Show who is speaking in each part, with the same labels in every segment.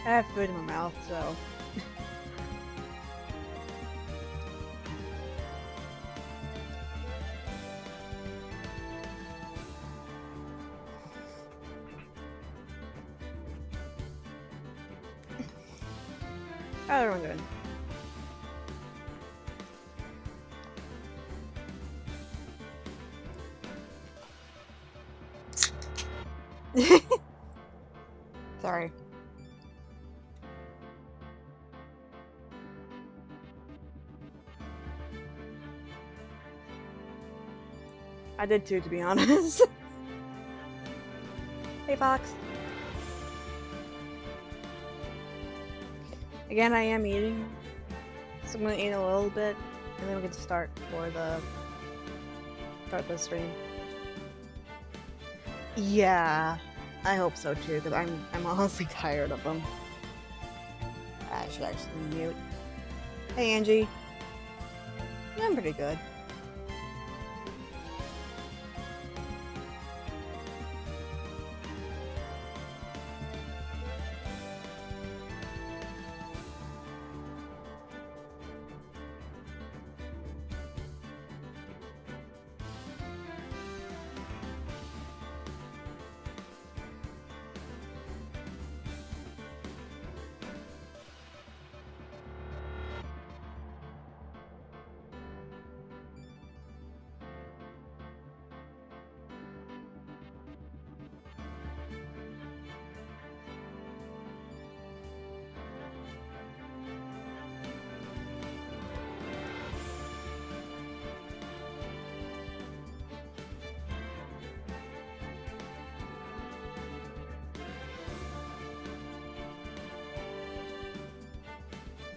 Speaker 1: I have food in my mouth, so. How's everyone doing? Sorry. I did too, to be honest. Hey, Fox. Again, I am eating, so I'm gonna eat a little bit, and then we can start the stream. Yeah, I hope so too, because I'm honestly tired of them. I should actually mute. Hey, Angie. Yeah, I'm pretty good.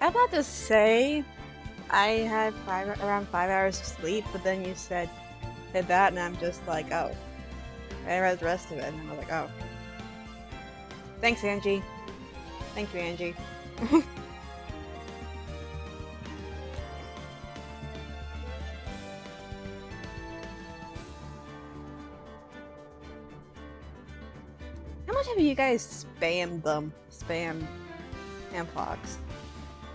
Speaker 1: I'm about to say I had around 5 hours of sleep, but then you said that, and I'm just like, oh. I read the rest of it, and I was like, oh. Thanks, Angie. Thank you, Angie. How much have you guys spammed them? Spam Fox.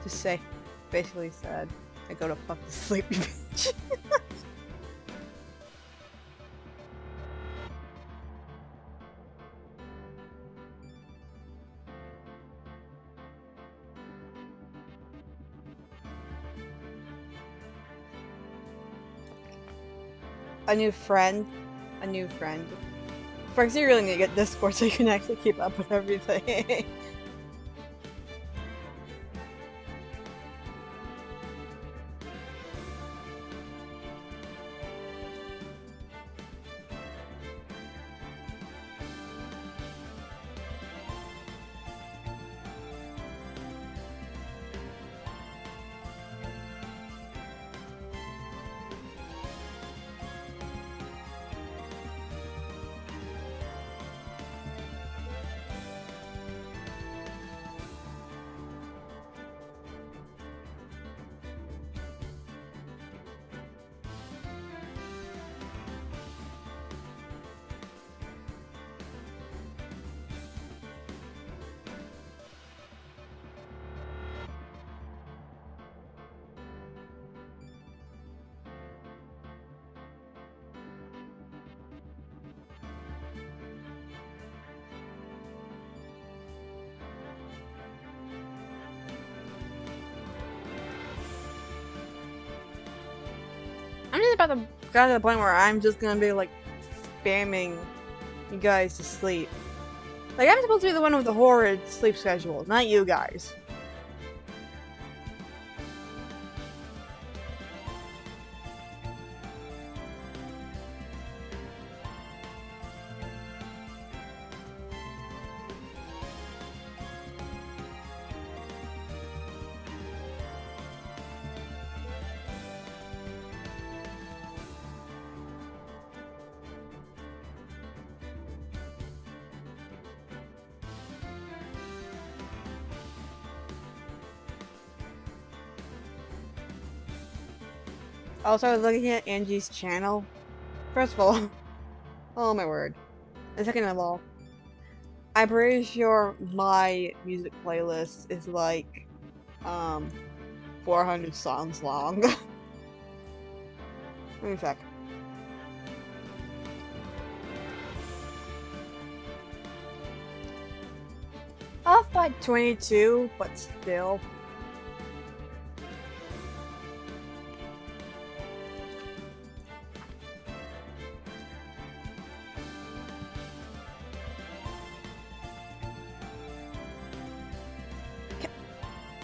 Speaker 1: Just say, basically said, I go to fuck the sleepy bitch. A new friend. Franks, you really need to get Discord so you can actually keep up with everything. I'm just about to get to the point where I'm just gonna be like spamming you guys to sleep. Like, I'm supposed to be the one with the horrid sleep schedule, not you guys. Also, I was looking at Angie's channel. First of all, oh my word. And second of all, I'm pretty sure my music playlist is like, 400 songs long. Let me check. Off by 22, but still.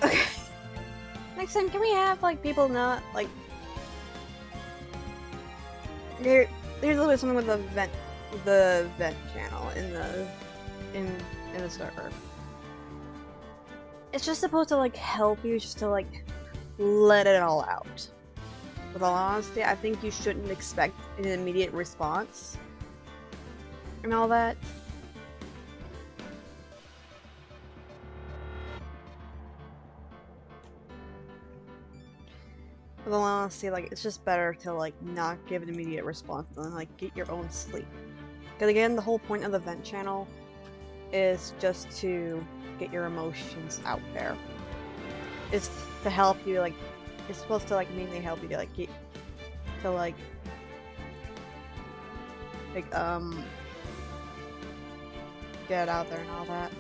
Speaker 1: Okay. Next time, can we have like people not like there's a little bit something with the vent channel in the server. It's just supposed to like help you just to like let it all out. With all honesty, I think you shouldn't expect an immediate response and all that. With all honesty, like it's just better to like not give an immediate response than like get your own sleep. Because again, the whole point of the vent channel is just to get your emotions out there. It's to help you like it's supposed to like mainly help you to like get get it out there and all that.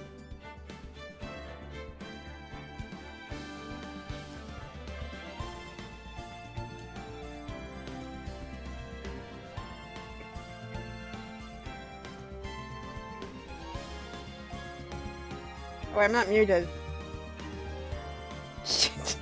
Speaker 1: Oh, I'm not muted. Shit.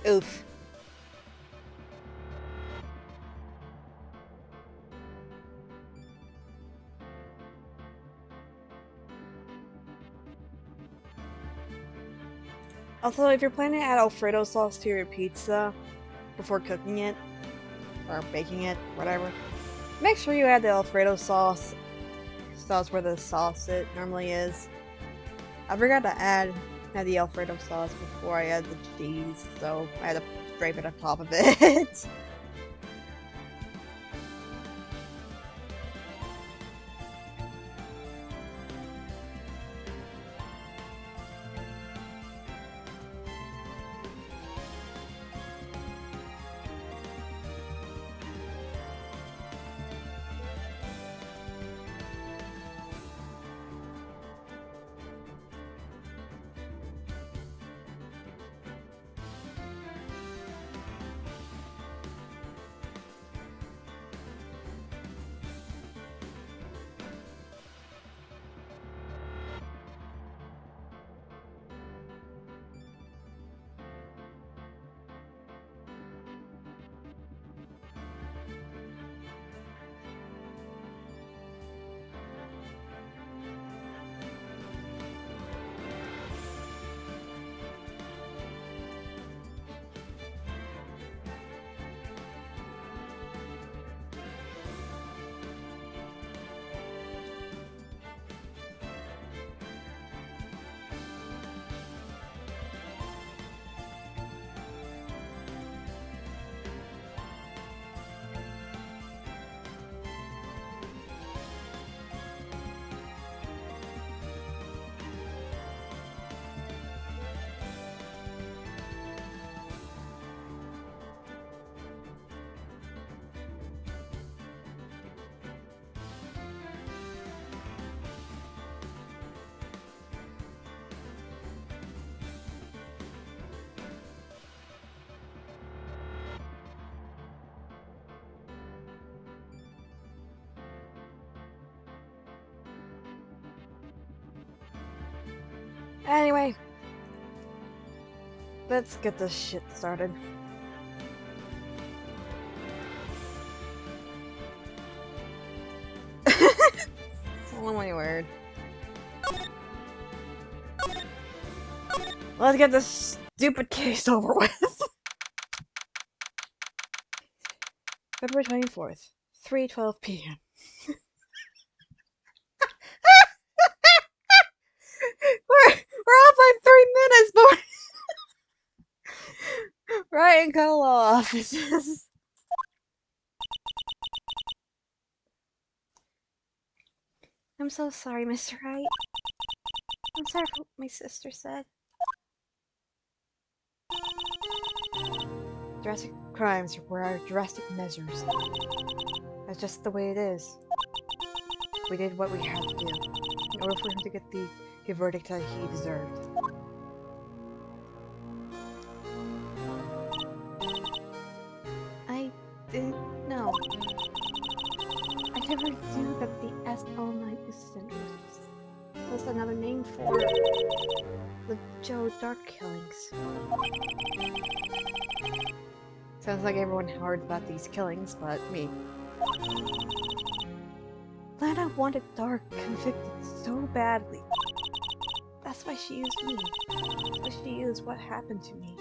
Speaker 1: Oof. Also, if you're planning to add Alfredo sauce to your pizza before cooking it, or baking it, whatever, make sure you add the Alfredo sauce where the sauce it normally is. I forgot to add the Alfredo sauce before I add the cheese, so I had to drape it on top of it. Anyway, let's get this shit started. Only word. Let's get this stupid case over with. February 24th, 3:12 p.m. minutes before right in co offices. I'm so sorry, Mr. Wright. I'm sorry for what my sister said. Drastic crimes require drastic measures. That's just the way it is. We did what we had to do in order for him to get the verdict that he deserved. I didn't know. I never knew that the S09 incident was another name for the Joe Dark killings. Sounds like everyone heard about these killings, but me. Lana wanted Dark convicted so badly. That's why she used me. That's why she used what happened to me.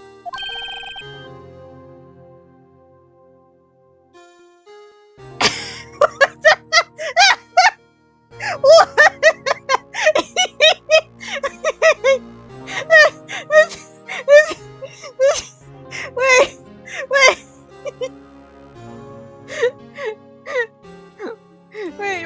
Speaker 1: Wait, wait. Wait.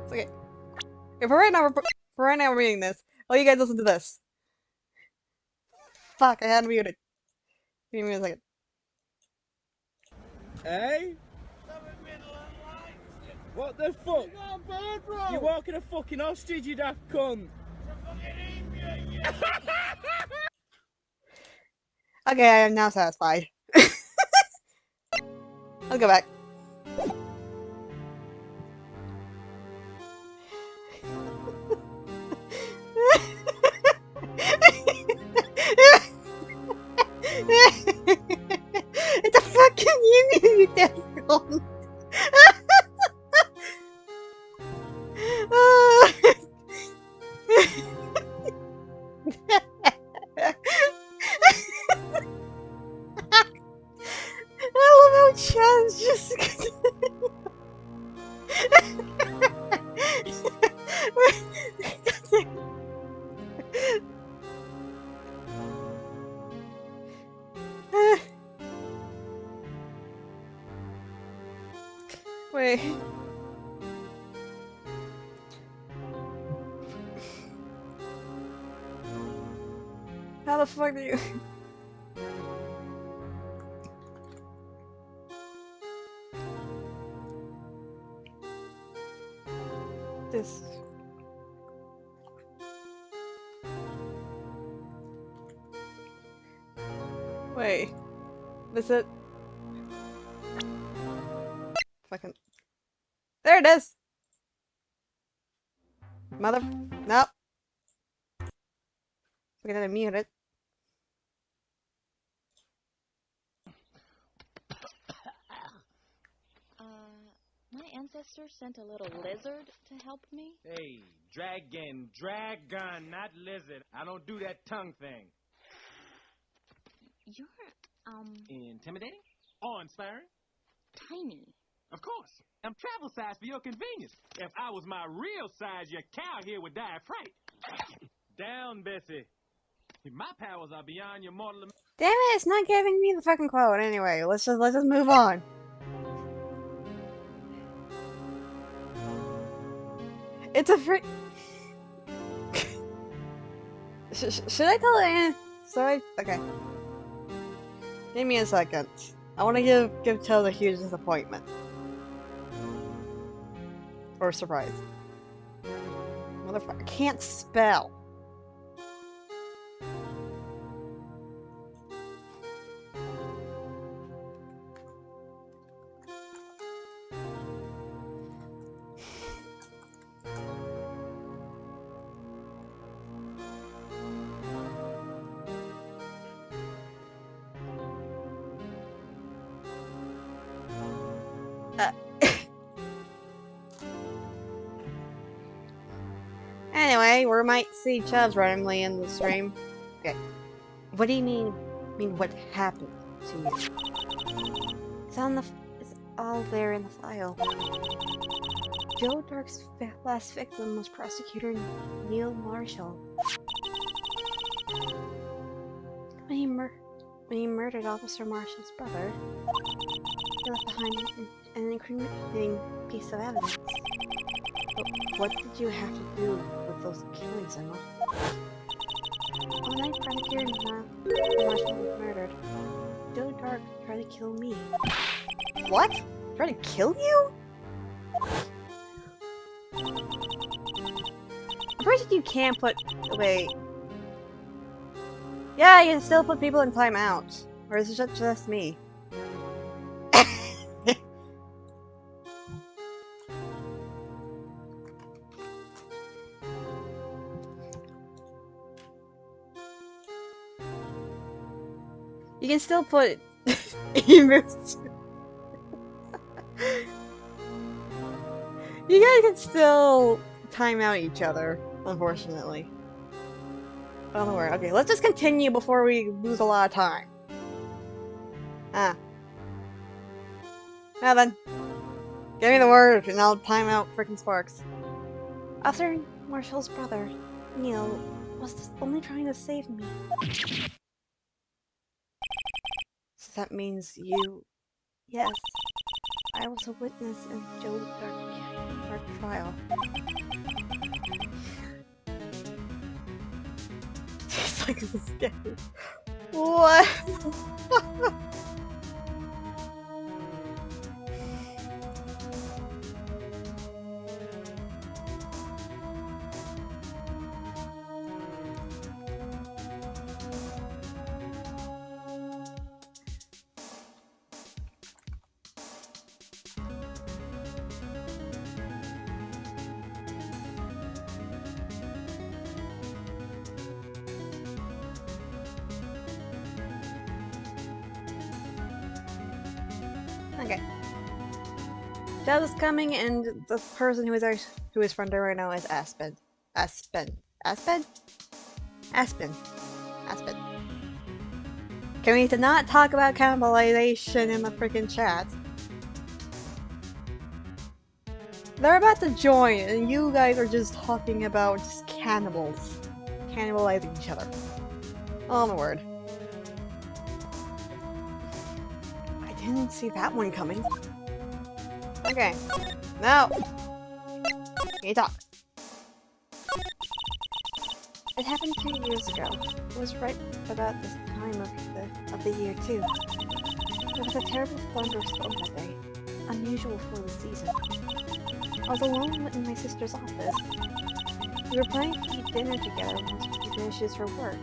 Speaker 1: It's okay. Okay, for right now we're reading this. Oh, you guys listen to this. Fuck, I had to mute it. Give me a second.
Speaker 2: Hey? What the fuck? You're walking a fucking ostrich, you daft cunt.
Speaker 1: Okay, I am now satisfied. I'll go back. It's a fucking union, you damn cunt. I love how Chad's just. Wait. How the fuck do you? This. Wait. Is it? Fucking. There it is! Mother. Nope. We're gonna mute it.
Speaker 3: My ancestors sent a little lizard to help me.
Speaker 4: Hey, dragon, not lizard. I don't do that tongue thing.
Speaker 3: You're,
Speaker 4: Intimidating? Awe-inspiring?
Speaker 3: tiny.
Speaker 4: Of course. I'm travel size for your convenience. If I was my real size, your cow here would die of fright. Down, Bessie. My powers are beyond your mortal...
Speaker 1: Damn it! It's not giving me the fucking quote. Anyway, let's just move on. It's a free. Should I tell Anne? Sorry. Okay. Give me a second. I want to give Toad a huge disappointment. Or surprise. Motherfucker, I can't spell. Anyway, we might see Chubbs randomly in the stream. Okay. What do you mean? I mean, what happened to you? It's all there in the file. Joe Dark's last victim was prosecutor Neil Marshall. When he murdered Officer Marshall's brother, he left behind an incriminating piece of evidence. But what did you have to do with those killings, Emma? On the night prosecutor Marshall was murdered, Joe Dark tried to kill me. What? Tried to kill you? I'm pretty sure you can't put... Wait. Yeah, you can still put people in timeout. Or is it just me? You can still put emus. You guys can still time out each other, unfortunately. Oh, don't worry. Okay, let's just continue before we lose a lot of time. Now then. Give me the word and I'll time out frickin' Sparks. Officer Marshall's brother, Neil, was only trying to save me. So that means you... Yes. I was a witness in Joe's dark trial. It's like this is scary. What? Okay. Dad is coming, and the person who is front door right now is Aspen. Can we not talk about cannibalization in the freaking chat? They're about to join, and you guys are just talking about just cannibals. Cannibalizing each other. Oh my word. I didn't see that one coming. Okay. Now. Can you talk? It happened 2 years ago. It was right about this time of the year too. There was a terrible thunderstorm that day. Unusual for the season. I was alone in my sister's office. We were planning to eat dinner together once she finishes her work.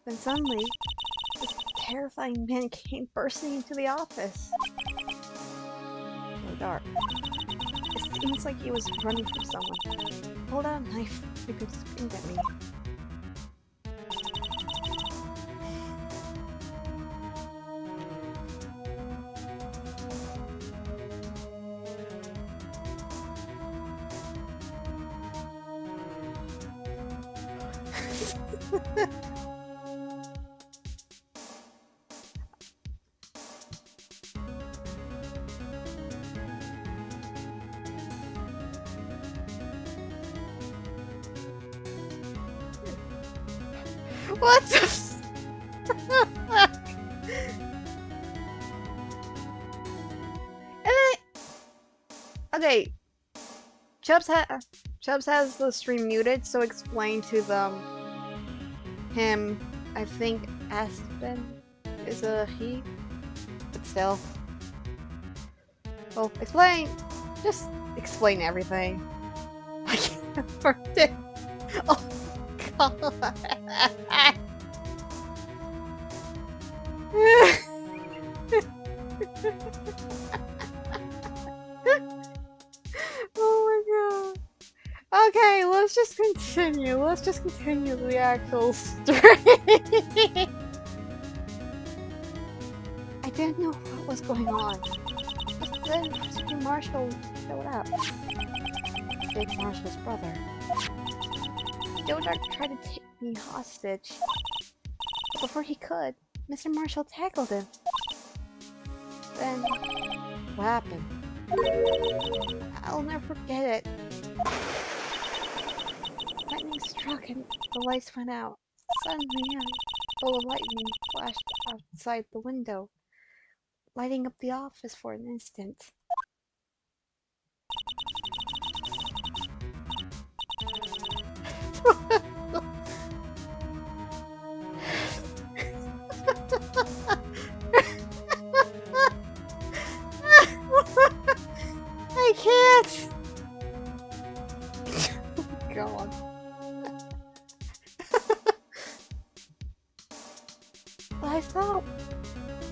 Speaker 1: Then suddenly, this terrifying man came bursting into the office. In the dark. It seems like he was running from someone. He pulled out a knife and screamed at me. What the fuck? Okay. Chubbs has the stream muted, so explain to them him. I think Aspen is a he, but still. Well, explain. Just explain everything. I can't afford it. Oh god. Oh my god. Okay, let's just continue. Let's just continue the actual stream. I didn't know what was going on. Just then, Mr. Marshall showed up. Jake Marshall's brother. Joe Dark tried to take me hostage. But before he could, Mr. Marshall tackled him. Then, what happened? I'll never forget it. Lightning struck and the lights went out. Suddenly, a bolt of lightning flashed outside the window, lighting up the office for an instant. I can't! God. I thought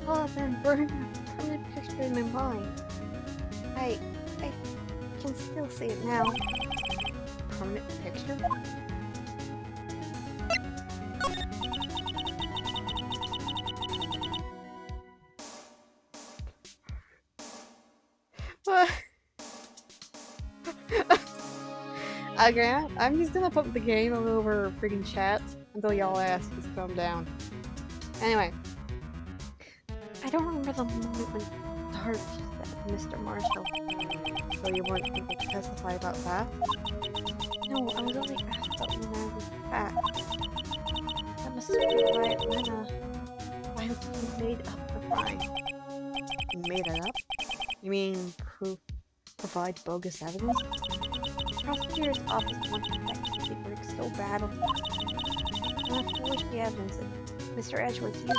Speaker 1: all of them burned a permanent picture in my mind. I can still see it now. Permanent picture? What? Okay, I'm just gonna put the game all over freaking chat until y'all ask to calm down. Anyway, I don't remember the moment when Dark said Mr. Marshall. So you weren't able to testify about that? No, I was only asked about when I was back. That must be why he made up the crime. You made it up? You mean provide bogus evidence? The prosecutor's office wanted that secret so badly. I have forged the evidence and Mr. Edgeworth used it.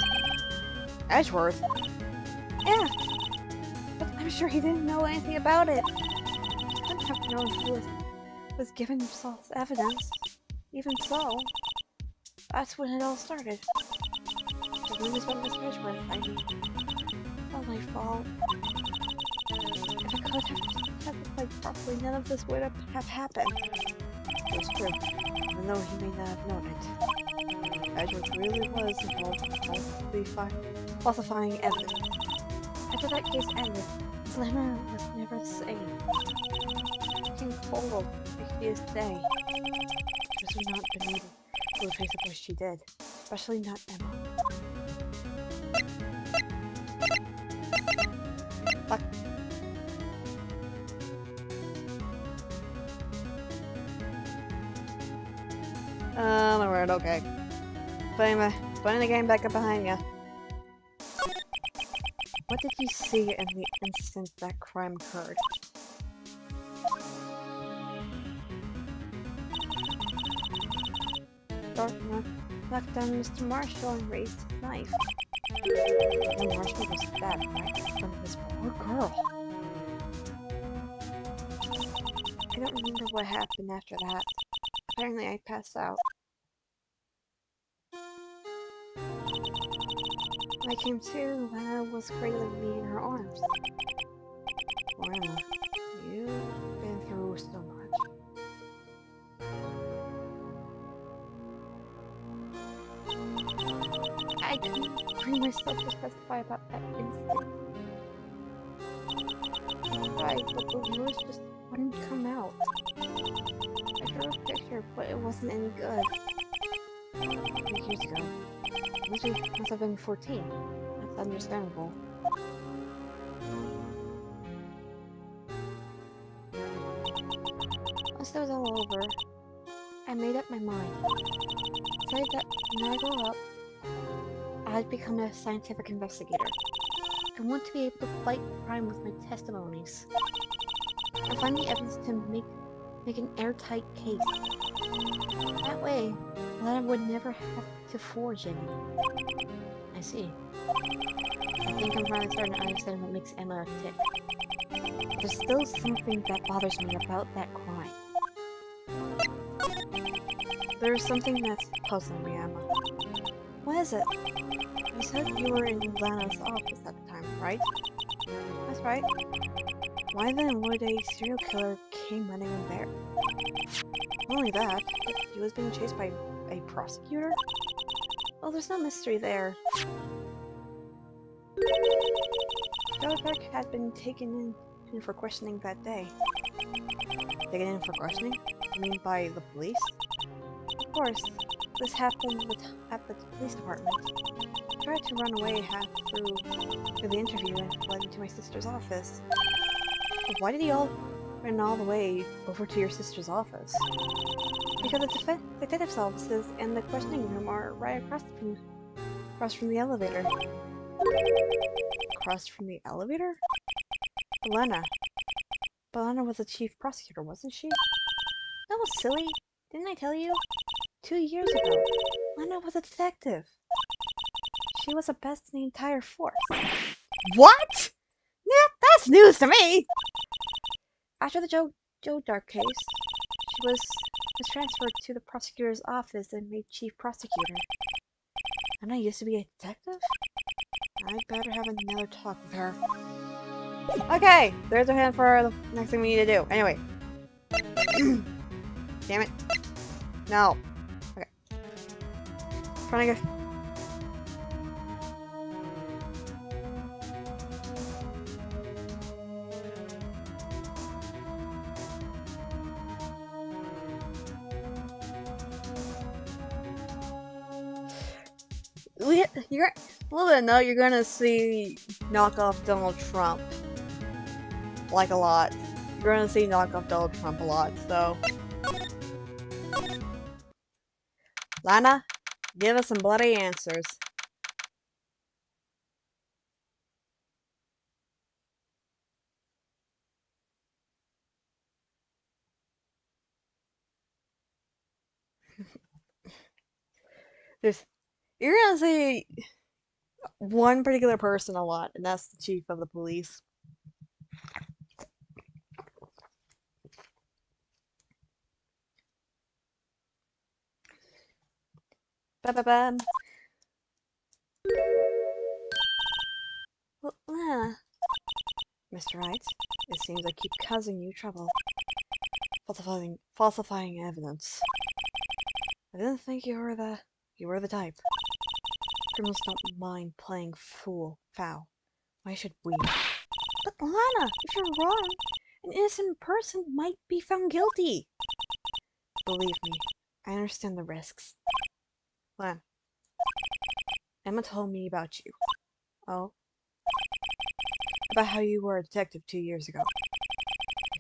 Speaker 1: Edgeworth? Yeah! But I'm sure he didn't know anything about it. He couldn't have known he was given false evidence. Even so, that's when it all started. The rumors about Mr. Edgeworth, I mean. It's all my fault. If I could have testified properly, none of this would have happened. It's true, even though he may not have known it. Edgeworth really was involved in falsifying evidence. After that case ended, Slammer was never the same. Looking cold, like she is today. She was not been able to trace up what she did, especially not Emma. Fuck. My word, okay. Putting the game back up behind you. What did you see in the instant that crime occurred? Dartmouth knocked down Mr. Marshall and raised his knife. And Marshall was stabbed right in front of this poor girl. I don't remember what happened after that. Apparently I passed out. I came to when I was cradling me in her arms. Wow, you've been through so much. I couldn't bring myself to testify about that instant. I tried, but the words just wouldn't come out. I drew a picture, but it wasn't any good. 3 years ago. I must have been 14. That's understandable. Once it was all over, I made up my mind. I decided that when I grow up, I'd become a scientific investigator. I want to be able to fight crime with my testimonies. And find the evidence to make an airtight case. That way, Lana would never have to forge any. I see. I think I'm finally starting to understand what makes Emma tick. There's still something that bothers me about that crime. There's something that's puzzling me, Emma. What is it? You said you were in Lana's office at the time, right? That's right. Why then would a serial killer came running in there? Not only that, but he was being chased by a prosecutor? Well, there's no mystery there. Dark had been taken in for questioning that day. Taken in for questioning? You mean by the police? Of course. This happened at the police department. I tried to run away half through the interview and fled into my sister's office. But why did you all run all the way over to your sister's office? Because the detective's offices and the questioning room are right across from the elevator. Across from the elevator? Belena was the chief prosecutor, wasn't she? That was silly. Didn't I tell you? 2 years ago, Lena was a detective. She was the best in the entire force. What? Yeah, that's news to me! After the Joe Dark case, she was transferred to the prosecutor's office and made chief prosecutor. And I used to be a detective? I'd better have another talk with her. Okay, there's a hint for the next thing we need to do. Anyway. Damn it. No. Okay. Trying to go. You're a little bit. No, you're gonna see knockoff Donald Trump like a lot. You're gonna see knockoff Donald Trump a lot. So, Lana, give us some bloody answers. You're gonna see one particular person a lot, and that's the chief of the police. Ba-ba-ba. Well, Mr. Wright, it seems I keep causing you trouble. Falsifying evidence. I didn't think you were the type. Criminals don't mind playing fool. Why should we? But Lana, if you're wrong, an innocent person might be found guilty. Believe me, I understand the risks. Lana, Emma told me about you. Oh? About how you were a detective 2 years ago.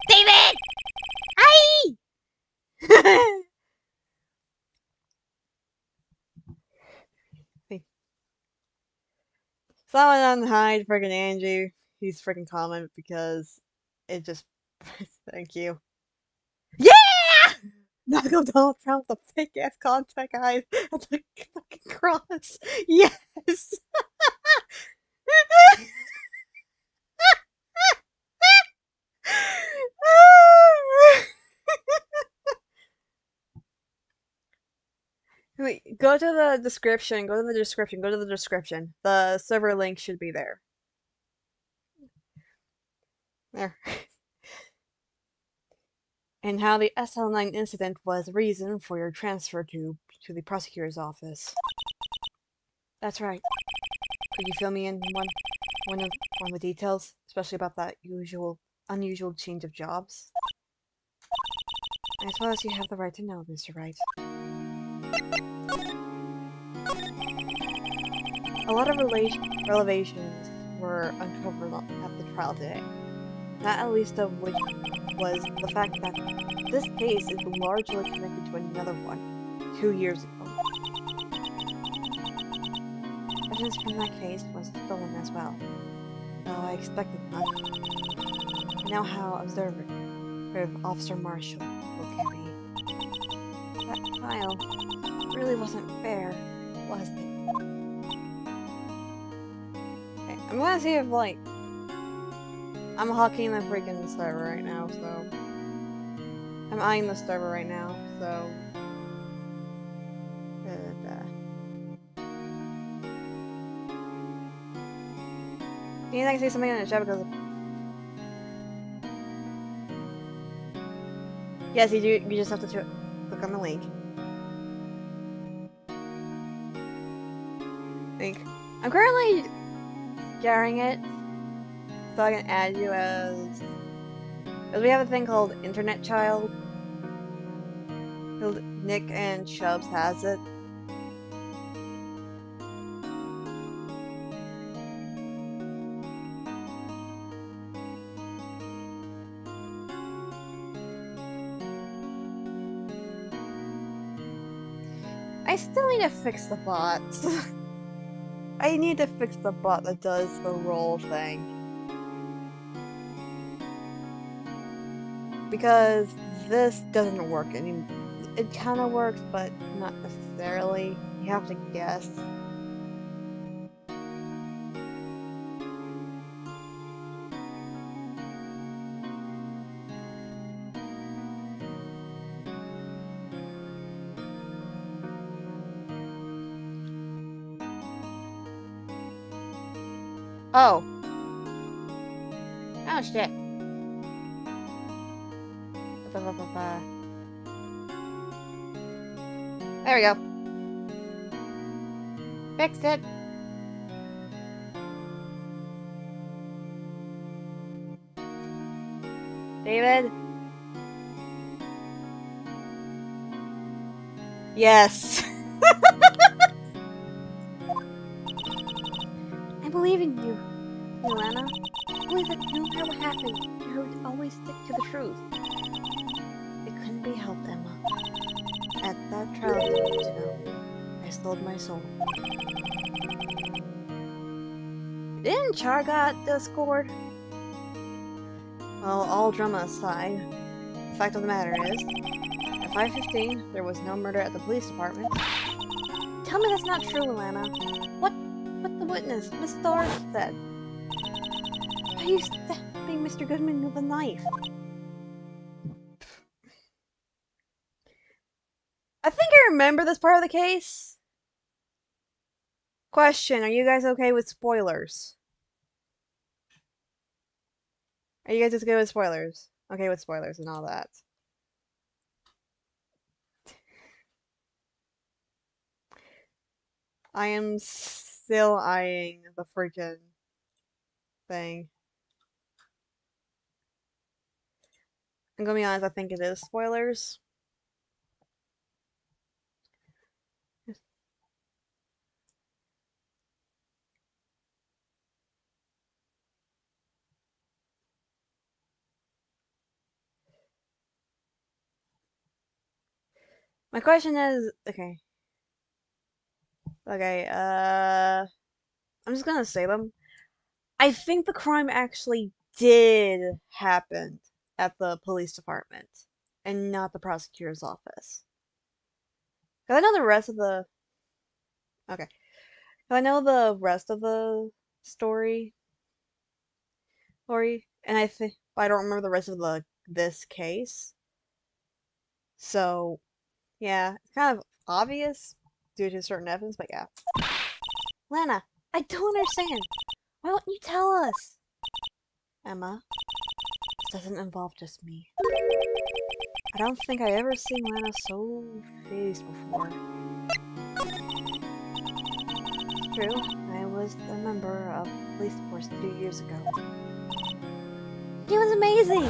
Speaker 1: David! Aye! Someone unhide friggin' Angie. He's freaking comment because it just. Thank you. Yeah! Knock off Donald Trump with the fake ass contact eyes and the fucking cross. Yes! Wait, go to the description. Go to the description. Go to the description. The server link should be there. There. And how the SL9 incident was the reason for your transfer to the prosecutor's office. That's right. Could you fill me in on the details, especially about that unusual change of jobs? I suppose you have the right to know, Mr. Wright. A lot of revelations were uncovered at the trial today. Not at least of which was the fact that this case is largely connected to another one 2 years ago. Evidence from that case was stolen as well, though I expected none. I know how observant Officer Marshall can be. That trial really wasn't fair, was it? Okay, I'm gonna see if, like, I'm hawking the freaking server right now, so... I'm eyeing the server right now, so... You think I can say something in the chat because... Yes, you just have to click on the link. I'm currently sharing it, so I can add you as we have a thing called Internet Child. Nick and Chubbs has it, I still need to fix the bot. I need to fix the bot that does the roll thing. Because this doesn't work anymore. It kind of works, but not necessarily. You have to guess. Oh. Oh shit. There we go. Fixed it. David? Yes. I believe in you, Milana. I believe that no matter what happened, you would always stick to the truth. It couldn't be helped, Emma. At that trial 2 years ago, I sold my soul. Didn't Char got discord? Well, all drama aside, the fact of the matter is, at 5:15, there was no murder at the police department. Tell me that's not true, Alana. What the witness, Miss Thorpe, said. Why are you stabbing Mr. Goodman with a knife? I think I remember this part of the case. Question, are you guys okay with spoilers? Are you guys just good with spoilers? Okay with spoilers and all that. I am still eyeing the freaking thing. I'm gonna be honest, I think it is spoilers. My question is, okay. Okay, I'm just gonna say them. I think the crime actually did happen at the police department and not the prosecutor's office. Cause I know the rest of the, okay. 'Cause I know the rest of the story, and I think, I don't remember the rest of this case. So, yeah, it's kind of obvious due to certain evidence, but yeah. Lana, I don't understand. Why won't you tell us? Emma, this doesn't involve just me. I don't think I ever seen Lana so phased before. It's true, I was a member of the police force 2 years ago. She was amazing!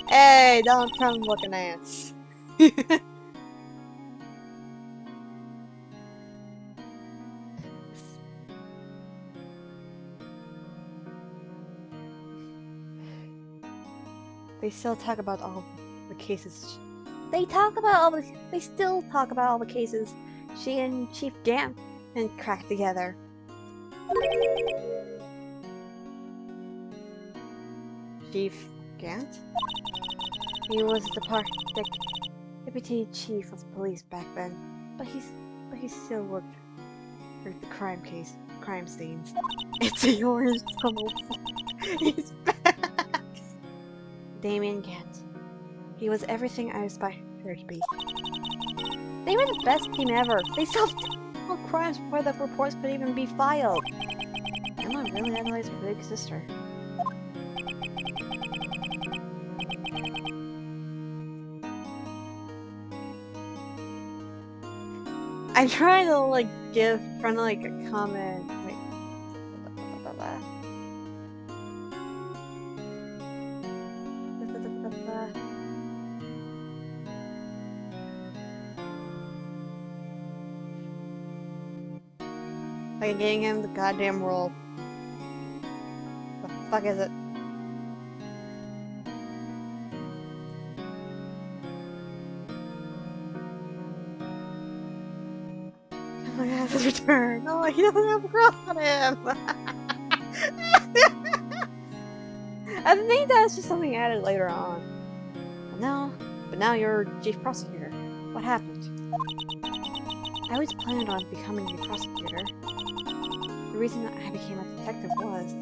Speaker 1: Hey, don't come looking ants. They still talk about all the cases. They still talk about all the cases she and Chief Gant and cracked together. Chief Gant? He was the deputy chief of police back then, but he still worked for the crime scenes. It's a orange tunnel. He's back. Damien Gant. He was everything I aspired to be. They were the best team ever. They solved all crimes before the reports could even be filed. Emma really idolized her big sister. I'm trying to a comment. Wait. Like getting him the goddamn roll. The fuck is it? turn. Oh, he doesn't have a cross on him. I think that's just something added later on. But now you're chief prosecutor. What happened? I always planned on becoming a prosecutor. The reason I became a detective was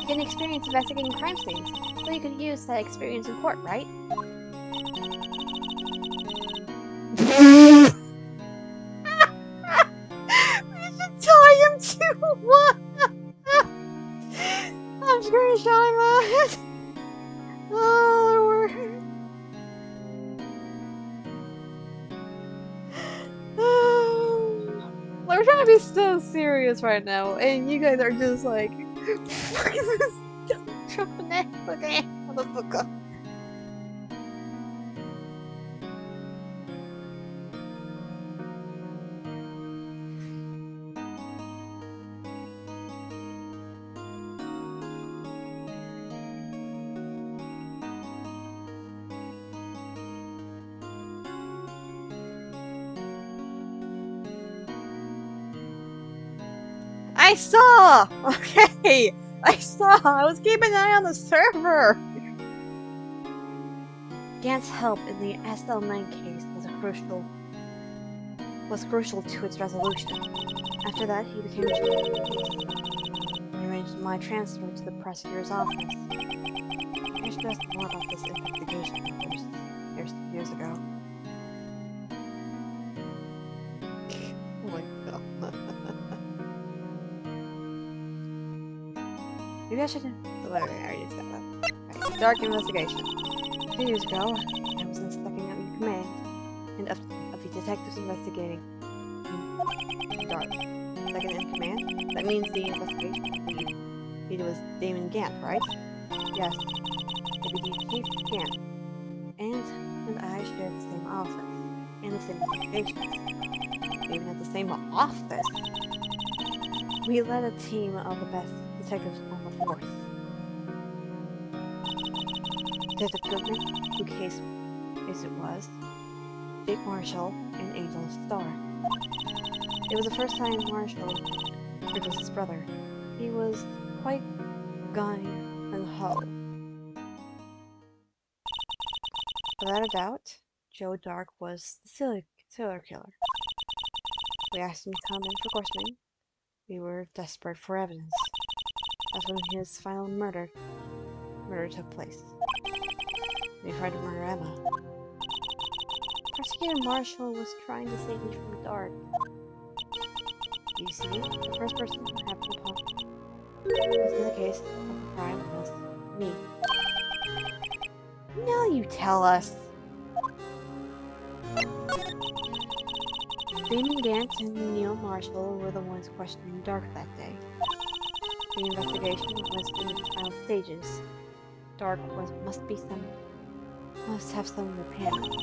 Speaker 1: to gain experience investigating crime scenes, so you could use that experience in court, right? We should tie him to one. I'm screenshotting that. Oh, Lord. We're trying to be so serious right now, and you guys are just like, dropping it. Okay, motherfucker. I saw! Okay! I saw! I was keeping an eye on the server! Gant's help in the SL9 case was crucial to its resolution. After that, he became chief of police. He arranged my transfer to the prosecutor's office. I should ask more about this investigation years ago. Oh my god. Maybe I shouldn't. I already said that. Right. Dark investigation. 2 years ago, I was in second in command and of the detectives investigating Dark. Second in command? That means the investigation lead was Damon Gant, right? Yes. Deputy Chief Gant. And I shared the same office and the same investigations. Even at the same office. We led a team of the best detectives on the force. Detective Goodman, who case it was, Jake Marshall, and Angel Starr. It was the first time Marshall, it was his brother, he was quite gung-ho. Without a doubt, Joe Dark was the serial killer. We asked him to come in for questioning. We were desperate for evidence. That's when his final murder took place. He tried to murder Emma. Prosecutor Marshall was trying to save me from Dark. You see, the first person who happened upon was in the case of the crime was me. Now you tell us! Damon Gant and Neil Marshall were the ones questioning Dark that day. The investigation was in its final stages. Dark must have some repayment.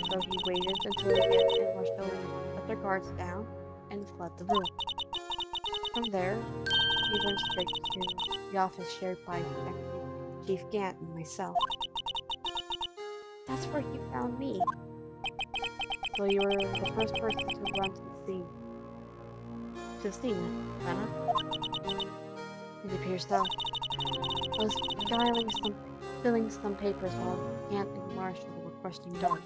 Speaker 1: So he waited until Gant and Marshall let their guards down and fled the room. From there, he went straight to the office shared by Chief Gant and myself. That's where he found me. So you were the first person to run to the scene, Anna? It appears so. I was filling some papers while Gant and Marshall were questioning Dark.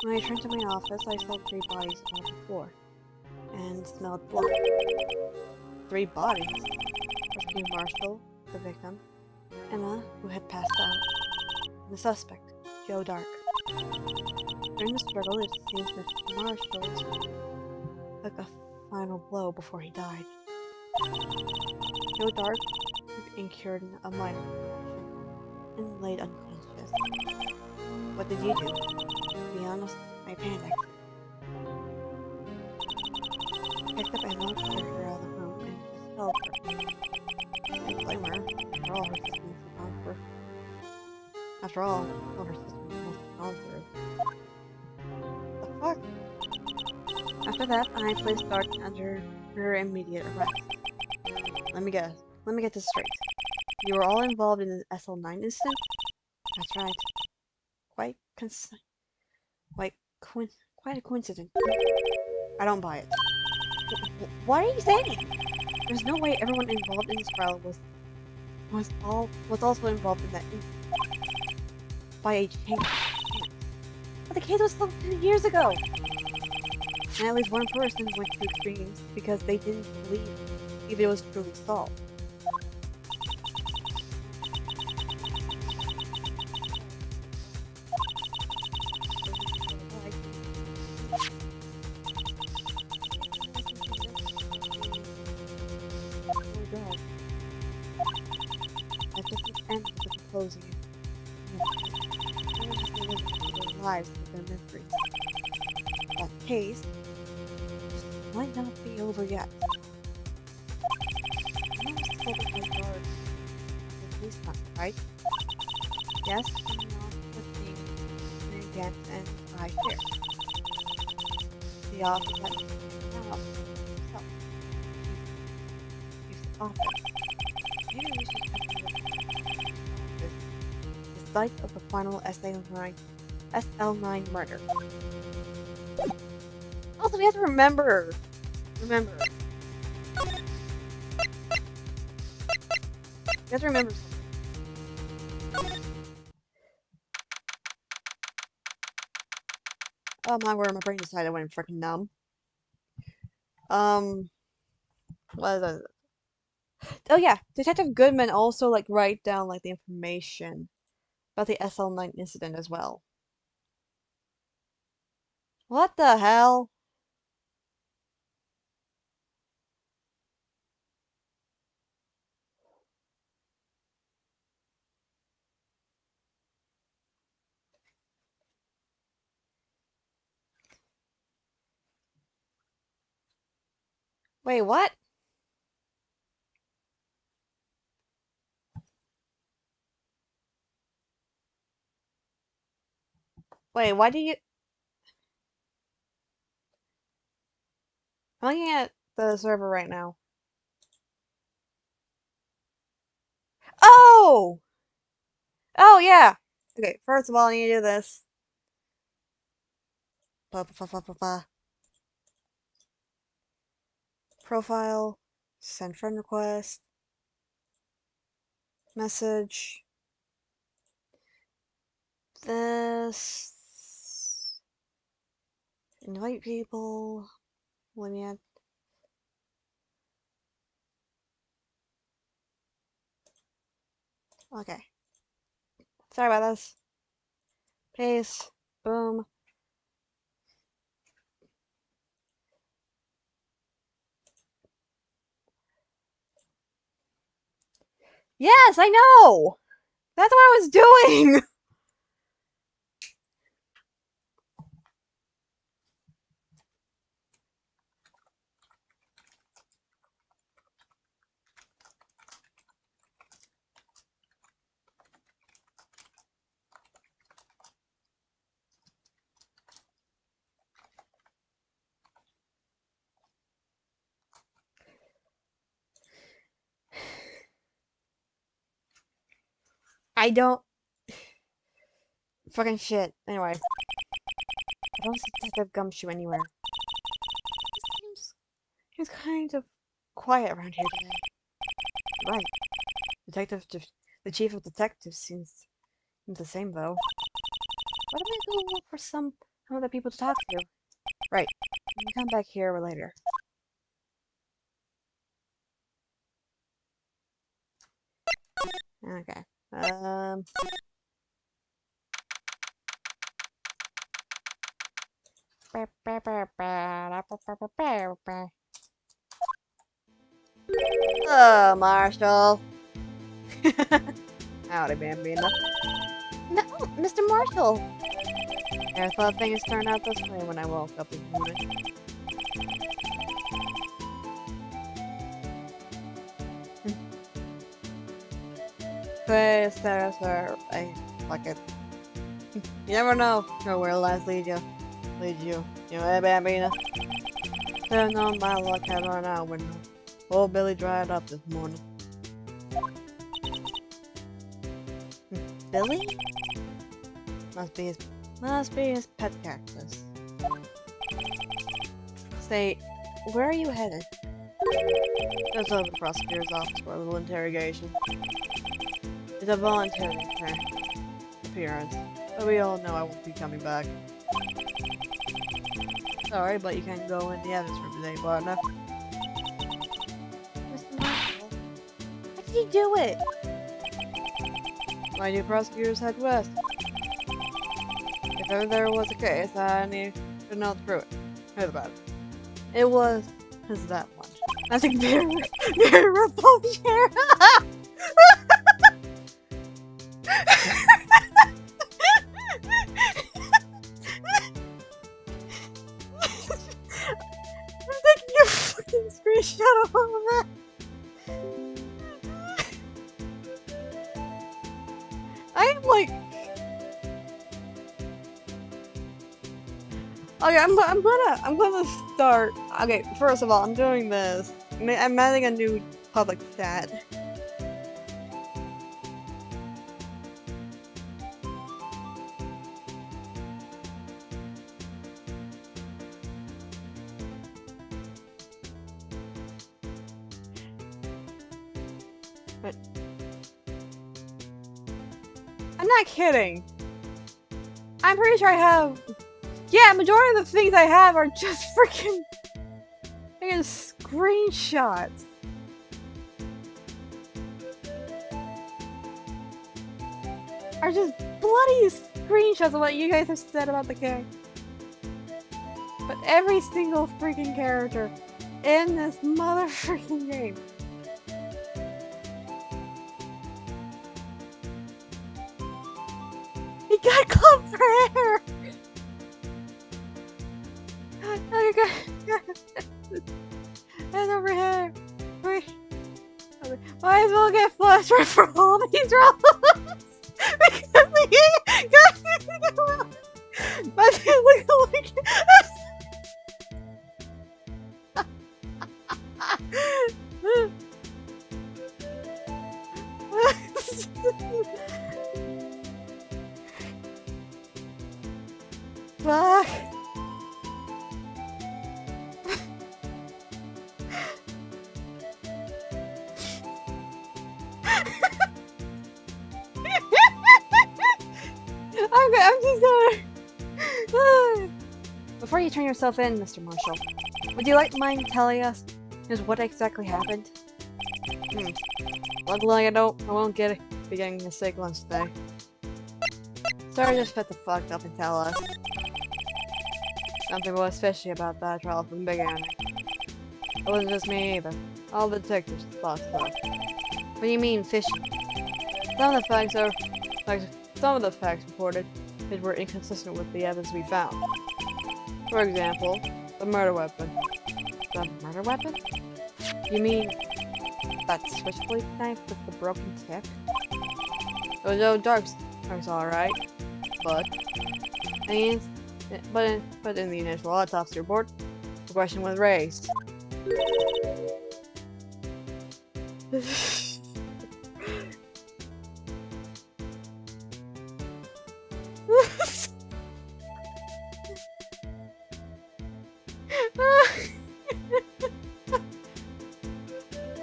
Speaker 1: When I returned to my office, I saw 3 bodies on the floor, and smelled blood. 3 bodies? Rescuing Marshall, the victim, Emma, who had passed out, and the suspect, Joe Dark. During the struggle, it seems that Marshall took a final blow before he died. Joe Dark incurred a minor infection and laid unconscious. What did you do? To be honest, I panicked. I picked up Emma, carried her out of the room, and just held her. I didn't blame her. After all, her system must have gone through. The fuck? After that, I placed Dark under her immediate arrest. Let me get this straight. You were all involved in the SL9 incident? That's right. Quite Like, quite a coincidence. I don't buy it. What are you saying? There's no way everyone involved in this trial was also involved in that by a chance. But the case was solved 10 years ago! And at least one person went to extremes because they didn't believe if it was truly solved. That's just the end of the closing. Their lives with their mysteries. That case might not be over yet. I'm not supposed to guard the policeman, right? Yes, I'm not listening again, and I hear. The office that himself. Chief's office. Maybe we should check the site of the final SL9 murder. Also, we have to remember. We have to remember something. Oh my word, my brain decided I went freaking numb. What is it? Oh yeah, Detective Goodman also like write down like the information about the SL9 incident as well. What the hell? Wait, what? Wait, why do you... I'm looking at the server right now. Oh! Oh, yeah! Okay, first of all, I need to do this. Profile. Send friend request. Message. This. Invite people. Limit. Okay. Sorry about this. Paste. Boom. Yes, I know! That's what I was doing! I don't... Fucking shit. Anyway. I don't see Detective Gumshoe anywhere. Seems kind of quiet around here today. Right. The chief of detectives seems the same though. Why don't we go look for some other people to talk to? Right. We can come back here later. Okay. Marshall. Howdy, Bambina. No, Mr. Marshall. I thought things turned out this way when I woke up this morning. Hey, Sarah, I fuck it. You never know where life leads you. You know, hey, Bambina. Turn on my luck had run out when old Billy dried up this morning. Billy? Must be his Must be his pet cactus. Say, where are you headed? Just over the prosecutor's office for a little interrogation. It's a voluntary appearance, but we all know I won't be coming back. Sorry, but you can't go in the evidence room today, partner. Mr. Marshall, how did you do it? My new prosecutors head west. If ever there was a case, I need to know the truth. Heard about it. It was that one. I think very repulsive. I'm taking a fucking screenshot of all of that. I'm like, okay, I'm gonna start. Okay, first of all, I'm doing this. I'm adding a new public chat. But I'm not kidding. I'm pretty sure I have. Yeah, majority of the things I have are just freaking screenshots. Are just bloody screenshots of what you guys have said about the character. But every single freaking character in this mother freaking game. He got club for hair! Oh, you got head over here. Wait. Might as well get flustered for all these roles. Because we got but look like fuck. I'm just gonna. Before you turn yourself in, Mr. Marshall, would you like mind telling us just what exactly happened? Luckily, I won't be getting a sick lunch today. Sorry, just shut the fuck up and tell us. Something was fishy about that trial from the beginning. It wasn't just me either. All the detectives thought so. What do you mean, fishy? Some of the facts reported were inconsistent with the evidence we found. For example, the murder weapon. The murder weapon? You mean that switchblade knife with the broken tip? It was Joe Dark's alright, but in the initial autopsy report, the question was raised.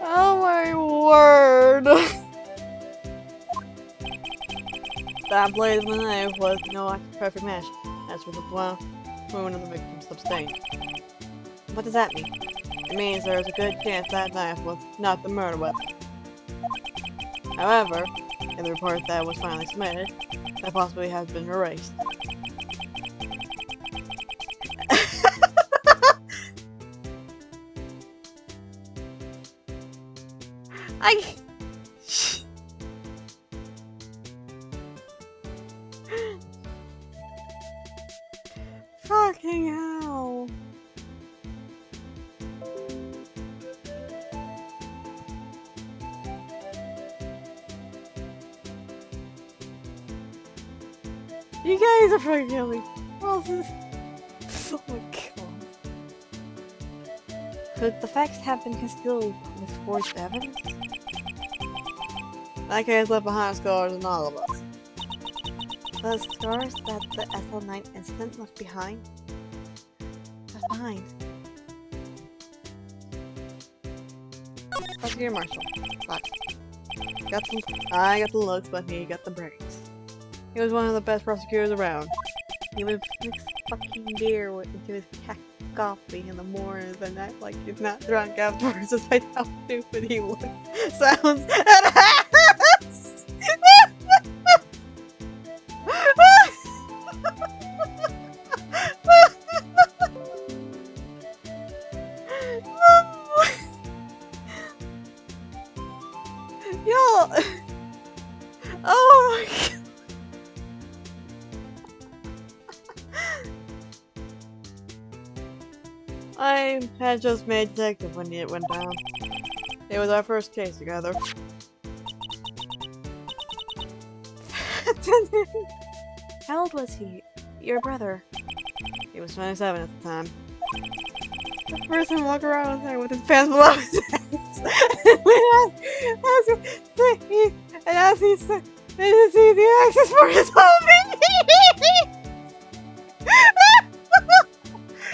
Speaker 1: Oh my word! That blade of the knife was no perfect match, as with the wound on the victim's sustained. What does that mean? It means there is a good chance that knife was not the murder weapon. However, in the report that was finally submitted, that possibly has been erased. Fucking hell. You guys are fucking killing me. Oh my god. Could the facts have been concealed with forged evidence? That case left behind scars in all of us. The scars that the SL9 incident left behind. Prosecutor Marshall. But I got the looks, but he got the brains. He was one of the best prosecutors around. He would mix fucking beer into his coffee in the mornings and act like he's not drunk afterwards, despite how stupid he looks, sounds, and acts! Y'all! Oh my god! I had just made detective when it went down. It was our first case together. How old was he? Your brother? He was 27 at the time. The person walked around there with his pants below his ass. And as he said, they didn't see the access for his home.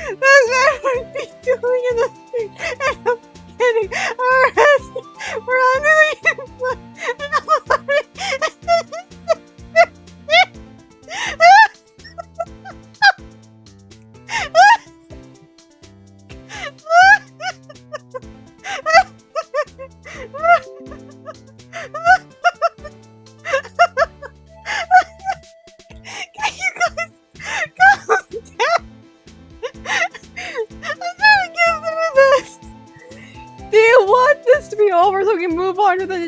Speaker 1: That's what I would be doing in the street, and I'm getting arrested for unruly influence, and I'm sorry. Can you guys calm down? I'm trying to give them this. Do you want this to be over so we can move on to the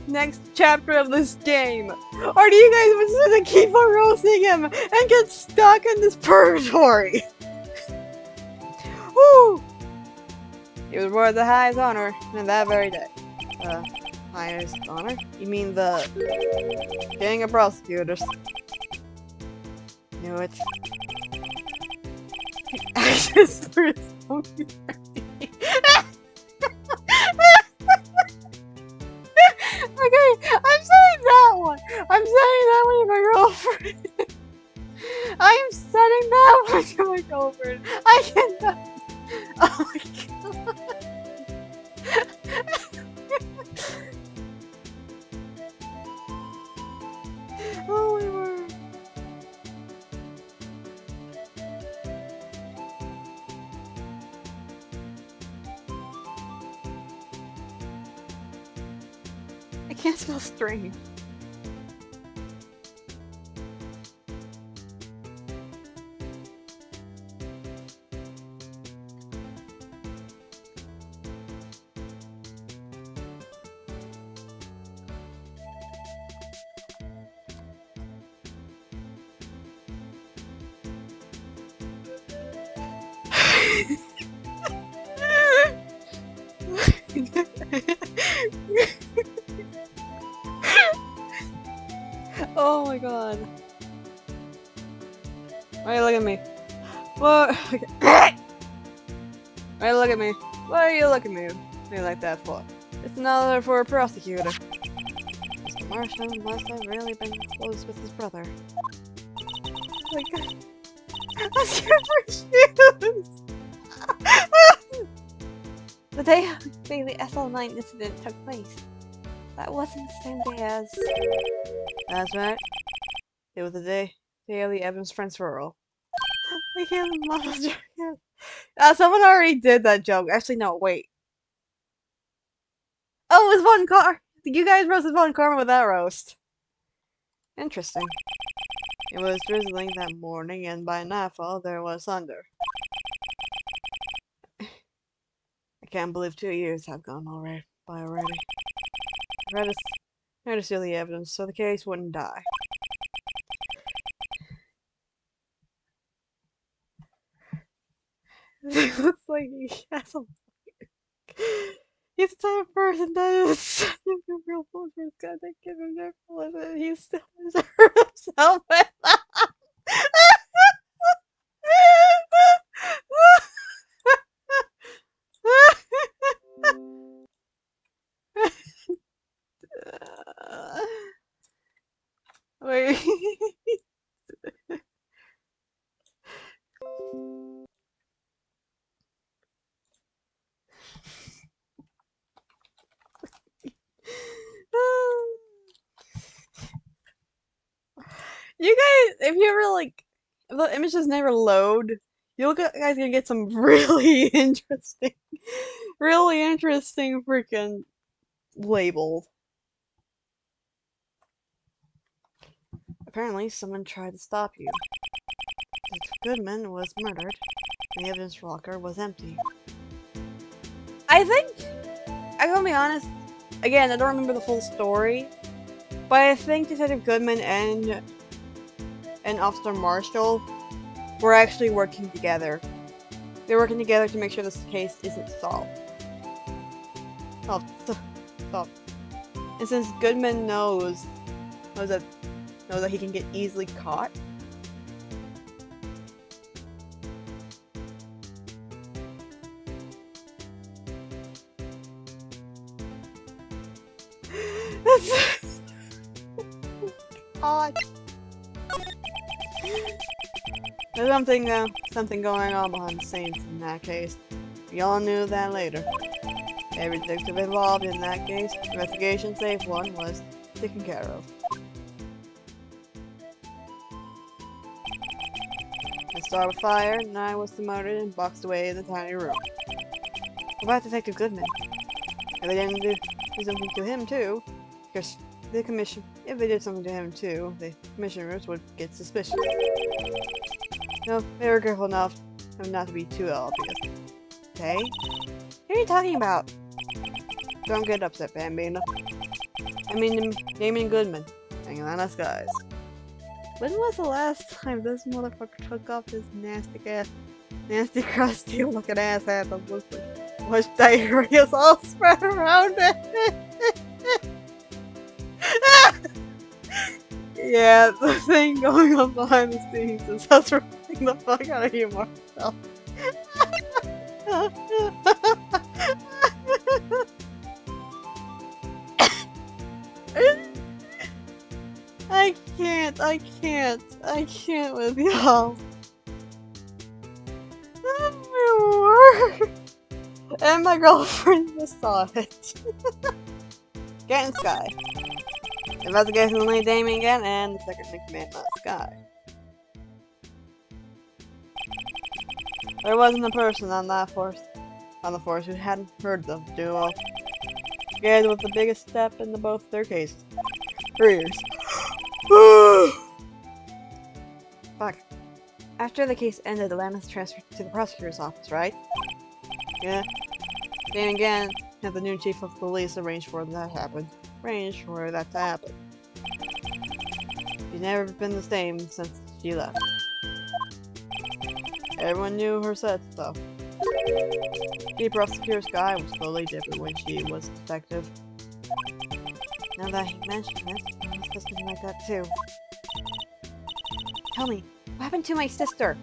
Speaker 1: next chapter of this game? Or do you guys want to keep on roasting him and get stuck in this purgatory? Woo! He was awarded the highest honor in that very day. Highest honor? You mean the King of Prosecutors? Knew it. I just started so Okay, I'm saying that one. I'm saying that one to my girlfriend. I am setting that one to my girlfriend. I cannot. Oh my god. Oh my word. I can't spell strange. Oh my god. Why you look at me? What? Why you look at me? Why are you looking at me like that for? It's another for a prosecutor. Mr. Marshall must have really been close with his brother. Like, what's your shoes? The day the SL9 incident took place. That wasn't the same day as... That's right. It was the day Haley Evans' friend's rural. I can't imagine. Someone already did that joke. Actually, no, wait. Oh, it was Von Car. You guys roasted Von Karma with that roast. Interesting. It was drizzling that morning, and by nightfall there was thunder. I can't believe 2 years have gone by already. I had to steal the evidence so the case wouldn't die. It looks like he has a... He's the type of person that is such a real fool for his god that give him their fullest and he still deserves himself. Wait. if you ever like, if the images never load, you guys gonna get some really really interesting freaking labels. Apparently, someone tried to stop you. Goodman was murdered. The evidence locker was empty. I think, I'm gonna be honest, again, I don't remember the full story, but I think Detective Goodman and Officer Marshall were actually working together. They're working together to make sure this case isn't solved. Solved. And since Goodman knows that he can get easily caught, God. There's something going on behind the scenes in that case. We all knew that later. Every detective involved in that case, investigation save one, was taken care of. The star with fire, and I was demoted and boxed away in the tiny room. What about Detective Goodman? If they didn't do something to him too, because if they did something to him too, the commissioners would get suspicious. No, they were careful enough not to be too obvious. Okay? What are you talking about? Don't get upset, Bambino. I mean, Damon Goodman. Hanging on us, guys. When was the last time this motherfucker took off his nasty, crusty looking ass hat that looked like much diarrhea all spread around it? Yeah, the thing going on behind the scenes is us ripping the fuck out of you, Marcel. I can't with y'all. Oh my word. And my girlfriend just saw it. Get in Sky. Investigation of Lady Damien again, and the second in command, not Sky. There wasn't a person on the force who hadn't heard the duo. Scared was the biggest step in both their cases. 3 years. Fuck. After the case ended, the land was transferred to the prosecutor's office, right? Yeah. Damien again had the new chief of police arrange for that to happen. She's never been the same since she left. Everyone knew her set stuff. Chief Prosecutor Sky was totally different when she was a detective. Now that he mentioned it, I must have something like that too. Tell me, what happened to my sister?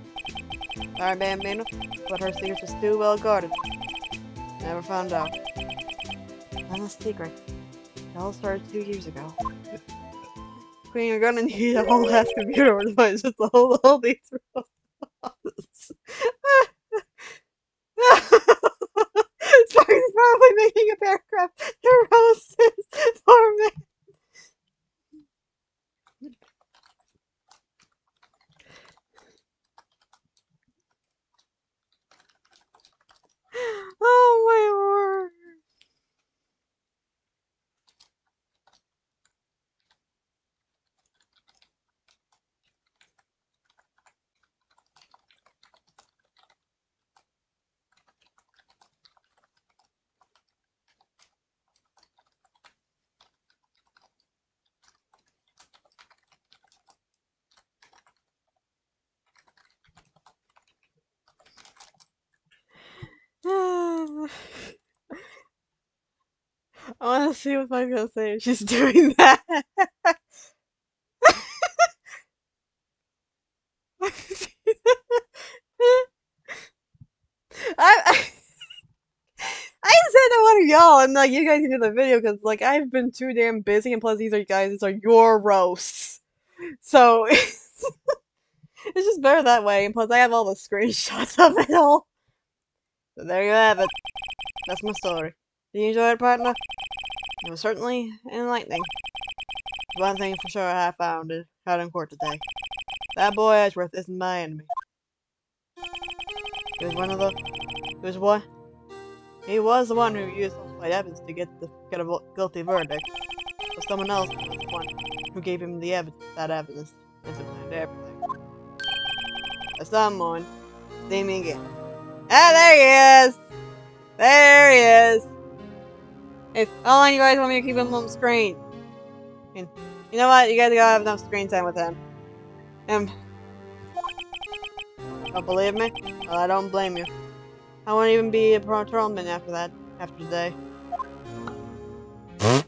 Speaker 1: Sorry, Bambino, but her secret was too well guarded. Never found out. Not a secret. It all started 2 years ago. Queen, you're gonna need a whole ass computer device just to hold all these roses. Sparky's probably making a paragraph to roses for me. Oh my word. I want to see what I'm gonna say if she's doing that. I said I want y'all, and like you guys can do the video because like I've been too damn busy, and plus these are your roasts, so it's just better that way. And plus I have all the screenshots of it all. So there you have it. That's my story. Did you enjoy it, partner? It was certainly enlightening. One thing for sure I found it out in court today. That boy Edgeworth isn't my enemy. He was one of the... He was the one who used falsified evidence to get a guilty verdict. But someone else was the one who gave him the that evidence and supplied everything. But someone see me again. Ah, there he is! There he is! If all you guys want me to keep him on screen. And you know what? You guys gotta have enough screen time with him. Don't believe me? Well, I don't blame you. I won't even be a patrolman after today. Too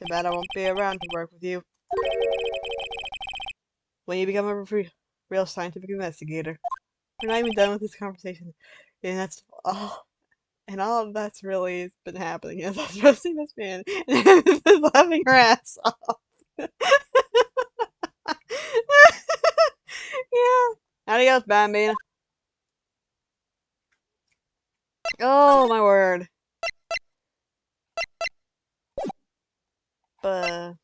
Speaker 1: bad I won't be around to work with you. When you become a real scientific investigator. We're not even done with this conversation. And that's all. And all of that's really been happening is I was roasting this man and just laughing her ass off. Yeah. Adios, Bambina. Oh my word. But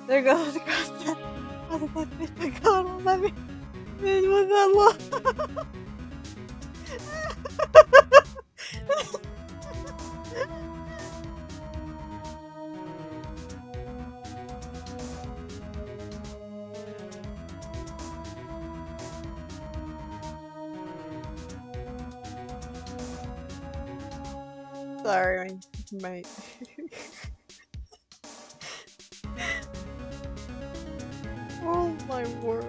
Speaker 1: there goes across that. My God, let me. It was that long. Sorry, my oh my word.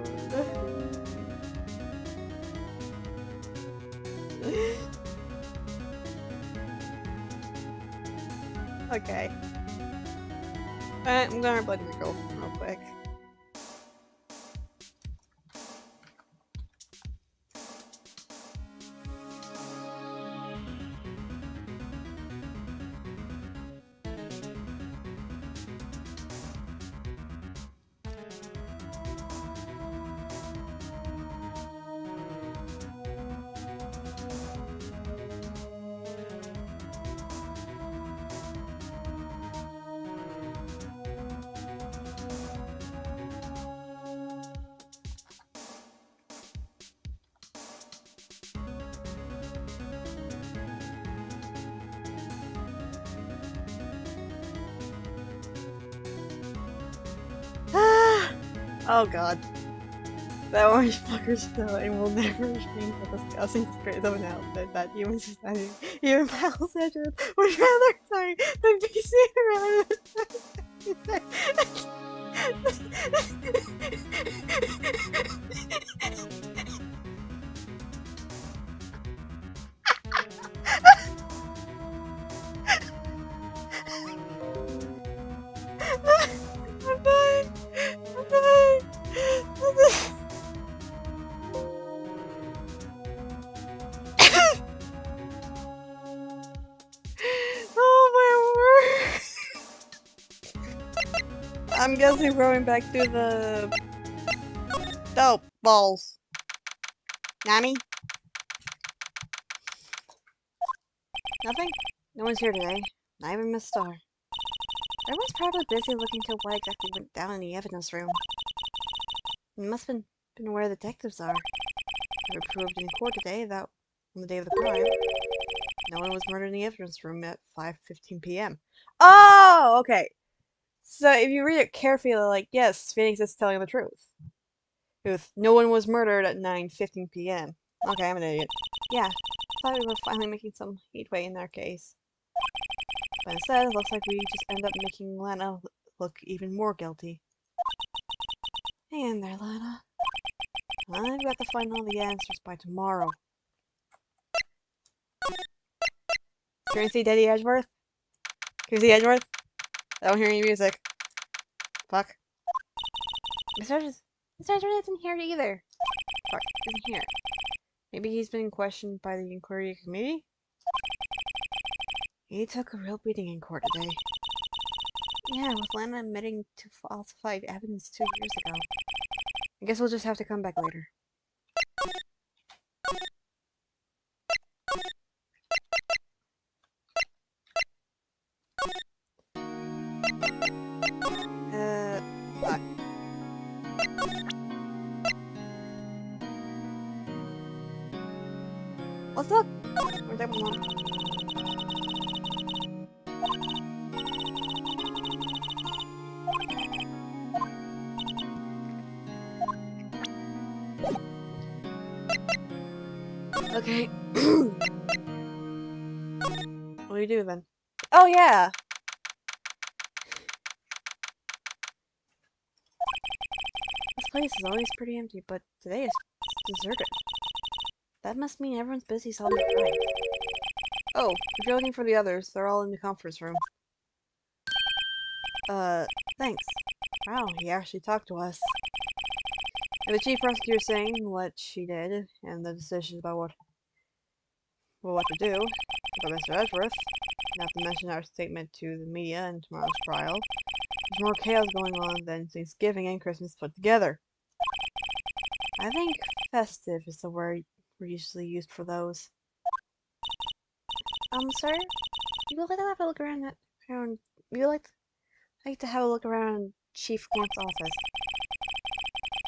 Speaker 1: Okay. I'm gonna plug my girlfriend real quick. Oh god. That orange fucker's spelling will never change the disgusting disgrace of an outfit that human society, even Miles Edgeworth, would rather sorry than be seen around. I'm dying. I'm dying. Oh my word! I'm guessing we're going back to the dope balls. Nani? Nothing? No one's here today. Not even Miss Star. Everyone's probably busy looking into what exactly went down in the evidence room. You must have been aware the detectives are. They were proved in court today that on the day of the crime, no one was murdered in the evidence room at 5:15 p.m. Oh, okay. So if you read it carefully, like, yes, Phoenix is telling the truth. No one was murdered at 9:15 p.m. Okay, I'm an idiot. Yeah, thought we were finally making some headway in our case. But instead, it looks like we just end up making Lana look even more guilty. Hang in there, Lana. I've got to find all the answers by tomorrow. Can you see Daddy Edgeworth? Can you see Edgeworth? I don't hear any music. Fuck. Mr. Edgeworth isn't here either. Fuck, isn't here. Maybe he's been questioned by the inquiry committee? He took a real beating in court today. Yeah, with Lana admitting to falsified evidence 2 years ago. I guess we'll just have to come back later. Let's look. Where's that one? Okay. What do you do then? Oh yeah! This place is always pretty empty, but today it's deserted. That must mean everyone's busy solving crimes. Oh, if you're looking for the others, they're all in the conference room. Thanks. Wow, he actually talked to us. And the chief prosecutor saying what she did, and the decisions about what to do, about Mr. Edgeworth, not to mention our statement to the media and tomorrow's trial. There's more chaos going on than Thanksgiving and Christmas put together. I think festive is the word we're usually used for those. Sir? You would like to have a look around you like to have a look around Chief Grant's office.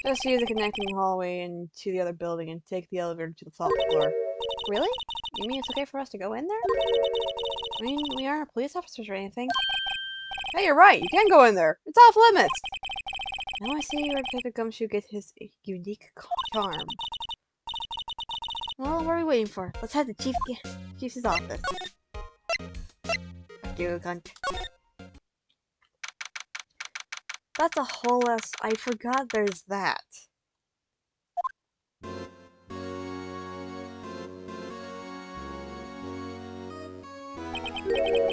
Speaker 1: Just use the connecting hallway into the other building and take the elevator to the top floor. Really? You mean it's okay for us to go in there? I mean, we aren't police officers or anything. Hey, you're right. You can go in there. It's off limits. Now I see where Detective Gumshoe gets his unique charm. Well, what are we waiting for? Let's head to Chief's office. You cunt. That's a whole ass. I forgot there's that.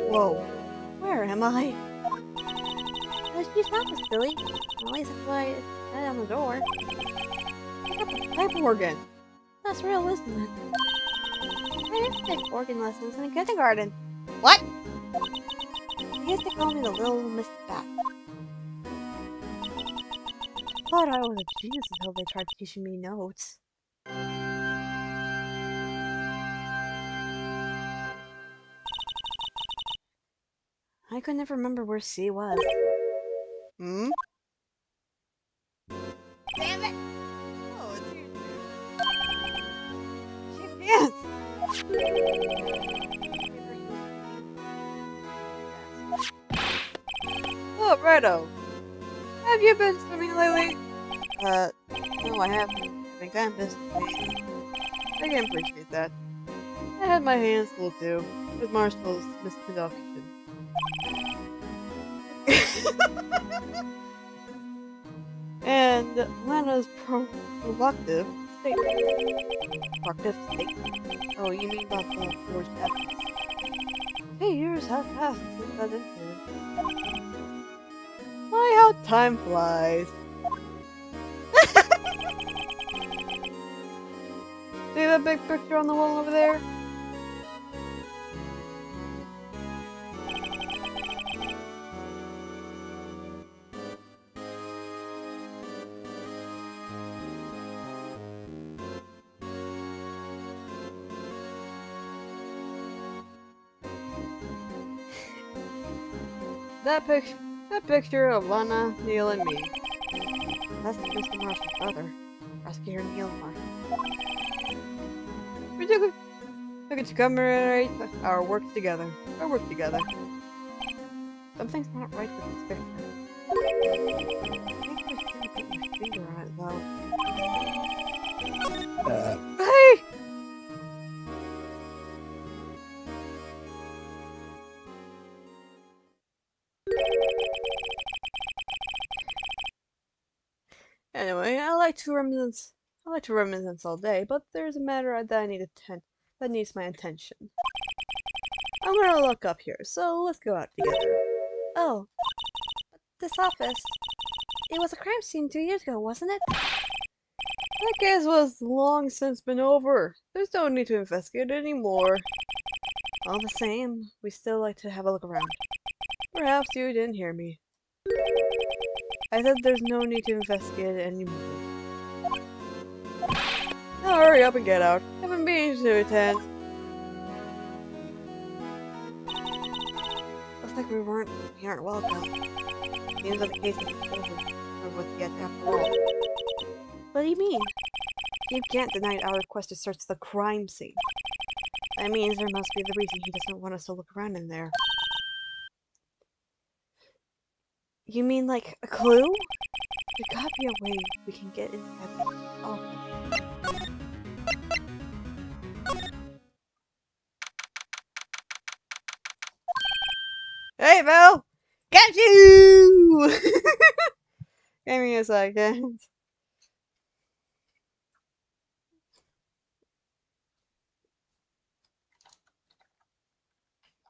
Speaker 1: Whoa. Where am I? The chief's office, silly. At least that's why it's right on the door. Pick up the pipe organ. That's real, isn't it? I used to take organ lessons in kindergarten. What? I used to call me the little Miss Bat. Thought I was a genius until they tried teaching me notes. I could never remember where C was. Hmm? Damn it! Oh, it's here too. She pants! Oh, righto. Have you been swimming lately? No, I haven't. I've been kind of busy. I can appreciate that. I had my hands full too, with Marshall's misconduction. And Lena's provocative statement. Provocative statement? Oh, you mean about the forged evidence? Hey, years have passed since that incident. My, how time flies. See that big picture on the wall over there? That picture of Lana, Neil, and me. That's Mr. Marshall's brother, Prosecutor Neil Marshall. We took it to commemorate our work together. Something's not right with this picture. I think there's something to put my finger on it, though. Hey! Anyway, I like to reminisce all day, but there's a matter that needs my attention. I'm gonna look up here, so let's go out together. Oh, this office. It was a crime scene 2 years ago, wasn't it? That case was long since been over. There's no need to investigate anymore. All the same, we still like to have a look around. Perhaps you didn't hear me. I said there's no need to investigate it anymore. Now hurry up and get out. I have a meeting to attend. Looks like we aren't welcome. Seems like the case is over with yet after all. What do you mean? Chief Gant denied our request to search the crime scene. That means there must be the reason he doesn't want us to look around in there. You mean like a clue? There gotta be a way we can get inside the office. Hey, Val! Got you! Give me a second.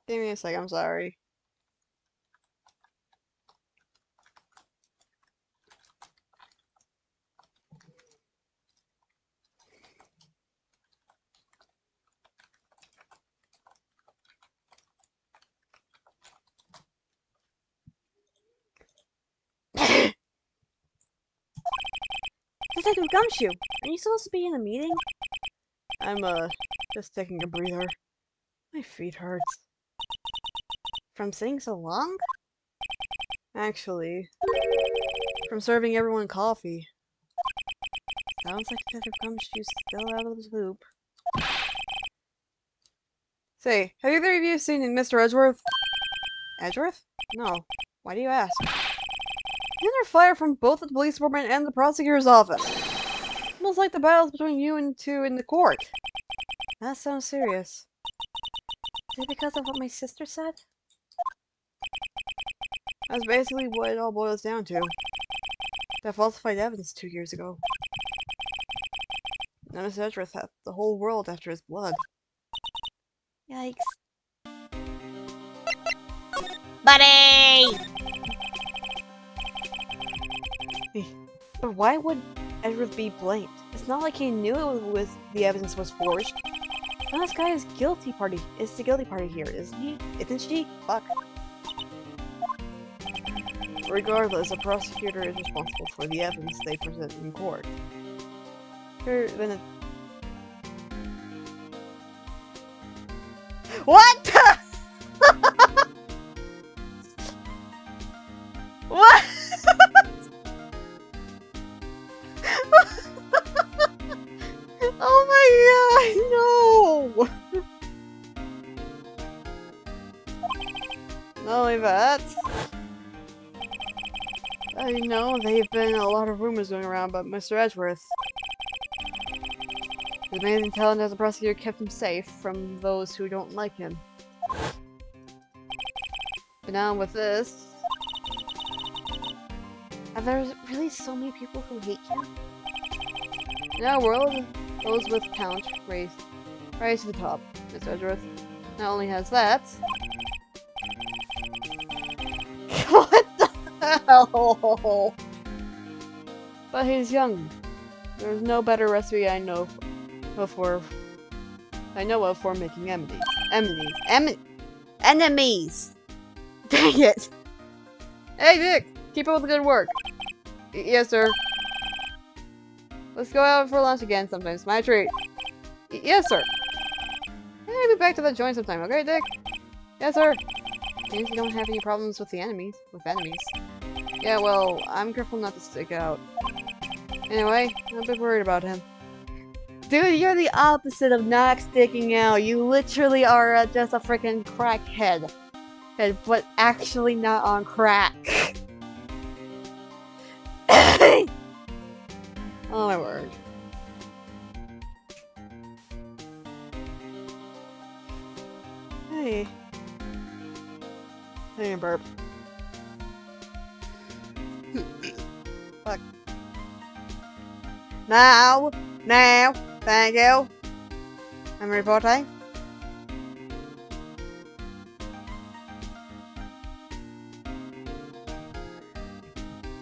Speaker 1: Give me a second, I'm sorry. Detective Gumshoe, are you supposed to be in a meeting? I'm, just taking a breather. My feet hurts. From sitting so long? Actually, from serving everyone coffee. Sounds like Detective Gumshoe's still out of the loop. Say, have either of you seen Mr. Edgeworth? Edgeworth? No. Why do you ask? He's under fire from both the police department and the prosecutor's office. Almost like the battles between you and two in the court. That sounds serious. Is it because of what my sister said? That's basically what it all boils down to. That falsified evidence 2 years ago. Now Mr. Edgeworth had the whole world after his blood. Yikes.
Speaker 5: Buddy!
Speaker 1: But why would Edgeworth be blamed? It's not like he knew the evidence was forged. Now this guy is the guilty party here, isn't he? Isn't she? Fuck. Regardless, the prosecutor is responsible for the evidence they present in court. What the? What? Oh my god, no! Not only that, I know there have been a lot of rumors going around about Mr. Edgeworth. His amazing talent as a prosecutor kept him safe from those who don't like him. But now with this... Are there really so many people who hate him? In our world, those with talent rise to the top. Mr. Edgeworth not only has that... What the hell? But he's young. There's no better recipe I know of for making enemies. Dang it! Hey Dick, keep up with the good work. Yes, sir. Let's go out for lunch again sometime. It's my treat. Yes, sir. Hey, be back to the joint sometime, okay, Dick? Yes, sir. Means you don't have any problems with enemies. Yeah, well, I'm careful not to stick out. Anyway, I'm a bit worried about him. Dude, you're the opposite of not sticking out. You literally are just a freaking crackhead. But actually not on crack. Oh my word. Hey. Hey, burp. Fuck. Now, thank you. I'm reporting.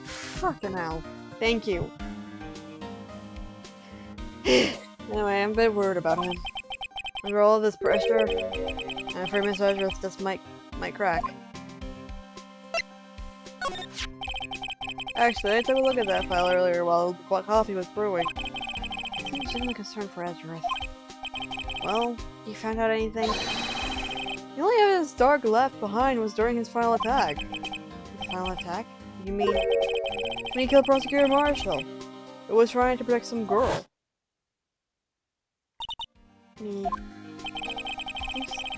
Speaker 1: Fucking hell. Thank you. Anyway, I'm a bit worried about him. Under all of this pressure, I'm afraid Mr. Edgeworth just might crack. Actually, I took a look at that file earlier while coffee was brewing. I seem genuinely concerned for Edgeworth. Well, you found out anything? The only evidence Dark left behind was during his final attack. His final attack? You mean when he killed Prosecutor Marshall? It was trying to protect some girl.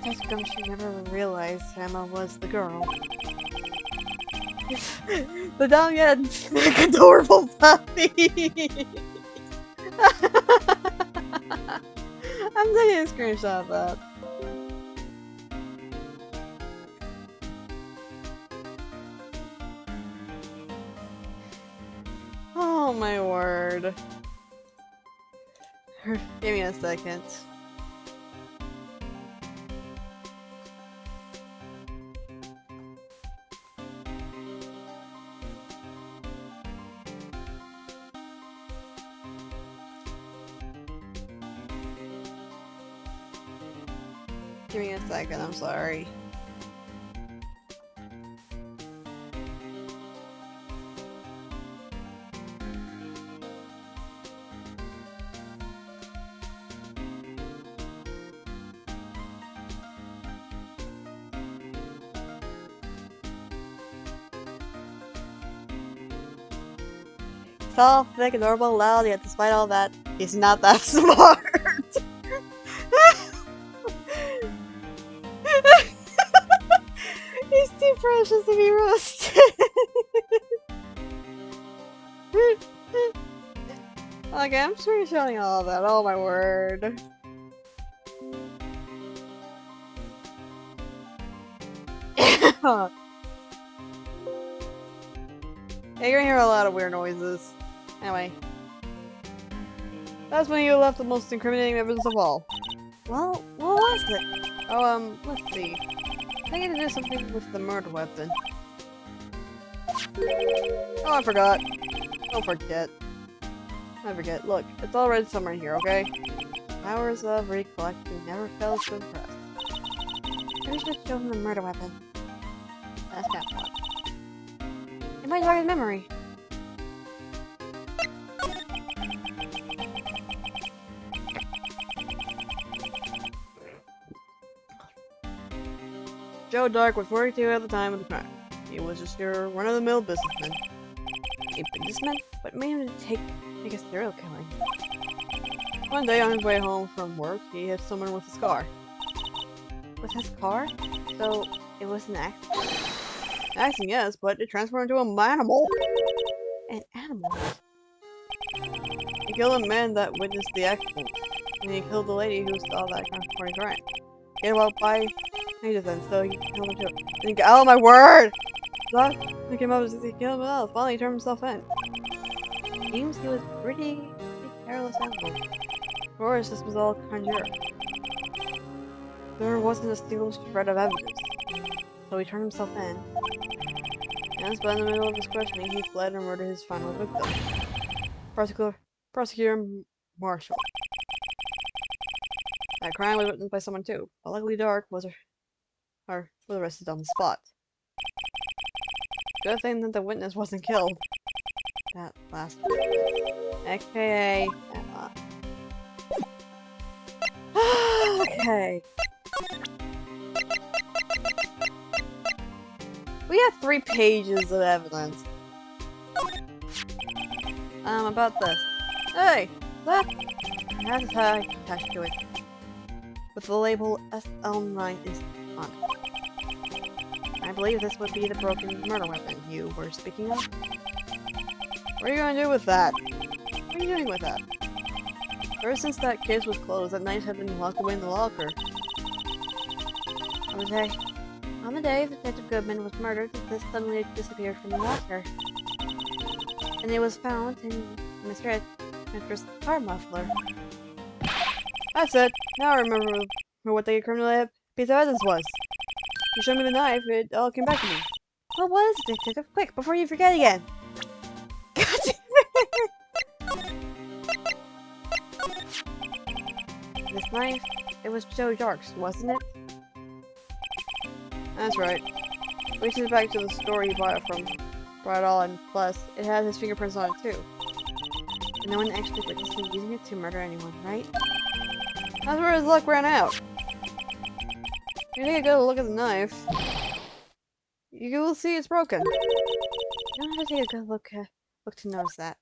Speaker 1: guess Gumshoe never realized Emma was the girl. The dumb yet adorable puppy! I'm taking a screenshot of that. Oh my word. Give me a second. Give me a second, I'm sorry. Tall, thick, adorable, loud, yet despite all that, he's not that smart. He's too precious to be roasted. Okay, I'm screenshotting all of that. Oh my word. Yeah, you're gonna hear a lot of weird noises. Anyway. That's when you left the most incriminating evidence of all. Well, what was it? Oh, let's see. I think I had to do something with the murder weapon. Oh, I forgot. Don't forget. I forget. Look, it's all read somewhere in here, okay? Powers of recollecting never fails to impress. Maybe should show him the murder weapon. That's that one. It might jog his memory. Joe Dark was 42 at the time of the crime. He was just your run-of-the-mill businessman. A businessman? What made him make a serial killing? One day on his way home from work, he hit someone with his car. With his car? So, it was an accident? An accident, yes, but it transformed into an animal. An animal? He killed a man that witnessed the accident. And he killed the lady who saw that transforming crime. He had about 5 pages then, so he killed him too. Oh my word! He came up and he killed himself. Finally, he turned himself in. Seems he was pretty careless animal. Of course, this was all conjure. There wasn't a single shred of evidence. So he turned himself in. And but in the middle of his questioning, he fled and murdered his final victim. Prosecutor Marshall. That crime was witnessed by someone too. But luckily Dark was arrested on the spot. Good thing that the witness wasn't killed. That last one. AKA Emma. Okay. We have 3 pages of evidence. About this. Hey! That has a tag attached to it. With the label SL9 is on it. I believe this would be the broken murder weapon you were speaking of. What are you gonna do with that? What are you doing with that? Ever since that case was closed, that knife had been locked away in the locker. On the day Detective Goodman was murdered, this suddenly disappeared from the locker. And it was found in Mr. Edgar's car muffler. That's it. Now I remember what the criminal piece of evidence was. You showed me the knife, it all came back to me. What was it, Detective? Quick, before you forget again! God damn it! This knife, it was Joe Dark's, wasn't it? That's right. We took it back to the store he bought it from. Brought it all, and plus, it had his fingerprints on it too. And no one actually witnessed him using it to murder anyone, right? That's where his luck ran out. You take a good look at the knife. You will see it's broken. You don't have to take a good look to notice that.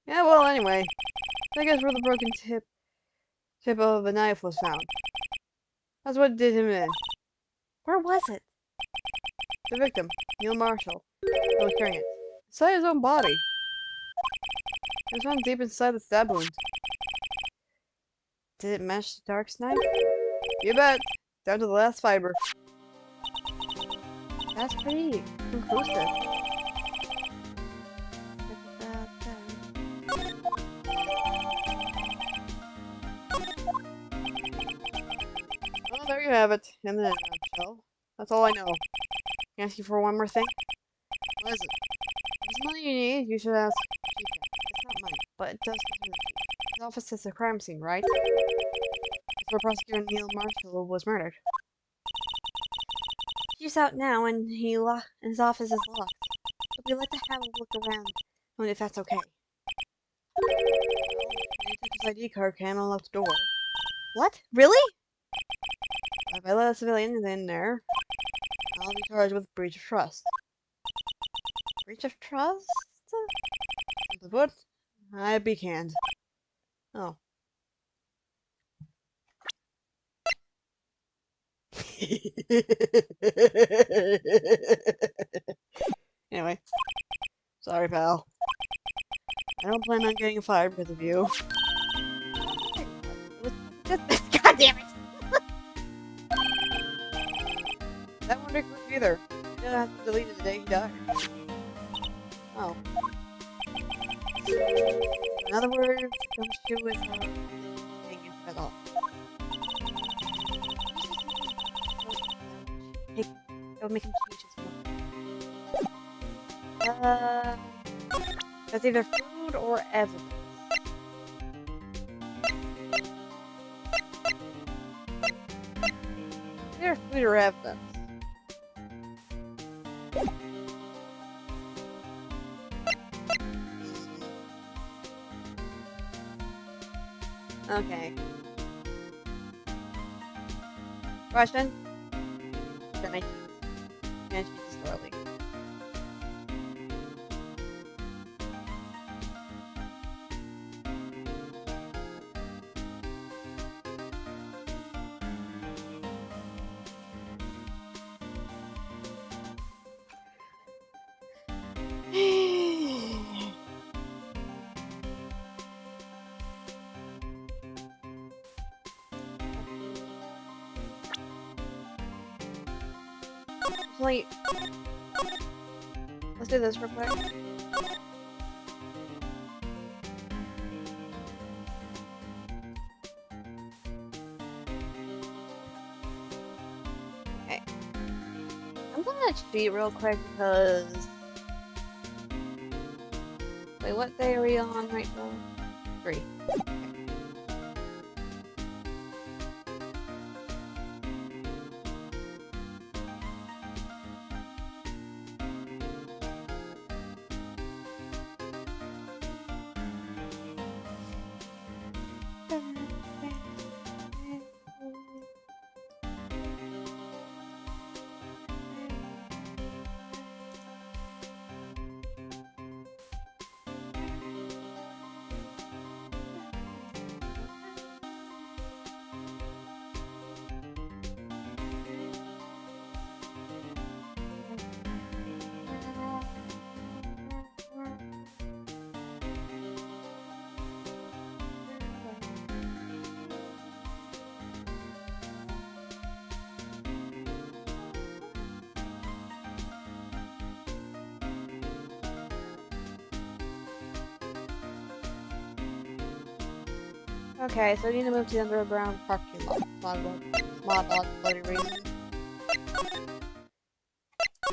Speaker 1: Yeah, well, anyway. I guess where the broken tip of the knife was found. That's what did him in. Where was it? The victim, Neil Marshall, still carrying it. Inside his own body. It was found deep inside the stab wound. Did it match the Dark's knife? You bet. Down to the last fiber. That's pretty conclusive. Well, there you have it. In the nutshell. That's all I know. Can I ask you for one more thing? What is it? If it's money you need, you should ask Chica. It's not money, but it does come from the office is a crime scene, right? That's where prosecutor Neil Marshall was murdered. He's out now, and his office is locked. But we'd like to have a look around, if that's okay. Well, he took his ID card, came and unlocked the door. What? Really? If I let a civilian in there, I'll be charged with breach of trust. Breach of trust? Simply put, I'd be canned. Oh. Anyway. Sorry, pal. I don't plan on getting fired because of you. God damn it! That won't click either. You don't have to delete it the day he died. Oh. In other words, don't shoot with hanging at all. Don't make him change his mind. That's either food or evidence. Either food or evidence. Okay. Question? Can I choose? Can I choose this early? Wait. Let's do this real quick. Okay. I'm gonna cheat real quick because... Wait, what day are we on right now? 3. Okay, so we need to move to the underground parking lot. Smart dog, bloody reason.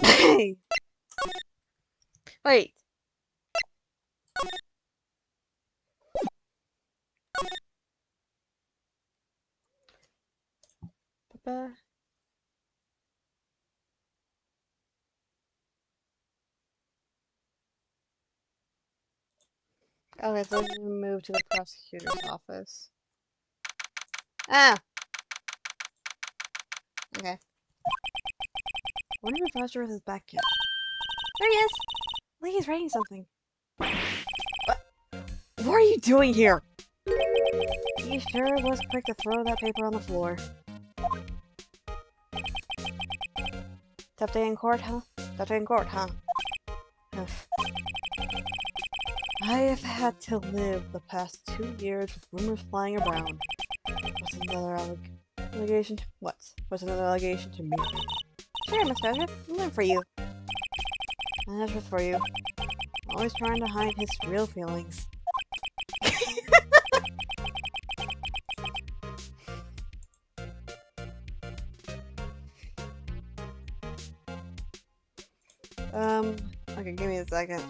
Speaker 1: Hey! Wait! Okay, so we need to move to the prosecutor's office. Ah! Okay. I wonder if Roger is back yet. There he is! I think he's writing something. What are you doing here? He sure was quick to throw that paper on the floor. Tough day in court, huh? Tough day in court, huh? Ugh. I have had to live the past 2 years with rumors flying around. What's another allegation? What's another allegation to me? Sure, Miss Badger. I'm there for you. And that's for you. Always trying to hide his real feelings. Okay, give me a second.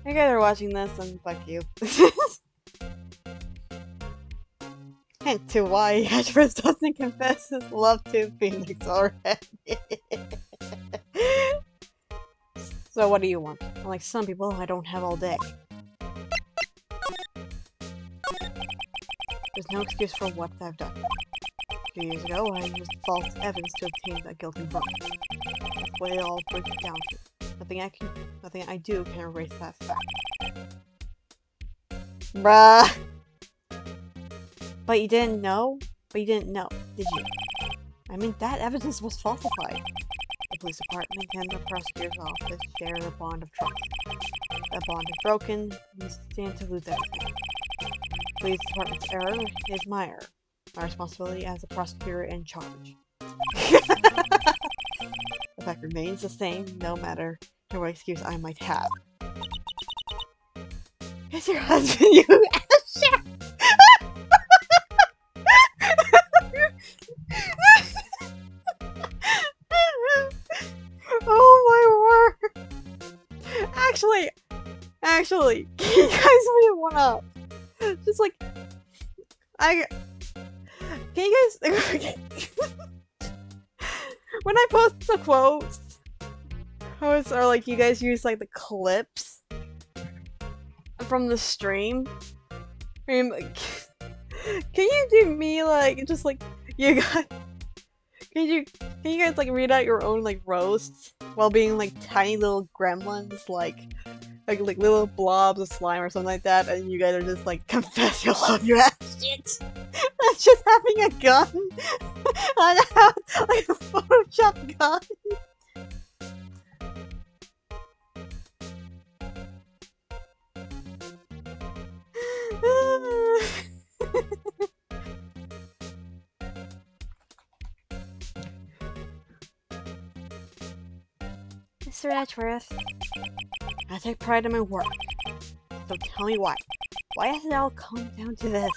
Speaker 1: You guys are watching this, and fuck you. Hint to why Ashford doesn't confess his love to Phoenix already. So what do you want? Unlike some people, I don't have all day. There's no excuse for what I've done. 2 years ago, I used false evidence to obtain a guilty verdict. That's what it all breaks down to. Nothing I do can erase that fact. Bruh! But you didn't know? Did you? I mean, that evidence was falsified. The police department and the prosecutor's office share a bond of trust. That bond is broken, we stand to lose everything. The police department's error is my error. My responsibility as a prosecutor in charge. The fact remains the same, no matter what excuse I might have. It's your husband, you asshole! Oh my word! Actually, can you guys read one up? Just like, can you guys? When I post the quotes, or like you guys use like the clips from the stream. I mean, like, can you do me like just like you guys? Can you guys like read out your own like roasts while being like tiny little gremlins, like little blobs of slime or something like that, and you guys are just like confess your love, you ass shit. That's just having a gun, like a Photoshop gun. Mr. Edgeworth, I take pride in my work, so tell me why. Why has it all come down to this?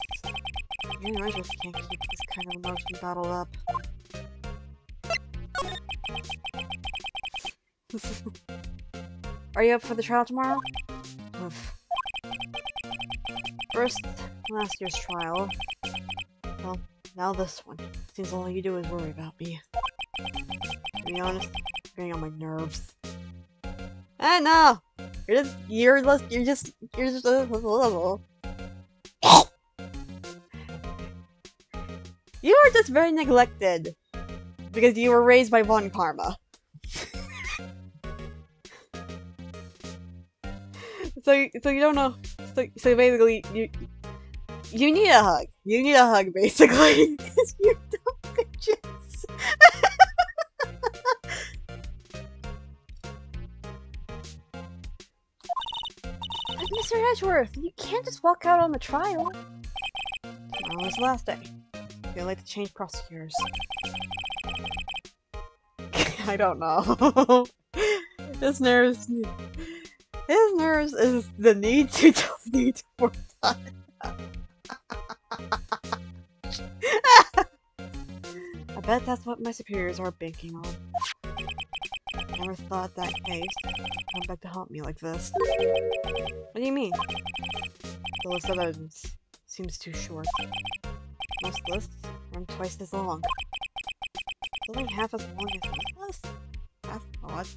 Speaker 1: You know, I just can't keep this kind of emotion bottled up. Are you up for the trial tomorrow? Oof. First, last year's trial. Well, now this one. Seems all you do is worry about me. To be honest, it's getting on my nerves. Ah, no! You're just You are just very neglected. Because you were raised by Von Karma. So you don't know. So basically, you need a hug. You need a hug, basically. Because you don't bitches. But Mr. Edgeworth, you can't just walk out on the trial. Tomorrow's the last day. Feel like to change prosecutors. I don't know. His nerves is the need to work on. I bet that's what my superiors are banking on. never thought that case would come back to haunt me like this. What do you mean? The list of evidence seems too short. Most lists run twice as long. It's only half as long as this list? That's odd.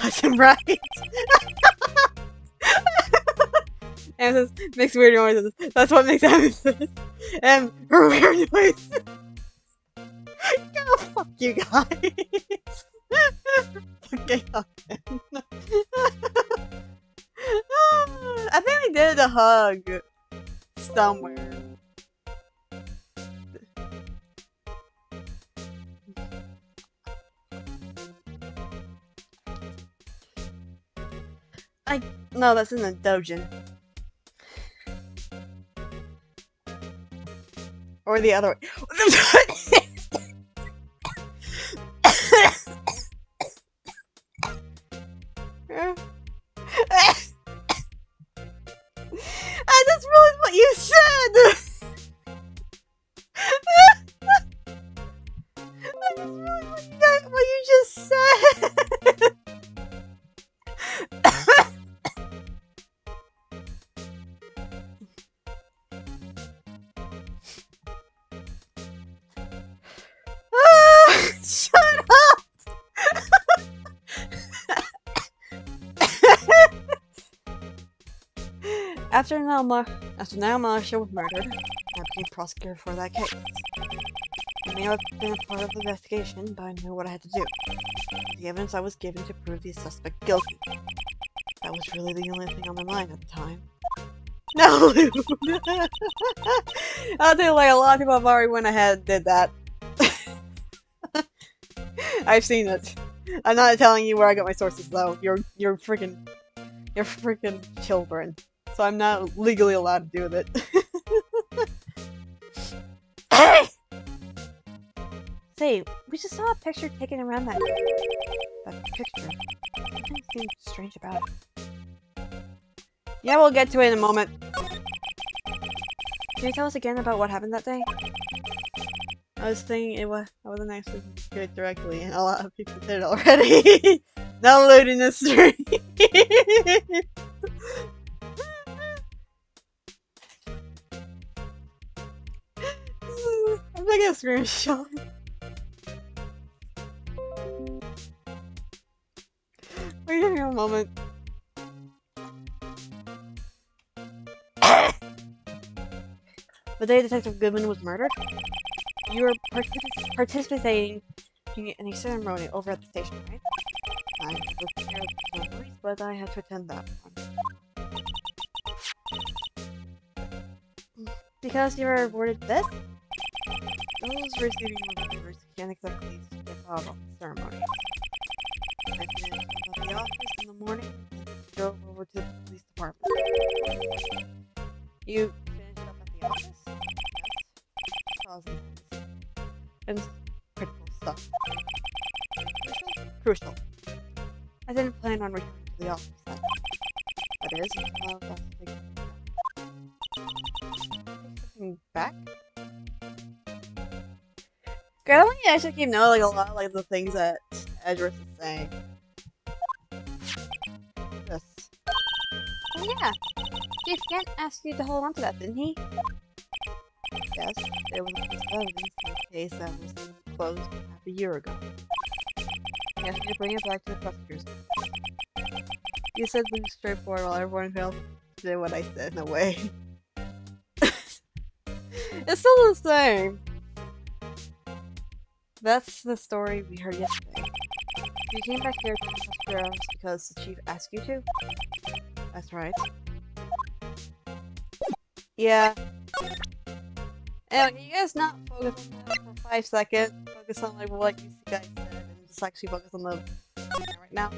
Speaker 1: That's right! Amethyst makes weird noises. That's what makes Amethyst. And her weird noises. Oh, fuck you guys. Okay, I think we did a hug somewhere. No, that's in the doujin. Or the other way. I just realized what you said! I just realized what you just said! Shut up! After Naomasha was murdered, I became prosecutor for that case. I may have been a part of the investigation, but I knew what I had to do. The evidence I was given to prove the suspect guilty. That was really the only thing on my mind at the time. No! I'll tell you, like, a lot of people have already went ahead and did that. I've seen it. I'm not telling you where I got my sources, though. You're freaking children. So I'm not legally allowed to do with it. Say, we just saw a picture taken around that picture. Something seems strange about it. Yeah, we'll get to it in a moment. Can you tell us again about what happened that day? I was thinking I wasn't actually do it directly, and a lot of people did it already. No loading the stream. I'm taking a screenshot. Wait a moment. The day Detective Goodman was murdered, you were participating in a ceremony over at the station, right? I never prepared the memories, but I had to attend that one. Because you were awarded this? Those receiving remembers can't exactly step out on the ceremony. I finished up at the office in the morning and drove over to the police department. You finished up at the office? Yes. And critical stuff. Crucial. I didn't plan on returning to the office then. That is, until I was taking back? I don't actually keep knowing like a lot of like the things that Edris is saying. Yes. Oh yeah. Chief Kent asked you to hold on to that, didn't he? Yes, it was a piece of evidence in a case that was closed half a year ago. He asked me to bring it back to the prosecutors. You said things straightforward while everyone else did what I said in a way. It's still the same. That's the story we heard yesterday. You came back here to prosecute us because the chief asked you to? That's right. Yeah. Anyway, can you guys not focus on that for 5 seconds? Focus on like what you guys said and just actually focus on the right now.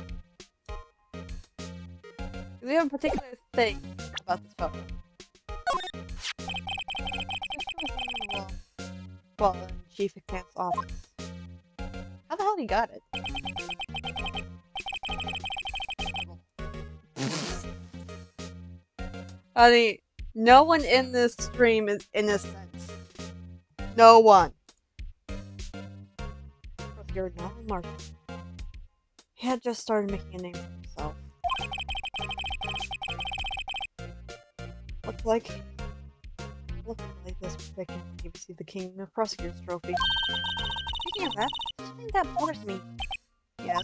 Speaker 1: We have a particular thing about this photo. Well, in Chief Kent's office. How the hell he got it? I mean, no one in this stream is innocent. No one. You're not Martin. He had just started making a name for himself. Looked like this picking BBC the King of Prosecutors trophy. Speaking of that, something that bothers me. Yes,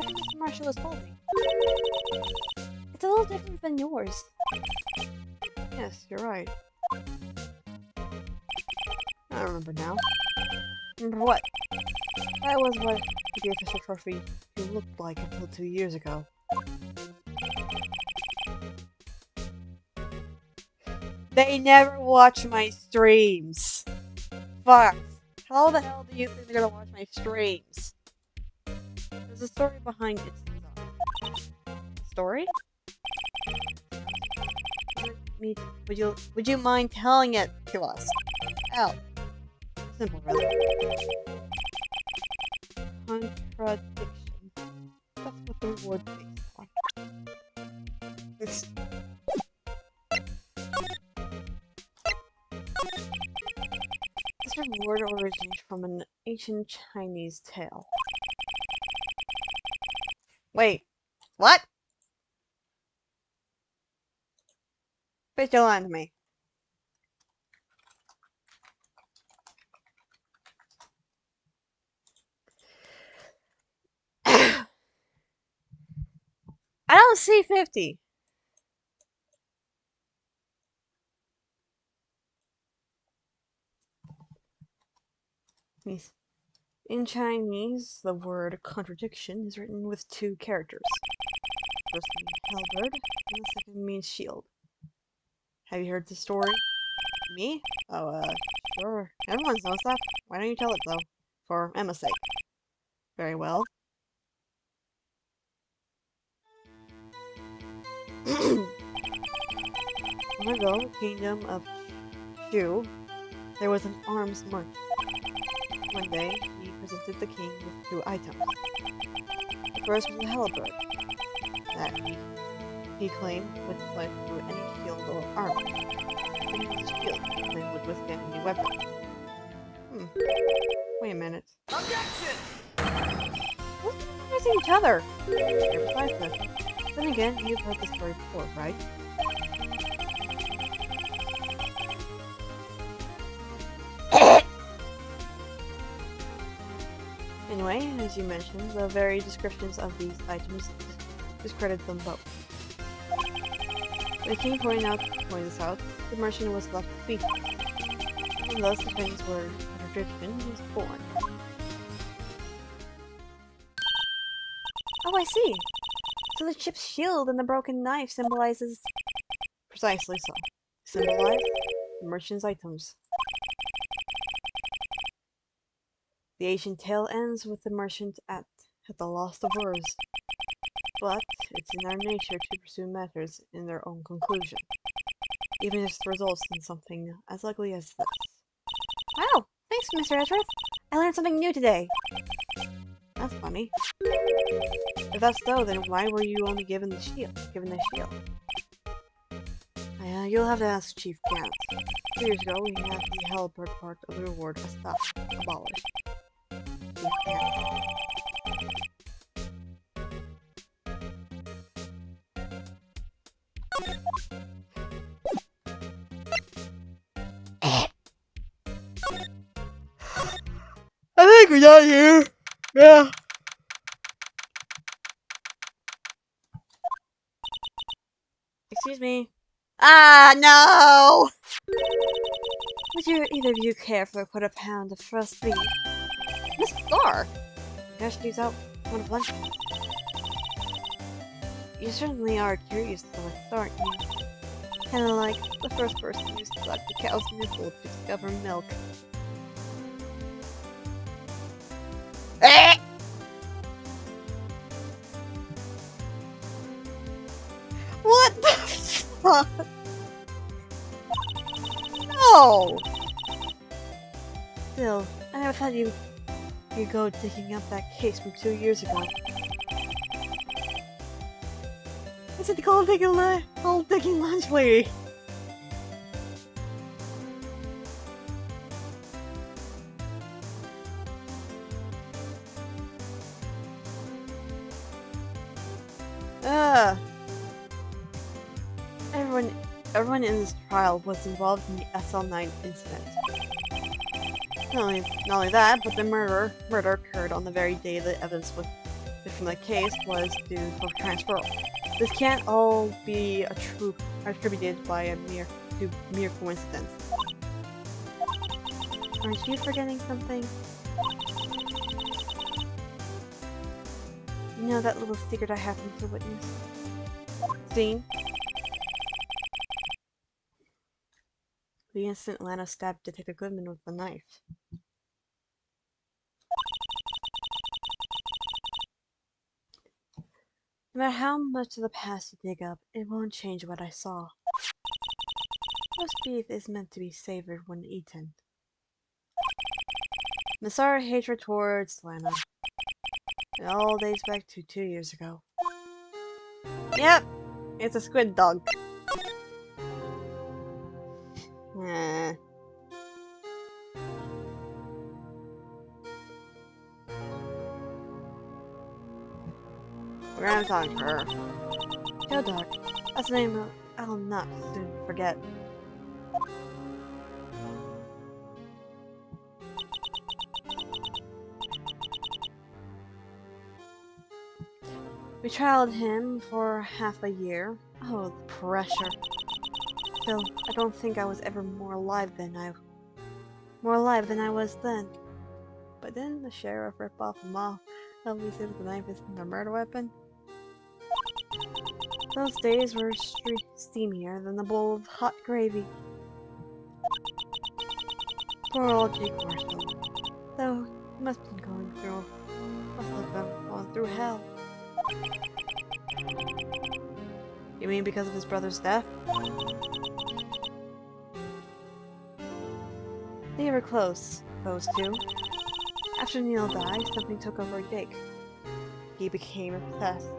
Speaker 1: everything Mr. Marshall is holding. It's a little different than yours. Yes, you're right. I remember now. Remember what? That was what the official trophy looked like until 2 years ago. They never watch my streams. Fuck. How the hell do you think they're gonna watch my streams? There's a story behind its design. Story? Would you mind telling it to us? Ow. Simple, really. Contradiction. That's what the reward based on. This reward originates from an ancient Chinese tale. Wait, what? Please don't lie to me. I don't see 50. In Chinese, the word contradiction is written with 2 characters. The first means halberd, and the second means shield. Have you heard the story? Me? Oh, sure. Everyone knows that. Why don't you tell it, though? For Emma's sake. Very well. Long ago, the kingdom of Shu, there was an arms merchant. One day, he presented the king with 2 items. The first was a halberd that he claimed would fight through any shield or armor. Then was a shield that would withstand any weapon. Wait a minute.
Speaker 2: Objection!
Speaker 1: What's missing each other? They're besides this. Then again, you've heard the story before, right? Anyway, as you mentioned, the very descriptions of these items discredit them both. The king pointed this out, the merchant was left speechless. And thus the famous word contradiction was born. Oh, I see! So the chip's shield and the broken knife symbolizes... Precisely so. Symbolize the merchant's items. The ancient tale ends with the merchant at the loss of words. But it's in our nature to pursue matters in their own conclusion, even if it results in something as ugly as this. Wow! Thanks, Mr. Edgeworth! I learned something new today! That's funny. If that's so, then why were you only given the shield? You'll have to ask Chief Gant. 2 years ago, we had the halberd part of the reward abolished. Chief Gant. I think we're done here. Yeah. Excuse me. Ah, no! Would either of you care if I put a pound of fresh beef? Miss Star! Gosh, leaves out one of lunch. You certainly are curious to what start, you? Kinda like the first person who sucked the cow's nipple to discover milk. What the fuck? No! Still, I never thought you'd go digging up that case from 2 years ago. I said to call digging lunch lady. everyone in this trial was involved in the SL9 incident. Not only that, but the murder occurred on the very day the evidence from the case was due for transferal. This can't all be attributed by a mere coincidence. Aren't you forgetting something? You know that little secret I happened to witness? Seen? The instant Lana stabbed Detective Goodman with the knife. No matter how much of the past you dig up, it won't change what I saw. Roast beef is meant to be savored when eaten. Masara hatred towards Lana. It all dates back to 2 years ago. Yep, it's a squid dog. Eh. We're gonna talk to her. Joe Dog. That's a name I'll not soon forget. We trialed him for half a year. Oh, the pressure. Still, I don't think I was ever more alive than I was then. But didn't the sheriff rip off a mall? Help me see that the knife isn't a murder weapon? Those days were steamier than a bowl of hot gravy. Poor old Jake Marshall. Though he must have been going through hell. You mean because of his brother's death? They were close, those two. After Neil died, something took over Jake. He became obsessed.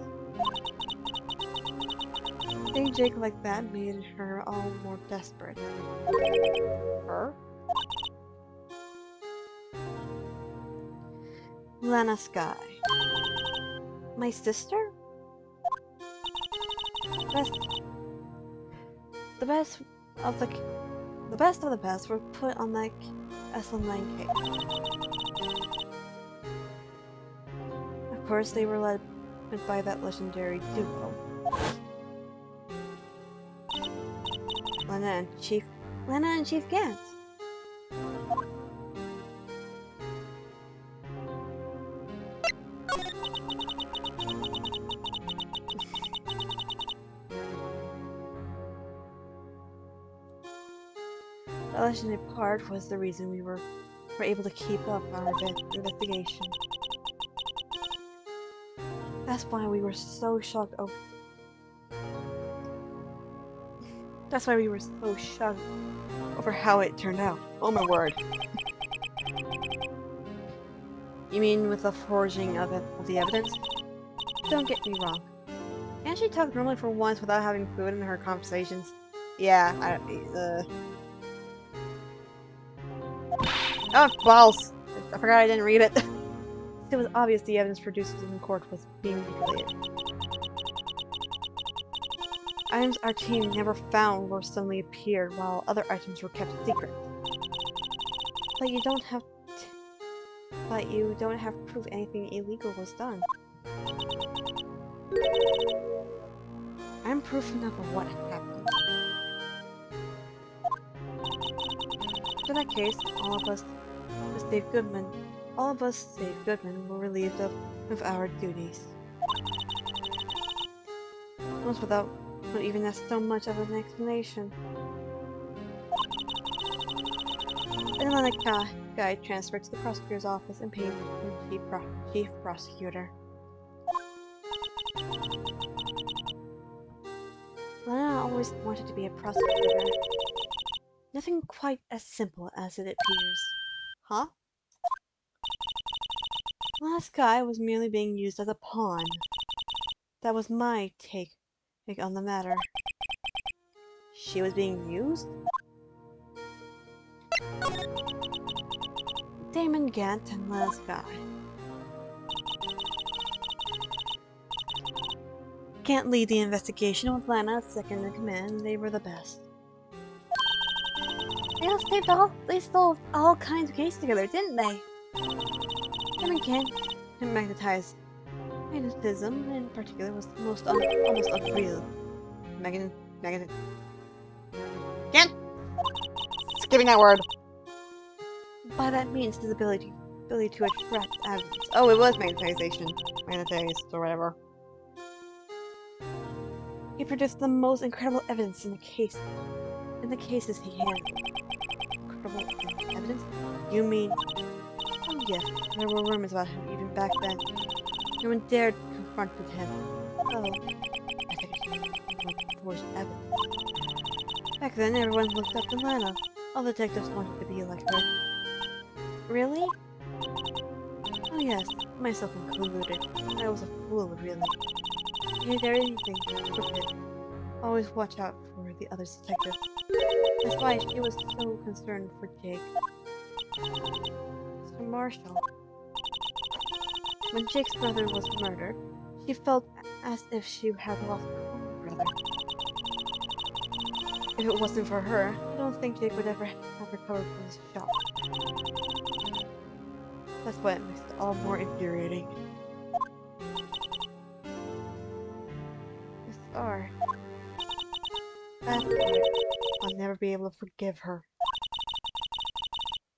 Speaker 1: Seeing Jake like that made her all more desperate. Her? Lana Sky. My sister? The best of the best were put on that SL9 case. Of course, they were led by that legendary duo. Lana and Chief Gant. The legendary part was the reason we were able to keep up our investigation. That's why we were so shocked over. That's why we were so shocked over how it turned out. Oh my word. You mean with the forging of the evidence? Don't get me wrong. Can't she talk normally for once without having food in her conversations? Yeah, Oh, balls! I forgot I didn't read it. It was obvious the evidence produced in court was being manipulated. Items our team never found were suddenly appeared, while other items were kept secret. But you don't have proof anything illegal was done. I'm proof enough of what happened. In that case, all of us save Goodman were relieved of our duties. Almost without even so much of an explanation. Then the guy transferred to the prosecutor's office and paid the chief prosecutor. Lana always wanted to be a prosecutor. Nothing quite as simple as it appears. Huh? Last guy was merely being used as a pawn. That was my take on the matter. She was being used? Damon Gant and last guy. Can't lead the investigation with Lana second in command. They were the best. They solved all kinds of cases together, didn't they? And again, magnetism in particular was the most almost unreal. Magnet. Can't. Skipping that word. By that means, his ability to attract evidence. Oh, it was magnetization, magnetized or whatever. He produced the most incredible evidence in the cases he handled. Incredible evidence? You mean? Oh yes, there were rumors about him even back then. No one dared confront with him. Oh, I think it's forged evidence. Back then, everyone looked up to Lana. All detectives wanted to be like her. Really? Oh yes, myself included. I was a fool, really. I hate everything crooked. Always watch out for the other detectives. That's why she was so concerned for Jake. Mr. Marshall. When Jake's brother was murdered, she felt as if she had lost her own brother. If it wasn't for her, I don't think Jake would ever have recovered from his shock. That's what makes it all more infuriating. Miss R. That's why I'll never be able to forgive her.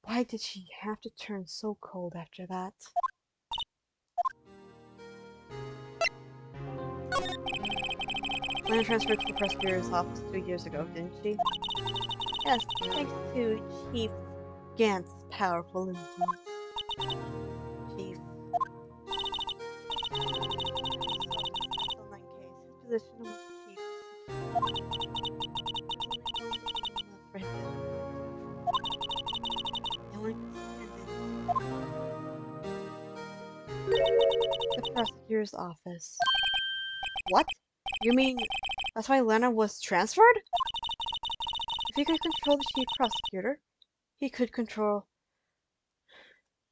Speaker 1: Why did she have to turn so cold after that? Lana transferred to the prosecutor's office 2 years ago, didn't she? Yes, thanks to Chief Gant's powerful influence. Chief. His position was chief. For him. No one the prosecutor's office. What? You mean that's why Lana was transferred? If he could control the chief prosecutor, he could control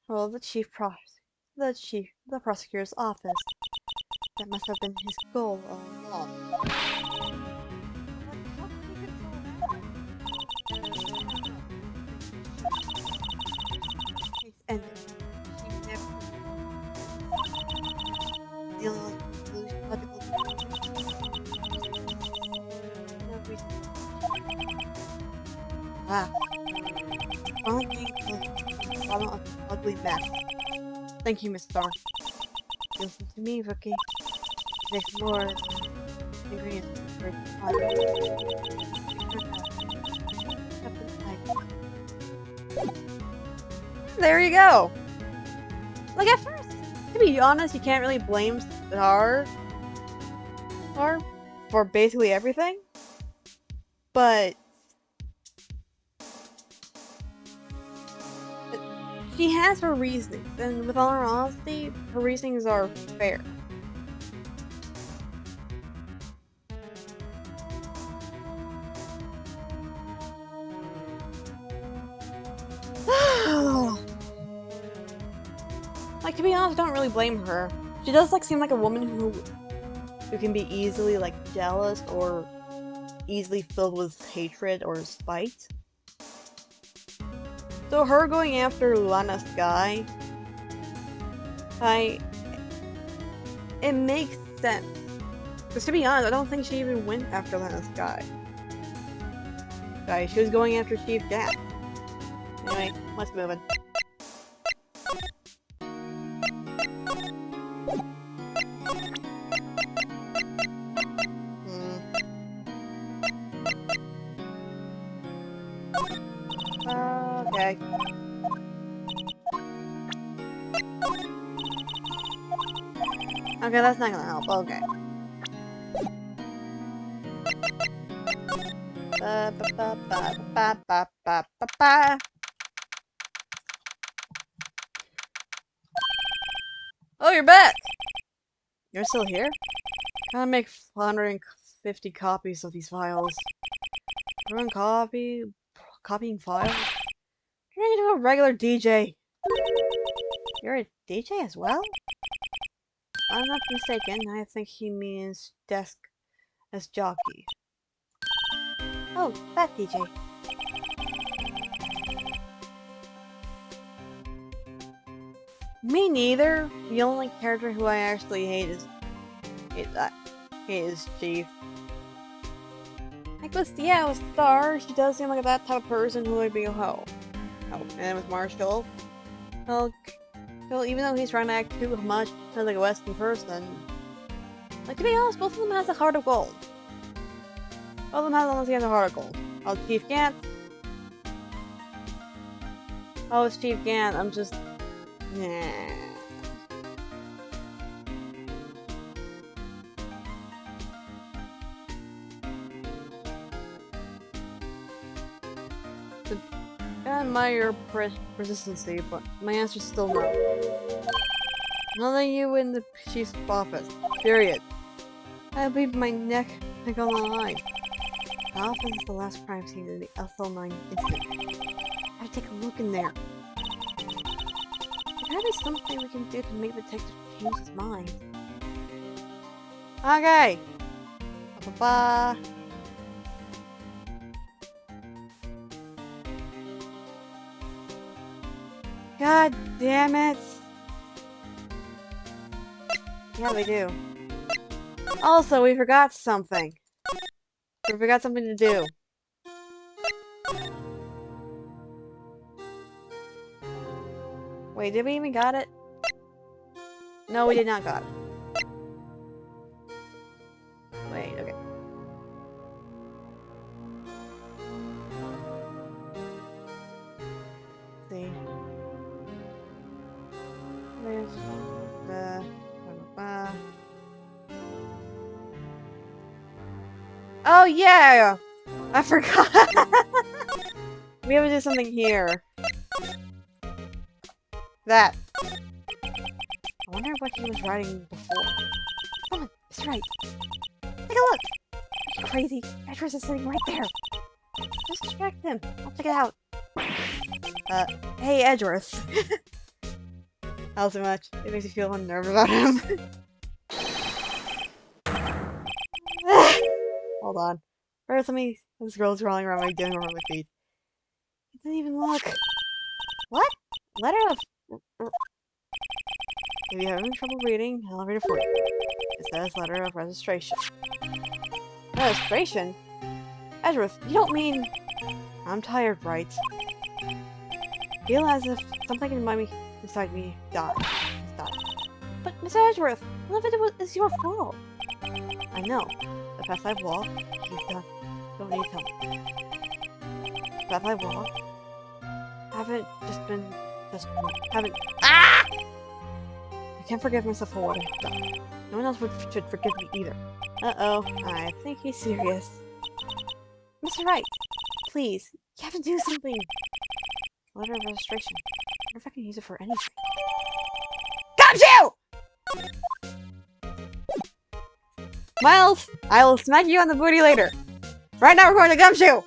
Speaker 1: the prosecutor's office. That must have been his goal all along. Case ended. She never dealing with logical no reason. Ah. One thing was the problem of ugly mess. Thank you, Miss Starr. Listen to me, Rookie. There's more ingredients for fire. There you go. Like at first, to be honest, you can't really blame Star for basically everything, but she has her reasonings, and with all her honesty, her reasonings are fair. Like, to be honest, I don't really blame her. She does seem like a woman who can be easily jealous or easily filled with hatred or spite. So her going after Lana's guy, it makes sense. Because to be honest, I don't think she even went after Lana's guy. She was going after Chief Gant. Anyway, let's move it. Okay. Okay, that's not gonna help. Okay. Oh, you're back! You're still here? Gotta make 150 copies of these files. Run copying files? You're into a regular DJ. You're a DJ as well? If I'm not mistaken, I think he means desk as jockey. Oh, that DJ. Me neither. The only character who I actually hate is Chief. Like, with Star, she does seem like that type of person who would be a hoe. Oh, and then with Marshall, well, even though he's trying to act too much like a Western person, like, to be honest, both of them has a heart of gold. Both of them honestly has a heart of gold. Oh, Chief Gant. Oh, it's Chief Gant. I'm just, nah. I admire your persistency, but my answer's still no. Not you in the chief's office. Period. I leave my neck on the line. How often is the last crime scene in the SL9 incident? I have to take a look in there. There gotta be something we can do to make the detective change his mind. Okay. Bye-bye. God damn it! Yeah, we do. Also, we forgot something. We forgot something to do. Wait, did we even got it? No, we did not got it. Wait, okay. Let's see. There's the... Oh yeah! I forgot! We have to do something here. That. I wonder what he was writing before. Come on, it's right. Take a look! Are you crazy? Edgeworth is sitting right there. Just distract him. I'll check it out. Hey Edgeworth. Not so much. It makes me feel unnerved about him. Hold on. First, this girl's crawling around my den around my feet. It didn't even look. What? Letter of... If you're having trouble reading, I'll read it for you. It says letter of registration. Registration? Edgeworth, you don't mean... I'm tired, right? I feel as if something inside me died. But, Miss Edgeworth, none of it is your fault. I know. The path I've walked, you've done. Don't need help. The path I've walked, haven't. Ah! I can't forgive myself for what I've done. No one else should forgive me either. Uh-oh, I think he's serious. Mr. Wright, please, you have to do something. Letter of registration. I wonder if I can use it for anything. Gumshoe! Miles, I will smack you on the booty later. Right now we're going to Gumshoe!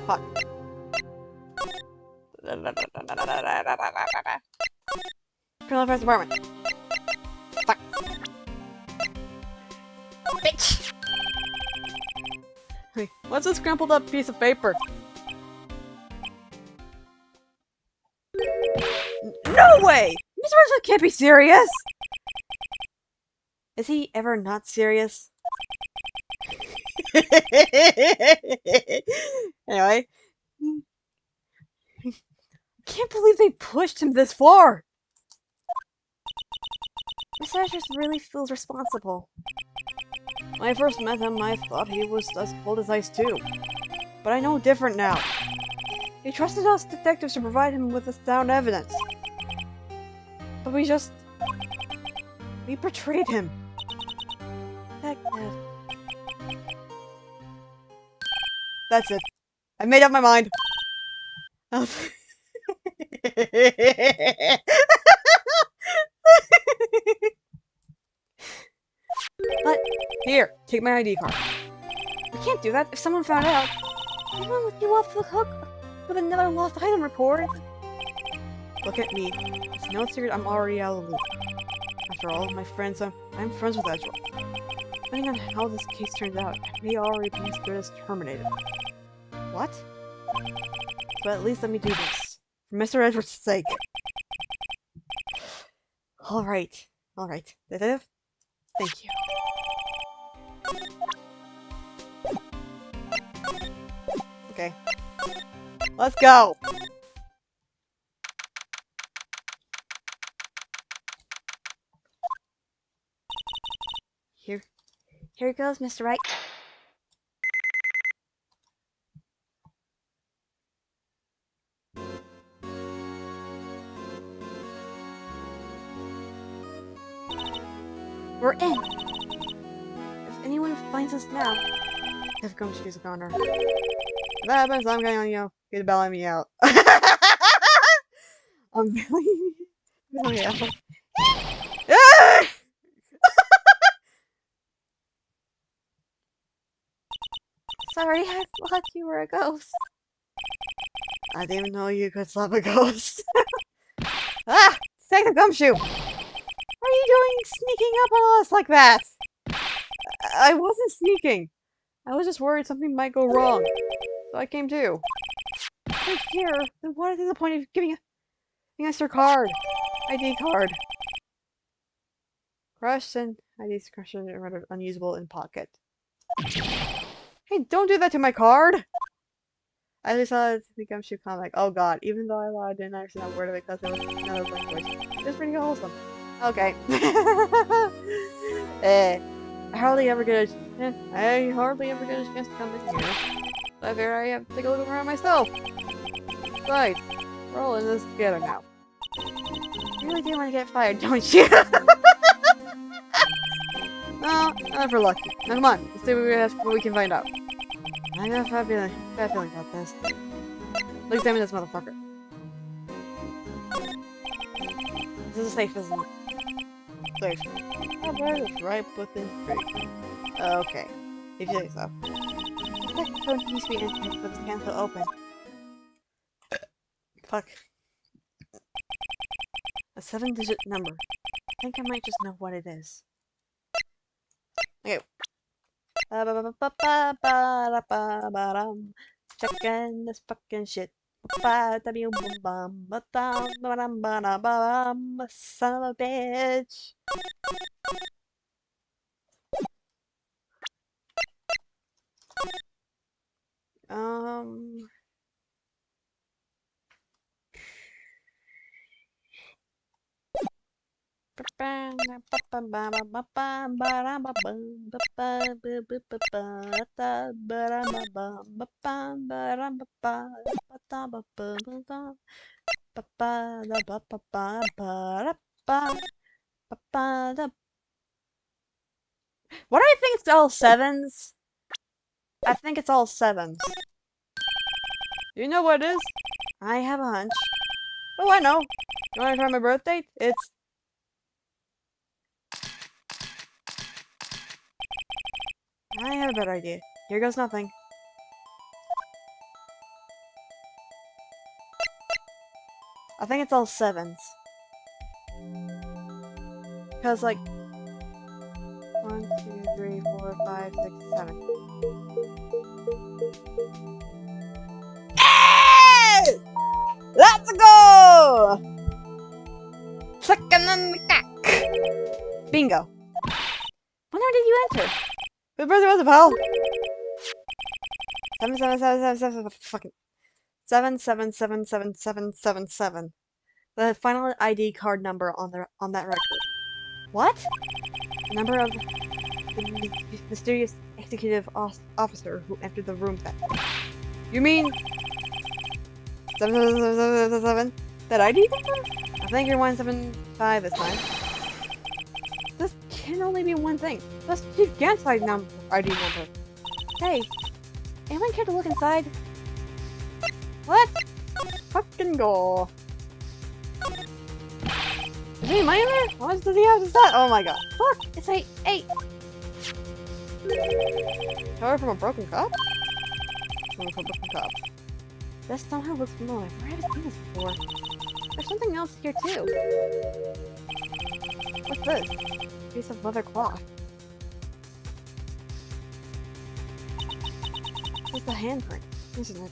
Speaker 1: Fuck. Criminal Affairs Department. Fuck. Bitch! Hey, what's this crumpled up piece of paper? No way! Mr. Russell can't be serious! Is he ever not serious? Anyway. I can't believe they pushed him this far! Mr. Edgeworth really feels responsible. When I first met him, I thought he was as cold as ice too. But I know different now. He trusted us detectives to provide him with the sound evidence. But we betrayed him. That's it. I made up my mind. But here, take my ID card. We can't do that. If someone found out, they won't let you off the hook with another lost item report. Look at me. It's no secret I'm already out of the loop. After all, my friends, I'm friends with Edgeworth. Depending on how this case turns out, I may already be as good as terminated. What? But at least let me do this. For Mr. Edwards' sake. Alright. Alright. Detective? Thank you. Okay. Let's go! Here it goes, Mr. Wright. We're in! If anyone finds us now, if Gumshoe's a goner. If that happens, I'm going on, get bailing me out. I'm bailing me out. Sorry, I thought you were a ghost. I didn't even know you could slap a ghost. Ah! Take the Gumshoe! What are you doing sneaking up on us like that? I wasn't sneaking. I was just worried something might go wrong. So I came too. If you're here, then what is the point of giving us your card? ID card. Crushed and ID's crushed and rather unusable in pocket. Hey, don't do that to my card! I just saw the Gumshoe comic. Oh god, even though I lied, I didn't understand a word of it because there was another language. It was pretty wholesome. Okay. I hardly ever get a chance to come in here. So I figure I have to take a look around myself. Besides, we're all in this together now. You really do want to get fired, don't you? No, not for lucky. Now come on, let's see what we can find out. I got a bad feeling about this. Let's examine this motherfucker. This is safe, isn't it? Safe. That bird is right within reach. Okay, if you say so. The code needs to be entered, but the scan's still open. Fuck. A 7-digit number. I think I might just know what it is. Okay. Checking this fucking shit. Son of a bitch. What do I think it's all sevens? I think it's all sevens. Do you know what it is? I have a hunch. Oh, I know. You want to try my birth date? It's... I have a better idea. Here goes nothing. I think it's all sevens. Because, like... 1, 2, 3, 4, 5, 6, 7. Hey! Let's go! Second on the cock. Bingo. When did you enter? Good brother was a pal. 7777777. The final ID card number on that record. What? The number of the mysterious executive officer who entered the room that day. You mean 77777? That ID number? I think you're 175 this time. This can only be one thing. That's Chief Gant's ID number. Hey, anyone care to look inside? What? Fucking go. Is there any money in there? How much does he have to set? Oh my god. Fuck! It's 8. Power from a broken cup? From a broken cup. This somehow looks familiar. Where have I seen this before? There's something else here too. What's this? A piece of leather cloth. It's a handprint, isn't it?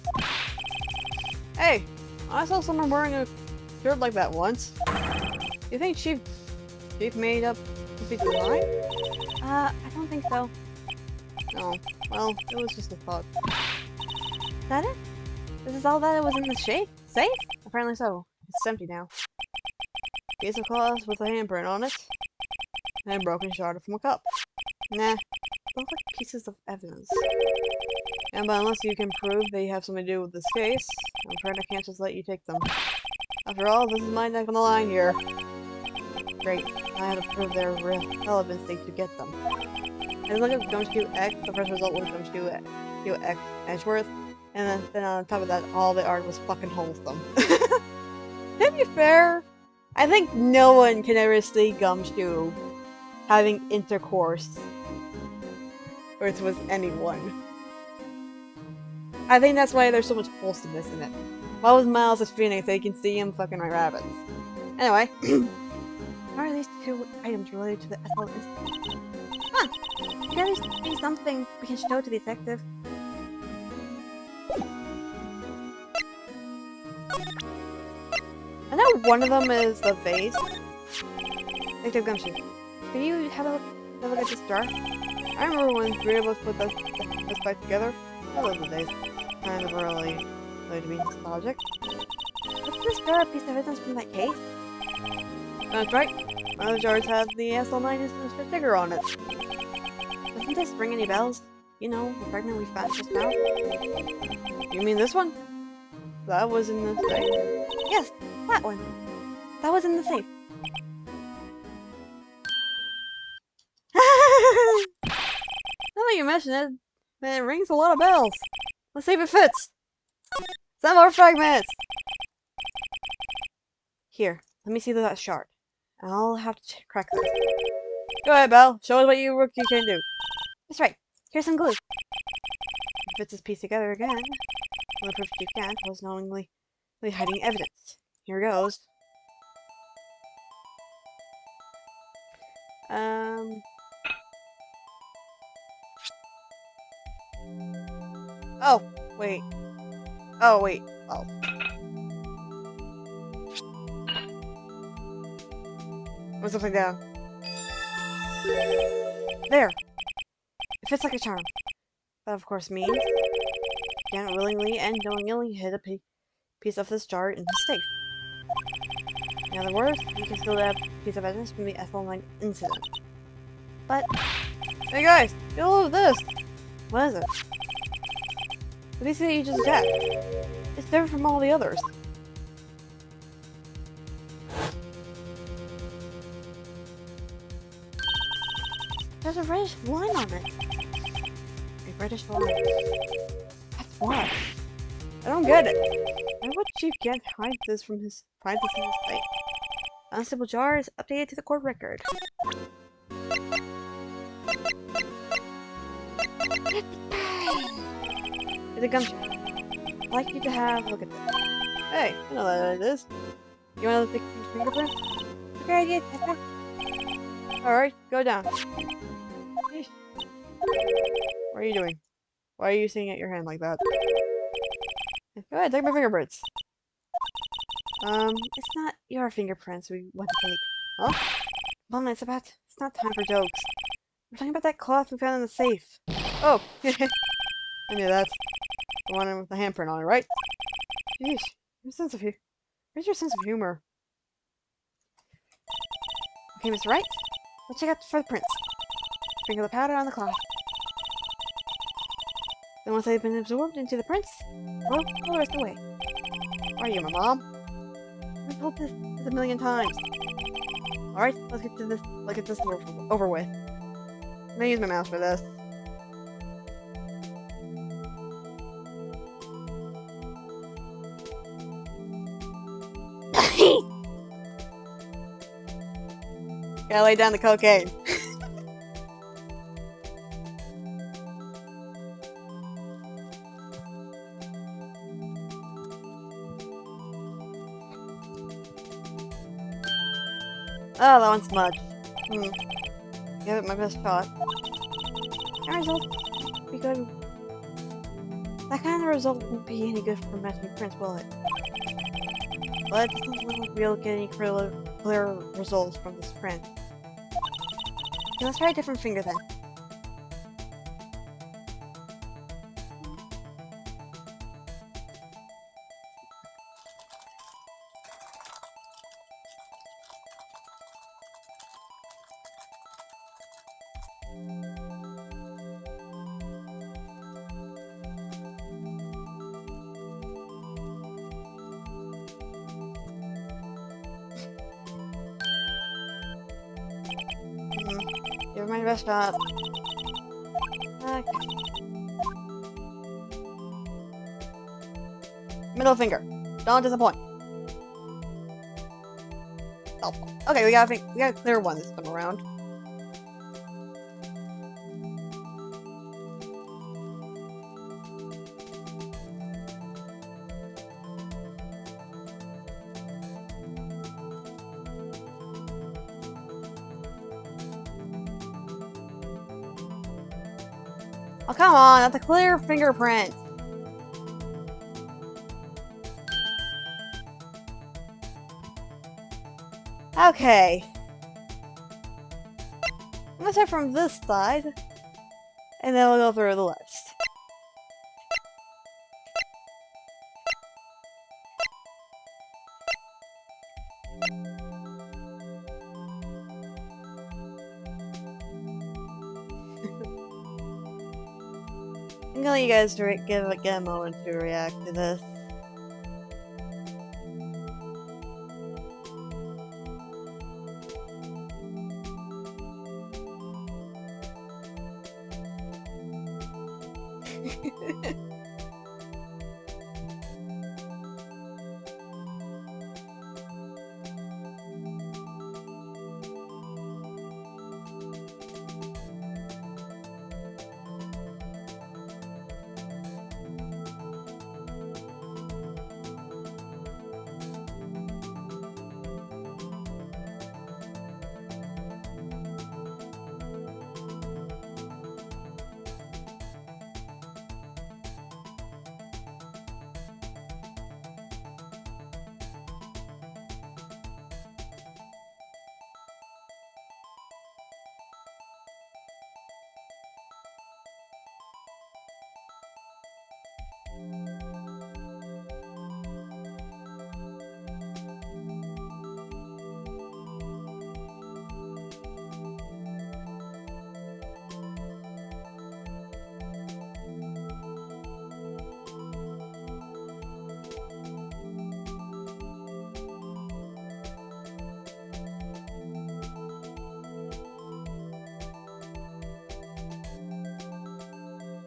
Speaker 1: Hey! I saw someone wearing a shirt like that once. You think Chief made up the design? I don't think so. No. Well, it was just a thought. Is that it? This is all that it was in the safe? Apparently so. It's empty now. Piece of cloth with a handprint on it. And a broken shard from a cup. Nah. Both like pieces of evidence. And but unless you can prove they have something to do with this case, I'm afraid I can't just let you take them. After all, this is my neck on the line here. Great. I had to prove their relevancy to get them. And look at Gumshoe X, the first result was Gumshoe X Edgeworth, and then on top of that, all the art was fucking wholesome. To be fair, I think no one can ever see Gumshoe having intercourse with anyone. I think that's why there's so much wholesomeness in it. Why was Miles as Phoenix so you can see him fucking my rabbits? Anyway, how are these two items related to the SL incident? Huh! Can there be something we can show to the detective? I know one of them is the vase. Detective Gumshoe, can you have a look at this jar? I remember when three of us put this back together. I love the days. Kind of early to be nostalgic. What's this jar a piece of evidence from that case? That's right. One of the jars had the SL9 instance sticker on it. Doesn't this ring any bells? You know, the fragment we found just now? You mean this one? That was in the safe? Yes, that one. That was in the safe. Now that you mention it, it rings a lot of bells. Let's see if it fits. Some more fragments! Here, let me see that shard. I'll have to crack this. Go ahead, Belle. Show us what you can do. That's right. Here's some glue. If it fits this piece together again, the proof you can't was knowingly hiding evidence. Here goes. Oh, wait. Oh, wait. Oh. What's upside down? There! It fits like a charm. That, of course, means you can't willingly and knowingly hid a piece of this jar in the safe. In other words, you can steal that piece of evidence from the SL9 incident. But, hey guys, get a load of this! What is it? The piece that you just got. It's different from all the others. There's a reddish line on it. A reddish line. That's what? I don't get it. Why would Chief Gant hide this in his safe? Unstable jar is updated to the court record. It's a Gumshoe. I'd like you to have a look at this. Hey, I know that it is. You want to take your fingerprint? It's a great idea, Tessa. Alright, go down. Sheesh. What are you doing? Why are you sitting at your hand like that? Go ahead, take my fingerprints. It's not your fingerprints we want to take. Huh? Come on, it's not time for jokes. We're talking about that cloth we found in the safe. Oh, I knew that. The one with the handprint on it, right? Sheesh, where's your sense of humor? Okay, Mr. Wright, let's check out for the prints. Sprinkle the powder on the cloth. Then once they've been absorbed into the prints, well, pull the rest away. Why are you, my mom? I've told this a million times. Alright, let's get this over with. I'm gonna use my mouse for this. Gotta lay down the cocaine. Oh, that one's smudged. Give it my best shot. That result would be good. That kind of result won't be any good for matching prints, will it? but it doesn't look like we'll get any clear results from this print. Okay, let's try a different finger then. Give it my best shot. Okay. Middle finger. Don't disappoint. Oh, okay, we got a clear one this time around. Oh, come on, that's a clear fingerprint. Okay. I'm gonna start from this side, and then we'll go through the list. I'm gonna let you guys get a moment to react to this.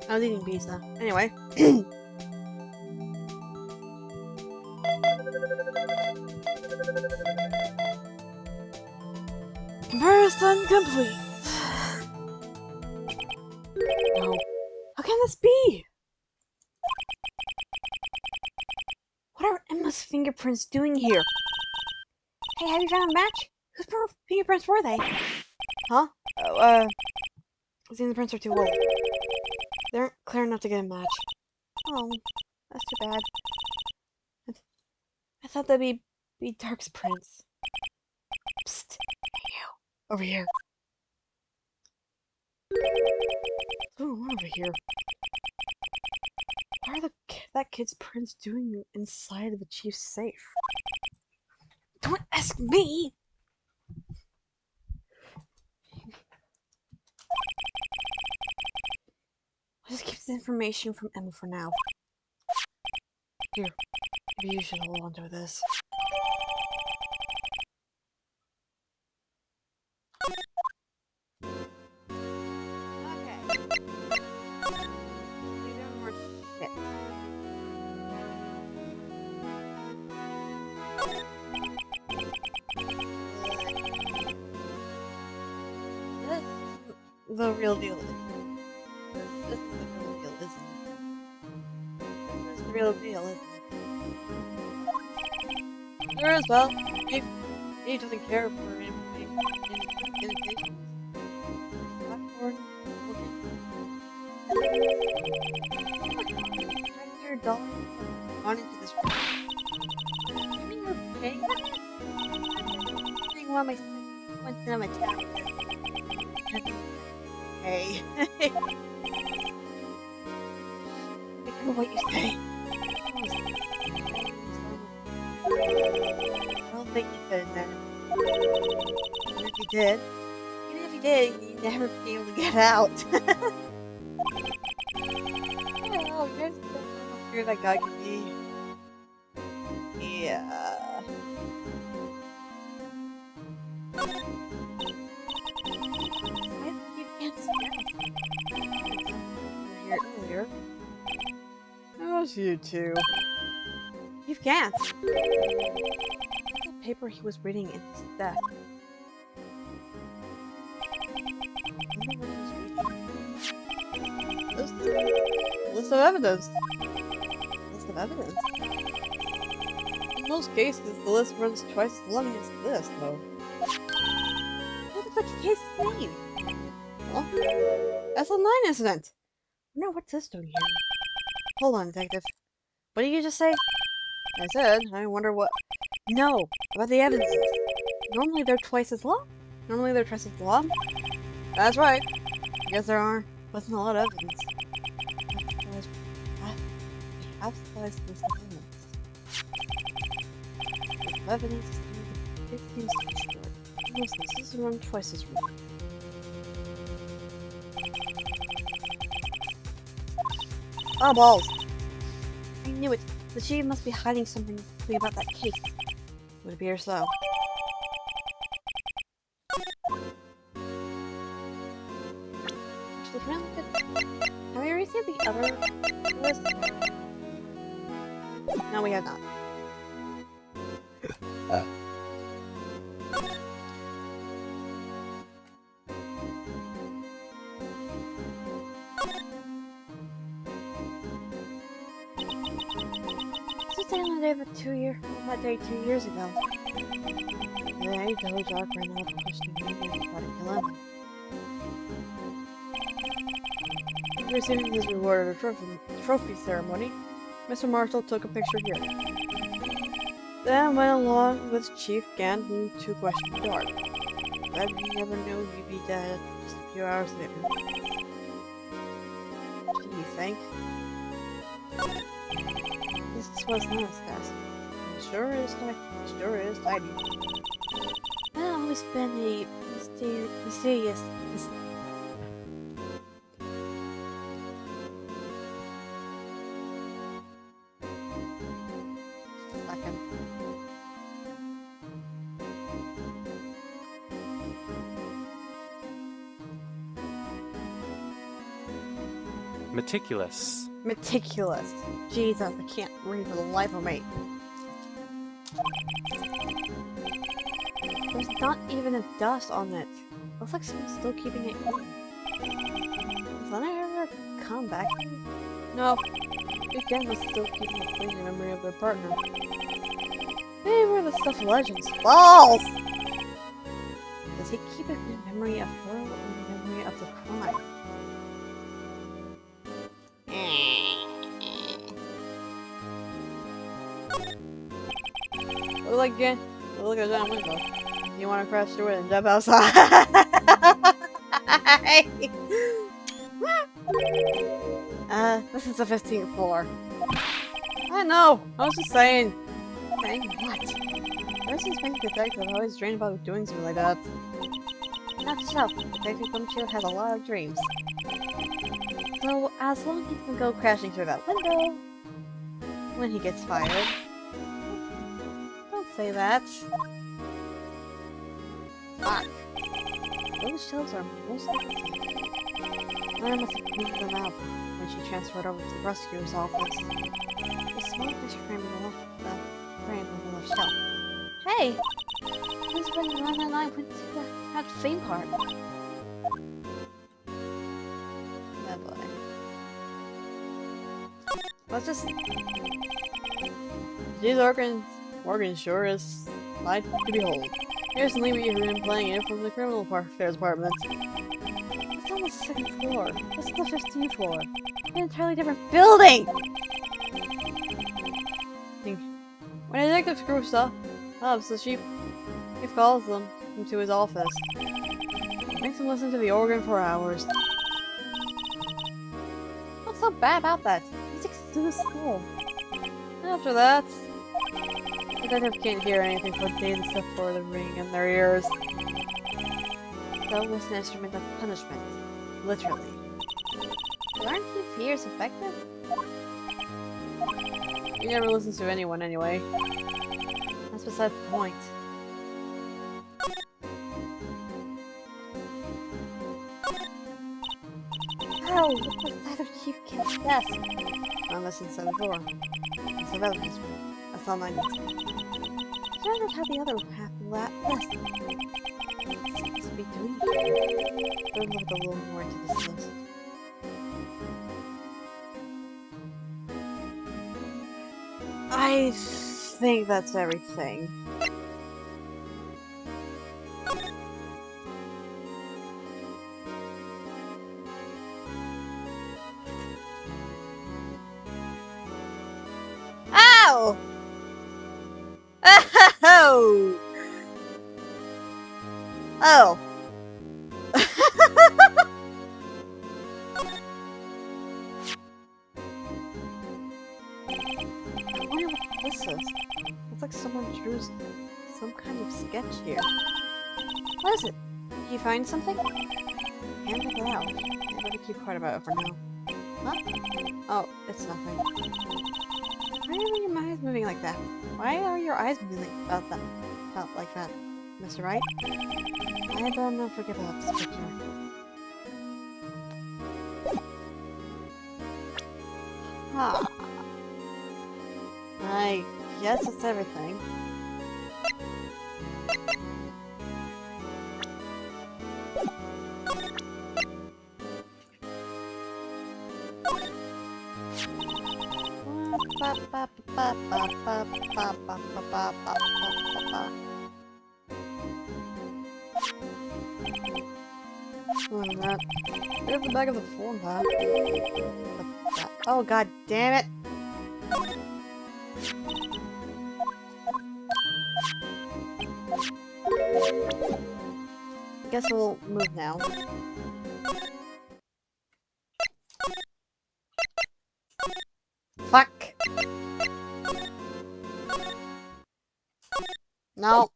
Speaker 1: I was eating pizza. Anyway. Comparison complete. No. How can this be? What are Emma's fingerprints doing here? Hey, have you found a match? Whose fingerprints were they? Huh? Oh, I think the prints are too old. They aren't clear enough to get a match. Oh, that's too bad. I thought that'd be Dark's prints. Psst, hey you, over here. What's going on over here? What are that kid's prints doing inside of the chief's safe? Don't ask me! I'll just keep this information from Emma for now. Here, maybe you should hold on to this. Okay. You don't more shit. This is the real deal. This is the real deal, isn't it? This is the real deal, isn't it? Sure as well. He doesn't care for indications. $100 gone into this room. You mean on my chapter. Hey. Be careful what you say. I don't think you could, man. Even if you did, you'd never be able to get out. Oh, you guys don't know how scary that guy could be. Yeah. You can't see anything. Here earlier. It was you two. You can't. The paper he was reading in his desk. List of evidence. List of evidence. In most cases, the list runs twice as long as this, though. What the fuck is his name? Well, SL9 incident. No, what's this doing here? Hold on, detective. What did you just say? I said, I wonder what. No, about the evidence. Normally they're twice as long. That's right. I guess there wasn't a lot of evidence. We have sliced this evidence. The evidence is 15 seconds short. Most cases run twice as long. Oh, balls! I knew it. The chief must be hiding something about that case. Would appear so. Actually, can I look at... Have we received the other list? No, we have not. On the day of that day 2 years ago. Today, Billy Jock ran out of questioning me and tried to kill him. After receiving his reward at a trophy ceremony, Mr. Marshall took a picture here. Then went along with Chief Gant to question the guard. But he never knew he'd be dead just a few hours later. What do you think? This was not his task. It sure is tidy. I've always been a mysterious. Second.
Speaker 6: Meticulous.
Speaker 1: Meticulous. Jesus, I can't read for the life of me. There's not even a dust on it. Looks like someone's still keeping it clean. Has that ever come back? No. Again, was still keeping it clean in memory of their partner. They were the stuff of legends. Balls! Does he keep it in memory of her or in memory of the crime? Look at that window. You want to crash through it and jump outside? This is the 15th floor. I know. I was just saying. Saying what? Versus being detective, I always dreamed about doing something like that. Not so. Detective Gumshield has a lot of dreams. So, as long as he can go crashing through that window when he gets fired. Don't say that. Fuck. Those shelves are mostly empty. Lana must have moved them out when she transferred over to the rescuer's office. The small picture frame on the left shelf. Hey! This is when Lana and I went to that theme park. Oh boy. Let's just... Jeez, Morgan sure is light to behold. Here's something we've been playing it from the criminal affairs department. It's on the 2nd floor. This is the 15th floor. An entirely different building! When detectives screw stuff up, the chief calls them. into his office. Makes him listen to the organ for hours. What's so bad about that? Music's so slow. After that, the detective can't hear anything for days except for the ring in their ears. That was an instrument of punishment. Literally. But aren't his fears effective? He never listens to anyone anyway. That's beside the point. Oh, look what's that of Chief Kent's desk. On lesson 7-4. So that was that's all I need. I wondered how the other half of that list. This be doing. We'll look a little more into this list. I think that's everything. Ow! Oh! Oh! I wonder what this is. Looks like someone drew some kind of sketch here. What is it? Did you find something? Hand it out. I better keep quiet about it for now. Huh? Oh, it's nothing. Why are your eyes moving like that? Why are your eyes moving about like that, Mr. Wright? I better not forget about this picture. Ah. I guess that's everything. More than that. Look at the back of the form, huh? Oh, god damn it! I guess we'll move now. Fuck! No!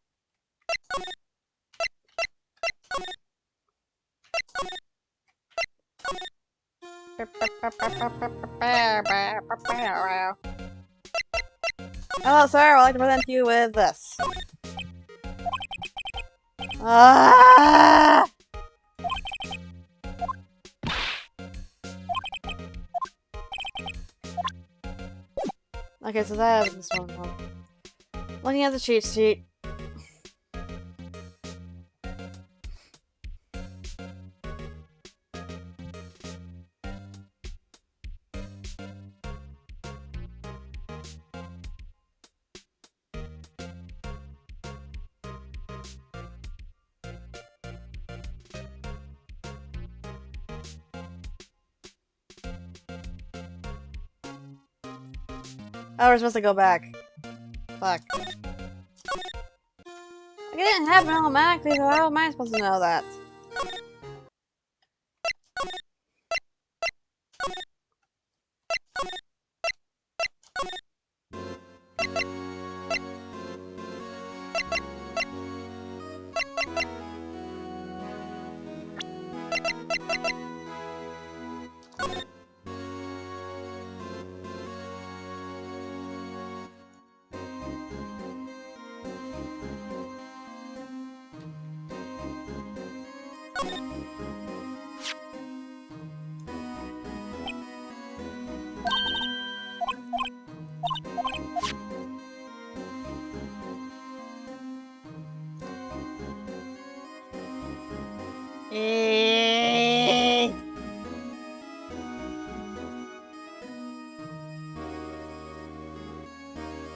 Speaker 1: Hello, sir. I'd like to present you with this. Ah! Okay, so that was this one. Looking at the cheat sheet. Oh, we're supposed to go back. Fuck. It didn't happen automatically, so how am I supposed to know that?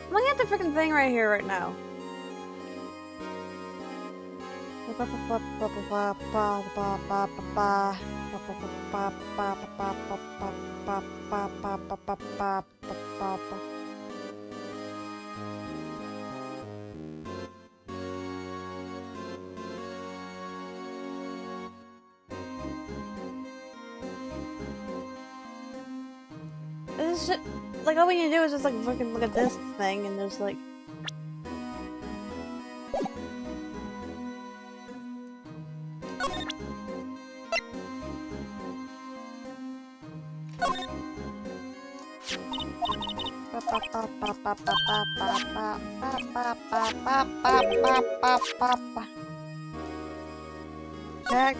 Speaker 1: I'm looking at the freaking thing right here, right now. It's just, like, all we need to do is just, like, fucking look at this thing and there's, like... Check.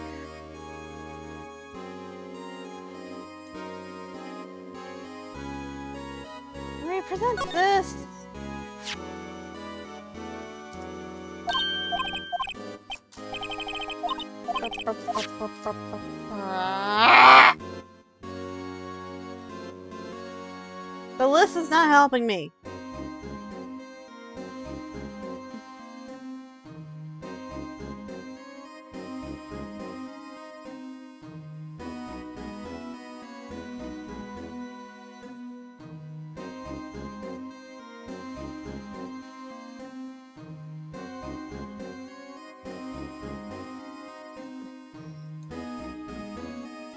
Speaker 1: Represent this. The list is not helping me.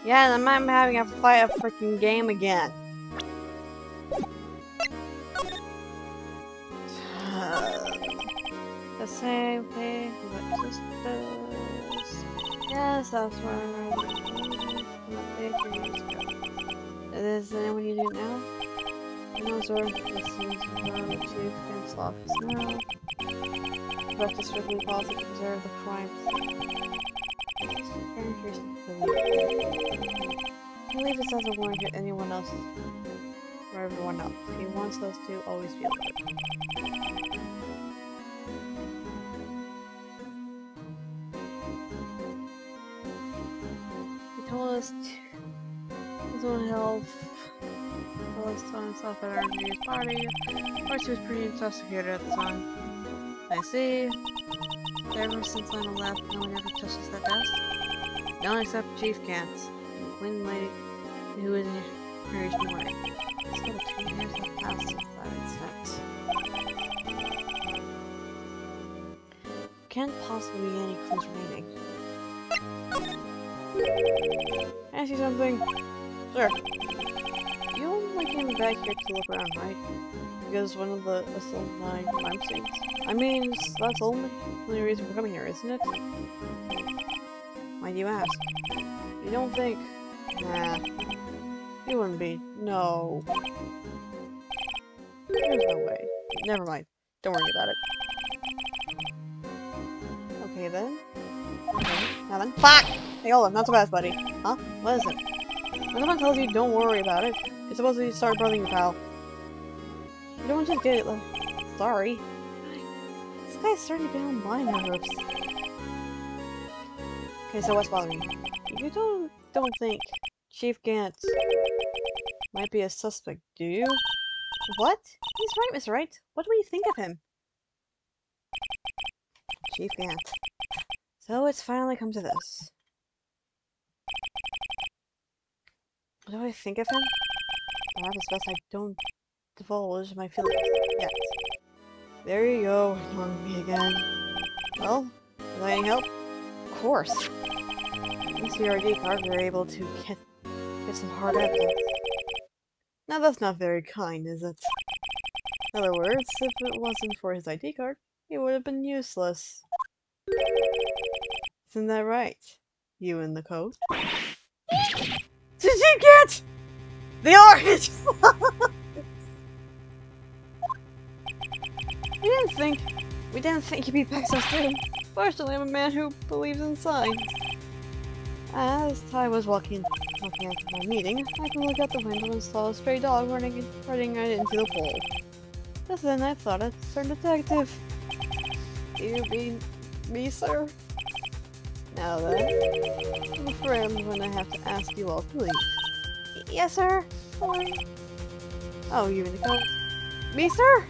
Speaker 1: Yeah, and I'm having to fight a freaking game again. The same thing that just does. Yes, that's where is anyone you do now? No, sir. This is the chief against office now. But to strictly policy to preserve the crime scene. I believe it doesn't warrant anyone else or everyone else. He wants us to always feel good. He told us his own health. Told us to himself at our New Year's party. Of course, he was pretty intoxicated at the time. I see. Ever since I'm left, no one ever touches that desk. None except Chief can't. And the clean lady who is in Mary's morning. Still 2 years have passed since that incident. Can't possibly be any clues remaining. Can I ask you something? Sure. You only came back here to look around, right? Because one of the assigned crime scenes. I mean, that's the only reason we're coming here, isn't it? Why do you ask? You don't think... Nah. You wouldn't be. No. There's no way. Never mind. Don't worry about it. Okay then. Okay, now then. Fuck! Hey, hold on. Not so fast, buddy. Huh? What is it? When someone tells you don't worry about it, it's supposed to start bothering you, pal. You don't just get it, like... Sorry. This guy's starting to get on my nerves. Okay, so what's bothering you? You don't think Chief Gantz might be a suspect, do you? What? He's right, Mr. Wright. What do we think of him? Chief Gantz. So it's finally come to this. What do I think of him? Perhaps it's best I don't divulge my feelings yet. There you go, ignoring me again. Well, is that any help? Of course. Thanks to your ID card, we were able to get some hard evidence. Now that's not very kind, is it? In other words, if it wasn't for his ID card, he would have been useless. Isn't that right? You in the coat? Did you get the orange? We didn't think he'd be back so soon. Fortunately, I'm a man who believes in signs. As I was walking out of my meeting, I could look out the window and saw a stray dog running right into the pole. Just then I thought I'd turn detective. Do you mean me, sir? Now then, I'm a friend when I have to ask you all to leave. Yes, sir? Sorry. Oh, you in the coat? Me, sir?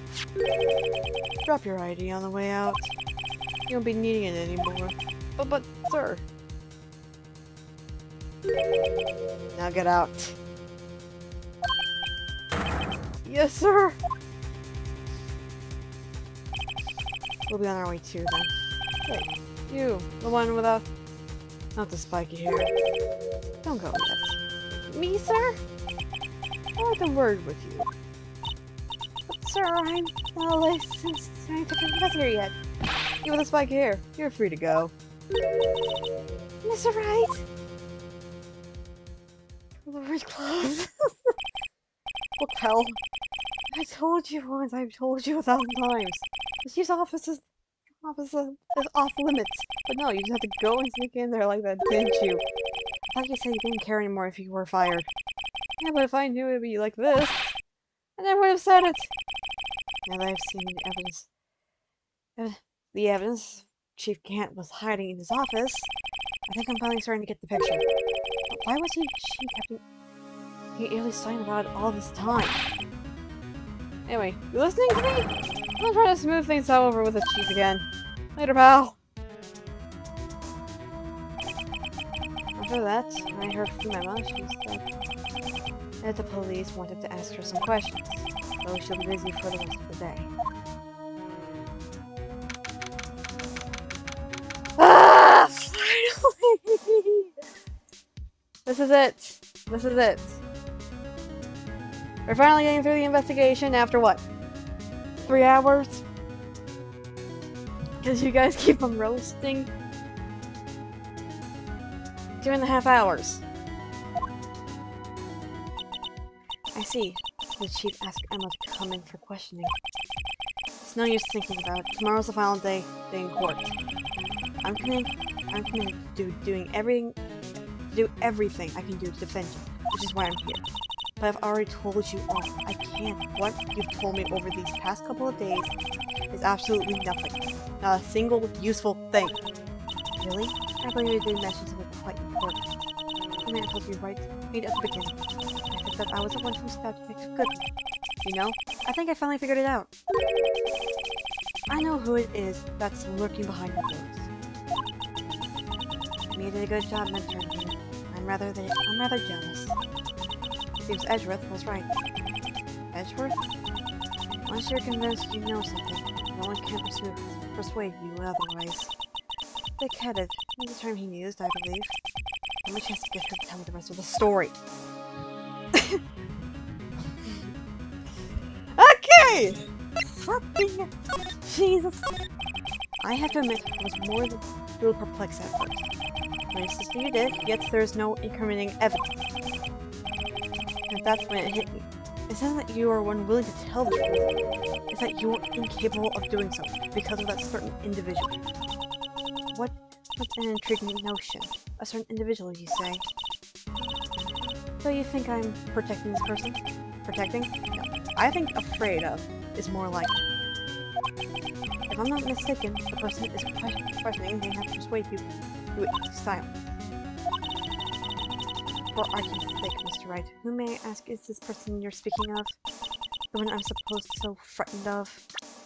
Speaker 1: Drop your ID on the way out. You won't be needing it anymore. But, sir. Now get out. Yes, sir! We'll be on our way too, then. Wait, you, the one without... Not the spiky hair. Don't go yet. Me, sir? I'd like a word with you. But sir, I'm not a licensed scientific investigator yet. You with a spike hair, you're free to go. Mr. Wright? The word closed. What the hell? I told you once, I've told you 1,000 times. The chief's office is off limits. But no, you just have to go and sneak in there like that, didn't you? I thought you said you didn't care anymore if you were fired. Yeah, but if I knew it would be like this, then I would have said it. Now that I've seen the evidence Chief Gant was hiding in his office, I think I'm finally starting to get the picture. But why was he eerily silent about it all this time? Anyway, you listening to me? I'm trying to smooth things over with the Chief again. Later, pal. After that, I heard from Emma. She said that the police wanted to ask her some questions, so she'll be busy for the rest of the day. Ah! Finally! This is it. This is it. We're finally getting through the investigation after what? 3 hours? Because you guys keep on roasting? 2.5 hours. I see. The chief asked Emma to come in for questioning. It's no use thinking about it. Tomorrow's the final day in court. I'm committed to do everything I can do to defend you, which is why I'm here. But I've already told you all. I can't. What you've told me over these past couple of days is absolutely nothing. Not a single useful thing. Really? I believe you did mention something quite important. The man told you right at the beginning. I think that I was the one who stabbed Nick's good. You know? I think I finally figured it out. I know who it is that's lurking behind the doors. You did a good job mentoring me. I'm rather jealous. Seems Edgeworth was right. Edgeworth? Once you're convinced you know something, no one can persuade you otherwise. Thick-headed. That's the term he used, I believe. How much has to get her to tell me the rest of the story? Okay! Fucking Jesus! I have to admit, I was more than a little perplexed at first. When you insisted you did, yet there is no incriminating evidence. And that's when it hit me. It's not that you are unwilling to tell the truth, it's that you are incapable of doing so because of that certain individual. What an intriguing notion. A certain individual, you say? So you think I'm protecting this person? Protecting? No. I think afraid of is more like it. If I'm not mistaken, the person is questioning may have to persuade you to silence. For argument's sake, Mr. Wright, who may I ask is this person you're speaking of? The one I'm supposed so frightened of?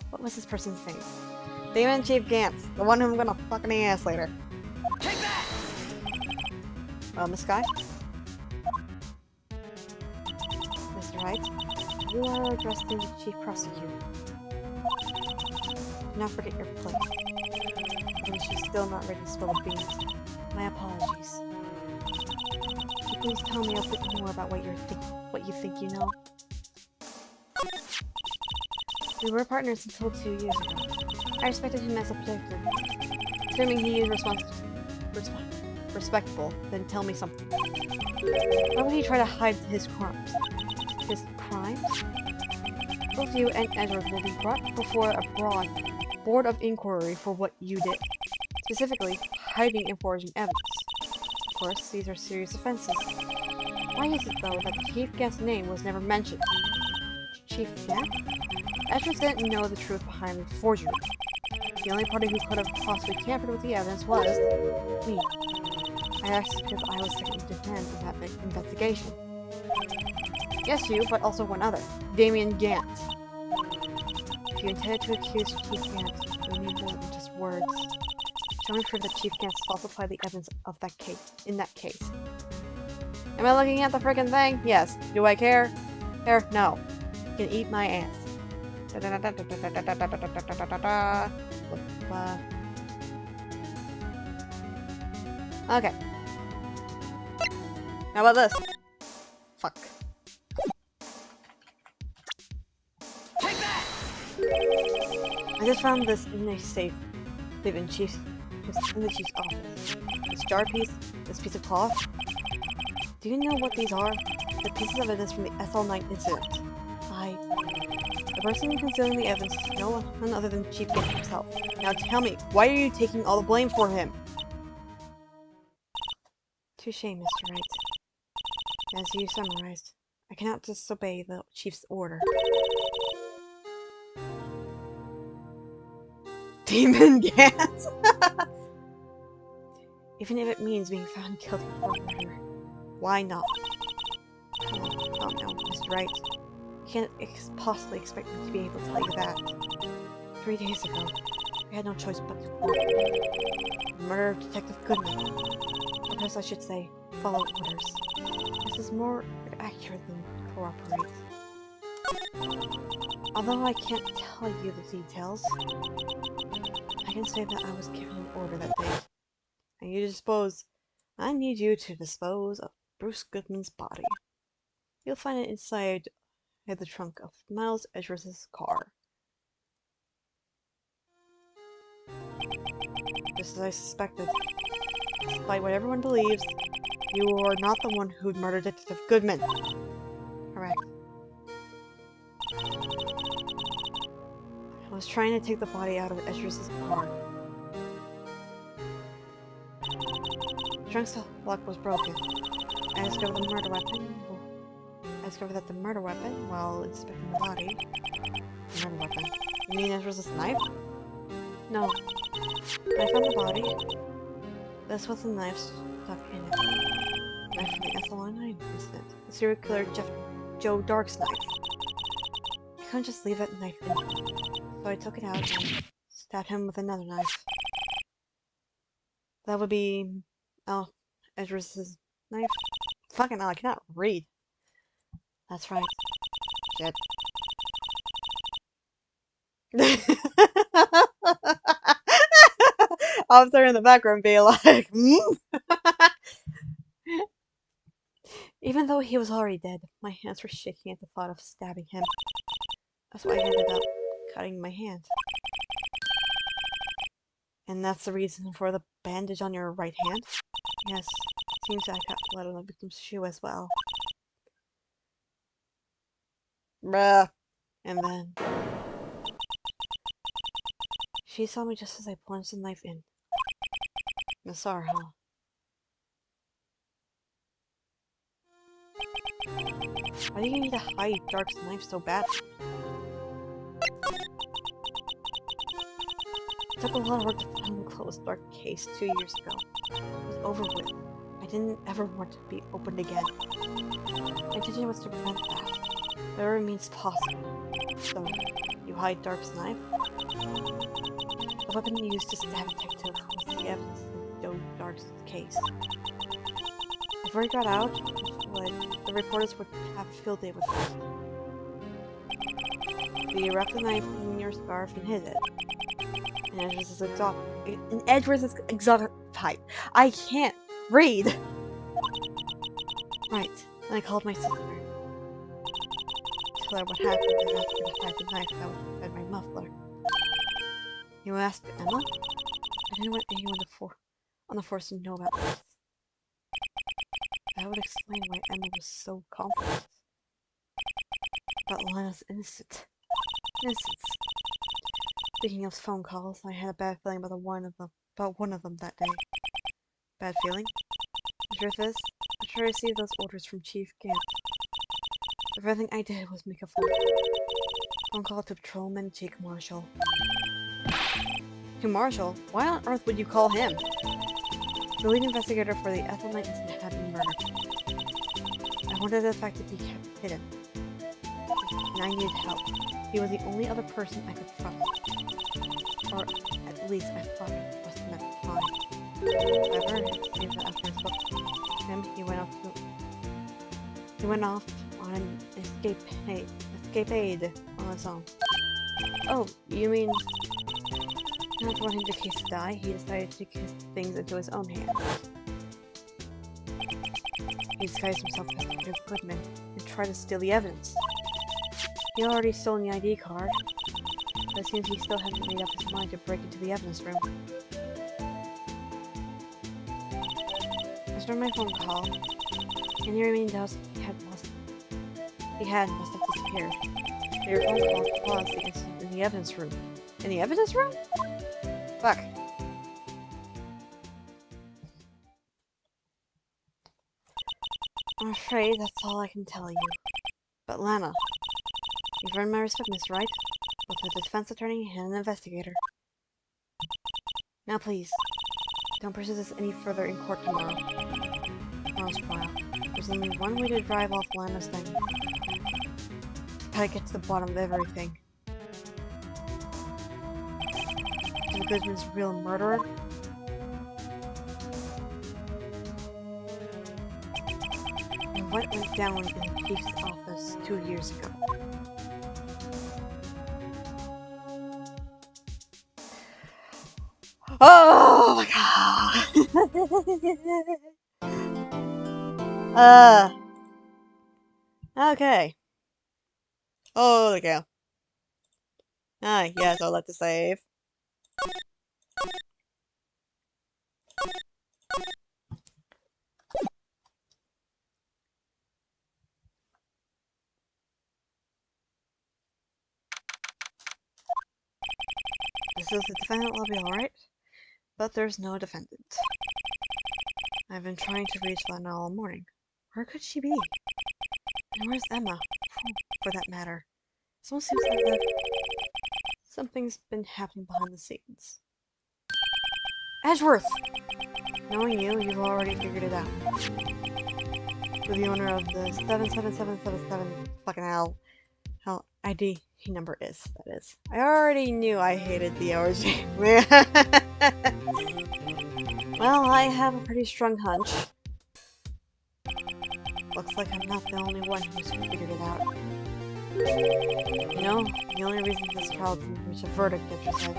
Speaker 1: What was this person's name? Demon Chief Gantz, the one who I'm gonna fuck in the ass later. Take that! This guy? Mr. Wright, you are addressing the Chief Prosecutor. Do not forget your place. And she's still not ready to spill the beans. My apologies. Could you please tell me a bit more about what you think you know? We were partners until 2 years ago. I respected him as a protector. Assuming he is respectable, then tell me something. Why would he try to hide his crimes? His crimes? Both you and Edward will be brought before a broad board of inquiry for what you did. Specifically, hiding and forging evidence. Of course, these are serious offenses. Why is it, though, that Chief Gant's name was never mentioned? Chief Gant? Edward didn't know the truth behind the forgery. The only party who could have possibly tampered with the evidence was me. I asked because I was second in command in that investigation. Yes, you, but also one other, Damien Gant. If you intended to accuse Chief Gant, you need more than just words. Show me proof that Chief Gant falsified the evidence of that case. In that case. Am I looking at the frickin' thing? Yes. Do I care? No. You can eat my ass. Okay. How about this? Fuck. I just found this in a safe in the chief's office. This jar piece, this piece of cloth. Do you know what these are? The pieces of evidence from the SL9 incident. The person concealing the evidence is no one other than Chief Gant himself. Now tell me, why are you taking all the blame for him? Touche, Mr. Wright. As you summarized, I cannot disobey the Chief's order. Demon Gant! Even if it means being found guilty for murder. Why not? Come on now, Mr. Wright. You can't possibly expect me to be able to tell you that. 3 days ago, I had no choice but to cooperate. The murder of Detective Goodman. Or perhaps I should say, follow orders. This is more accurate than cooperate. Although I can't tell you the details, I can say that I was given an order that day. I need you to dispose of Bruce Goodman's body. You'll find it inside the trunk of Miles Edgeworth's car. Just as I suspected. Despite what everyone believes, you are not the one who murdered Detective Goodman. Correct. I was trying to take the body out of Edgeworth's car. The trunk's lock was broken. I discovered that the murder weapon while inspecting the body. The murder weapon? You mean it was a knife? No. When I found the body, this was the knife stuck in it. The knife from the SL9 incident. The serial killer Joe Dark's knife. I couldn't just leave that knife in. So I took it out and stabbed him with another knife. That would be... Edgeworth's knife. Fucking hell, I cannot read. That's right. Shit. I'm there in the background being like, Even though he was already dead, my hands were shaking at the thought of stabbing him. That's why I ended up cutting my hand. And that's the reason for the bandage on your right hand? Yes, seems I got blood on the victim's shoe as well. Bruh. And then... she saw me just as I plunged the knife in. Nassar, huh? Why do you need to hide Dark's knife so badly? It took a lot of work to finally close Dark's case 2 years ago. It was over with. I didn't ever want to be opened again. My intention was to prevent that. Whatever means possible. So, you hide Dark's knife? The weapon used to stab Detective was the evidence in Joe Dark's case. Before he got out, the reporters would have a field day with him. He wrapped the knife in your scarf and hid it. And Edgeworth's exotic type. I can't read! Right. And I called my sister. Tell her what happened and asked her to hide the knife that was inside my muffler. You asked Emma? I didn't want anyone on the force to know about this. That would explain why Emma was so confident. But Lana's innocence. Speaking of phone calls, I had a bad feeling about one of them that day. Bad feeling? The truth is, I tried to receive those orders from Chief Gant. Everything I did was make a phone call to Patrolman Jake Marshall. To Marshall? Why on earth would you call him? The lead investigator for the SL9 incident had been murdered. I wanted the fact to be kept hidden. And I needed help. He was the only other person I could trust. Or at least I thought I could trust him at the time. However, it seems that after I spoke to him, he went off on an escapade on his own. Oh, you mean... not wanting the case to die, he decided to take things into his own hands. He disguised himself as Peter Goodman and tried to steal the evidence. He had already stolen the ID card. But it seems he still hasn't made up his mind to break into the evidence room. After my phone call, any remaining doubts he had must have disappeared. Your phone call caused the incident in the evidence room. In the evidence room? Fuck. I'm afraid that's all I can tell you. But Lana, you've earned my respect, Miss Wright, both as a defense attorney and an investigator. Now please, don't pursue this any further in court tomorrow's trial. There's only one way to drive off Lana's thing. Gotta get to the bottom of everything. Is the Goodman's real murderer? And what went down in the chief's office 2 years ago? Oh my god! Okay. Oh, the cow. Ah, yes, I'll let the save. This is the defendant lobby, alright? But there's no defendant. I've been trying to reach Lana all morning. Where could she be? And where's Emma? For that matter. It almost seems like that something's been happening behind the scenes. Edgeworth! Knowing you, you've already figured it out. With the owner of the 77777 fucking hell ID number is, that is. I already knew I hated the hours. Well, I have a pretty strong hunch. Looks like I'm not the only one who's figured it out. You know, the only reason this trial didn't reach a verdict, as you said,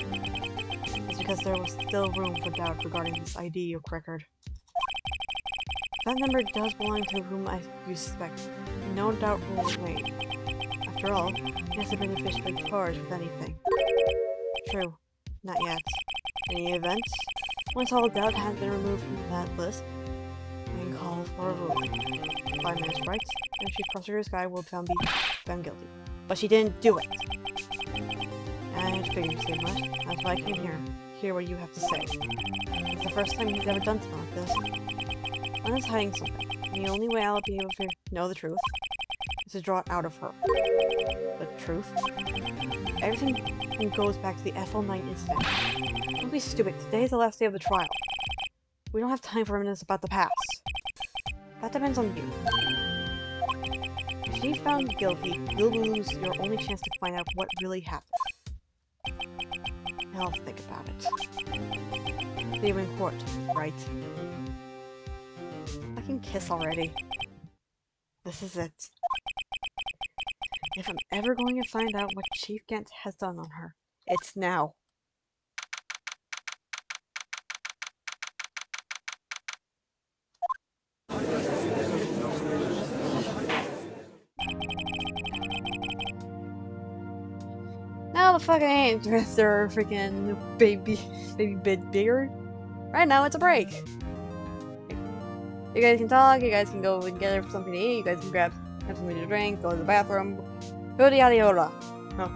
Speaker 1: is because there was still room for doubt regarding this ID record. That number does belong to whom you suspect, and no doubt will was made. After all, he hasn't been officially charged with anything. True, not yet. In any event, once all doubt has been removed from that list, we can call for a ruling. 5 minutes right, and Chief Prosecutor's guy will be found guilty. But she didn't do it! I figured so much. That's why I came here. Hear what you have to say. It's the first time he's ever done something like this. Lana's hiding something, and the only way I'll be able to know the truth is to draw it out of her. The truth? Everything goes back to the FL9 incident. Don't be stupid. Today is the last day of the trial. We don't have time for reminiscence about the past. That depends on you. If she's found guilty, you'll lose your only chance to find out what really happened. I'll think about it. See you in court, right? I can kiss already. This is it. If I'm ever going to find out what Chief Gant has done on her, it's now. Now the fucking ain't if they're freaking baby bit bigger. Right now it's a break. You guys can talk, you guys can go together for something to eat, you guys can have something to drink, go to the bathroom, yada yada yada.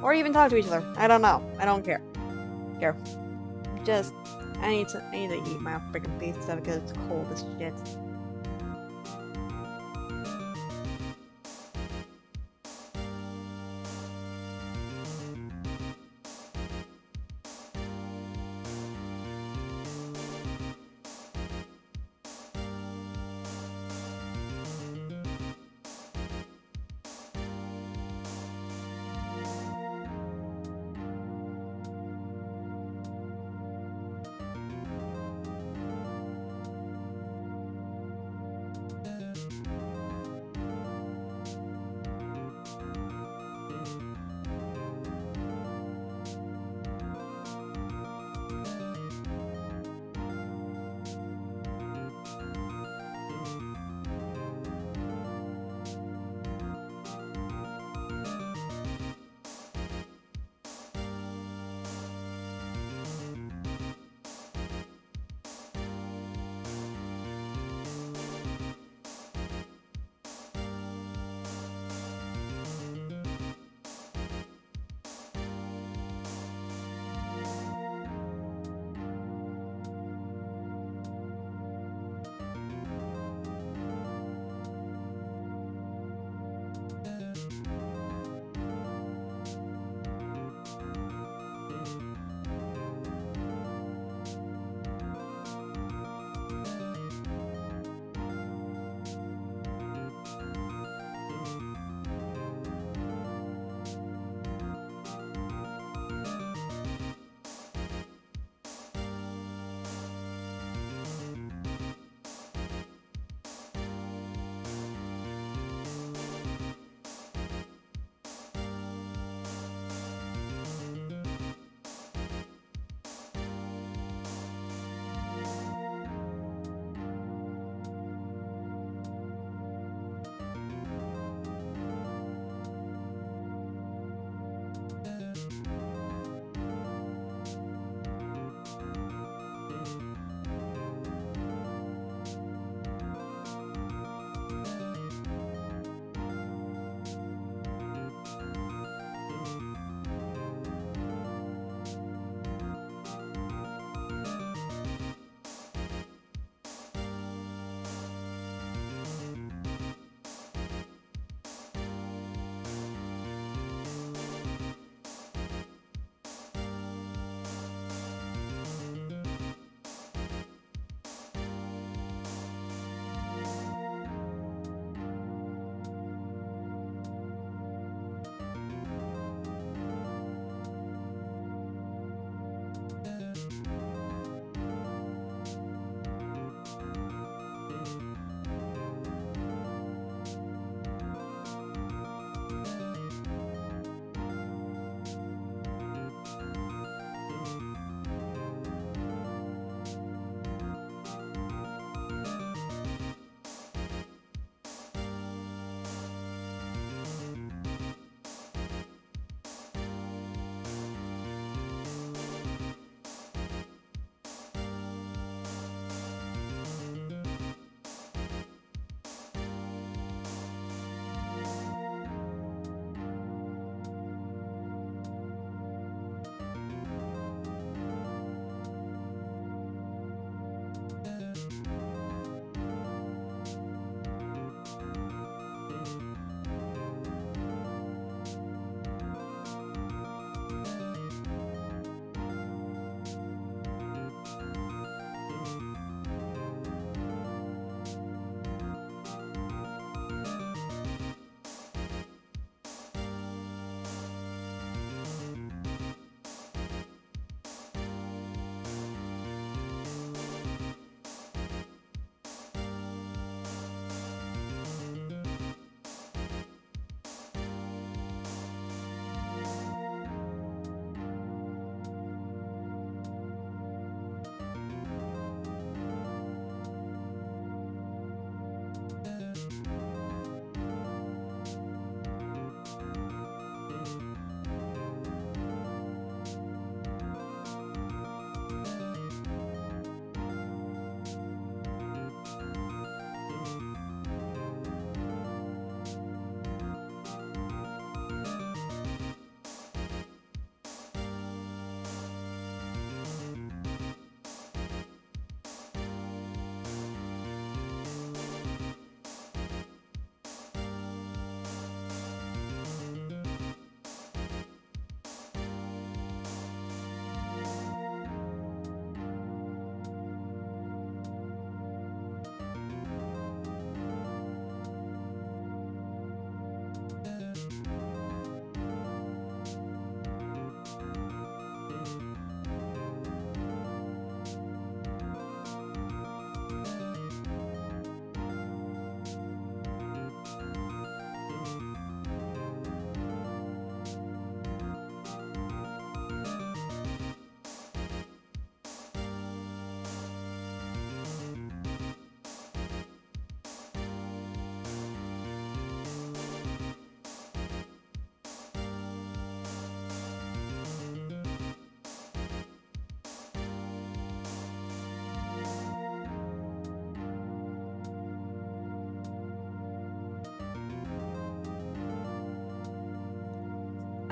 Speaker 1: Or even talk to each other. I don't know. I don't care. Just I need to eat my freaking pizza because it's cold as shit.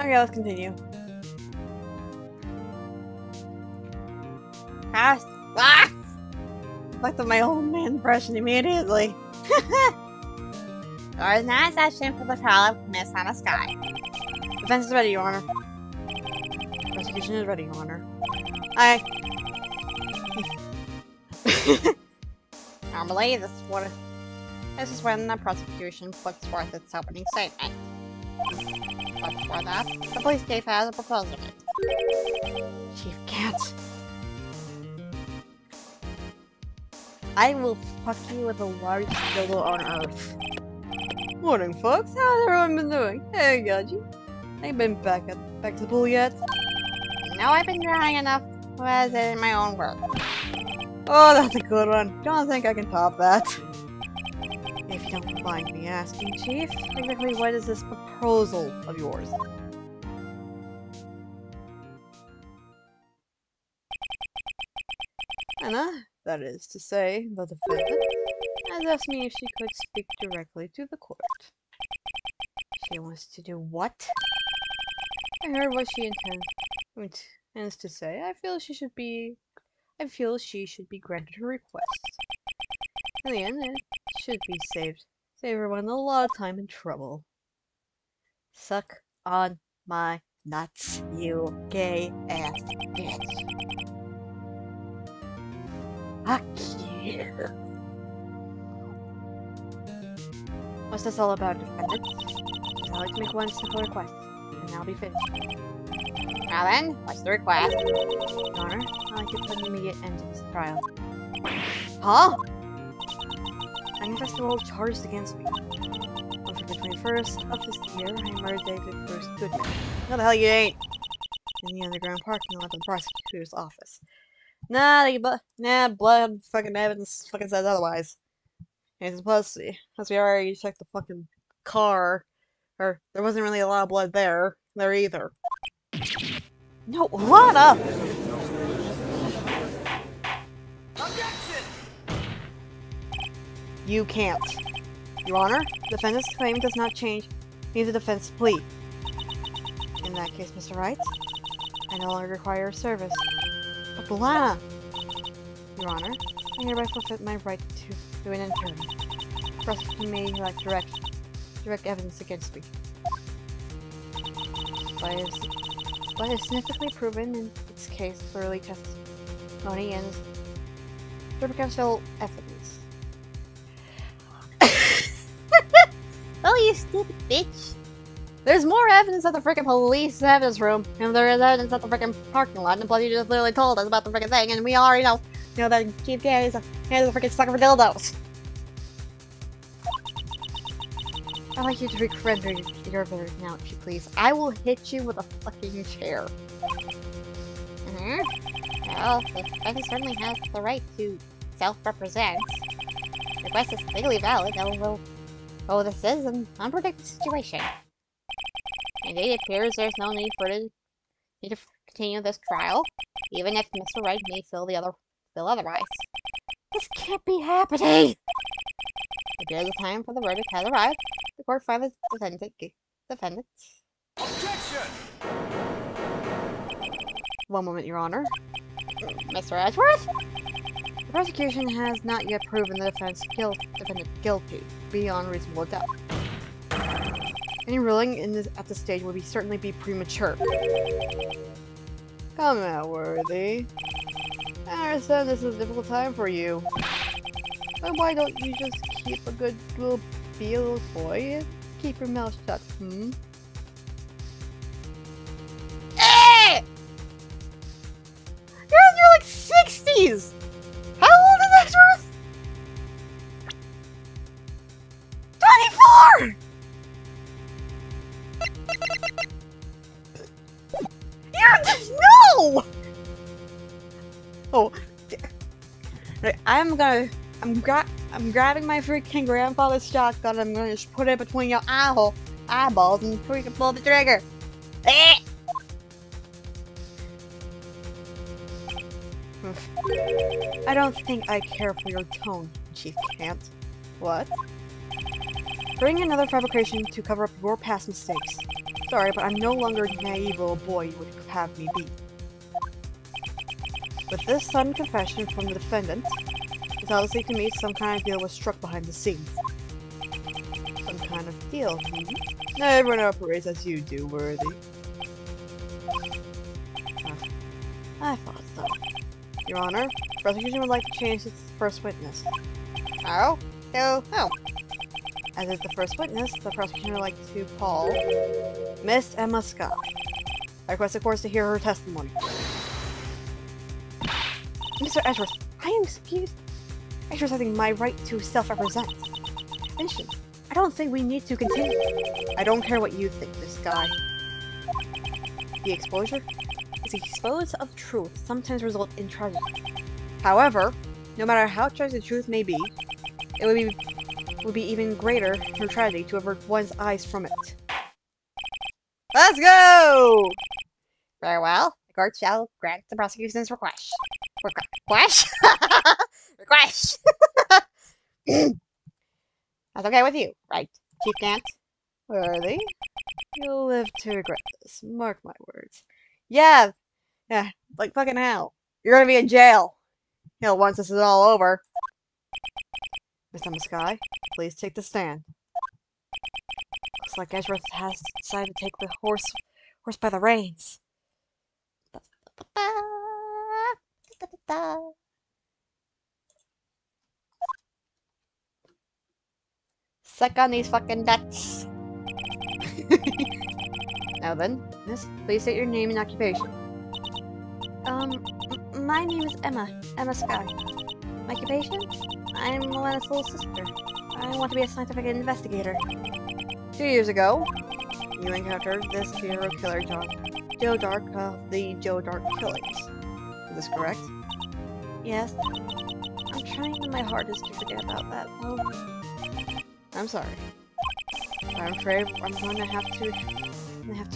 Speaker 1: Okay, let's continue. Cast. Ah! Back to my old man impression immediately.
Speaker 5: There is not session for the trial of Miss Hannah Sky.
Speaker 1: Defense is ready, Your Honor. Prosecution is ready, Your Honor.
Speaker 5: Normally, this is when the prosecution puts forth its opening statement. But before that, the police chief has a proposal.
Speaker 1: Chief Cat. I will fuck you with the largest dildo on Earth. Morning, folks. How's everyone been doing? Hey, got you. Ain't been back to the pool yet?
Speaker 5: No, I've been drawing enough as in my own work.
Speaker 1: Oh, that's a good one. Don't think I can top that. If you don't mind me asking, Chief, exactly what is this proposal of yours? Anna, that is to say, the defendant, has asked me if she could speak directly to the court. She wants to do what? I heard what she intends to say. I feel she should be granted her request. In the end, it should be save everyone a lot of time and trouble. Suck on my nuts, you gay ass bitch. Fuck you. What's this all about, defendant? I'd like to make one simple request, and I'll be finished.
Speaker 5: Now then, what's the request?
Speaker 1: Your Honor, I'd like to put an immediate end to this trial. Huh? I confess to all charges against me. On February 21st of this year, I murdered David Bruce Goodman. No, the hell you ain't! In the underground parking lot of the prosecutor's office. Nah, blood fucking evidence fucking says otherwise. And plus we already checked the fucking car, or there wasn't really a lot of blood there either. No, what up?
Speaker 2: Objection!
Speaker 1: You can't. Your Honor, the defendant's claim does not change the defense plea. In that case, Mr. Wright, I no longer require your service. But blah! Your Honor, I hereby forfeit my right to an attorney. The prosecution may lack direct evidence against me. But is significantly proven in its case thoroughly testimony and circumstantial evidence.
Speaker 5: Oh, you stupid bitch!
Speaker 1: There's more evidence at the frickin' police evidence room, and there is evidence at the frickin' parking lot, and plus you just literally told us about the frickin' thing, and we already know that Chief Gay is a frickin' sucker for dildos. I'd like you to surrender your verdict now, if you please. I will hit you with a fucking chair.
Speaker 5: Well, the defendant certainly has the right to self-represent. The request is legally valid, although this is an unpredictable situation. Indeed, it appears there's no need to continue this trial, even if Mr. Wright may feel otherwise.
Speaker 1: This can't be happening!
Speaker 5: It appears the time for the verdict has arrived. The court finds the defendant.
Speaker 2: Objection!
Speaker 1: One moment, Your Honor.
Speaker 5: Mr. Edgeworth?
Speaker 1: The prosecution has not yet proven the defendant guilty beyond reasonable doubt. Any ruling at this stage would certainly be premature. Come out, Worthy. I understand this is a difficult time for you. But why don't you just keep a good little boy and keep your mouth shut,
Speaker 5: Eh!
Speaker 1: You're in your like 60s! How old is Edgeworth? 24! No! Oh, I'm grabbing my freaking grandfather's shotgun. I'm gonna just put it between your eyeballs and freaking pull the trigger. I don't think I care for your tone, Chief Can't. What? Bring another fabrication to cover up your past mistakes. Sorry, but I'm no longer the naive little boy you would have me be. With this sudden confession from the defendant, it's obviously to me some kind of deal was struck behind the scenes. Some kind of deal, Not everyone operates as you do, Worthy. I thought so. Your Honor, the prosecution would like to change its first witness.
Speaker 5: Oh? Who?
Speaker 1: As is the first witness, the prosecution would like to call Miss Emma Scott. I request, of course, to hear her testimony. Mr. Edgeworth, I am exercising my right to self-represent. Finishing. I don't think we need to continue. I don't care what you think, Miss Guy. The exposure? The exposure of truth sometimes result in tragedy. However, no matter how tragic the truth may be, it would be even greater for tragedy to avert one's eyes from it. Let's go!
Speaker 5: Very well. The court shall grant the prosecution's request. Request? Request! That's okay with you, right, Chief Gant?
Speaker 1: Worthy? You'll live to regret this. Mark my words. Yeah, like fucking hell. You're gonna be in jail. Hell, once this is all over. Miss Emma Sky, please take the stand. Looks like Edgeworth has decided to take the horse by the reins.
Speaker 5: Suck on these fucking nuts.
Speaker 1: Now then, miss, please state your name and occupation.
Speaker 6: My name is Emma Sky. My occupation? I'm Milena's little sister. I want to be a scientific investigator.
Speaker 1: 2 years ago, you encountered this serial killer, Joe Dark of the Joe Dark killings. Is this correct?
Speaker 6: Yes. I'm trying my hardest to forget about that, though.
Speaker 1: I'm sorry. I'm afraid I'm gonna have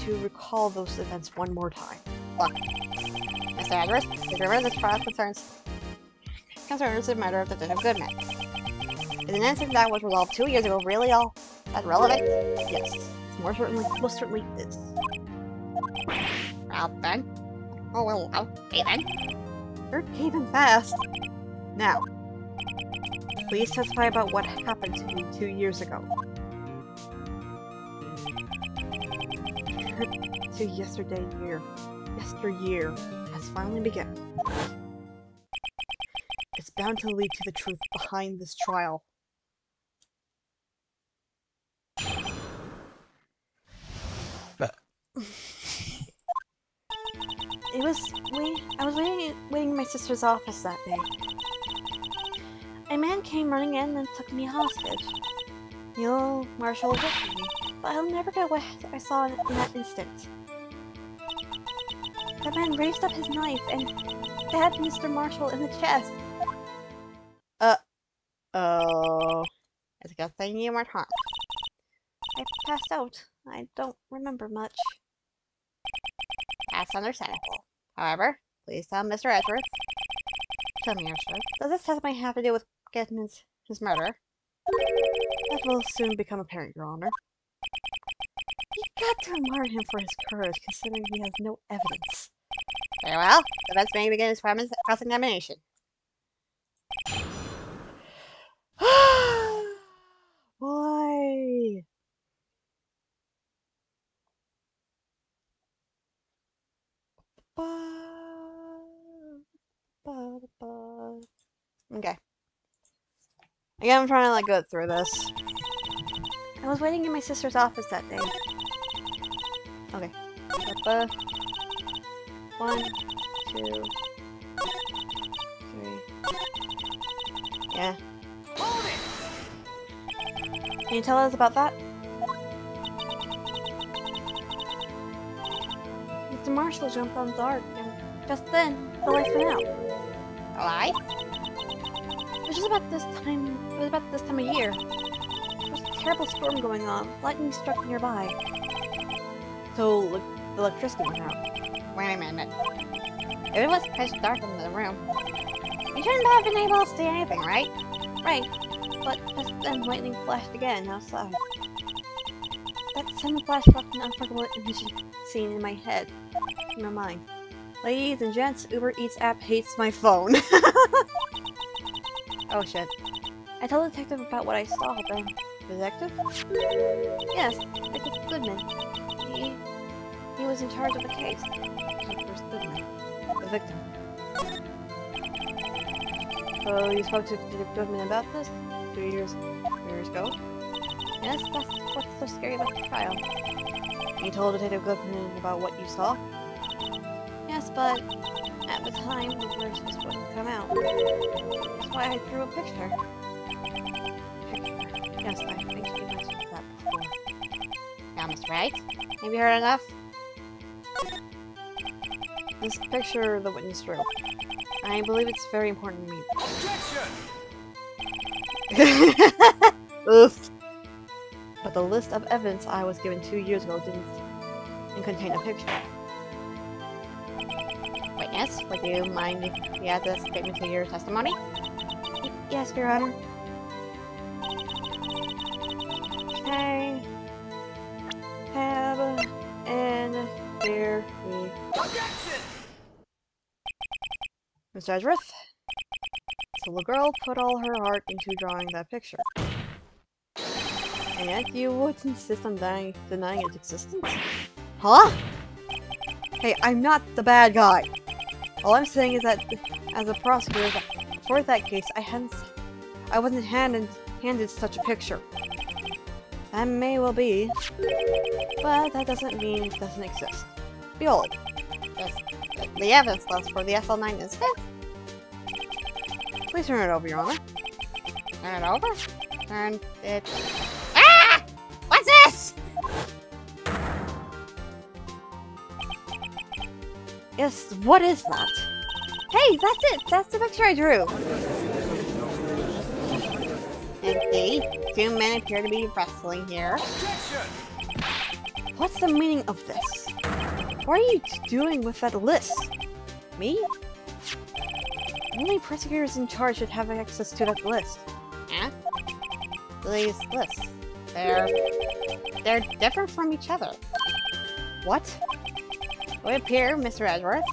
Speaker 1: to recall those events one more time.
Speaker 5: Look, Mr. Edgeworth, the rumor this trial concerns the murder of Detective Goodman. Is an incident that was resolved 2 years ago really all that relevant?
Speaker 1: Yes, it's most certainly is.
Speaker 5: Well then. Oh well, okay then.
Speaker 1: You're caving fast. Now, please testify about what happened to you 2 years ago. To yesteryear has finally begun. It's bound to lead to the truth behind this trial.
Speaker 6: I was waiting in my sister's office that day. A man came running in and took me hostage. Neil Marshall was with me, but I'll never forget what I saw in that instant. That man raised up his knife and stabbed Mr. Marshall in the chest.
Speaker 1: Oh.
Speaker 5: It's a good thing you weren't harmed.
Speaker 6: I passed out. I don't remember much.
Speaker 5: That's understandable. However, please tell Mr. Edgeworth. Tell me, Edgeworth, does this testimony have to do with Goodman's murder?
Speaker 1: That will soon become apparent, Your Honor.
Speaker 6: You got to admire him for his courage, considering he has no evidence.
Speaker 5: Very well. The defense may begin his cross-examination.
Speaker 1: Why? Okay. Again, I'm trying to go through this.
Speaker 6: I was waiting in my sister's office that day.
Speaker 1: Okay.
Speaker 6: 1, 2, 3.
Speaker 1: Yeah.
Speaker 6: Can you tell us about that? Mr. Marshall jumped on dark, and just then, the lights went out.
Speaker 5: A lie?
Speaker 6: It was about this time of year. There was a terrible storm going on. Lightning struck nearby.
Speaker 1: So, the electricity went out.
Speaker 5: Wait a minute. If it was pitch dark in the room, you shouldn't have been able to see anything, right?
Speaker 6: Right. But just then lightning flashed again outside. that sudden flash left an unforgettable image scene in my head, in my mind. Ladies and gents, Uber Eats app hates my phone. Oh shit. I told the detective about what I saw, then... Detective? Yes, Detective Goodman. He was in charge of the case. Where's Goodman? The victim. So you spoke to Detective Goodman about this 2 years ago? Yes, that's what's so scary about the trial. You told Detective Goodman about what you saw? Yes, but at the time, the words just wouldn't come out. That's why I drew a picture. Yes, I think you mentioned that before.
Speaker 5: Now, Mr. Wright, have you heard enough?
Speaker 6: This picture the witness drew. I believe it's very important to me. Oof. But the list of evidence I was given 2 years ago didn't contain a picture.
Speaker 5: Witness, would you mind if we add this statement to your testimony?
Speaker 6: Yes, Your Honor. Okay. Tab, and there we go. Mr. Edgeworth, this little girl put all her heart into drawing that picture. And yet you would insist on denying its existence? Huh? Hey, I'm not the bad guy. All I'm saying is that, as a prosecutor, for that case, I wasn't handed such a picture. That may well be, but that doesn't mean it doesn't exist. Behold.
Speaker 5: The evidence list for the SL9 incident?
Speaker 6: Please turn it over, Your Honor.
Speaker 5: Turn it over? Turn it... Ah! What's this?
Speaker 6: Yes, what is that? Hey, that's it! That's the picture I drew!
Speaker 5: Indeed, two men appear to be wrestling here.
Speaker 6: What's the meaning of this? What are you doing with that list? Me? Only prosecutors in charge should have access to that list.
Speaker 5: Huh? These lists. They're different from each other.
Speaker 6: What?
Speaker 5: It would appear, Mr. Edgeworth,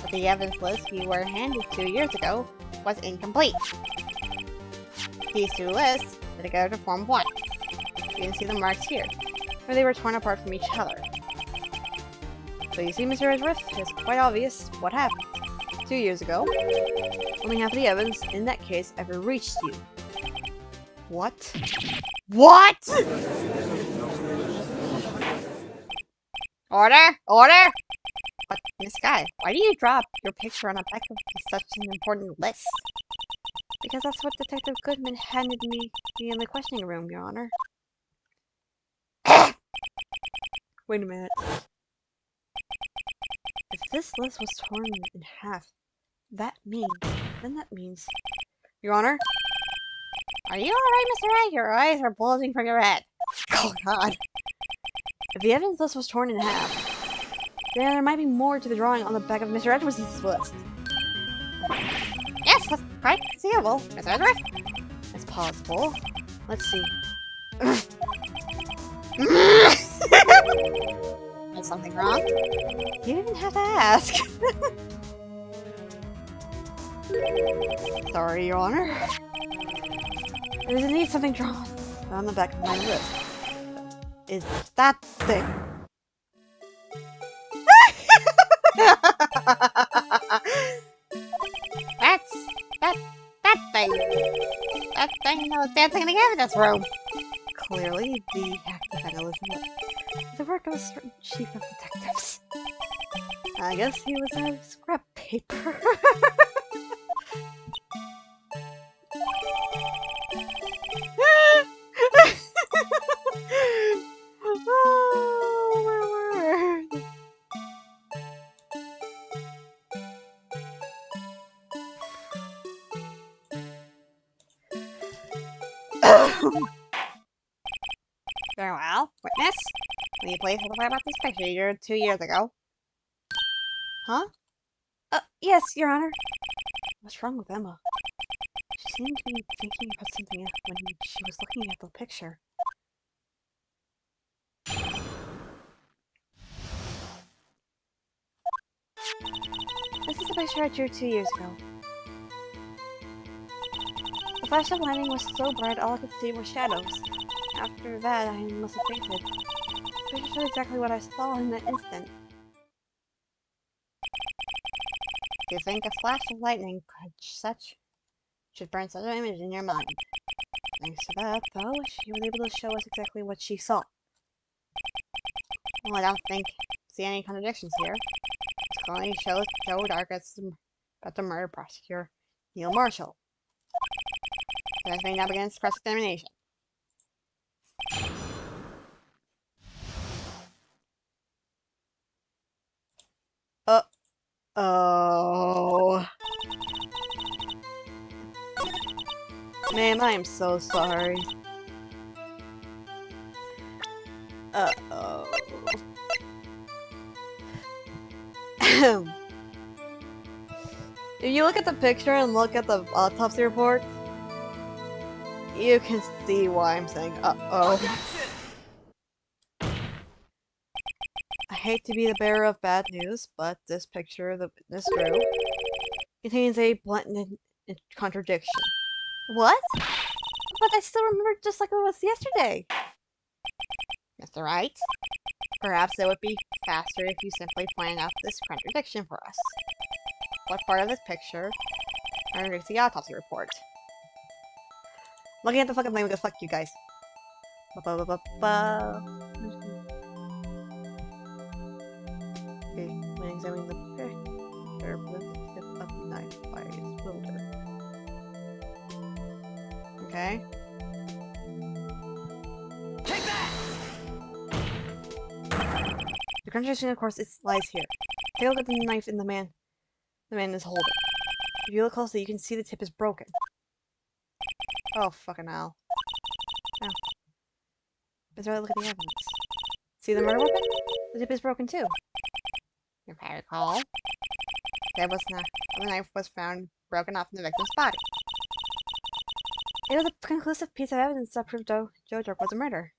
Speaker 5: that the evidence list you were handed 2 years ago was incomplete. These two lists fit together to form one. You can see the marks here, where they were torn apart from each other.
Speaker 6: So you see, Mr. Edgeworth, it's quite obvious what happened. 2 years ago, only half of the evidence in that case ever reached you. What? What?!
Speaker 5: Order! Order! But, Miss Guy, why do you drop your picture on the back of such an important list?
Speaker 6: Because that's what Detective Goodman handed me in the questioning room, Your Honor. Wait a minute. If this list was torn in half, then that means... Your Honor?
Speaker 5: Are you alright, Mr. Wright? Your eyes are bulging from your head.
Speaker 6: Oh god. If the evidence list was torn in half, then there might be more to the drawing on the back of Mr. Edgeworth's list.
Speaker 5: Yes, that's quite conceivable, Mr. Edgeworth.
Speaker 6: It's possible. Let's see.
Speaker 5: Is something wrong?
Speaker 6: You didn't have to ask. Sorry, Your Honor. There's indeed something drawn on the back of my list. Is that thing?
Speaker 5: That thing. That thing that was dancing in the evidence room.
Speaker 6: Clearly, the act of vandalism was the work of a certain chief of detectives. I guess he was out of scrap paper. Oh, my word.
Speaker 5: Very well. Witness, will you please testify about this picture you drew 2 years ago?
Speaker 6: Huh? Yes, Your Honor. What's wrong with Emma? She seemed to be thinking about something when she was looking at the picture. the picture I drew 2 years ago. The flash of lightning was so bright, all I could see were shadows. After that, I must have fainted. The picture showed exactly what I saw in that instant.
Speaker 5: Do you think a flash of lightning should burn such an image in your mind?
Speaker 6: Thanks to that, though, she was able to show us exactly what she saw.
Speaker 5: Well, I don't see any contradictions here. This clearly shows Joe Dark as the murder prosecutor, Neil Marshall. This may now begin its cross-examination.
Speaker 6: Oh. Ma'am, I am so sorry. Uh-oh. If you look at the picture and look at the autopsy report, you can see why I'm saying uh-oh. I hate to be the bearer of bad news, but this picture the witness drew contains a blatant contradiction. What? But I still remember it just like it was yesterday.
Speaker 5: Mr. Wright, perhaps it would be faster if you simply pointed out this contradiction for us. What part of this picture contradicts the autopsy report?
Speaker 6: Looking at the fucking thing because fuck you guys. Ba-ba-ba-ba-ba. Okay, when examining the picture, the tip of the knife by its wielder. Okay.
Speaker 2: Take that!
Speaker 6: The contradiction, of course, lies here. Take a look at the knife in the man is holding. If you look closely, you can see the tip is broken. Oh, fucking hell. Now, let's look at the evidence. See the murder weapon? The tip is broken too.
Speaker 5: If I recall, the knife was found broken off in the victim's body.
Speaker 6: It was a conclusive piece of evidence that proved Joe Dark was a murderer.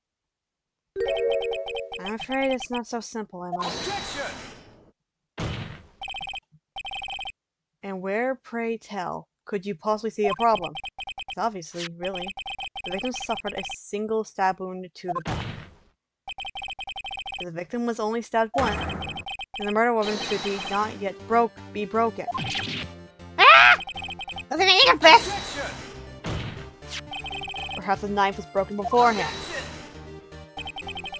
Speaker 6: I'm afraid it's not so simple, Emma.
Speaker 2: Objection!
Speaker 6: And where, pray tell, could you possibly see a problem? It's obviously, really. The victim suffered a single stab wound to the back. If the victim was only stabbed once, then the murder weapon should not yet be broken.
Speaker 5: Ah! Doesn't mean of this!
Speaker 2: Objection!
Speaker 6: Perhaps the knife was broken beforehand.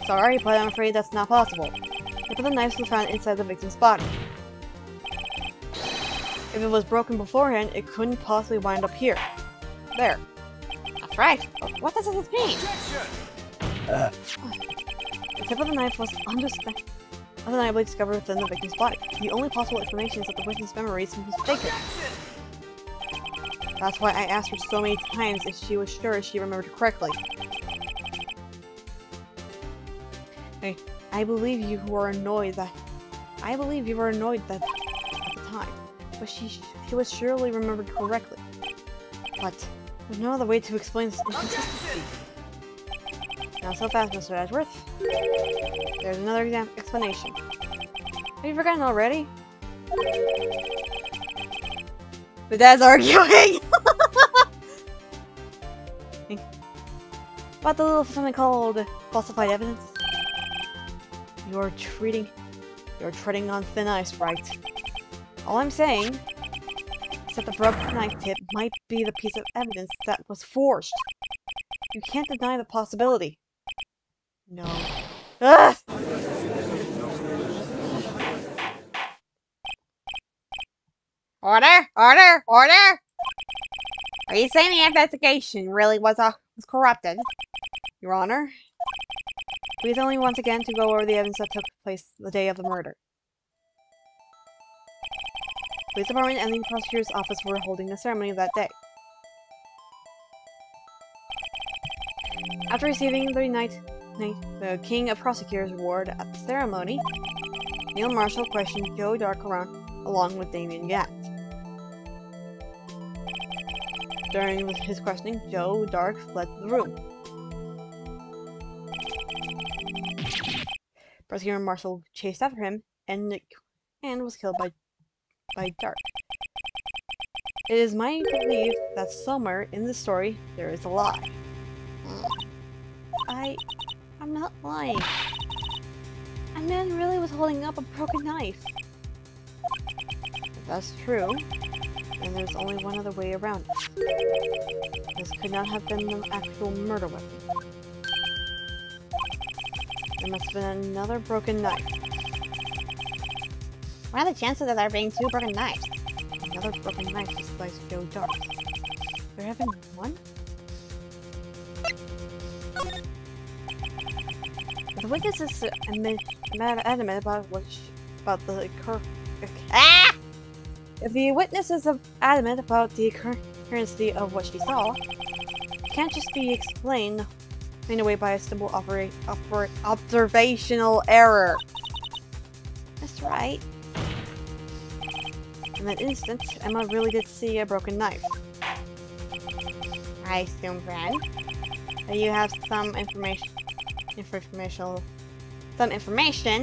Speaker 6: Sorry, but I'm afraid that's not possible. Look at the knife was found inside the victim's body. If it was broken beforehand, it couldn't possibly wind up here. There.
Speaker 5: That's right. But what does this mean?
Speaker 6: The tip of the knife was undeniably discovered within the victim's body. The only possible explanation is that the witness' memory is mistaken. That's why I asked her so many times if she was sure she remembered correctly. Hey, I believe you were annoyed that at the time, but she was surely remembered correctly. But there's no other way to explain this inconsistency. Not so fast, Mr. Edgeworth. There's another explanation. Have you forgotten already? The dad's arguing! About the little something called falsified evidence. You're treading on thin ice, right? All I'm saying is that the broken knife tip might be the piece of evidence that was forged. You can't deny the possibility. No. Ugh!
Speaker 5: Order! Order! Order! Are you saying the investigation really was corrupted?
Speaker 6: Your Honor, please only once again to go over the evidence that took place the day of the murder. The police department and the prosecutor's office were holding the ceremony that day. After receiving the King of Prosecutors Award at the ceremony, Neil Marshall questioned Joe Dark along with Damien Gatt. During his questioning, Joe Dark fled the room. Prosecutor Marshall chased after him and was killed by
Speaker 1: by dark. It is my belief that somewhere in the story there is a lie.
Speaker 6: I'm not lying. A man really was holding up a broken knife.
Speaker 1: If that's true, then there's only one other way around it. This could not have been an actual murder weapon. There must have been another broken knife.
Speaker 5: What are the chances of there being 2 broken knives?
Speaker 1: Another broken knife to slice Joe Dark. There have been one? The witness is adamant about the
Speaker 5: Ah!
Speaker 1: If the witness is adamant about the occurrence of what she saw, it can't just be explained away by a simple observational error.
Speaker 6: That's right.
Speaker 1: In that instant, Emma really did see a broken knife.
Speaker 5: I assume, friend.
Speaker 1: And you have some information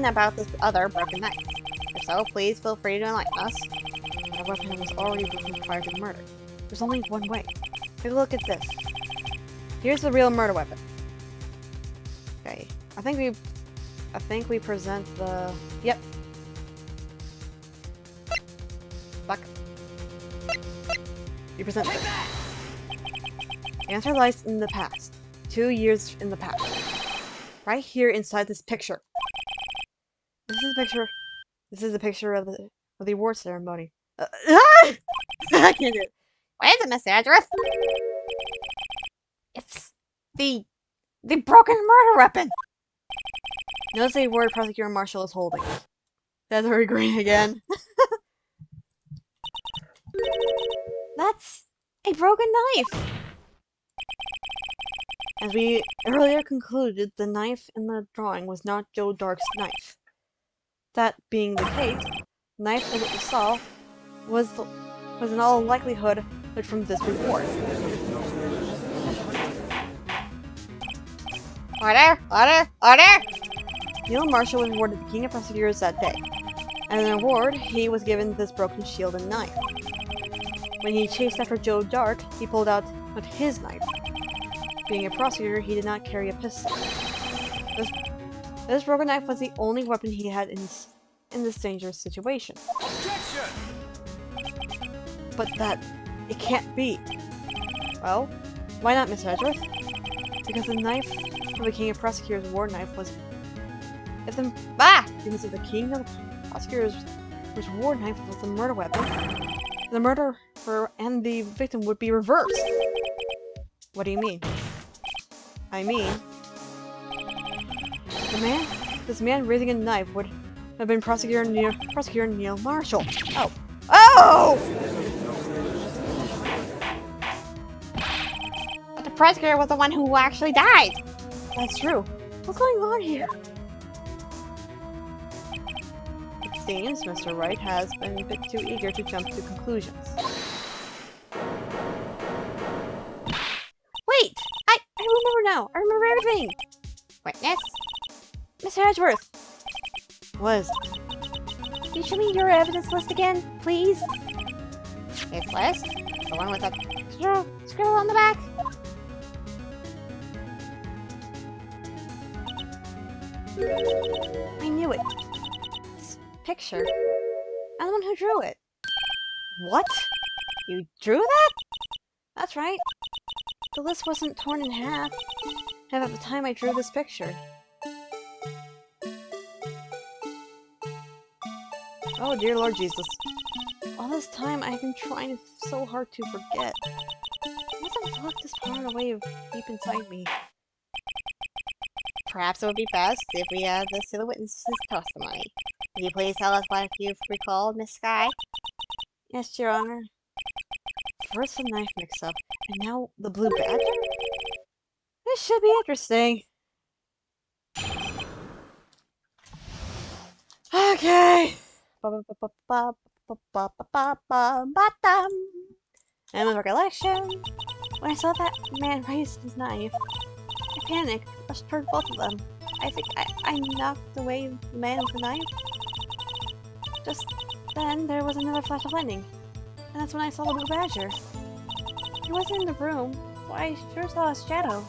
Speaker 5: about this other broken knife. If so, please feel free to enlighten us.
Speaker 1: The weapon was already broken prior to the murder. There's only one way. Take a look at this. Here's the real murder weapon. Okay, I think we present the. Yep. Fuck. You present this. The answer lies in the past. 2 years in the past. Right here inside this picture. This is a picture of the award ceremony. I can't do it.
Speaker 5: What is it, Mr. Edgeworth?
Speaker 1: It's the broken murder weapon. Notice the award prosecutor Marshall is holding. That's very green again.
Speaker 6: That's a broken knife.
Speaker 1: As we earlier concluded, the knife in the drawing was not Joe Dark's knife. That being the case, the knife that we saw was in all likelihood from this report.
Speaker 5: Order! Order! Order!
Speaker 1: Neil Marshall was awarded the King of Prosecutors that day. As an award, he was given this broken shield and knife. When he chased after Joe Dark, he pulled out his knife. Being a prosecutor, he did not carry a pistol. This broken knife was the only weapon he had in this dangerous situation.
Speaker 2: Objection!
Speaker 1: But it can't be. Well, why not, Mr. Edgeworth? Because the knife from the King of Prosecutors' war knife was... Because if the King of Prosecutors' war knife was the murder weapon, the murderer and the victim would be reversed. What do you mean? I mean... This man raising a knife would have been Prosecutor Neil Marshall. Oh. Oh!
Speaker 5: But the prosecutor was the one who actually died!
Speaker 1: That's true. What's going on here? It seems Mr. Wright has been a bit too eager to jump to conclusions.
Speaker 6: Wait! I remember now! I remember everything!
Speaker 5: Witness?
Speaker 6: Mr. Edgeworth!
Speaker 1: What is it?
Speaker 6: Can you show me your evidence list again, please?
Speaker 5: This list? The one with the scribble on the back?
Speaker 6: I knew it. This picture. I'm the one who drew it.
Speaker 1: What? You drew that?
Speaker 6: That's right. The list wasn't torn in half at the time I drew this picture.
Speaker 1: Oh dear Lord Jesus.
Speaker 6: All this time I've been trying so hard to forget. I must have locked this part away deep inside me.
Speaker 5: Perhaps it would be best if we add this to the witness's testimony. Will you please tell us what you've recalled, Miss Sky?
Speaker 6: Yes, Your Honor.
Speaker 1: First the knife mix-up, and now the blue badger? This should be interesting. Okay. And with recollection,
Speaker 6: when I saw that man raise his knife, I panicked, rushed toward both of them. I think I knocked away the man with the knife. Then there was another flash of lightning, and that's when I saw the blue badger. He wasn't in the room, but I sure saw his shadow.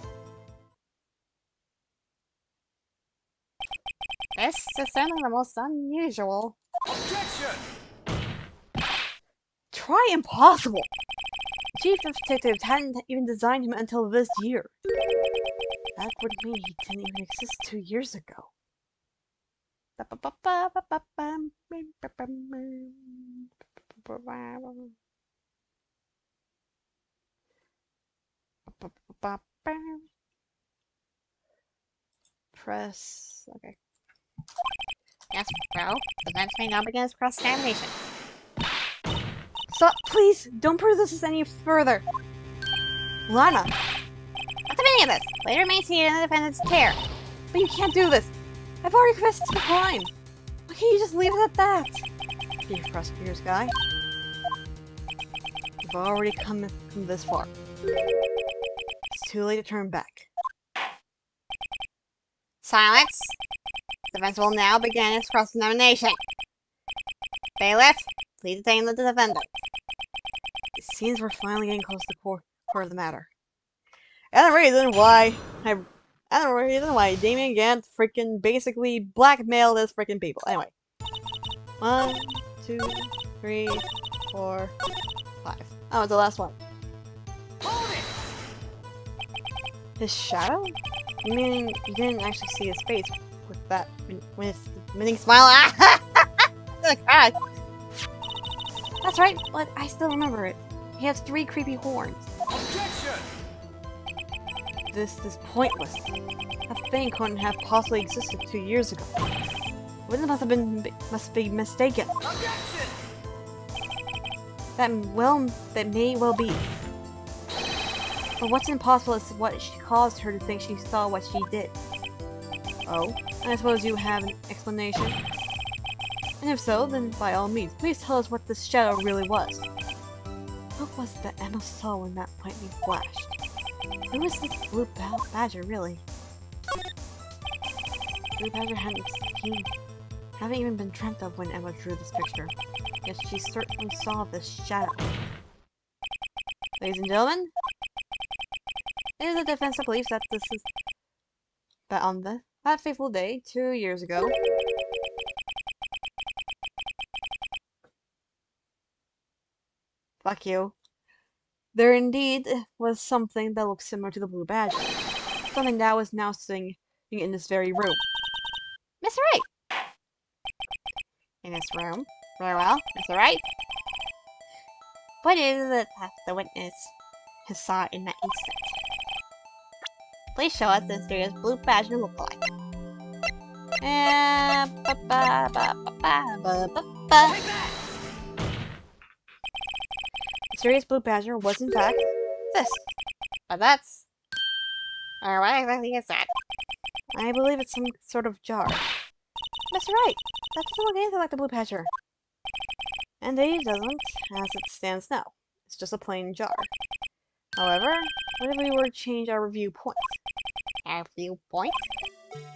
Speaker 5: This is certainly the most unusual.
Speaker 6: Try impossible! The chief detective hadn't even designed him until this year. That would mean he didn't even exist 2 years ago. Press. Okay.
Speaker 5: Yes, bro. The bench may now begin its cross-examination.
Speaker 6: Stop, please! Don't pursue this any further! Lana!
Speaker 5: What's the meaning of this? Later remains seated in the defendant's chair.
Speaker 6: But you can't do this! I've already confessed to the crime! Why can't you just leave it at that? Chief Prosecutor's guy. You've already come this far. It's too late to turn back.
Speaker 5: Silence. The defense will now begin its cross-examination. Bailiff, please detain the defendant.
Speaker 6: It seems we're finally getting close to the core of the matter. And the reason why Damien Gant freaking basically blackmailed his freaking people. Anyway. 1, 2, 3, 4, 5. Oh, it's the last one. His shadow? You mean you didn't actually see his face with that when his winning smile? God. That's right, but I still remember it. He has 3 creepy horns.
Speaker 2: Objection!
Speaker 6: This is pointless. That thing couldn't have possibly existed 2 years ago. Witness must be mistaken.
Speaker 2: Objection!
Speaker 6: That may well be. But what's impossible is what caused her to think she saw what she did. Oh, and I suppose you have an explanation? And if so, then by all means, please tell us what this shadow really was. What was it that Emma saw when that lightning flashed? Who was this blue badger, really? Blue badger hadn't even been dreamt of when Emma drew this picture. Yet she certainly saw this shadow. Ladies and gentlemen, it is the defense that believes that on that fateful day, 2 years ago, fuck you, there indeed was something that looked similar to the blue badger. Something that was now sitting in this very room.
Speaker 5: Mr. Wright! In this room. Very well, Mr. Wright. What is it that the witness has saw in that instant? Please show us the mysterious blue badger look-alike.
Speaker 6: Mysterious blue badger was in fact this.
Speaker 5: But that's... what exactly is that?
Speaker 6: I believe it's some sort of jar. Mr. Wright, that doesn't look anything like the blue badger. And it doesn't, as it stands now. It's just a plain jar. However, what if we were to change our viewpoint?
Speaker 5: Our viewpoint?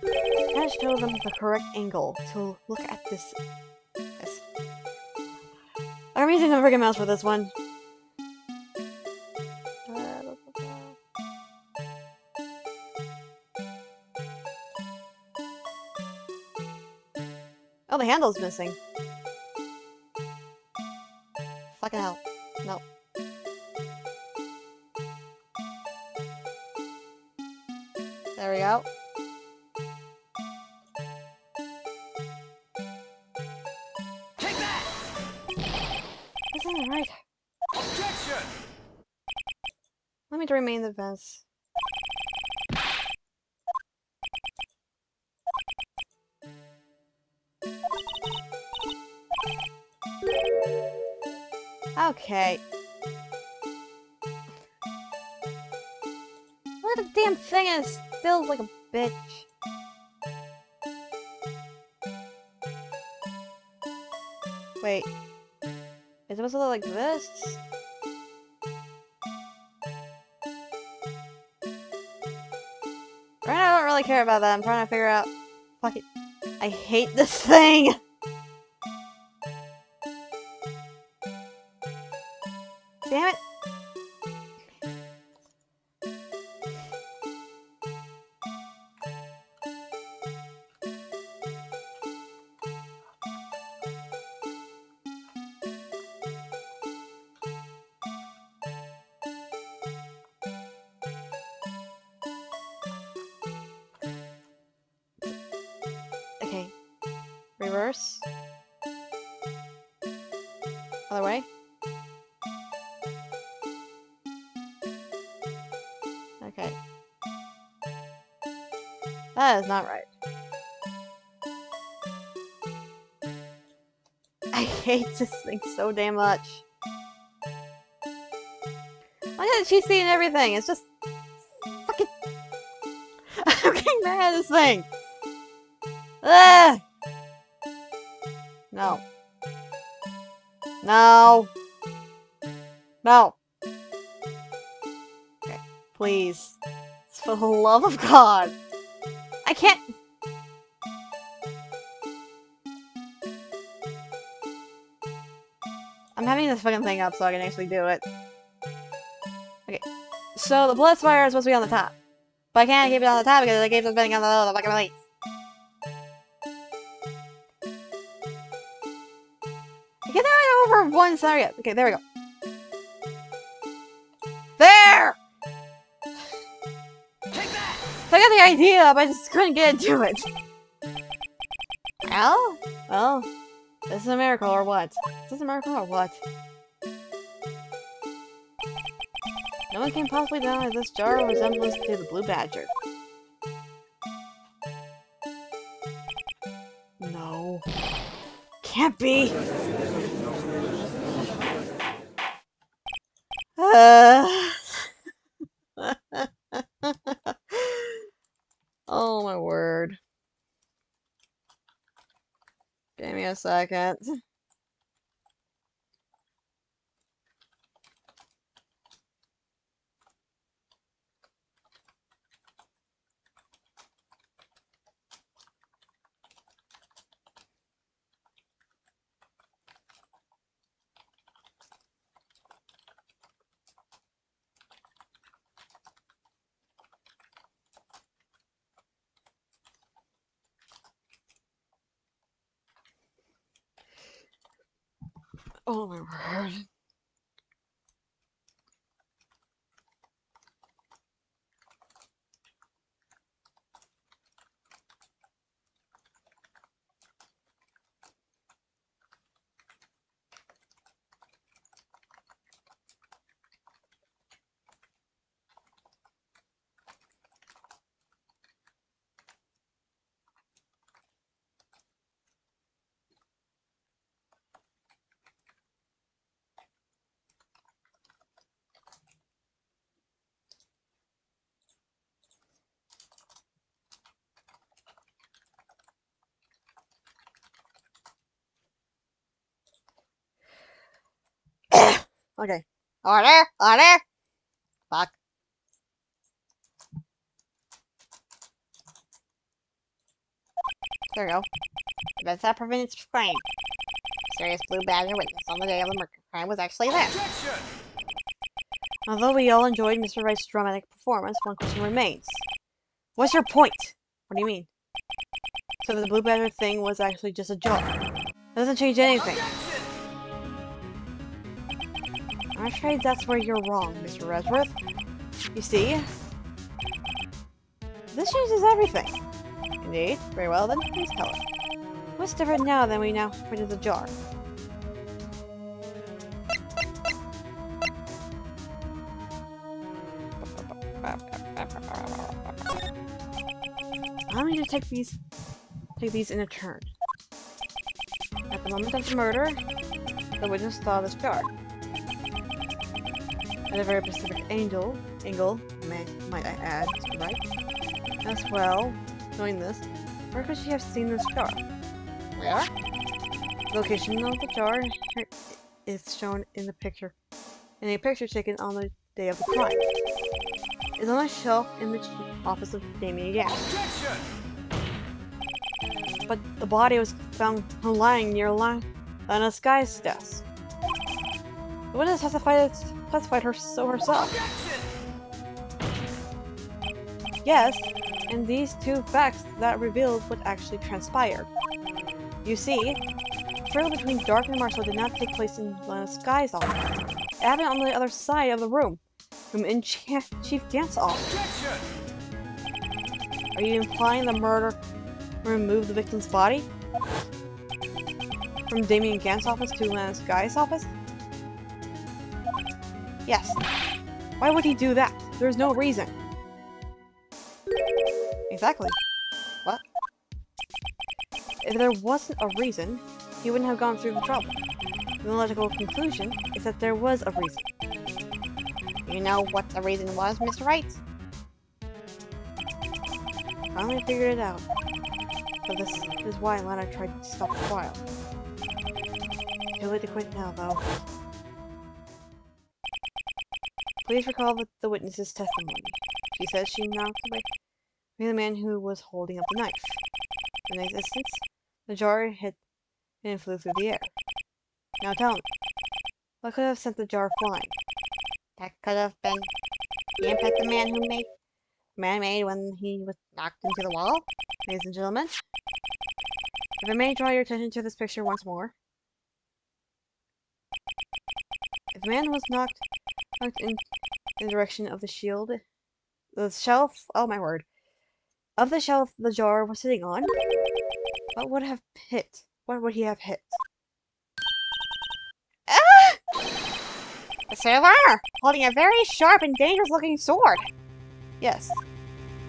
Speaker 6: That shows them the correct angle to look at this. I'm using the friggin' mouse for this one. Oh, the handle's missing. Fucking hell. No. There we go.
Speaker 2: Take that!
Speaker 6: Isn't it right?
Speaker 2: Objection!
Speaker 6: Let me to remain the fence. Okay. Look at the damn thing is still like a bitch. Wait. Is it supposed to look like this? Right now I don't really care about that. I'm trying to figure out. Fuck it. I hate this thing! Damn it! Okay. Reverse. Other way. Okay. That is not right. I hate this thing so damn much. Why isn't she seeing everything? It's just fucking. I'm getting mad at this thing. Ugh! No. No. No. Okay, please. For the love of God. I can't. I'm having this fucking thing up so I can actually do it. Okay. So the blood spire is supposed to be on the top. But I can't keep it on the top because the game's spinning on the low, the fucking release. Get that over one side. Okay, there we go. There!
Speaker 2: Take that!
Speaker 6: So I got the idea, but I just couldn't get into it. Well, this is a miracle or what? Is this a miracle or what? No one can possibly deny this jar resembles to the blue badger. No. Can't be! Oh my word. Give me a second. Oh my word. Okay. Order! Order! Fuck. There we go. That's that prevent its crime. Serious blue badger witness on the day of the murder crime was actually there.
Speaker 2: Objection!
Speaker 6: Although we all enjoyed Mr. Wright's dramatic performance, one question remains. What's your point? What do you mean? So the blue badger thing was actually just a joke. It doesn't change anything. I'm afraid that's where you're wrong, Mr. Resworth. You see? This changes everything. Indeed. Very well then, please tell us. What's different now than we now printed the jar? Allow me to take these in a turn. At the moment of the murder, the witness saw this jar. At a very specific angle, might I add, right? As well, knowing this, where could she have seen this jar? Where? The location of the jar is shown in the picture, in a picture taken on the day of the crime. It's on a shelf in the chief office of Damien Gas. But the body was found lying near Lana's guy's desk.
Speaker 1: The witness testified herself. Yes, and these two facts that revealed what actually transpired. You see, the struggle between Dark and Marshall did not take place in the Sky's office. It happened on the other side of the room in Chief Gant's office. Are you implying the murder removed the victim's body? From Damien Gant's office to Lana Sky's office? Yes. Why would he do that? There's no reason. Exactly. What? If there wasn't a reason, he wouldn't have gone through the trouble. The logical conclusion is that there was a reason.
Speaker 5: You know what the reason was, Mr. Wright?
Speaker 1: Finally figured it out. So this is why Lana tried to stop the trial. Too late to quit now, though. Please recall the witness's testimony. She says she knocked away the man who was holding up the knife. In the next instance, the jar hit and flew through the air. Now tell me, what could have sent the jar flying?
Speaker 5: That could have been the impact the man made when he was knocked into the wall.
Speaker 1: Ladies and gentlemen, if I may draw your attention to this picture once more. If the man was knocked in the direction of the shelf, oh my word, of the shelf the jar was sitting on, what would have hit? What would he have hit?
Speaker 5: Ah! The server, holding a very sharp and dangerous looking sword.
Speaker 1: Yes.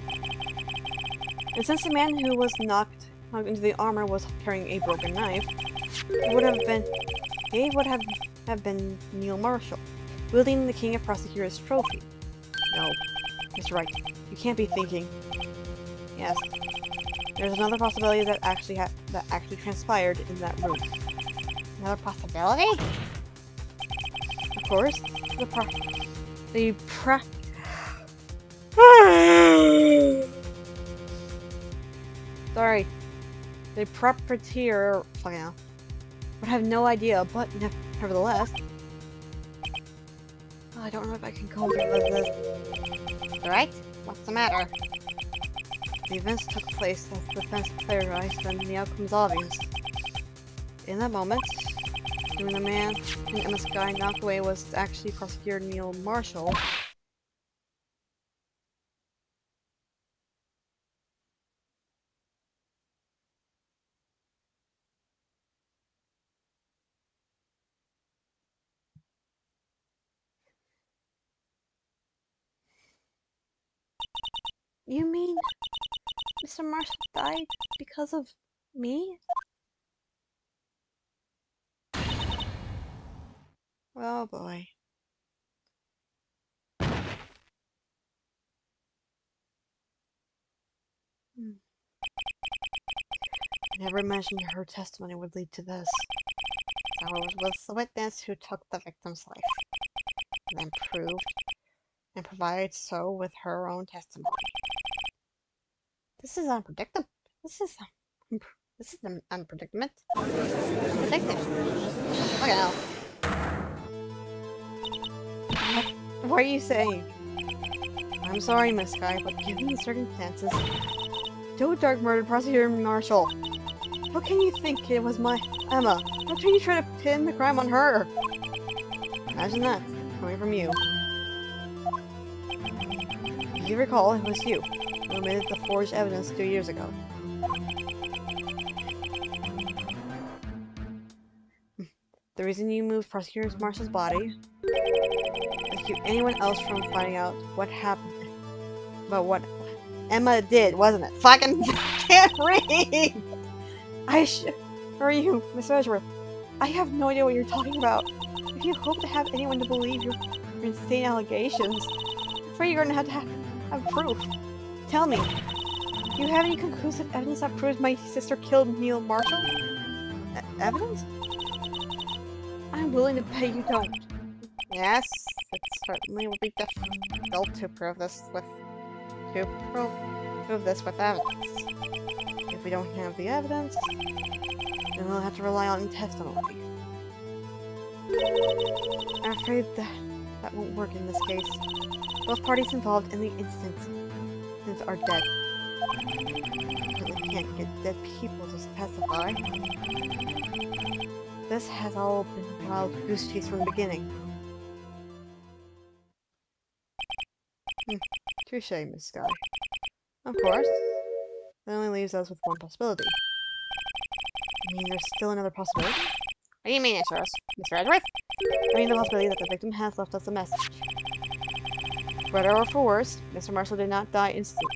Speaker 1: And since the man who was knocked into the armor was carrying a broken knife, he would have been Neil Marshall, wielding the King of Prosecutors trophy. No, Mr. Wright, you can't be thinking. Yes, there's another possibility that actually transpired in that room.
Speaker 5: Another possibility?
Speaker 1: Of course, Sorry, the proprietor would have no idea, but nevertheless, I don't know if I can go through this.
Speaker 5: Alright, what's the matter?
Speaker 1: The events took place as the defense plagiarized, and the outcome is obvious. In that moment, when the man in Emma Sky knocked away was actually Prosecutor Neil Marshall. You mean Mr. Marshall died because of me? Oh boy. I never imagined her testimony would lead to this.
Speaker 5: So it was the witness who took the victim's life, and then proved and provided so with her own testimony. This is unpredictable. This is an unpredictable. Look at
Speaker 1: What are you saying? I'm sorry, Miss Sky, but given the circumstances, Joe Dark murdered Prosecutor Marshall. How can you think it was my Emma? How can you try to pin the crime on her? Imagine that, coming from you. If you recall, it was you who omitted the forged evidence 2 years ago. The reason you moved Prosecutor Marshall's body is to keep anyone else from finding out what happened. But what Emma did, wasn't it? Fucking can't read! Or you, Miss Edgeworth. I have no idea what you're talking about. If you hope to have anyone to believe your insane allegations, I'm afraid you're gonna have proof. Tell me, do you have any conclusive evidence that proves my sister killed Neil Marshall? Evidence? I'm willing to bet you don't.
Speaker 5: Yes, it certainly will be difficult to prove this with evidence.
Speaker 1: If we don't have the evidence, then we'll have to rely on testimony.
Speaker 6: I'm afraid that won't work in this case. Both parties involved in the incidents are dead. We can't get dead people to testify. This has all been a wild goose chase from the beginning. Touche, Miss Sky. Of course. That only leaves us with one possibility. I mean, there's still another possibility?
Speaker 5: What do you mean, Mr. Edgeworth?
Speaker 6: I mean the possibility that the victim has left us a message. For better or for worse, Mr. Marshall did not die instantly.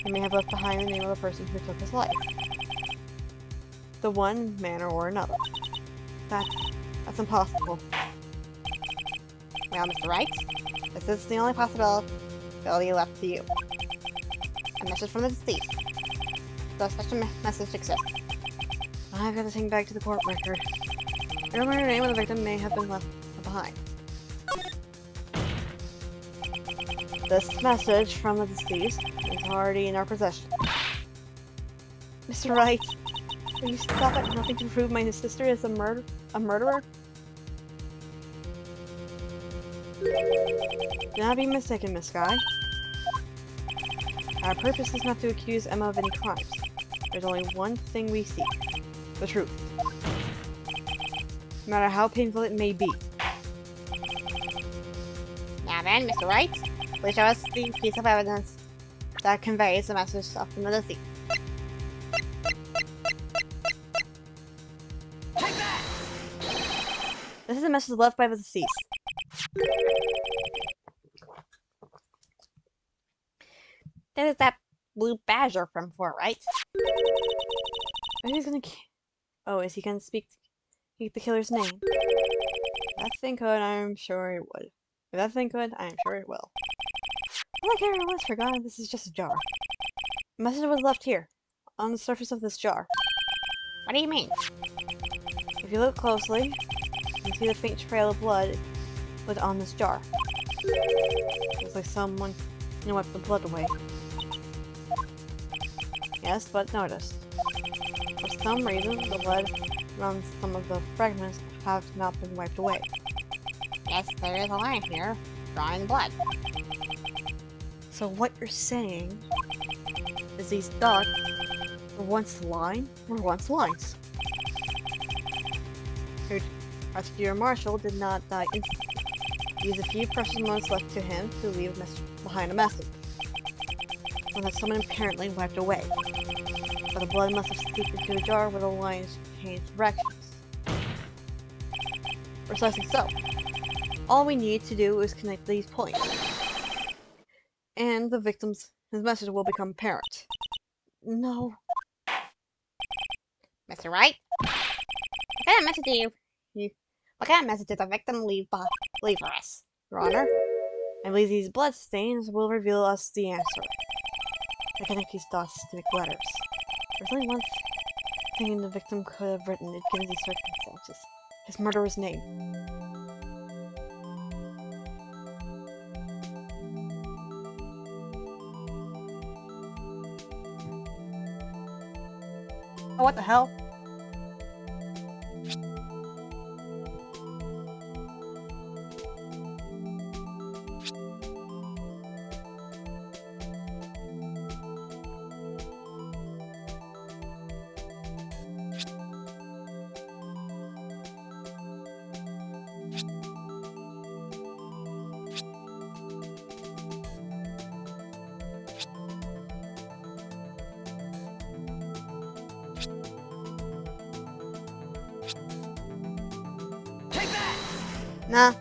Speaker 6: He may have left behind the name of the person who took his life. The one manner or another. That's impossible.
Speaker 5: Well, Mr. Wright, this is the only possibility left to you. A message from the deceased. Does such a message exist?
Speaker 6: I've got to think back to the court record. I remember the name of the victim may have been left behind. This message from the deceased is already in our possession. Mr. Wright, will you stop at nothing to prove my sister is a murderer? Do not be mistaken, Miss Sky. Our purpose is not to accuse Emma of any crimes. There's only one thing we seek. The truth. No matter how painful it may be.
Speaker 5: Now then, Mr. Wright, please show us the piece of evidence that conveys the message from the deceased.
Speaker 6: This is a message left by the deceased.
Speaker 5: There is that blue badger from Fort Wright.
Speaker 6: Is he gonna speak the killer's name? If that thing could, I'm sure it would. If that thing could, I'm sure it will. Like everyone else forgot, this is just a jar. A message was left here, on the surface of this jar.
Speaker 5: What do you mean?
Speaker 6: If you look closely, you can see the faint trail of blood on this jar. Looks like someone wiped the blood away. Yes, but notice. For some reason, the blood around some of the fragments have not been wiped away.
Speaker 5: Yes, there is a line here, drawing the blood.
Speaker 6: So what you're saying is these dots were once lines? Prosecutor Marshall did not die instantly. He used a few precious moments left to him to leave behind a message. One that someone apparently wiped away. But the blood must have seeped into a jar where the lines changed directions. Precisely so. All we need to do is connect these points. And his message will become apparent. No.
Speaker 5: Mr. Wright? What kind of message what kind of message did the victim leave for us?
Speaker 6: Your Honor, I believe these blood stains will reveal us the answer. I connect these dots to make letters. There's only one thing the victim could have written given these circumstances. His murderer's name.
Speaker 1: Oh, what the hell?
Speaker 6: Nah.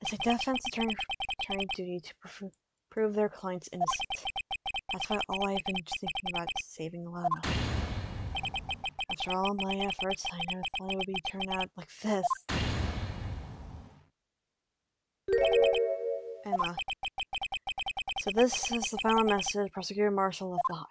Speaker 6: It's a defense attorney duty to prove their client's innocent. That's why all I've been thinking about is saving Lana. After all my efforts, I never thought it would be turned out like this. Emma. So this is the final message Prosecutor Marshall left behind.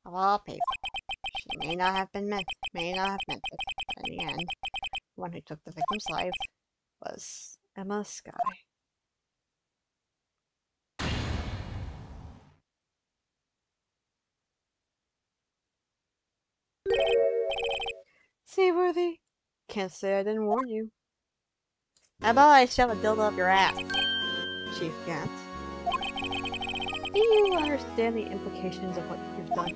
Speaker 5: Of all people, she may not have meant it, but in the end, the one who took the victim's life was
Speaker 6: Emma Sky.
Speaker 1: Seaworthy? Can't say I didn't warn you. How about I shove a dildo up your ass? Chief can't. Do you understand the implications of what you've done?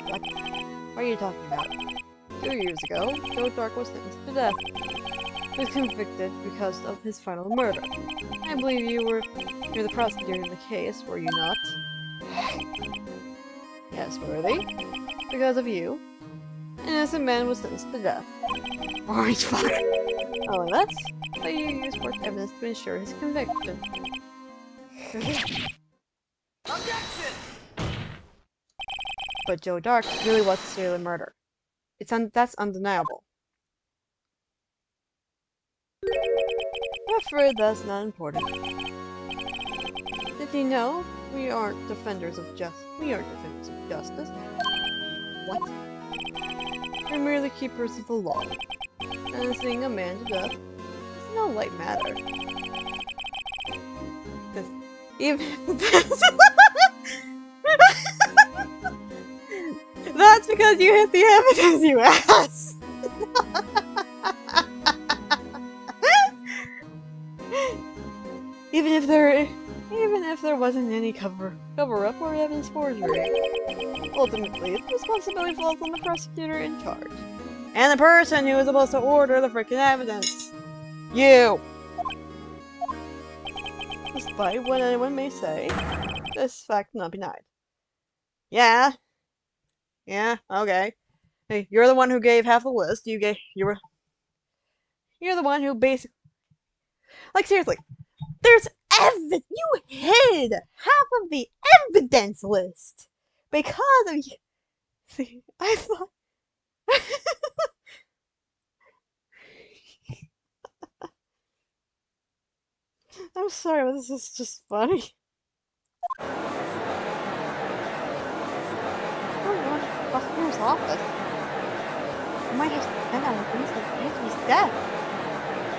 Speaker 1: What? What are you talking about? 2 years ago, Joe Dark was sentenced to death. He was convicted because of his final murder. I believe you're the prosecutor in the case, were you not? Yes, Worthy. Because of you, an innocent man was sentenced to death. Orange fuck. Oh, and that's why you used forged evidence to ensure his conviction.
Speaker 2: Objection!
Speaker 1: But Joe Dark really was a serial murder. That's undeniable. I'm afraid that's not important. Did you know we aren't defenders of justice? What? We're merely keepers of the law. Sentencing a man to death is no light matter. That's because you hit the evidence, you ass! Even if there wasn't any cover-up or evidence forgery. Ultimately, the responsibility falls on the prosecutor in charge. And the person who is supposed to order the freaking evidence. You! Despite what anyone may say, this fact cannot be denied. Yeah, okay. Hey, you're the one who gave half the list. You're the one who basically, like, seriously, there's evidence. You hid half of the evidence list because of you. See, I thought. I'm sorry, but this is just funny. Prosecutor's office. I might have spent on things like Anthony's death.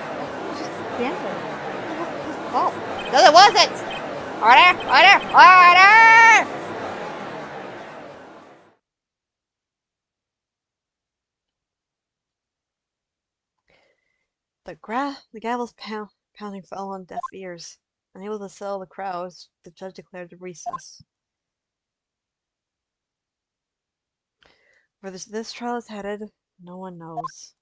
Speaker 1: I think it was just a gambler. It wasn't his fault. No, it wasn't! Order! The gavel's pounding fell on deaf ears. Unable to settle the crowds, the judge declared a recess. Where this trial is headed, no one knows.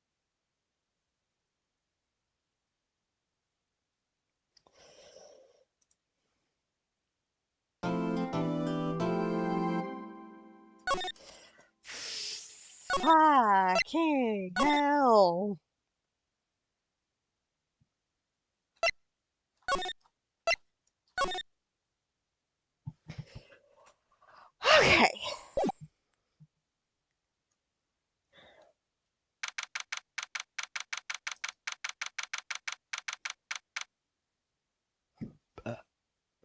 Speaker 1: Fucking hell! Okay.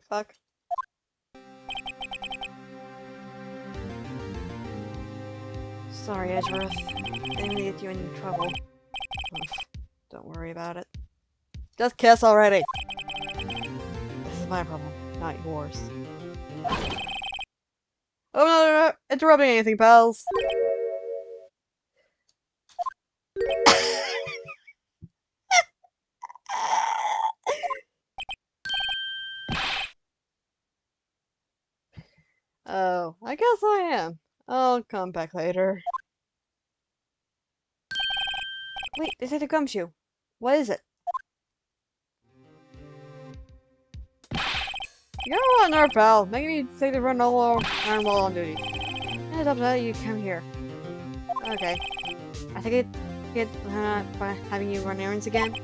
Speaker 1: Fuck. Sorry, Edgeworth. Didn't mean to get you in trouble. Don't worry about it. Just kiss already! This is my problem, not yours. Oh no, interrupting anything, pals! Oh, I guess I am. I'll come back later. Wait, they said a gumshoe. What is it? You're on our pal. Making me say to run all around while on duty. And up that you come here. Okay. I think it by having you run errands again.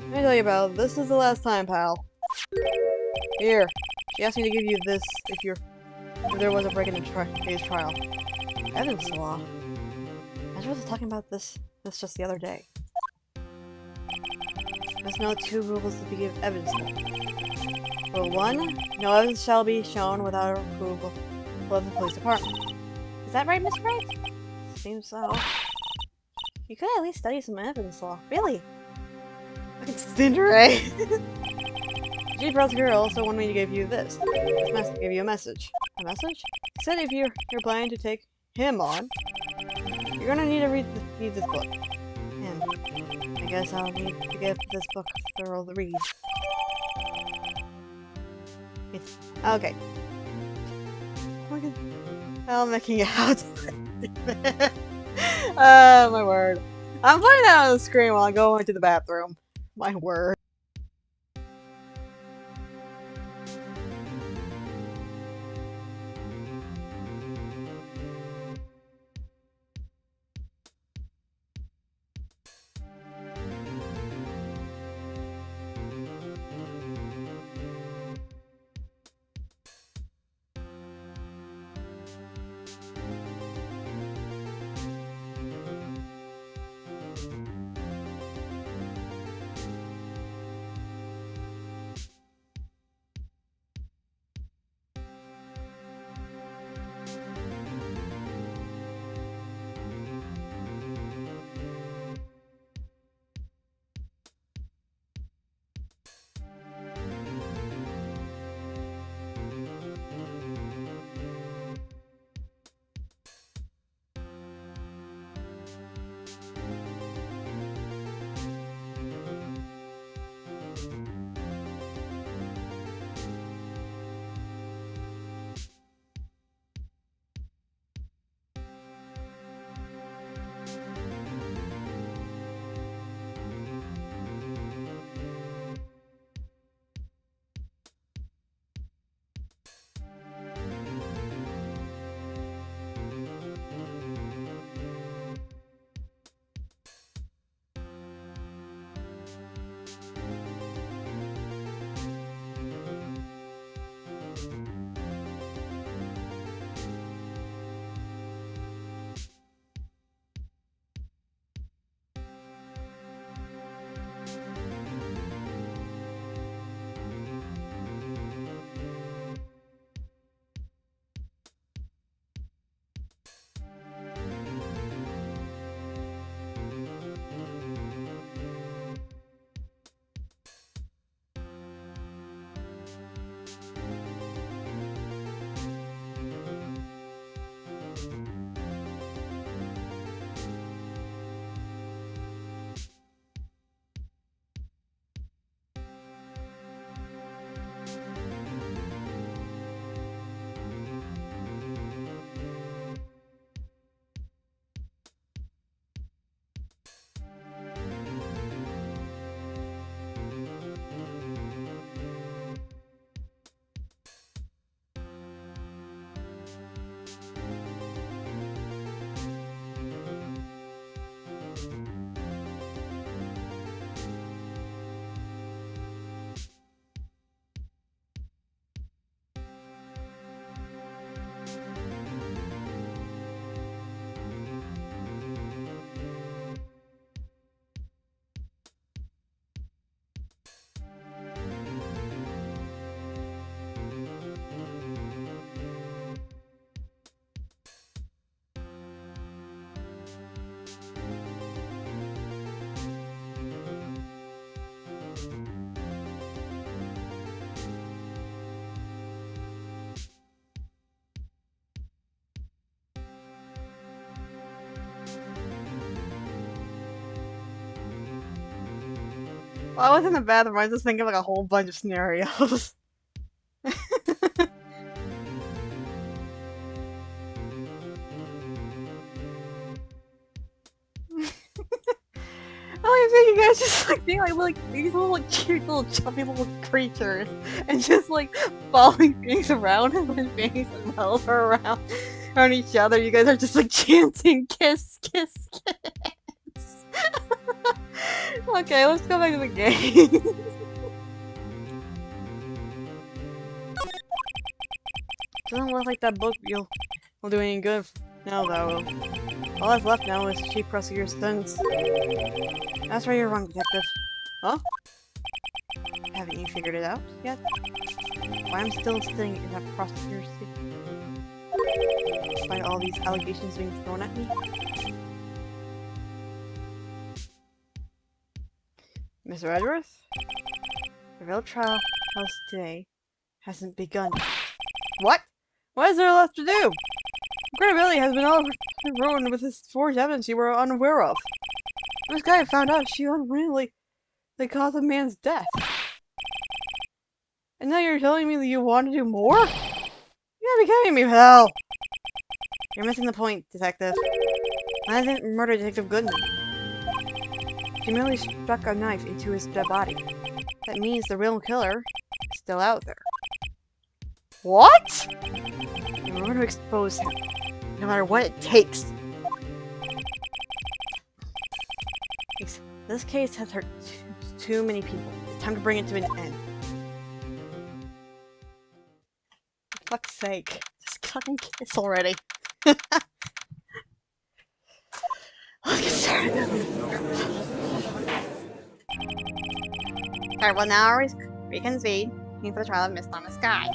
Speaker 1: Let me tell you, pal, this is the last time, pal. Here. She asked me to give you this if there was a break in the case trial. Evidence law. I was talking about this just the other day. There's no two rules to give evidence law. Rule 1, no evidence shall be shown without approval of the police department. Is that right, Miss Wright? Seems so. You could at least study some evidence law. Really? Fucking Cinder, eh? Chief Prosecutor also wanted me to give you this. Give you a message. A message? He said if you're planning to take him on, you're gonna need to read this book. And I guess I'll need to give this book a thorough read. It's okay. Look at I'm making it out. Oh my word. I'm putting that on the screen while I'm going to the bathroom. My word. While I was in the bathroom, I was just thinking like a whole bunch of scenarios. I think you guys just like being like these little like cute little chubby little creatures and just like following things around and then being some help around on each other. You guys are just like chanting kiss, kiss, kiss. Okay, let's go back to the game. Doesn't look like that book will do any good now, though. All that's left now is Chief Prosecutor's sentence. That's where you're wrong, Detective. Huh? Haven't you figured it out yet? Why I'm still sitting in that prosecutor's seat? Despite all these allegations being thrown at me? Mr. Edgeworth? real trial house today hasn't begun. What? What is there left to do? Credibility has been all ruined with this forged evidence you were unaware of. This guy found out she unwittingly caused a man's death. And now you're telling me that you want to do more? You gotta be kidding me, pal! You're missing the point, detective. I didn't murder Detective Goodman. She merely stuck a knife into his dead body. That means the real killer is still out there. What? And we're going to expose him, no matter what it takes. This case has hurt too many people. It's time to bring it to an end. For fuck's sake. Just fucking kiss already. Let's get started. Alright, well now we're reconvened, looking for the trial of Miss Thomas Guy.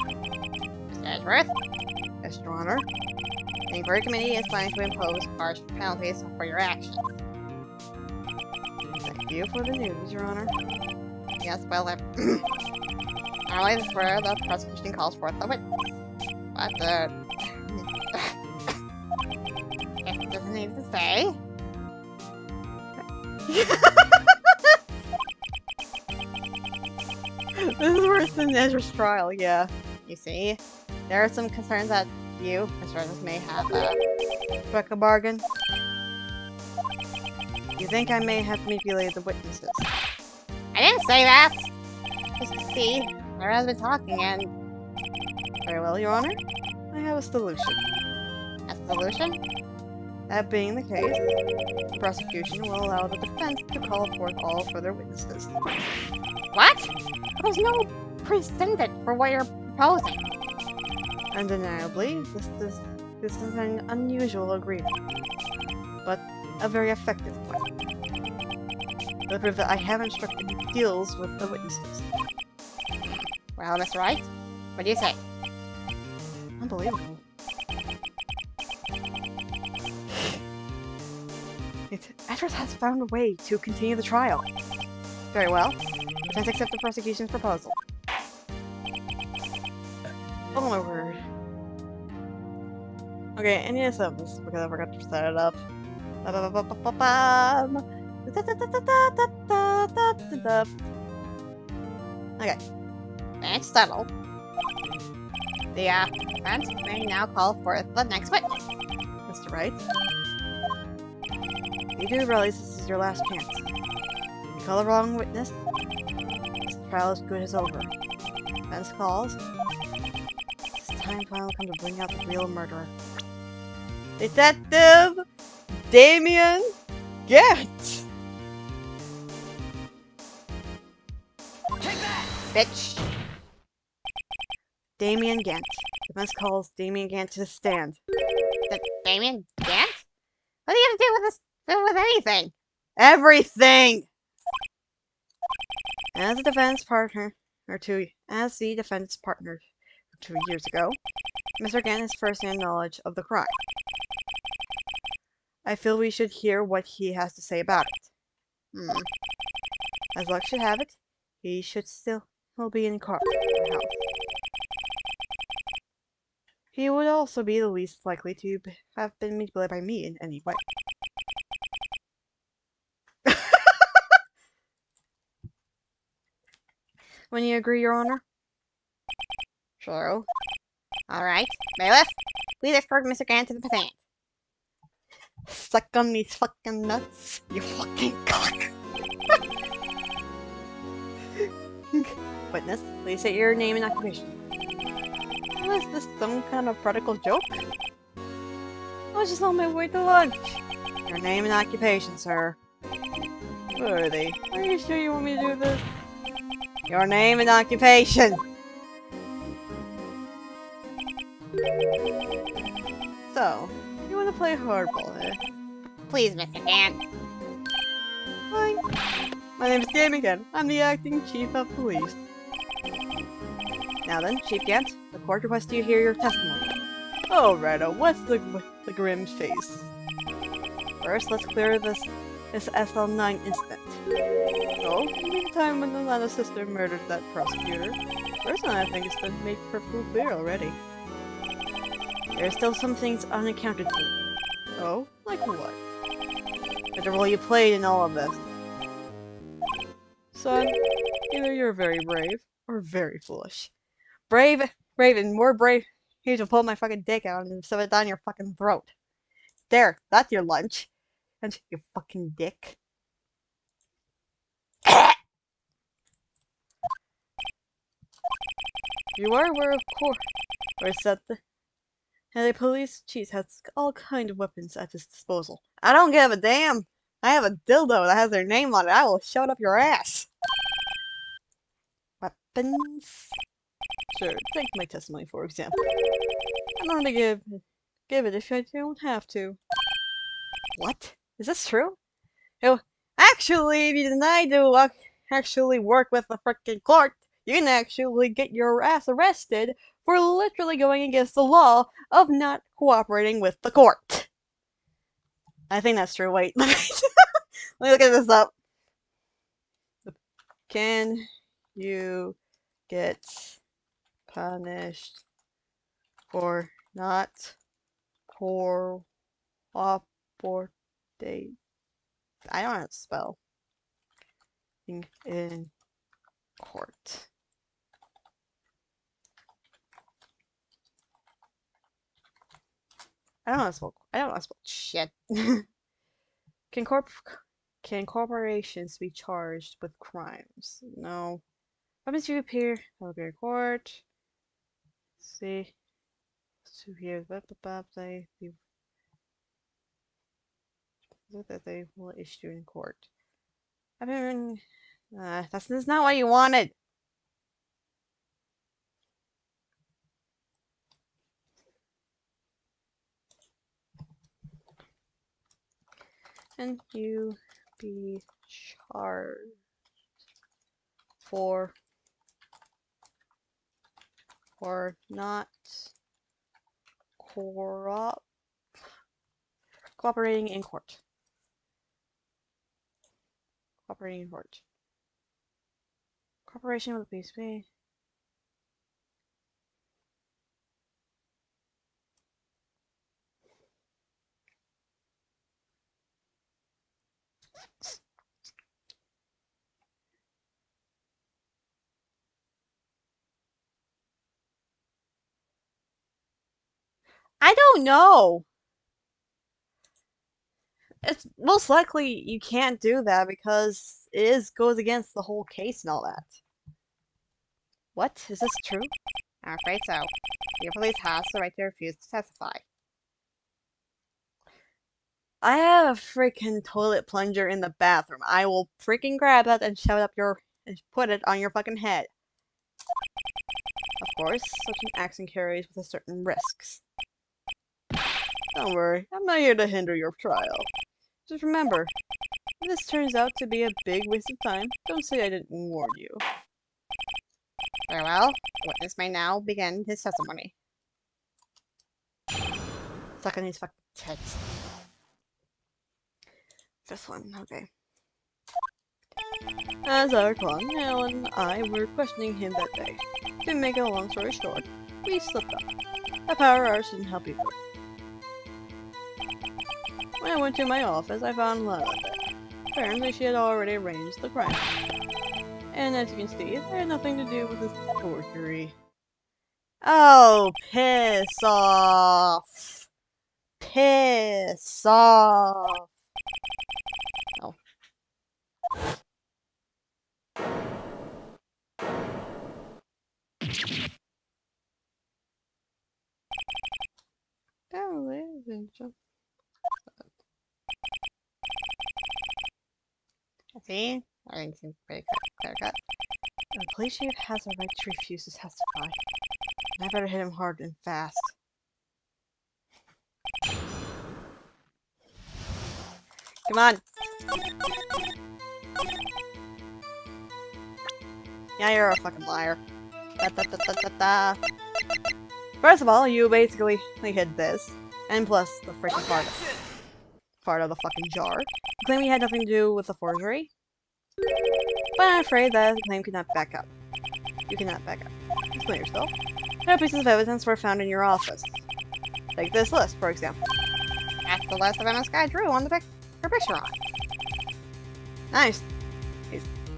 Speaker 1: Mr. Edgeworth, yes, Your Honor. The inquiry committee is planning to impose harsh penalties for your actions. Thank you for the news, Your Honor. Yes, well, normally this is where the prosecution calls forth the witness. But, it doesn't need to say. This is worse than Ezra's trial, yeah. You see, there are some concerns that you, Mr. Edwards, may have struck a bargain. You think I may have manipulated the witnesses?
Speaker 5: I didn't say that! Just see, everyone's been talking and...
Speaker 1: Very well, Your Honor. I have a solution.
Speaker 5: A solution?
Speaker 1: That being the case, the prosecution will allow the defense to call forth all further witnesses.
Speaker 5: What? There's no precedent for what you're proposing.
Speaker 1: Undeniably, this is an unusual agreement, but a very effective one. To prove that I haven't struck any deals with the witnesses.
Speaker 5: Well, Mr. Wright, what do you say?
Speaker 1: Unbelievable. Edward has found a way to continue the trial. Very well. Let's accept the prosecution's proposal. Oh my word. Okay, I need to set this because I forgot to set it up. Okay.
Speaker 5: It's settled. The defense may now call forth the next witness.
Speaker 1: Mr. Wright. You do realize this is your last chance. You call the wrong witness, this trial is good as over. Defense calls. It's time finally come to bring out the real murderer. Detective Damien Gant!
Speaker 5: Bitch.
Speaker 1: Damien Gant. Defense calls Damien Gant to the stand.
Speaker 5: Damien Gant? What are you gonna do with this? With anything?
Speaker 1: Everything! As the defense partner 2 years ago, Mr. Gant has first-hand knowledge of the crime. I feel we should hear what he has to say about it. As luck should have it, he should still be in court. He would also be the least likely to have been manipulated by me in any way. When you agree, Your Honor?
Speaker 5: True. Alright. Bailiff, please escort Mr. Gant to the stand.
Speaker 1: Suck on these fucking nuts, you fucking cock! Witness, please state your name and occupation. Was this some kind of practical joke? I was just on my way to lunch. Your name and occupation, sir. Worthy, are you sure you want me to do this? Your name and occupation! So, you want to play hardball, eh?
Speaker 5: Please, Mr. Gant.
Speaker 1: Fine. My name is Damien Gant. I'm the acting chief of police. Now then, Chief Gant, the court requests you hear your testimony. Oh, righto, what's the grim face? First, let's clear this this SL9 incident. Oh, the time when the Lana sister murdered that prosecutor. Personally, I think it's been made perfectly clear already. There are still some things unaccounted for. Oh? Like what? Like the role you played in all of this. Son, either you're very brave, or very foolish. Brave, and more brave. Here to pull my fucking dick out and shove it down your fucking throat. There, that's your lunch. And you fucking dick. You are aware, of course, that the police chief has all kind of weapons at his disposal. I don't give a damn. I have a dildo that has their name on it. I will shove it up your ass. Weapons? Sure, take my testimony for example. I'm not gonna give it if I don't have to. What? Is this true? Oh, actually, if you deny to actually work with the frickin' court, you can actually get your ass arrested for literally going against the law of not cooperating with the court. I think that's true. Wait, let me look at this up. Can you get punished for not cooperating? I don't know how to spell. In court. I don't know how to spell shit. Can corporations be charged with crimes? No. What means you appear in court? See. So here, they will issue in court. I mean, that's not what you wanted. And you be charged for not cooperating in court. Cooperating in court. Cooperation with the PSP. I don't know. It's most likely you can't do that because it goes against the whole case and all that. What? Is this true?
Speaker 5: I'm afraid so. Your police has the right to refuse to testify.
Speaker 1: I have a freaking toilet plunger in the bathroom. I will freaking grab that and shove it up and put it on your fucking head. Of course, such an action carries with a certain risks. Don't worry, I'm not here to hinder your trial. Just remember, if this turns out to be a big waste of time, don't say I didn't warn you.
Speaker 5: Very well, the witness may now begin his testimony.
Speaker 1: Suck on these fucking tits. This one, okay. As our clown, Alan and I were questioning him that day. To make a long story short, we slipped up. A power hour shouldn't help either. When I went to my office, I found Lana there. Apparently, she had already arranged the crime. And as you can see, it had nothing to do with this forgery. Oh, piss off! Piss off! Oh. Oh, ladies and gentlemen.
Speaker 5: See? Everything seems pretty clear cut.
Speaker 1: The police chief has a right to refuse to testify. And I better hit him hard and fast. Come on! Yeah, you're a fucking liar. First of all, you basically hid this. And plus, the freaking part. part of the fucking jar. You claim you had nothing to do with the forgery. But I'm afraid that claim cannot back up. You cannot back up. Explain yourself. What pieces of evidence were found in your office? Take this list, for example.
Speaker 5: That's the list of evidence guy drew on her picture on.
Speaker 1: Nice.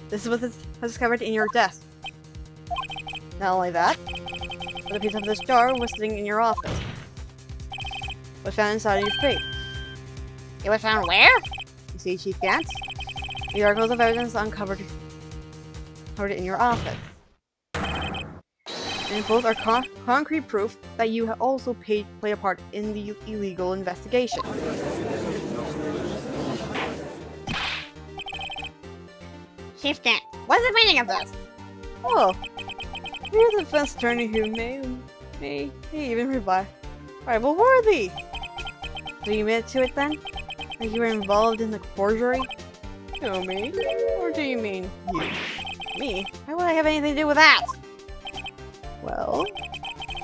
Speaker 1: This is what was discovered in your desk. Not only that, but a piece of this jar was sitting in your office. Was found inside of your plate.
Speaker 5: It was found where?
Speaker 1: You see, Chief Gantz? The articles of evidence uncovered in your office. And both are concrete proof that you have also played a part in the illegal investigation.
Speaker 5: Chief Gant, what's the meaning of this?
Speaker 1: Oh, you're the defense attorney who may even rival worthy. So you admit to it then? That you were involved in the forgery? No, me? Or do you mean you?
Speaker 5: Me? Why would I have anything to do with that?
Speaker 1: Well,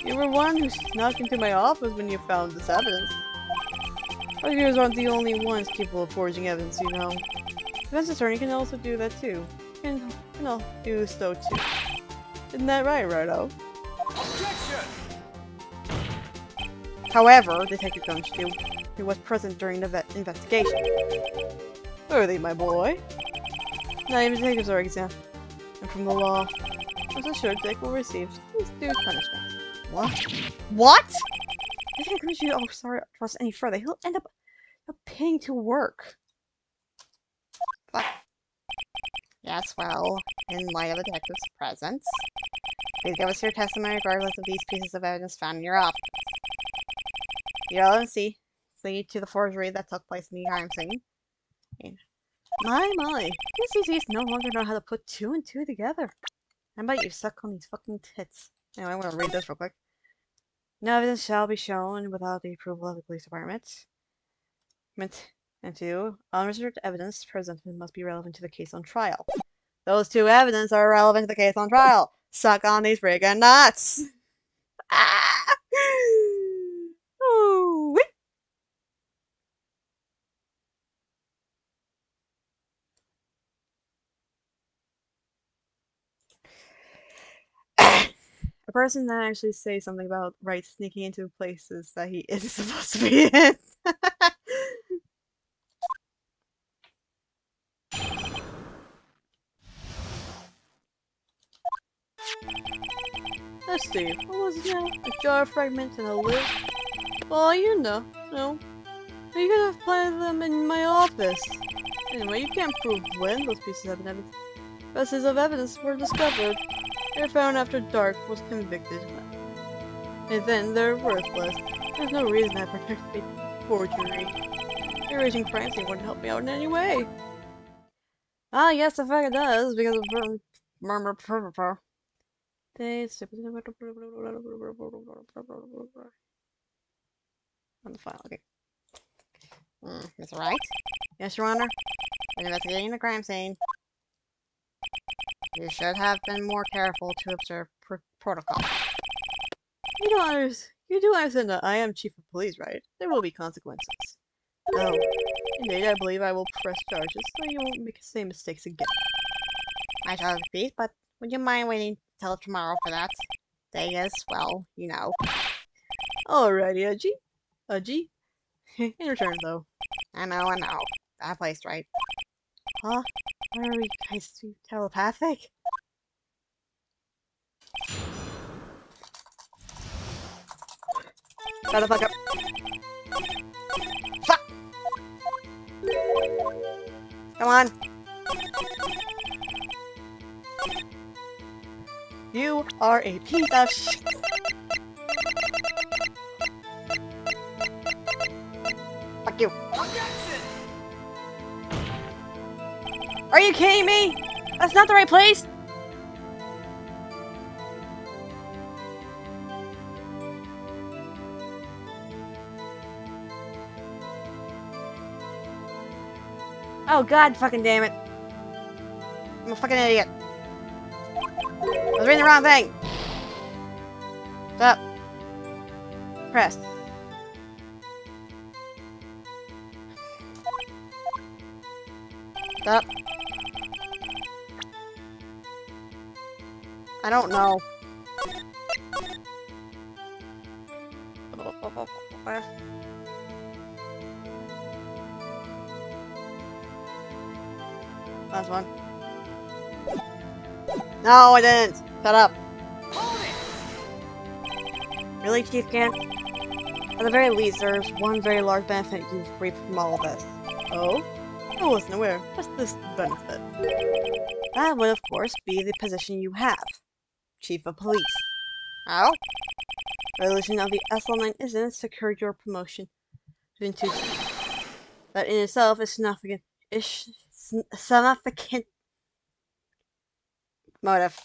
Speaker 1: you were one who snuck into my office when you found this evidence. But yours aren't the only ones capable of forging evidence, you know. Defense attorney can also do that too. Can do so too. Isn't that right, Righto?
Speaker 2: Objection!
Speaker 1: However, Detective Gumshoe, who was present during the investigation. Worthy, my boy. Not even detectives are exempt. And from the law, was assured Dick will receive his due punishment.
Speaker 5: What?
Speaker 1: What? Detective Gumshoe, oh sorry, trust any further. He'll end up paying to work.
Speaker 5: Fuck. Yes, well, in light of the detective's presence, please give us your testimony regardless of these pieces of evidence found in your office. Your LMC lead to the forgery that took place in the crime scene. And
Speaker 1: My, these CCs no longer know how to put two and two together. How about you suck on these fucking tits? Anyway, I'm gonna read this real quick. No evidence shall be shown without the approval of the police department. And two, unreserved evidence presented must be relevant to the case on trial. Those two evidence are relevant to the case on trial. Suck on these friggin' nuts! Ah! Ooh, wee. A person that actually says something about Wright sneaking into places that he isn't supposed to be in. Let's see, what was it now? A jar fragment and a lid? Well, you know. You could have planted them in my office. Anyway, you can't prove when those pieces of evidence were discovered. They were found after Dark was convicted. And then they're worthless. There's no reason I protect a forgery. The raging crime scene wouldn't help me out in any way. Ah, yes, in fact it does, because of on the file, okay.
Speaker 5: Mr. Wright?
Speaker 1: Yes, Your Honor?
Speaker 5: When investigating the crime scene, you should have been more careful to observe protocol.
Speaker 1: You do understand that I am Chief of Police, right? There will be consequences. Oh, indeed, I believe I will press charges so you won't make the same mistakes again.
Speaker 5: I shall repeat, but would you mind waiting till tomorrow for that? Day is, well, you know.
Speaker 1: Alrighty, Udgy. In return, though.
Speaker 5: I know. That place, right?
Speaker 1: Huh? Why are we guys too telepathic? Shut the fuck up.
Speaker 5: Fuck!
Speaker 1: Come on. You are a piece of shit. Fuck you. Are you kidding me? That's not the right place? Oh god fucking damn it. I'm a fucking idiot. I was reading the wrong thing. Stop. Press. Stop. I don't know. Last one. No, I didn't. Shut up. Really, Chief Gant? At the very least, there's one very large benefit you've reaped from all of this. Oh? I wasn't aware. What's this benefit? That would, of course, be the position you have. Chief of Police. How? Resolution of the SL9 incident secured your promotion into chief. That in itself is significant. Significant motive.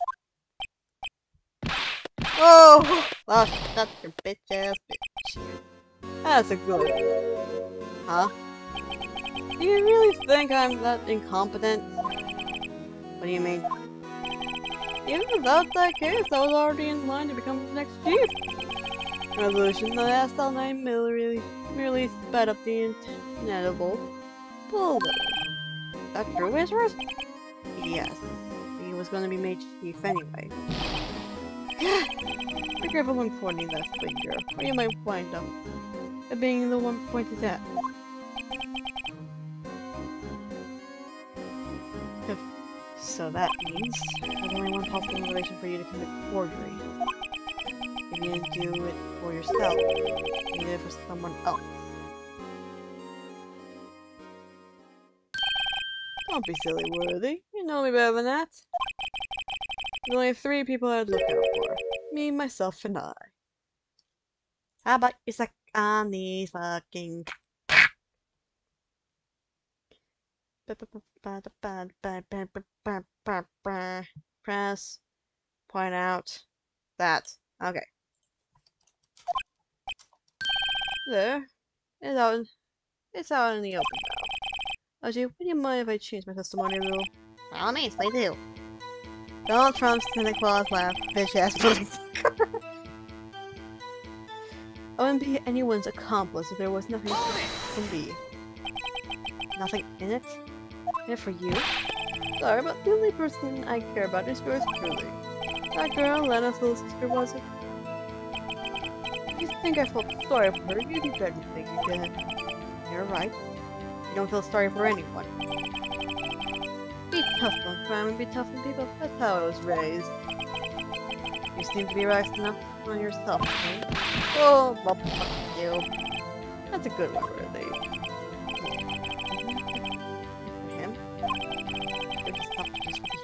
Speaker 1: Oh! Oh, shut your bitch ass bitch. That's a good one. Huh? Do you really think I'm that incompetent? What do you mean? Even without that case, I was already in line to become the next chief. Resolution, the SL9 merely sped up the inevitable. Bull. Is that true, Wizard? Yes. He was going to be made chief anyway. Be careful when pointing that finger, or you might wind up being the one pointed at. So that means there's only one possible motivation for you to commit forgery. If you didn't do it for yourself, you did it for someone else. Don't be silly, Worthy. You know me better than that. There's only 3 people I'd look out for. Me, myself, and I. How about you suck on these fucking... Press. Point out. That. Okay. There. It's out in the open now. Archie, would you mind if I change my testimony rule?
Speaker 5: By all means, please do.
Speaker 1: Donald Trump's Santa Claus laugh, bitch ass police. I wouldn't be anyone's accomplice if there was nothing to be. Nothing in it? In it for you? Sorry, but the only person I care about is yours truly. That girl, Lena's little sister, was it? If you think I felt sorry for her, you'd be better than think you did. You're right. You don't feel sorry for anyone. Be tough on crime and be tough on people. That's how I was raised. You seem to be relaxed enough on yourself, right? Oh, well, fuck you. That's a good one, Worthy. For him? If his packages would be...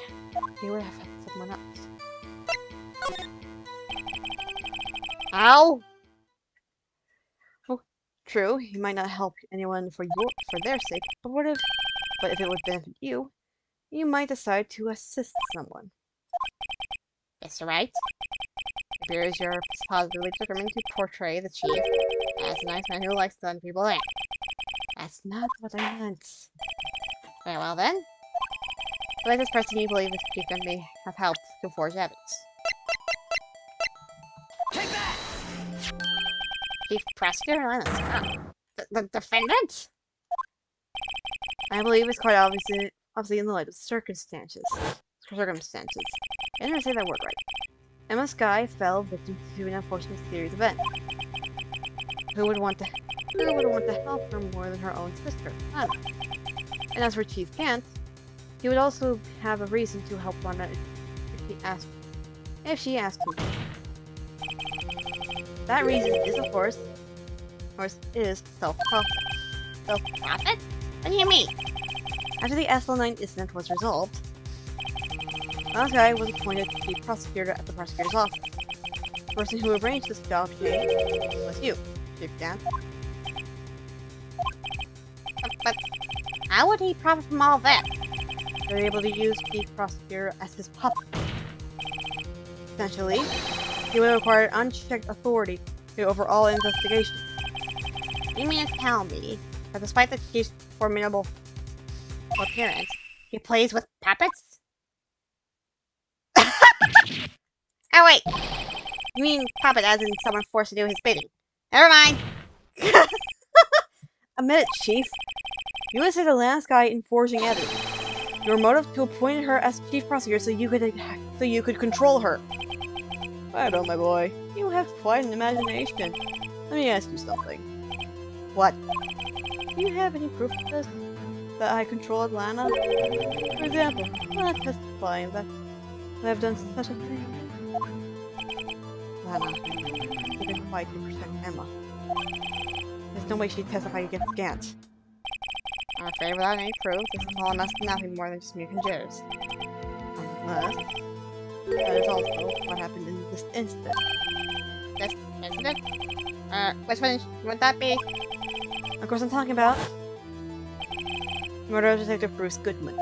Speaker 1: He would have had someone else.
Speaker 5: Ow!
Speaker 1: Oh, true. He might not help anyone for their sake, but if it would benefit you, you might decide to assist someone.
Speaker 5: Yes, right. It appears you're positively determined to portray the chief as a nice man who likes to let people in.
Speaker 1: That's not what I meant.
Speaker 5: Very well then. Who is this person you believe the chief may have helped to forge evidence?
Speaker 2: Take that!
Speaker 5: Chief Prosecutor Lennox. The defendant?
Speaker 1: I believe it's quite obviously in the light of circumstances. I didn't say that word right. Emma Skye fell victim to an unfortunate series event. Who would want to help her more than her own sister, Anna? And as for Chief Kent, he would also have a reason to help Wanda if she asked him. That reason is, of course, self-profit.
Speaker 5: Self-profit? What do you mean?
Speaker 1: After the SL9 incident was resolved, Emma Skye was appointed chief prosecutor at the prosecutor's office. The person who arranged this job change was you, Chief Kent.
Speaker 5: But how would he profit from all that?
Speaker 1: They were able to use chief prosecutor as his puppet. Essentially, he would acquire unchecked authority over all investigations.
Speaker 5: You mean to tell me that despite the chief's formidable appearance, he plays with puppets? Oh wait! You mean puppet as in someone forced to do his bidding. Never mind!
Speaker 1: Admit it, Chief. You listed the last guy in forging evidence. Your motive to appoint her as chief prosecutor so you could control her. I don't, my boy. You have quite an imagination. Let me ask you something. What? Do you have any proof of this? That I control Atlanta? For example, I'm not testifying that I've done such a thing. Lana, keep it quiet to protect Emma. There's no way she'd testify against Gant. I'm afraid without any proof, this is all amounts to nothing more than just mere conjectures. Unless... that is also what happened in this incident.
Speaker 5: This incident? Which one would that be?
Speaker 1: Of course I'm talking about... Murder of Detective Bruce Goodman.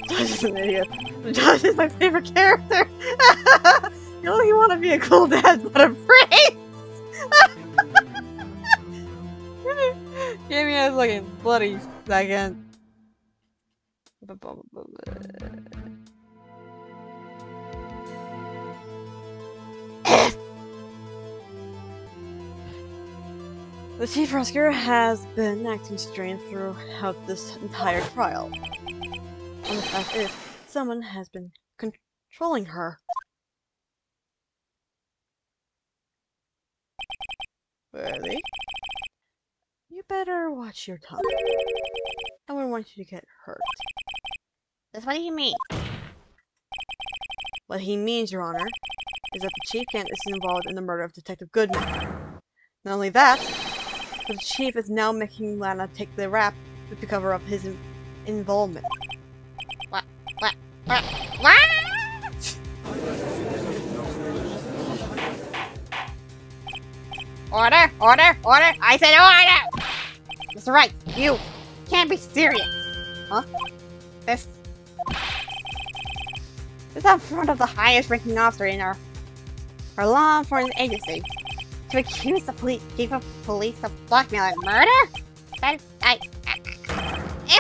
Speaker 1: Josh is an idiot. Josh is my favorite character! You only want to be a cool dad, but a priest! Give me a fucking bloody second. The chief prosecutor has been acting strange throughout this entire trial. Almost as if someone has been controlling her. Really? You better watch your tongue. I wouldn't want you to get hurt.
Speaker 5: This what do you mean?
Speaker 1: What he means, Your Honor, is that the Chief Gant is involved in the murder of Detective Goodman. Not only that, but the Chief is now making Lana take the rap to cover up his involvement.
Speaker 5: What? Order! I said order! Mr. Wright, you can't be serious! Huh? This is in front of the highest ranking officer in our law enforcement agency. To accuse the chief of police of blackmail and murder? That is...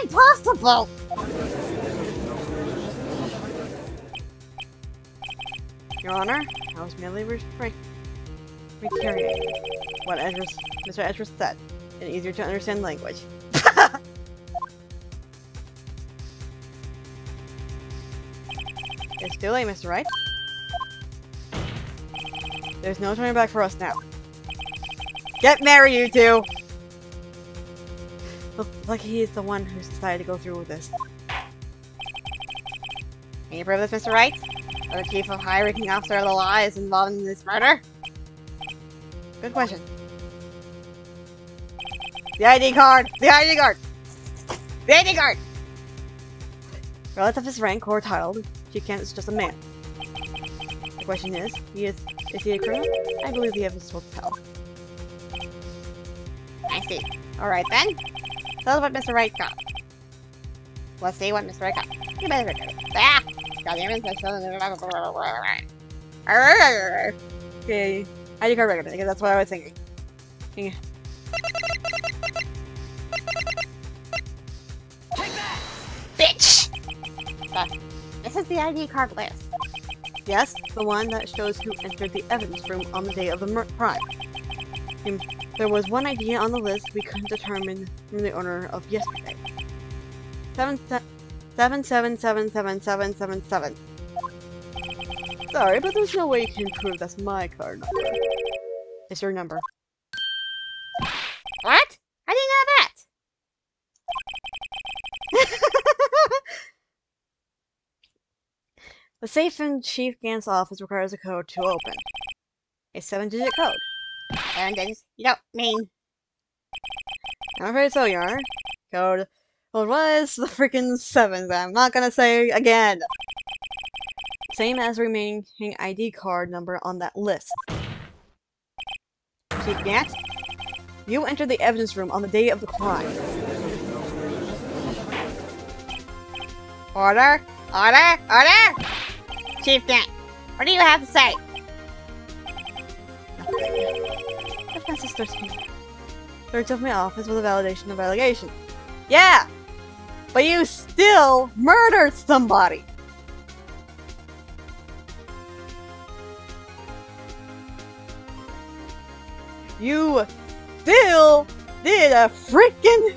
Speaker 5: impossible!
Speaker 1: Your Honor, I was merely reiterating what Mr. Edwards said in easier to understand language. It's too late, Mr. Wright. There's no turning back for us now. Get married, you two! Looks like he is the one who's decided to go through with this.
Speaker 5: Can you prove this, Mr. Wright? That the chief of high-ranking officer of the law is involved in this murder?
Speaker 1: Good question. The ID card! The ID card!
Speaker 5: The ID card!
Speaker 1: Regardless of his rank or title, Chief Gant is just a man. The question is he a criminal? I believe the evidence will tell.
Speaker 5: I see. Alright then. Tell us what Mr. Wright got. Let's see what Mr. Wright got. You better do it. Ah! Got the evidence.
Speaker 1: Okay. ID card record, because that's what I was thinking.
Speaker 5: Bitch! This is the ID card list.
Speaker 1: Yes, the one that shows who entered the evidence room on the day of the crime. There was one ID on the list we couldn't determine from the owner of yesterday. 77777777. Sorry, but there's no way you can prove that's my card number. It's your number.
Speaker 5: What? I didn't know that!
Speaker 1: The safe in Chief Gant's office requires a code to open. A 7-digit code.
Speaker 5: 7 digits? You don't mean...
Speaker 1: I'm afraid so, Your Honor. Code was the freaking 7th. I'm not gonna say again. Same as the remaining ID card number on that list. Chief Gant, you entered the evidence room on the day of the crime.
Speaker 5: Order! Chief Gant, what do you have to say?
Speaker 1: Defense is 13. Search of my office with a validation of allegation. Yeah! But you still murdered somebody! You still did a freaking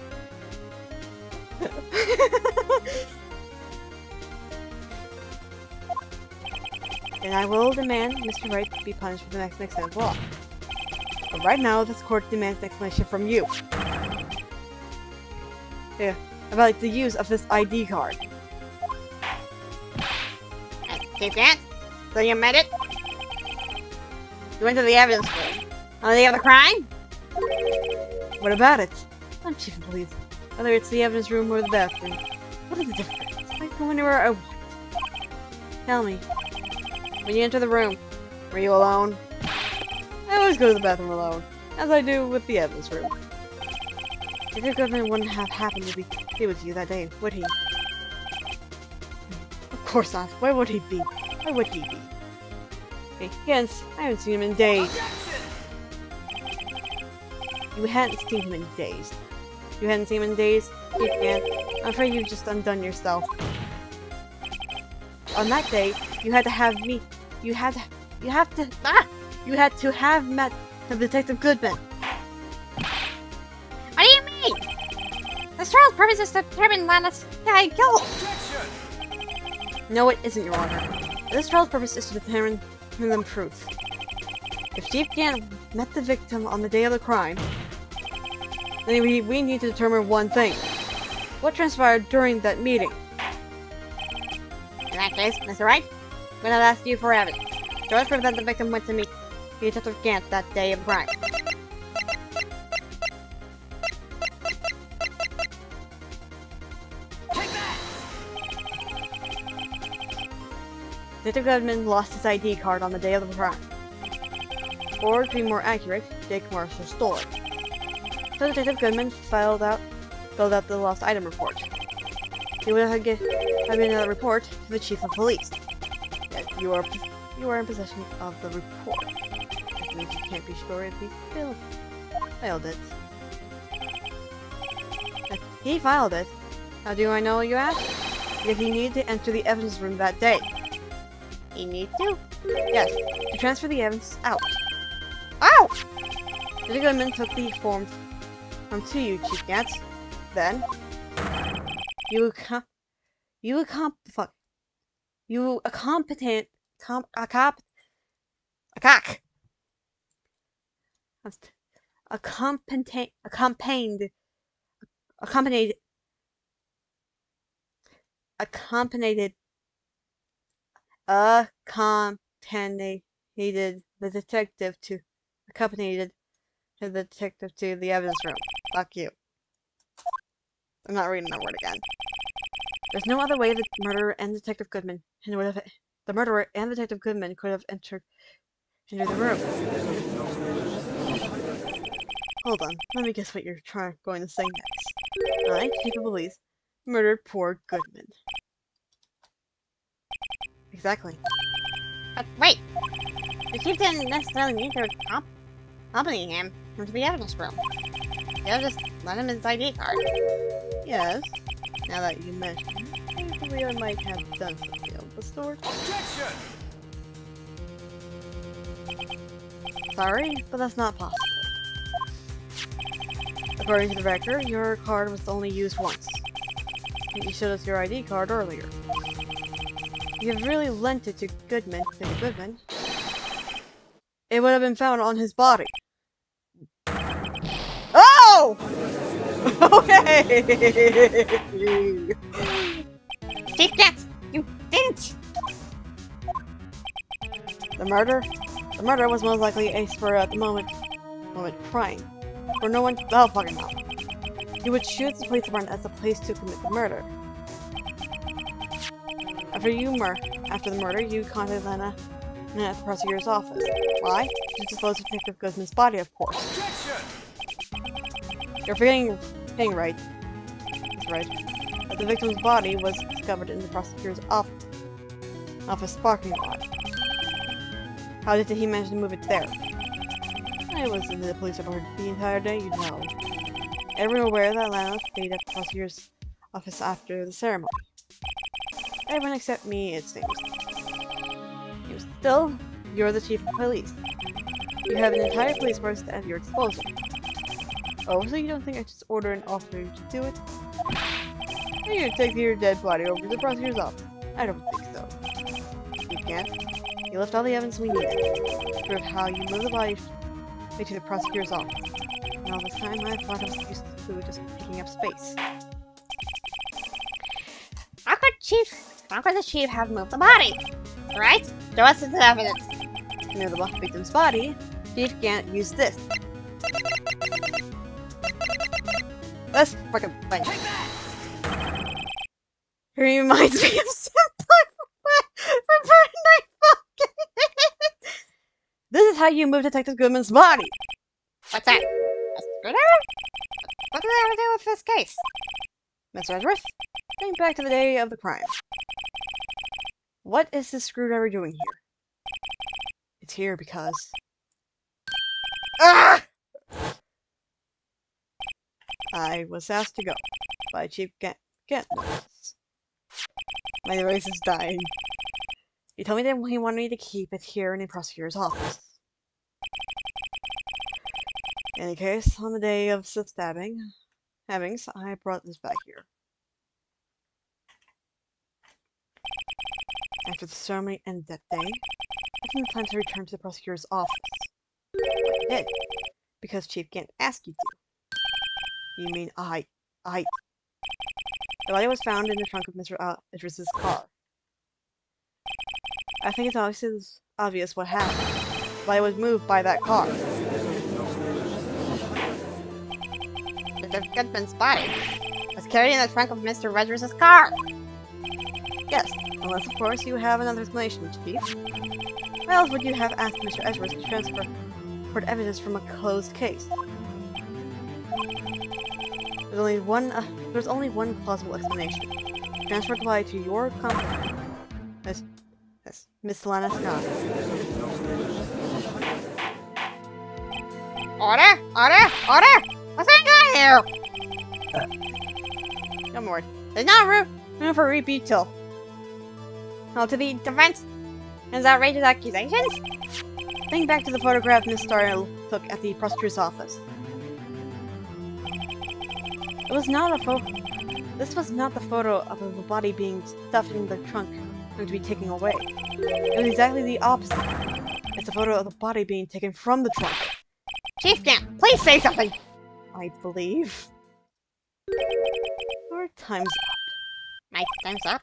Speaker 1: And I will demand Mr. Wright be punished for the next extent of the law. But right now, this court demands an explanation from you. Yeah, about the use of this ID card.
Speaker 5: Chief Grant? So you admit it? You went to the evidence room on the day of the crime?
Speaker 1: What about it? I'm Chief of Police. Whether it's the evidence room or the bathroom. What is the difference? I go anywhere I want. Tell me. When you enter the room, were you alone? I always go to the bathroom alone, as I do with the evidence room. Detective Goodman wouldn't have happened to be with you that day, would he? Of course not. Why would he be? Why would he be? Hey, yes, I haven't seen him in days. You hadn't seen him in days. You hadn't seen him in days? You can't. I'm afraid you've just undone yourself. On that day, you had to have me. You had to have met the Detective Goodman.
Speaker 5: What do you mean? This trial's purpose is to determine Lana's guy killed.
Speaker 1: No, it isn't, Your Honor. This trial's purpose is to determine the truth. If Chief Gant met the victim on the day of the crime, then we need to determine one thing. What transpired during that meeting?
Speaker 5: In that case, Mr. Wright, I'm gonna ask you for evidence. Show us proof that the victim went to meet Detective Gant that day of crime.
Speaker 1: Detective Goodman lost his ID card on the day of the crime. Or, to be more accurate, Jake Marshall stole it. So Detective Goodman filled out the lost item report. He would have given a report to the Chief of Police. Yet you are in possession of the report. That means you can't be sure if he filed it. He filed it. How do I know, you ask? Because he needed to enter the evidence room that day.
Speaker 5: You need to?
Speaker 1: Yes, to transfer the evidence out. Ow! Detective Goodman took the form to you, Chief Gant. Then, you a competent the detective to the evidence room. Fuck you. I'm not reading that word again. There's no other way the murderer and Detective Goodman could have entered the room. Hold on, let me guess what you're going to say next. I, Chief of Police, murdered poor Goodman. Exactly.
Speaker 5: But wait! The chief didn't necessarily need to accompany him into the evidence room. They'll just lend him his ID card.
Speaker 1: Yes, now that you mention it, maybe I might have done something of the sort.
Speaker 7: Objection!
Speaker 1: Sorry, but that's not possible. According to the record, your card was only used once. You showed us your ID card earlier. You've really lent it to Goodman, it would have been found on his body. Oh! Okay!
Speaker 5: Chief Gant! You didn't!
Speaker 1: The murder was most likely a spur at the moment crime. For no one, oh fucking hell. You would choose the police department as the place to commit the murder. After the murder, you contacted Lana at the prosecutor's office. Why? To dispose of Detective Goodman's body, of course. You're forgetting right. That's right. That the victim's body was discovered in the prosecutor's office parking lot. How did he manage to move it there? I was in the police department the entire day, you know. Everyone aware that Lana stayed at the prosecutor's office after the ceremony. Everyone except me, it seems. Still, you're the chief of police. You have an entire police force at your disposal. Oh, so you don't think I just order an officer to do it? Are you take your dead body over to the prosecutor's office? I don't think so. You can't. You left all the evidence we needed to prove how you moved the body to the prosecutor's office. And all this time I thought it was useless, just taking up space.
Speaker 5: How could the chief have moved the body? Right? Show us the evidence.
Speaker 1: Near the victim's body, Chief can't use this. Let's fucking punch. He reminds me of Senpai from Fortnite fucking. This is how you move Detective Goodman's body.
Speaker 5: What's that? A screwdriver? What does that have to do with this case?
Speaker 1: Mr. Edgeworth, going back to the day of the crime. What is this screwdriver doing here? It's here because... Ah! I was asked to go by Chief Gantnos. My voice is dying. He told me that he wanted me to keep it here in the prosecutor's office. In any case, on the day of the stabbings, I brought this back here. After the ceremony ended that day, I didn't plan to return to the prosecutor's office. But I did, because Chief Gant asked you to. You mean I... The body was found in the trunk of Mr. Idris's car. I think it's obvious what happened. The body was moved by that car.
Speaker 5: Detective Goodman's body was carried in the trunk of Mr. Idris's car.
Speaker 1: Yes, unless of course you have another explanation, Chief. Why else would you have asked Mr. Edgeworth to transfer evidence from a closed case? There's only one plausible explanation. Transfer the body to your company. Miss Lana Scott.
Speaker 5: Order! What's going on here?
Speaker 1: Don't worry. There's not room for repeat till.
Speaker 5: Well, to the defense and outrageous accusations?
Speaker 1: Think back to the photograph Miss Starr took at the prosecutor's office. This was not the photo of the body being stuffed in the trunk and to be taken away. It was exactly the opposite. It's a photo of the body being taken from the trunk.
Speaker 5: Chief Gant, please say something!
Speaker 1: I believe. Our time's up.
Speaker 5: My time's up?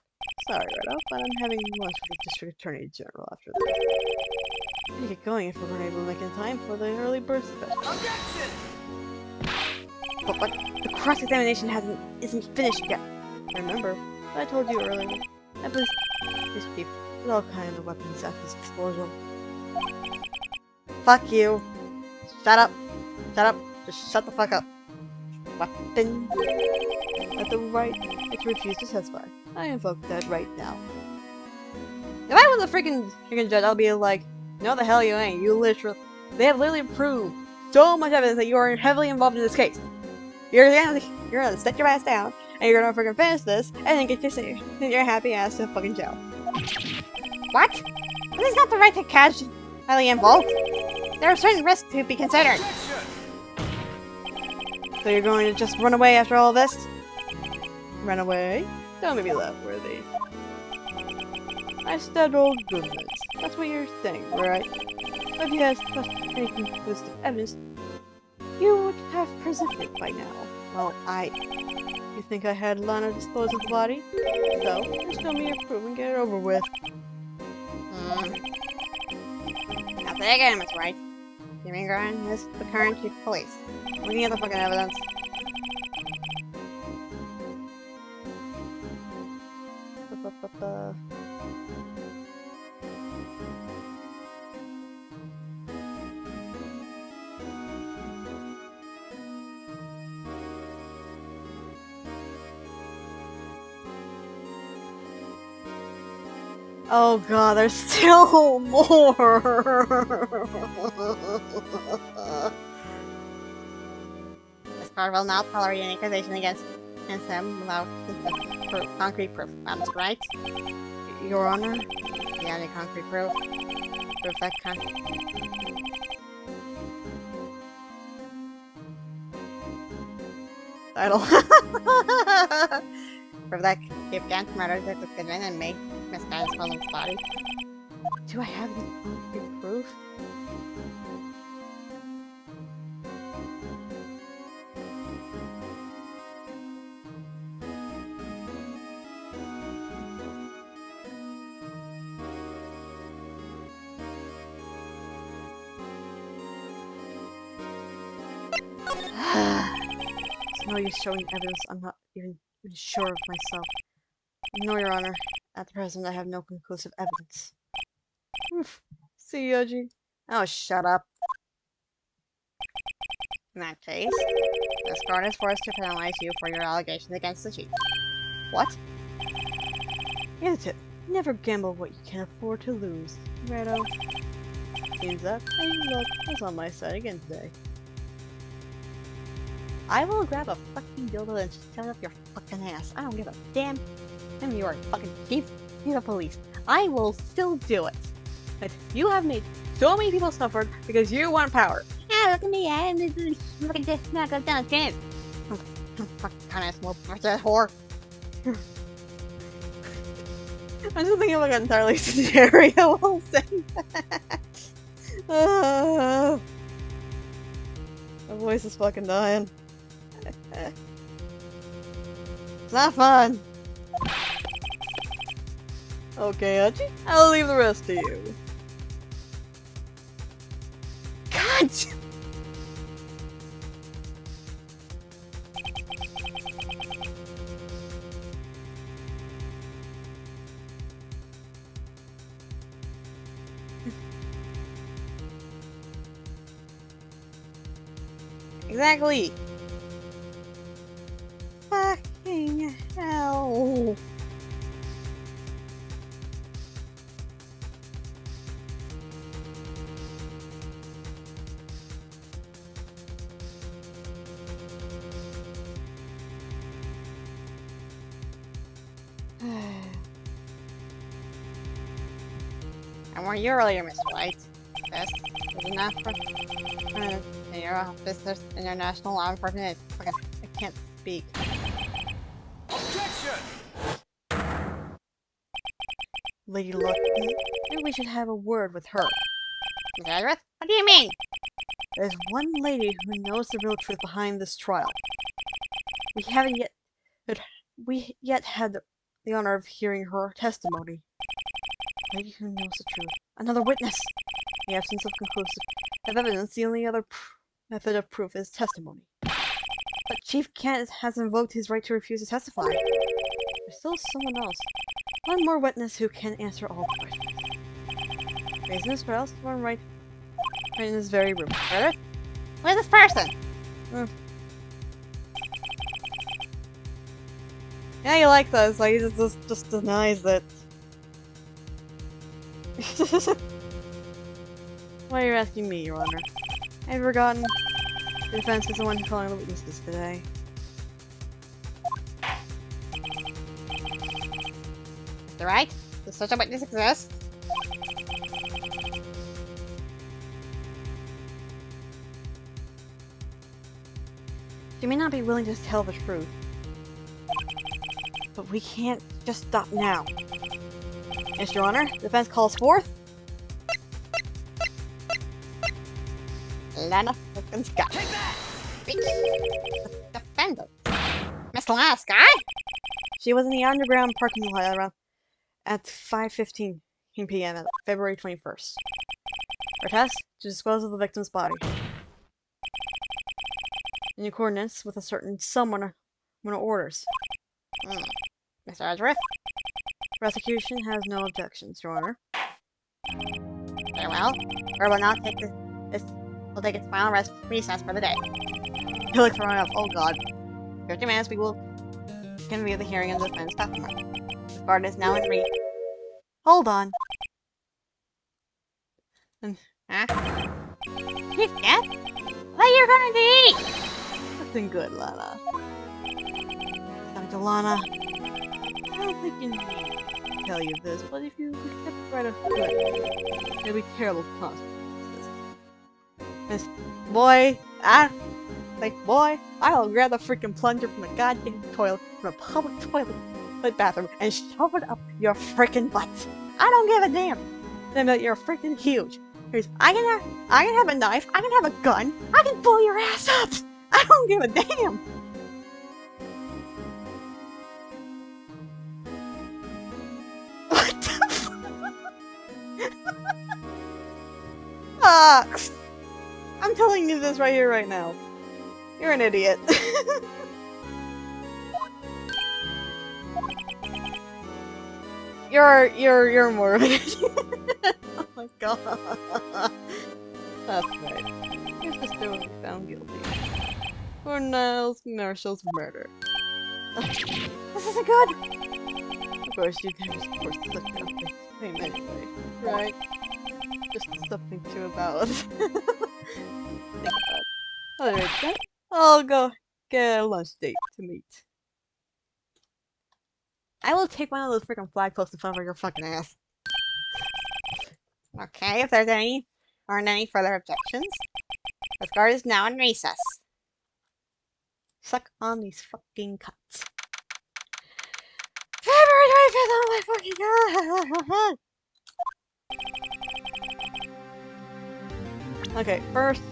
Speaker 1: Sorry, Rudolph, but I'm having lunch with the District Attorney General after this. We'd get going if we weren't able to make it in time for the early bird special.
Speaker 2: Objection!
Speaker 1: But the cross-examination isn't finished yet. Remember, I told you earlier. I believe these people with all kinds of weapons at his disposal. Fuck you. Shut up. Just shut the fuck up. Weapon. At the right to refuse to testify. I invoke that right now. If I was a freaking judge, I'll be like, no the hell you ain't. They have literally proved so much evidence that you are heavily involved in this case. You're gonna sit your ass down, and you're gonna freaking finish this, and then get your happy ass to fucking jail.
Speaker 5: What? This is not the right to casually involved. There are certain risks to be considered.
Speaker 1: So you're going to just run away after all this? Run away? Don't make me laugh, worthy. I stabbed old Goodman. That's what you're saying, right? But if you had such any conclusive evidence, you would have presented it by now. Well, You think I had Lana dispose of the body? So, just show me your proof and get it over with.
Speaker 5: Now say again, Miss Wright. Jimmy Grant is the current chief of police. Looking at the fucking evidence.
Speaker 1: Oh god, there's still more!
Speaker 5: This court will not tolerate any accusation against him without concrete proof. That's right?
Speaker 1: Your Honor?
Speaker 5: Yeah, the concrete proof. Proof that
Speaker 1: Title.
Speaker 5: prove that Chief Kent murdered Detective Goodman and made Miss Guy's husband's body.
Speaker 6: Do I have any concrete proof? It's no use showing evidence. I'm not even sure of myself. No, Your Honor. At present, I have no conclusive evidence. Oof. See, Yoji? Oh, shut up.
Speaker 5: In that case, this court is forced to penalize you for your allegations against the Chief. What?
Speaker 6: Isn't it? Never gamble what you can't afford to lose. Righto. Seems that my luck is on my side again today. I will grab a fucking dildo and shove it up your fucking ass. I don't give a damn if you are fucking chief of police. I will still do it. But you have made so many people suffer because you want power.
Speaker 5: Yeah, look at me, look at this, not go down, damn. Fucking kind of small that whore.
Speaker 6: I'm just thinking of like an entirely scenario while saying that. My voice is fucking dying. It's not fun. Okay, Hachi, I'll leave the rest to you. God! Exactly. Fucking hell.
Speaker 5: I warned you earlier, Mr. White. This is enough for your officers international law enforcement. Fucking, I can't speak.
Speaker 7: Objection!
Speaker 6: Lady Luck, maybe we should have a word with her.
Speaker 5: Mr. Edgeworth, what do you mean?
Speaker 6: There's one lady who knows the real truth behind this trial. We yet had the honor of hearing her testimony. A lady who knows the truth. Another witness! In the absence of conclusive evidence, the only other method of proof is testimony. But Chief Kent has invoked his right to refuse to testify. There's still someone else. One more witness who can answer all questions. Raising his spells, one right in this very room.
Speaker 5: Edgeworth? Where's this person?
Speaker 6: Yeah, you like that. It's like he just denies it. Why are you asking me, Your Honor? I've forgotten. The defense is the one calling the witnesses today.
Speaker 5: Mr. Wright, does such a witness exist?
Speaker 6: She may not be willing to tell the truth. But we can't just stop now. Yes, Your Honor, defense calls forth.
Speaker 5: Lana fucking Scott. Defender. Miss Lana Sky?
Speaker 6: She was in the underground parking lot around at 5:15 p.m. on February 21st. Her task to dispose of the victim's body. In accordance with a certain someone orders.
Speaker 5: Mr. Edgeworth?
Speaker 6: Prosecution has no objections, Your Honor.
Speaker 5: Very well. Or will now take will take its final recess for the day.
Speaker 6: He looks around up. Oh god.
Speaker 5: 50 minutes we will convene the hearing of the defense testimony. The court is now in read.
Speaker 6: Hold on.
Speaker 5: Huh? Chief Kent? What are you going to eat?
Speaker 6: Nothing good, Lana. Dr. Lana, I don't think you need to tell you this, but if you kept right of good, there'll be terrible consequences. Miss boy, boy, I'll grab the freaking plunger from the goddamn toilet, from a public toilet,
Speaker 1: the bathroom and shove it up your freaking butt. I don't give a damn. Then that you're freaking huge. Here's, I can have a knife. I can have a gun. I can blow your ass up. I don't give a damn. What the fuck? I'm telling you this right here, right now. You're an idiot. You're more of an idiot. Oh my god. That's right. He's just doing found guilty. For Niles Marshall's murder. This isn't good! Of course, you can just force the same anyway, right? Just something to about. Think about. Alright then, I'll go get a lunch date to meet. I will take one of those freaking flag posts in front of your fucking ass. Okay, if there's aren't any further objections, this guard is now in recess. Suck on these fucking cuts. February 25th, oh my fucking god! Okay, first.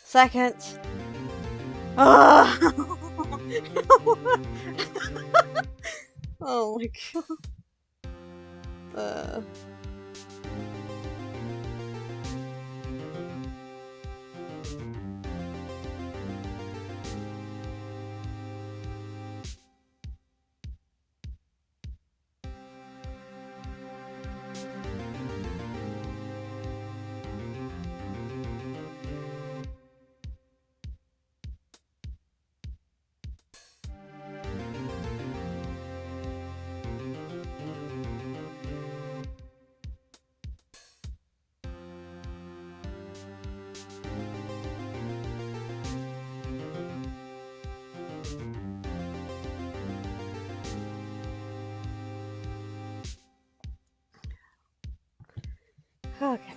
Speaker 1: Second. Oh my god. Okay.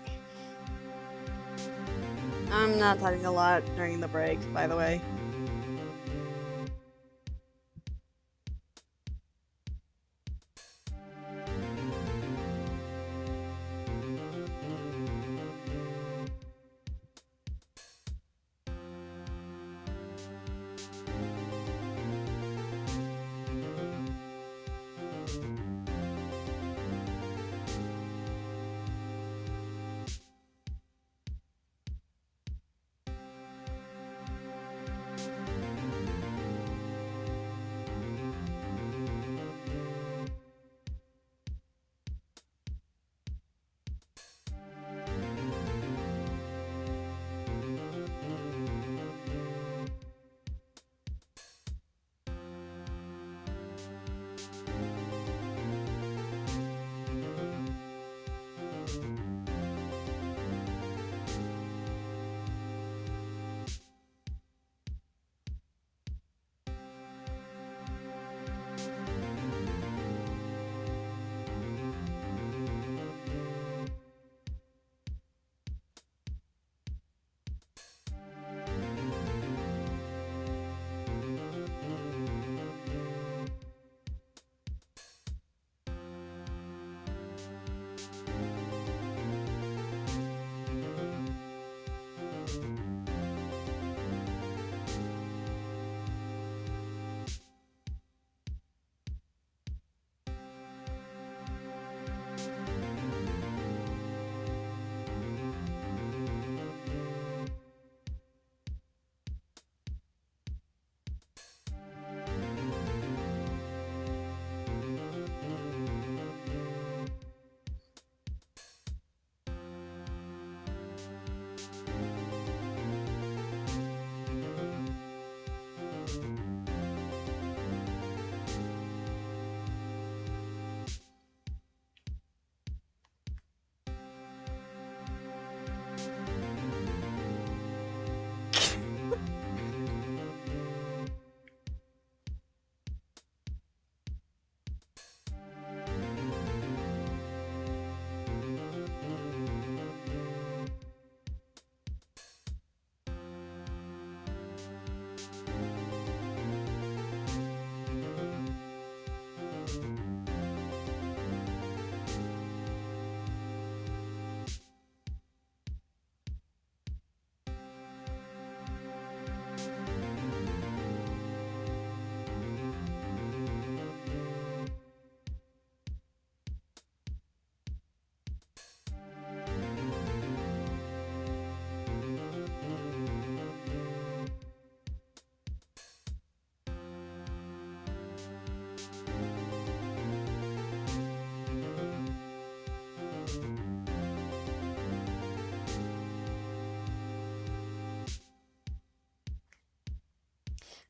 Speaker 1: I'm not talking a lot during the break, by the way.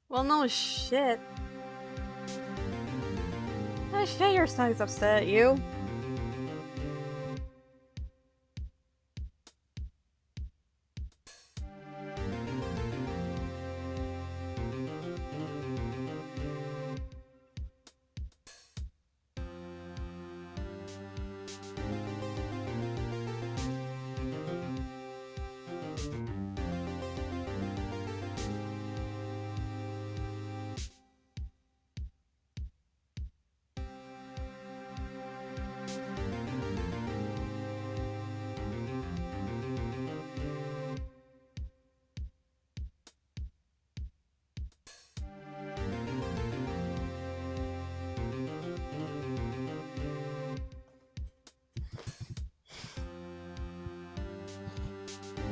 Speaker 1: Well, no shit. No shit, your son's upset at you.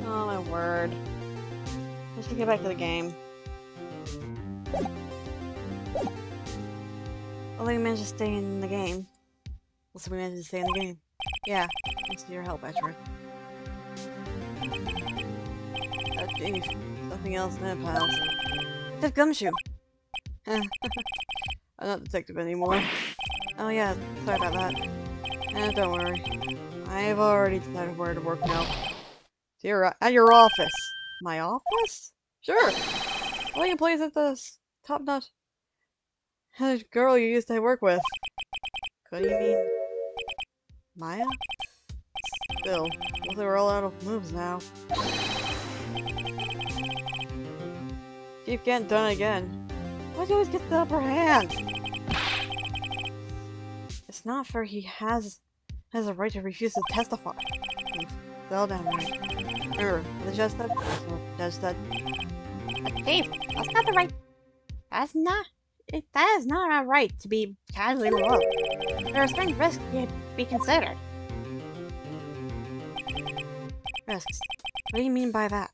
Speaker 1: Oh my word. Let's just get back to the game. Well, we managed to stay in the game. Well, so we managed to stay in the game. Yeah, thanks to your help, Patrick. Jeez. Something else now, pals. That gumshoe! I'm not detective anymore. Oh yeah, sorry about that. Don't worry. I've already decided where to work now. So you're at your office. My office? Sure. Well, you place at the top-notch girl you used to work with. Could you mean Maya? Still, well, they were all out of moves now. Keep getting done again. Why'd you always get the upper hand? It's not fair. He has a right to refuse to testify. Settle down, right? Remember, what the judge said? So, judge said.
Speaker 5: Chief, that's not the right. That is not our right to be casually remote. There are certain risks to be considered.
Speaker 1: Risks. What do you mean by that?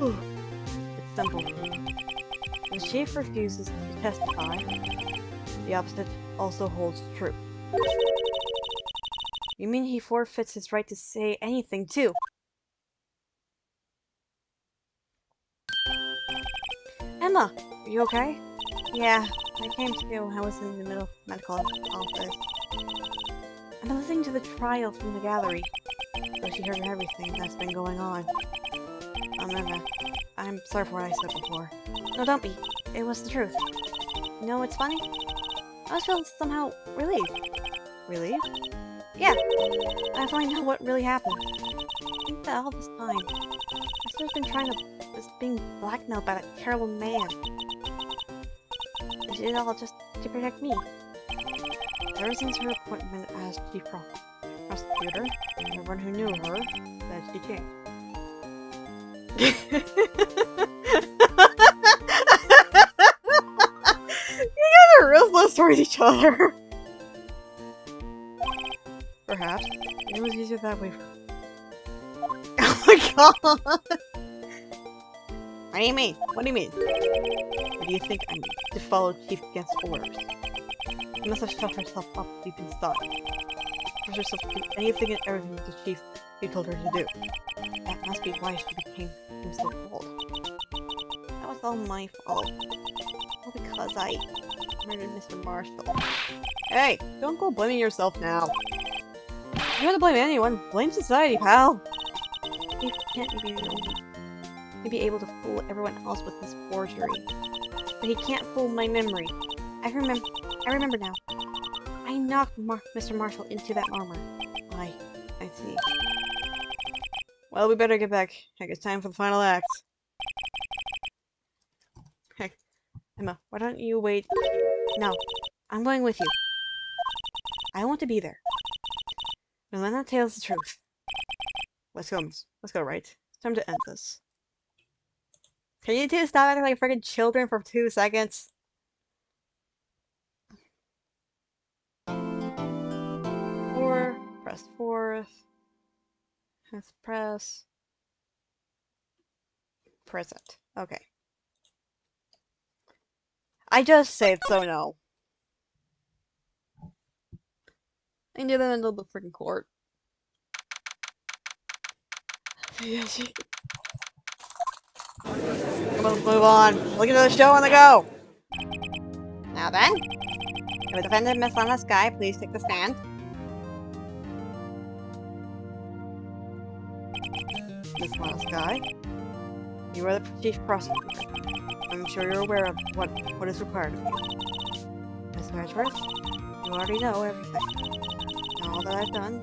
Speaker 1: It's simple. When the chief refuses to testify, the opposite also holds true. You mean he forfeits his right to say anything, too? Emma, are you okay? Yeah, I came to you when I was in the middle medical office. I've been listening to the trial from the gallery, so she heard everything that's been going on. Emma, I'm sorry for what I said before. No, don't be. It was the truth. You know what's funny? I was feeling somehow relieved. Relieved? Yeah, I finally know what really happened. I think that all this time, my sister's been was being blackmailed by that terrible man. And she did it all just to protect me. Ever since her appointment as chief prosecutor, everyone who knew her said she changed. You guys are ruthless towards each other. Perhaps. It was easier that way. Oh my god! What do you mean? What do you mean? What do you think I mean? To follow Chief against orders. She must have shut herself up deep inside. Forced herself to do anything and everything the Chief told her to do. That must be why she became so cold. That was all my fault. All because I murdered Mr. Marshall. Hey, don't go blaming yourself now. You don't have to blame anyone. Blame society, pal. He can't be able to fool everyone else with his forgery, but he can't fool my memory. I remember now. I knocked Mr. Marshall into that armor. I see. Well, we better get back. I guess time for the final act. Heck, Emma, why don't you wait? No, I'm going with you. I want to be there. Milena tells the truth. Let's go, right? Time to end this. Can you two stop acting like freaking children for 2 seconds? Press 4. Let's press. Present. Okay. I just saved, so no. I knew that in the freaking court. Let's move on. Look at the show on the go.
Speaker 5: Now then, if a defendant Miss Lana Sky, please take the stand.
Speaker 1: Miss Lana Sky, you are the chief prosecutor. I'm sure you're aware of what is required of you. Miss Wordsworth, you already know everything. And all that I've done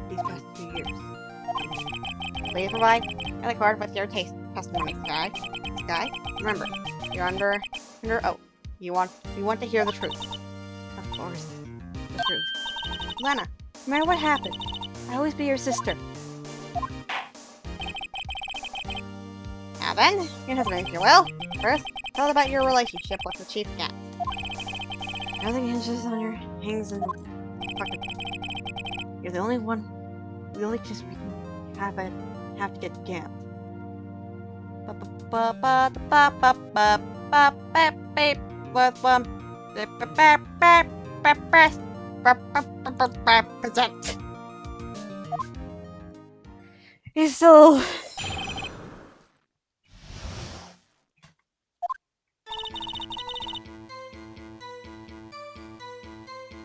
Speaker 1: these past 2 years.
Speaker 5: Please provide a record with your testimony, Sky. Sky, remember, you're under oath. You want to hear the truth.
Speaker 1: Of course, the truth. Lana, no matter what happened, I'll always be your sister.
Speaker 5: Now then, your husband, if you will. First, tell us about your relationship with the chief cat.
Speaker 1: Everything hangs in fucking. You're the only kiss we can have to get camped.
Speaker 5: Present.
Speaker 1: It's so.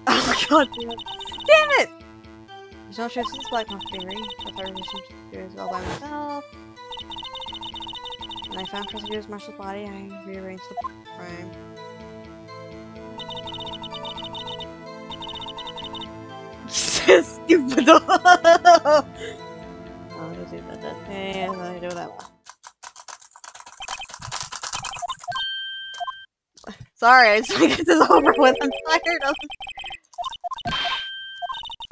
Speaker 1: Oh god damn it! There's no traces of black moth theory, but my relationship is all by myself. When I found Prosecutor's Marshall's body, I rearranged the crime. Stupid! Oh, I do that thing, and then I do that one. Sorry, I just want to get this over with. I'm tired of this.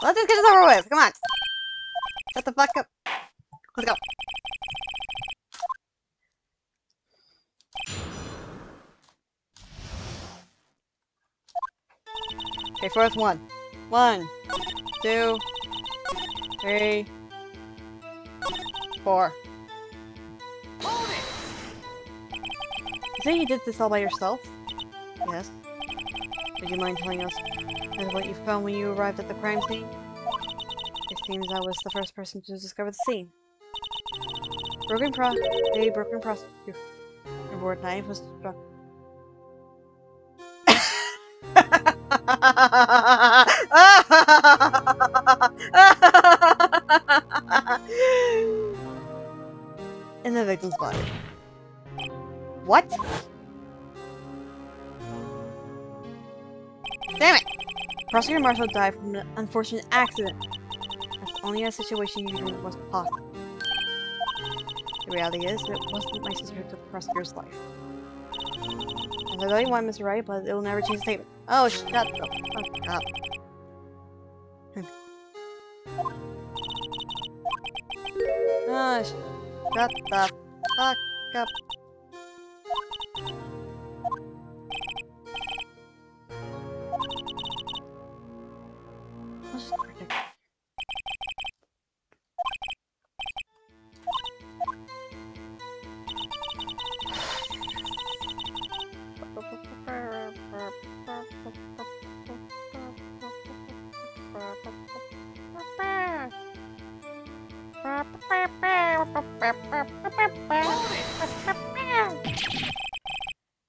Speaker 1: Let's just get this over with. Come on. Shut the fuck up. Let's go. Okay, fourth one. 1, 2, 3, 4. You say you did this all by yourself? Yes. Would you mind telling us what you found when you arrived at the crime scene? It seems I was the first person to discover the scene. The broken prosecutor board knife was struck. In the victim's body.
Speaker 5: What? Damn it!
Speaker 1: Prosecutor Marshall died from an unfortunate accident. That's only a situation you knew was possible. The reality is, it wasn't my sister who took the prosecutor's life. As I know you want Mr. Right, but it will never change the statement. Oh, shut the fuck up. Oh, shut the fuck up. Let's just protect.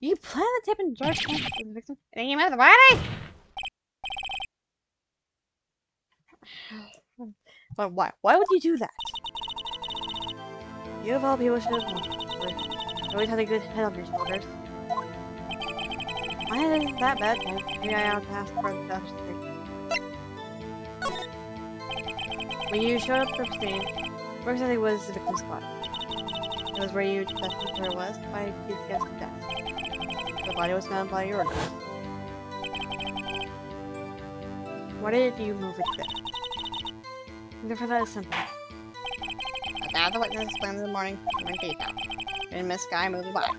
Speaker 1: You plan to tip and George the victim?
Speaker 5: Then you move the body?
Speaker 1: But why? Why would you do that? You of all people should have known. You always had a good head on your shoulders. My head isn't that bad, but maybe I ought to ask for the best thing. When you showed up for the scene, where exactly was the victim's body? It was where you detected where it was by his guess of death. The body was found by your orders. Why did you move it there? For that is simple.
Speaker 5: I got the witness explained in the morning in detail. And Miss Sky moved the body.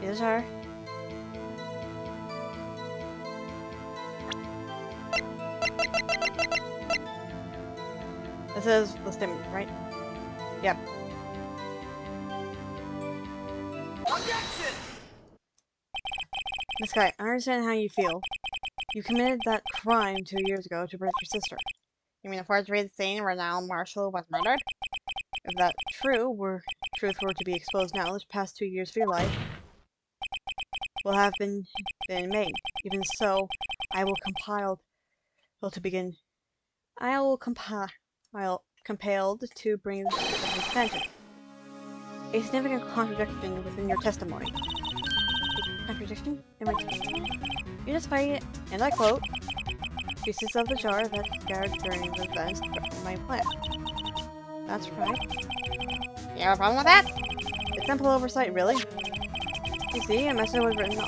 Speaker 1: Is it her? This is the statement, right? Yep. Miss Sky, I understand how you feel. You committed that crime 2 years ago to protect your sister.
Speaker 5: You mean a forgery of the scene where now Marshall was murdered?
Speaker 1: If that truth were to be exposed now, the past 2 years of your life will have been made. Even so, I will compiled to begin. I will compelled to bring this to his attention. A significant contradiction within your testimony. A contradiction in my testimony? You testify, and I quote, pieces of the jar that scattered during the events in my plan. That's right.
Speaker 5: You have a problem with that?
Speaker 1: It's simple oversight, really. You see, a message was written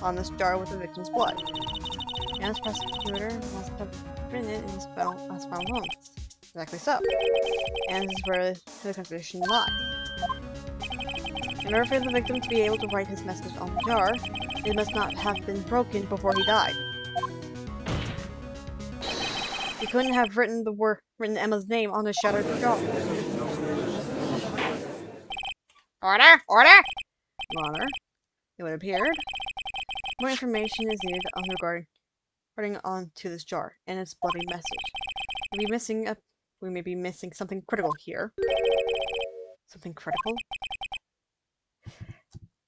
Speaker 1: on this jar with the victim's blood. And this prosecutor must have written it in his final moments. Exactly so. And this is where the contradiction lies. In order for the victim to be able to write his message on the jar, it must not have been broken before he died. He couldn't have written Emma's name on the shattered jar.
Speaker 5: Order! Order!
Speaker 1: Your Honor, it would appear more information is needed regarding onto this jar and its bloody message. We may be missing something critical here. Something critical?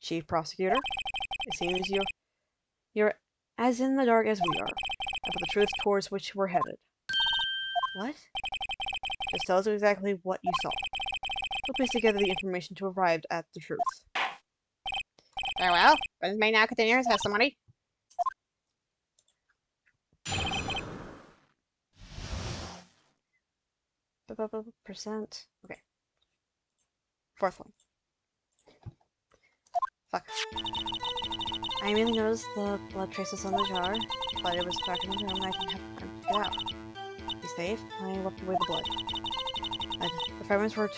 Speaker 1: Chief Prosecutor, it seems you're as in the dark as we are about the truth towards which we're headed. What? Just tell us exactly what you saw. We'll piece together the information to arrive at the truth.
Speaker 5: Very well. Witness may now continue his testimony.
Speaker 1: Percent. Okay. Fourth one. Fuck. I immediately noticed the blood traces on the jar, but it was dark in the room and I didn't have time to get out. Be safe, I wiped away the blood. The fragments were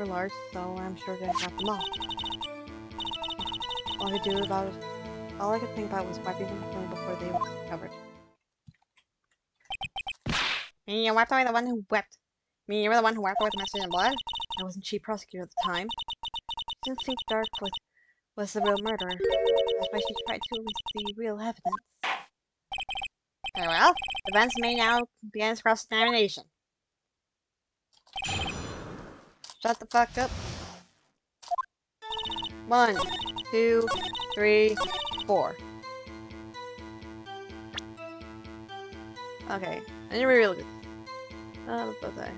Speaker 1: large, so I'm sure I got them all. All I could think about was wiping them before they were covered.
Speaker 5: Meaning you wiped away the one who wept. Meaning you were the one who wiped away the message in blood?
Speaker 1: I wasn't chief prosecutor at the time. I didn't think Dark was the real murderer. That's why she tried to erase the real evidence.
Speaker 5: Very well. Events may now begin its cross-examination.
Speaker 1: Shut the fuck up. 1, 2, 3, 4. Okay, I need to reread this. Okay.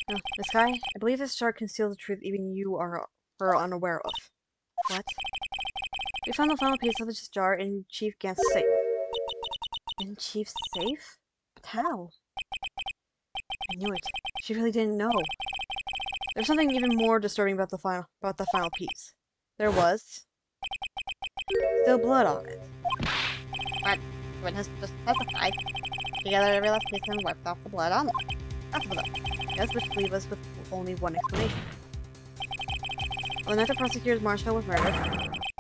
Speaker 1: No, this guy, I believe this jar conceals the truth even you are unaware of. What? We found the final piece of this jar in Chief Gant's safe. In Chief's safe? But how? I knew it. She really didn't know. There's something even more disturbing about the final piece. There was still blood on it.
Speaker 5: But witness just testified. Together every last piece and wiped off the blood on them.
Speaker 1: Enough of them. Yes, which leave us with only one explanation. On the night the prosecutor's Marshall was murdered,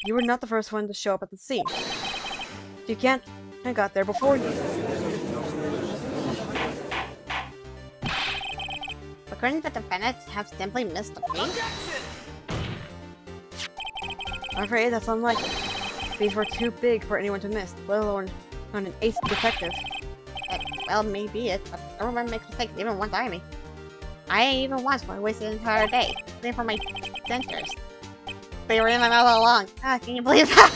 Speaker 1: you were not the first one to show up at the scene. You can't have got there before you.
Speaker 5: But couldn't the defendants have simply missed the piece?
Speaker 1: I'm afraid that's unlikely. These were too big for anyone to miss, let alone an ace detective.
Speaker 5: Well, maybe it, but everyone makes mistakes, even one time. I even once wasted an entire day waiting for my dentures. They were in my mouth all along. Ah, can you believe that?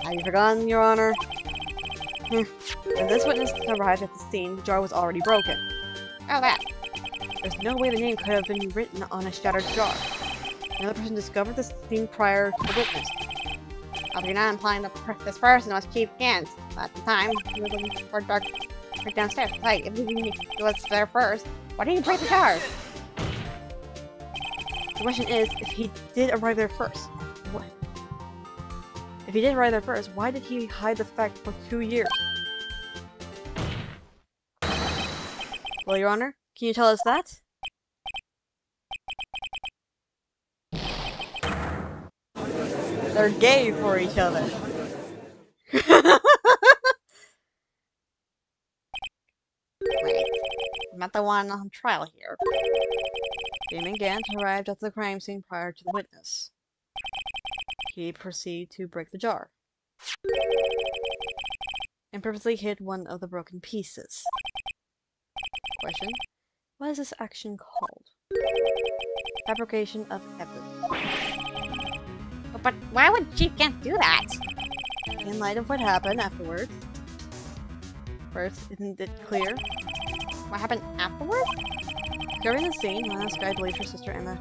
Speaker 1: Have you forgotten, Your Honor? When this witness arrived at the scene, the jar was already broken.
Speaker 5: Oh, that.
Speaker 1: There's no way the name could have been written on a shattered jar. Another person discovered the scene prior to the witness.
Speaker 5: Well, you're not implying that this person was Chief Gans. But at the time, he was looking for Dark right downstairs. Hey, if he was there first, why didn't you break the jar?
Speaker 1: The question is, if he did arrive there first, what? If he did arrive there first, why did he hide the fact for 2 years? Well, Your Honor, can you tell us that? They're gay for each other.
Speaker 5: Wait.
Speaker 1: not the one on trial here. Damon Gant arrived at the crime scene prior to the witness. He proceeded to break the jar and purposely hid one of the broken pieces. Question: what is this action called? Fabrication of evidence.
Speaker 5: But why would Chief Gant do that?
Speaker 1: In light of what happened afterwards. First, isn't it clear?
Speaker 5: What happened afterwards?
Speaker 1: Discovering the scene, Lana Sky believes her sister Emma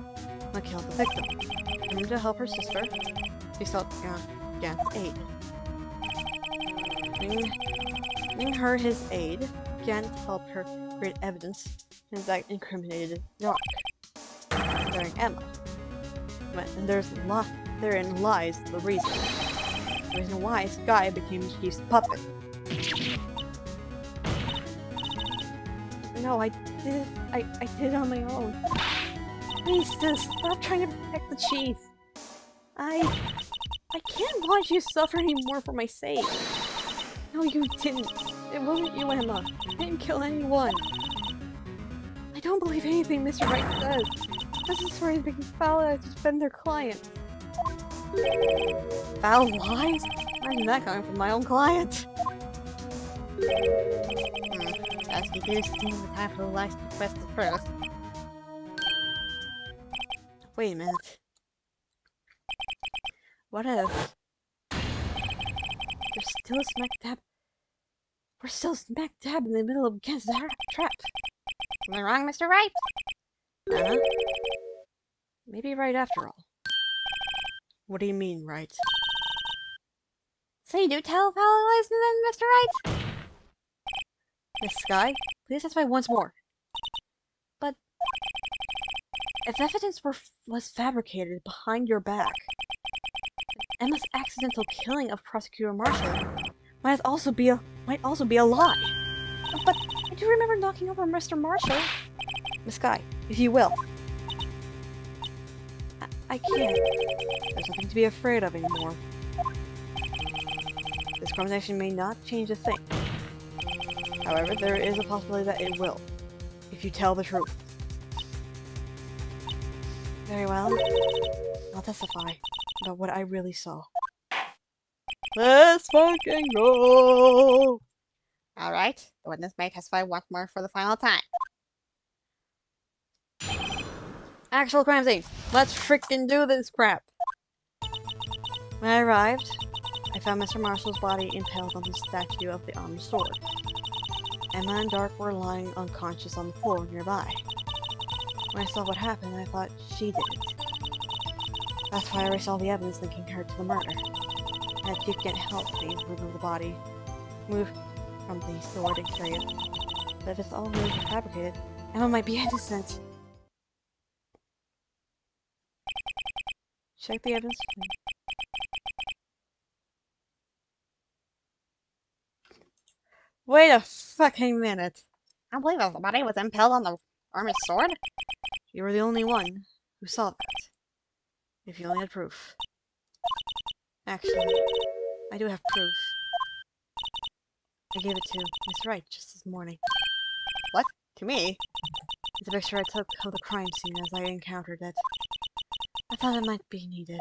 Speaker 1: killed the victim. In order to help her sister, she sought Gant's aid. Giving her his aid, Gant helped her create evidence that incriminated Doc, during Emma. And therein lies the reason why Sky became Chief's puppet. No, I did it on my own. Please, sis, stop trying to protect the Chief. I can't watch you suffer anymore for my sake. No, you didn't. It wasn't you, Emma. You didn't kill anyone. I don't believe anything Mr. Wright says. This is for being foul lies to defend their client. Foul lies? Imagine that coming from my own client.
Speaker 5: As you do seem the type who likes to press the first.
Speaker 1: Wait a minute. What if there's still a smack dab? We're still smack dab in the middle of Gant's trap.
Speaker 5: Am I wrong, Mr. Wright?
Speaker 1: Maybe right after all. What do you mean, right?
Speaker 5: So you do tell foul lies then, Mr. Wright?
Speaker 1: Miss Sky, please testify once more. But if evidence was fabricated behind your back, Emma's accidental killing of Prosecutor Marshall might also be a lie. But I do remember knocking over Mr. Marshall. Miss Sky, if you will. I can't. There's nothing to be afraid of anymore. This combination may not change a thing. However, there is a possibility that it will, if you tell the truth. Very well. I'll testify about what I really saw. Let's fucking go!
Speaker 5: Alright, the witness may testify once more for the final time.
Speaker 1: Actual crime scene. Let's freaking do this crap. When I arrived, I found Mr. Marshall's body impaled on the statue of the armed sword. Emma and Dark were lying unconscious on the floor nearby. When I saw what happened, I thought she did it. That's why I erased all the evidence linking her to the murder. I had Chief Gant help me remove the body, move from the sword and carry it. But if it's all really fabricated, Emma might be innocent. Check the evidence. Wait a fucking minute.
Speaker 5: I believe the body was impaled on the armor's sword.
Speaker 1: You were the only one who saw that. If you only had proof. Actually, I do have proof. I gave it to Miss Wright just this morning.
Speaker 5: What? To me?
Speaker 1: It's a picture I took of the crime scene as I encountered it. I thought it might be needed.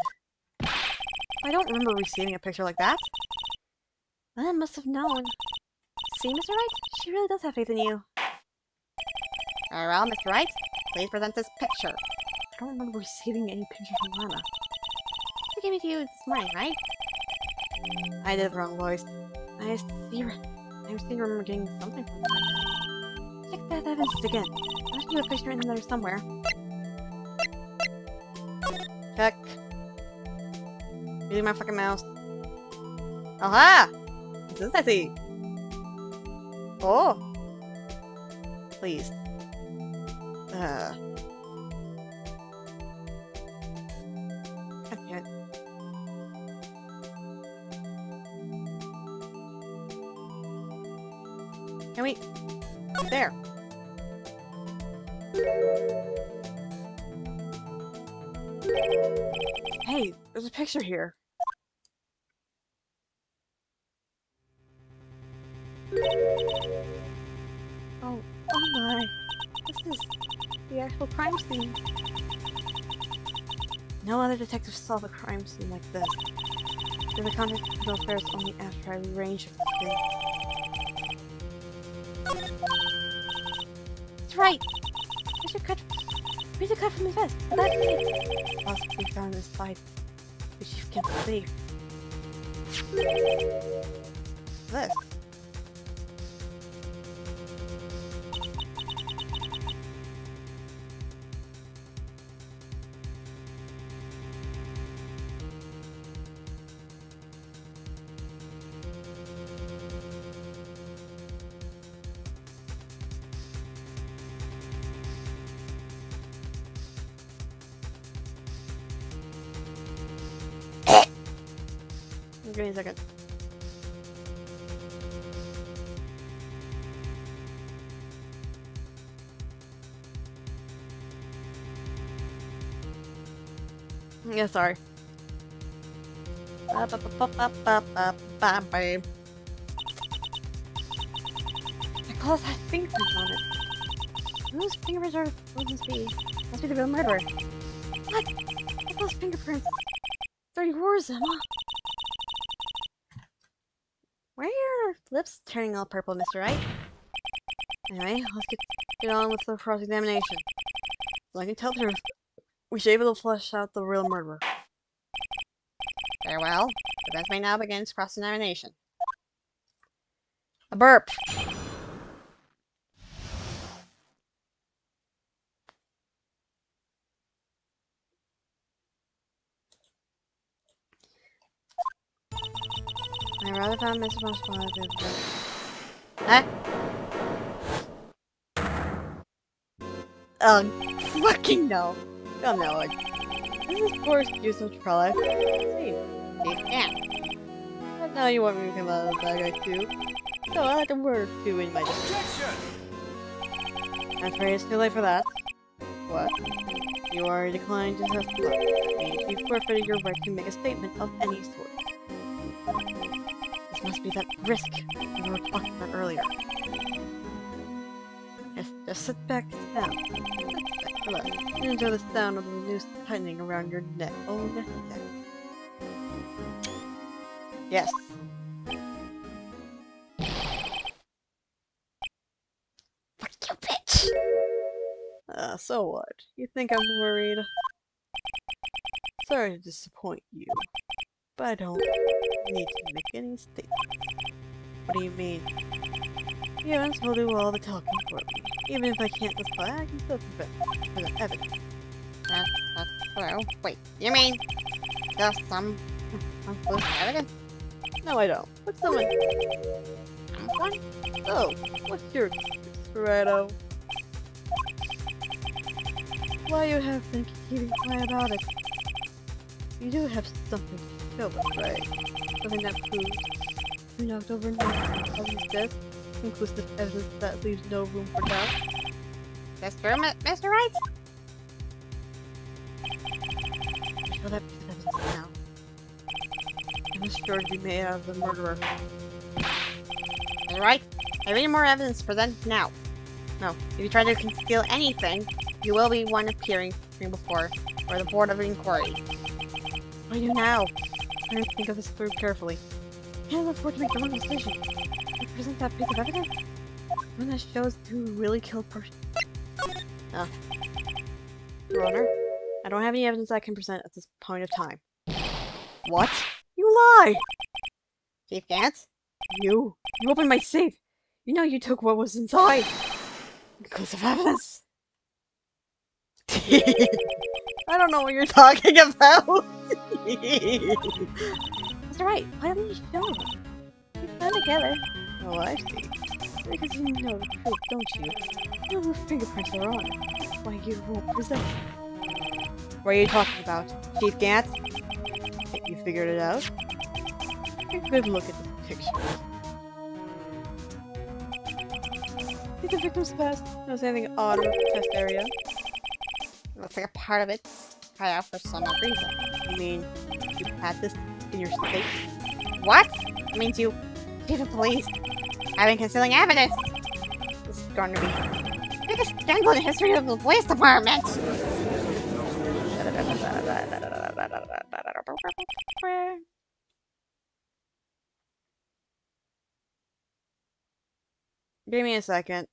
Speaker 1: I don't remember receiving a picture like that. I must have known. See, Mr. Wright? She really does have faith in you.
Speaker 5: Very well, Mr. Wright. Please present this picture.
Speaker 1: I don't remember receiving any pictures from Lana.
Speaker 5: I gave it to you this morning, right?
Speaker 1: I did the wrong voice. I still remember getting something from Lana. Check that evidence again. There must be a picture in there somewhere. Check. Using my fucking mouse. Aha! What does I see? Oh! Please. God damn it. Can we? There. Hey, there's a picture here. Oh my.
Speaker 6: This is the actual crime scene. No other detective saw the crime scene like this. The contact control affairs only after I rearranged everything. That's right! There's a cut from his vest. That's it! Possibly found inside, which you can't believe. This. Give me a second. Yeah, sorry. My clothes have fingerprints on it. Whose fingerprints are supposed to be? Must be the real murderer. What? What those fingerprints? 30 yours, Emma. Why are your lips turning all purple, Mr. Wright? Anyway, let's get on with the cross-examination. So I can tell the truth. We should be able to flesh out the real murderer. Very well. The defense may now begin its cross-examination. A burp! I rather found Mr. Bonspot than... Huh? Oh, fucking no. Oh no. This is forced use of trolley. See, yeah. But now you want me to come out of the bad guy too. So I like a word or two in my defense. I'm afraid it's too late for that. What? You already declined to testify. That means you forfeited your right to make a statement of any sort. This must be that risk we were talking about earlier. Yes, just sit back and down. Relax, and enjoy the sound of the noose tightening around your neck. Oh, neck. Yes. Fuck you, bitch! So what? You think I'm worried? Sorry to disappoint you, but I don't need to make any statements. What do you mean? The evidence will do all the talking for me. Even if I can't testify, I can still present evidence. Hello? Wait, you mean there's some evidence? No, I don't. But someone... Someone? Oh, what's your excuse, Redo? Why you have been keeping quiet about it? You do have something to show us, right? Something that proves you knocked over Nelson's death, inclusive evidence that leaves no room for doubt. That's true, Mr. Wright? Show that piece of evidence now. I'm sure to be made out of the murderer. Mr. Wright, I need more evidence present now. No, if you try to conceal anything, you will be one appearing before the Board of Inquiry. What do I do now? I'm trying to think of this through carefully. I can't afford to make the wrong decision. I present that piece of evidence? One that shows who really killed person. Your Honor, I don't have any evidence I can present at this point of time. What? You lie! Chief Gantz? You opened my safe! You know you took what was inside! Inclusive evidence! I don't know what you're talking about! Mr. Wright, why don't you show them? We've done together. Oh, I see. Because you know the truth, don't you? You know whose fingerprints are on it. That's why you won't present it. What are you talking about? Chief Gantz? You figured it out? Take a good look at the pictures. See the victim's vest? Notice anything odd about the chest area? Looks like a part of it cut out for some odd reason. You mean you had this in your safe? What? It means you, Chief of Police, have been concealing evidence. This is going to be
Speaker 5: Biggest scandal in the history of the police department!
Speaker 1: Give me a second.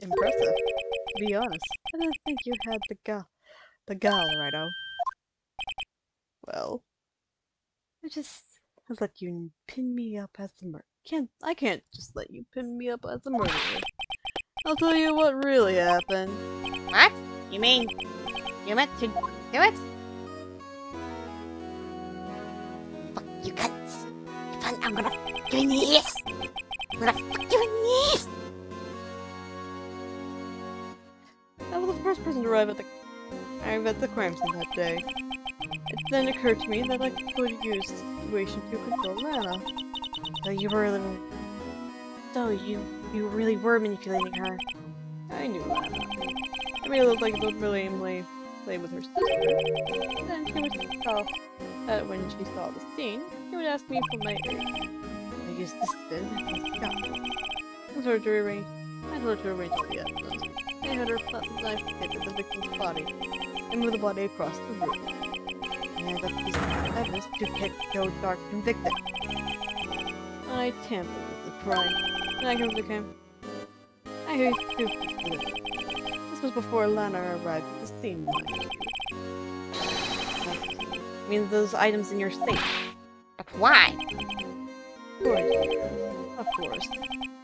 Speaker 1: Impressive, to be honest. I didn't think you had the gal, righto. Well, I let you pin me up as the murderer. I can't just let you pin me up as the murderer. I'll tell you what really happened.
Speaker 5: What? You mean you meant to do it? Fuck you guys. I'm gonna fuck you in the ears. I'm gonna fuck you in the ears.
Speaker 1: I was the first person to arrive at the crime scene that day. It then occurred to me that I could use the situation to control Lana. So you really were manipulating her. I knew Lana. I made it look like it really play with her sister. Then she would tell that when she saw the scene, she would ask me for my aid. I used this bit as a gun. I told her to arrange the evidence. I had her plant the knife tip at the victim's body and move the body across the room. I had that piece of evidence to get Joe Dark convicted. I tampered with the crime, and I convicted him. I heard two pieces. This was before Lana arrived at the scene. That means those items in your safe.
Speaker 5: But why?
Speaker 1: Of course.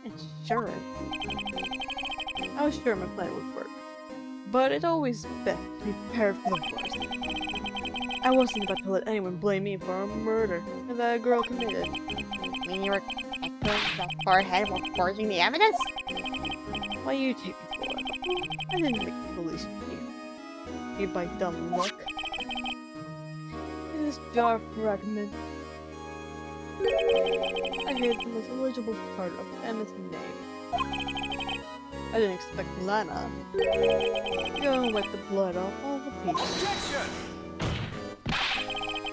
Speaker 1: Insurance. I was sure my plan would work, but it's always best to be prepared for the worst. I wasn't about to let anyone blame me for a murder that a girl committed.
Speaker 5: You mean you were that far ahead while forging the evidence?
Speaker 1: Why you take me for it? I didn't make the police you by dumb luck. In this jar fragment, I hid the most illegible part of Emma's name. I didn't expect Lana to go and wipe the blood off all the pieces.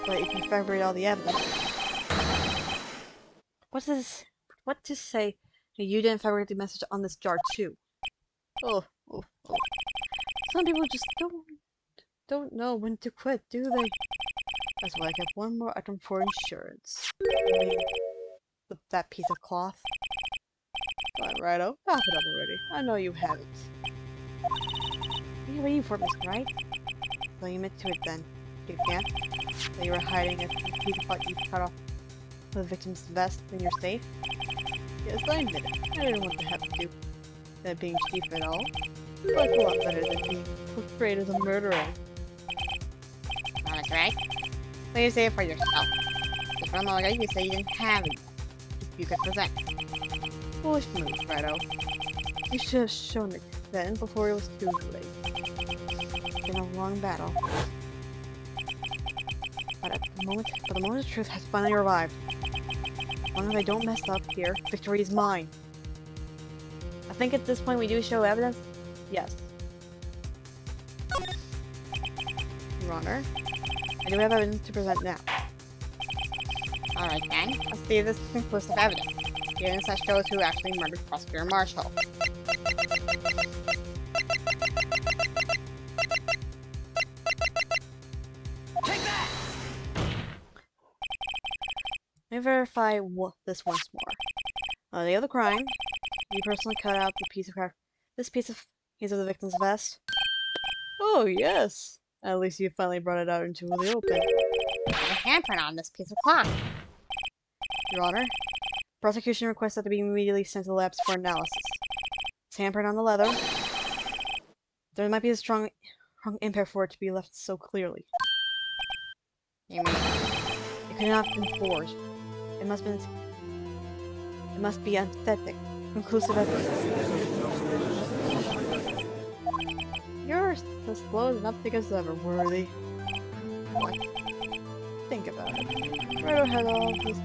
Speaker 1: But if you fabricate all the evidence, what to say that you didn't fabricate the message on this jar too? Oh. Some people just don't know when to quit, do they? That's why I kept one more item for insurance. I mean, that piece of cloth. Fine, righto. Wrap it up already. I know you have it. What are you waiting for, Miss Wright? So you meant to it then. You can't? That you were hiding a piece of cloth you cut off the victim's vest in your safe? Yes, I admit it. I didn't want to have to do that being chief at all. But it's a lot better than being portrayed as a murderer.
Speaker 5: That's right. So you say it for yourself. If from all you say you didn't have it. You could present.
Speaker 1: Foolish move, Righto. You should have shown it then before it was too late. It's been a long battle. But the moment of truth has finally arrived. As long as I don't mess up here, victory is mine. I think at this point we do show evidence. Yes. Your Honor, I do have evidence to present now.
Speaker 5: Alright then, let's see if this is conclusive evidence. The evidence that shows who actually murdered Prosecutor Marshall.
Speaker 4: Take that!
Speaker 1: Let me verify this once more. On the other crime, you personally cut out this piece of the victim's vest. Oh yes! At least you finally brought it out into the open.
Speaker 5: There's a handprint on this piece of cloth.
Speaker 1: Your Honor, prosecution requests that it be immediately sent to the labs for analysis. It's handprint on the leather. There might be a strong impact for it to be left so clearly.
Speaker 5: You mean
Speaker 1: It could not have been forged. It must be authentic, conclusive evidence. You're as slow as an uptick as ever, Worthy. What? Think about it. Righto had all this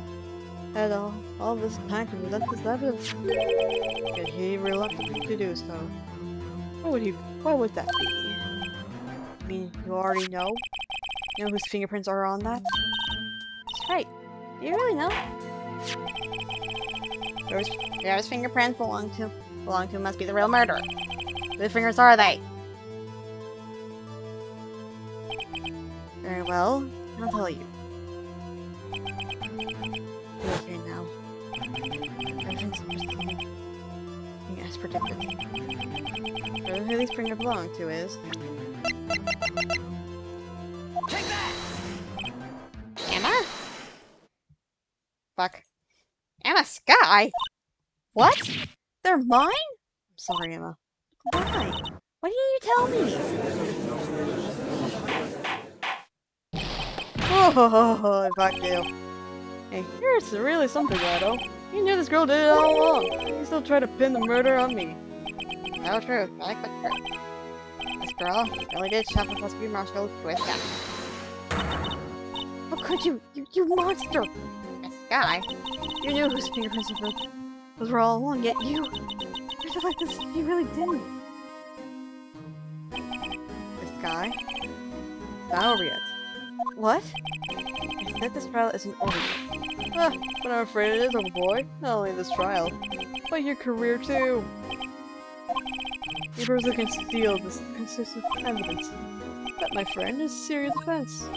Speaker 1: had all this time to present this evidence, yet he reluctant to do so. What would that be? I mean, you already know? You know whose fingerprints are on that?
Speaker 6: That's right. Do you really know?
Speaker 5: Whoever's fingerprints belong to must be the real murderer. Whose fingers are they?
Speaker 1: Very well, I'll tell you. Okay now. Everything's proceeding as predicted. Who these fingers belong to is...
Speaker 5: Emma? Fuck. Emma Sky? What?
Speaker 1: They're mine? I'm sorry, Emma. Why? Why didn't you tell me? Oh, fuck you. Hey, here's really something, Lotto. You knew this girl did it all along. You still try to pin the murder on me.
Speaker 5: No truth. I like her. This girl really did shove the prosecutor marshal to his death.
Speaker 1: How could you? You monster!
Speaker 5: Miss Sky?
Speaker 1: You knew whose fingerprints those were all along, yet you... You're just like this, you really didn't. This guy? It's not over yet. What? I said this trial isn't over yet. Ah, but I'm afraid it is over, boy. Not only this trial, but your career too. You purposely concealed this consistent evidence. That, my friend, is serious offense.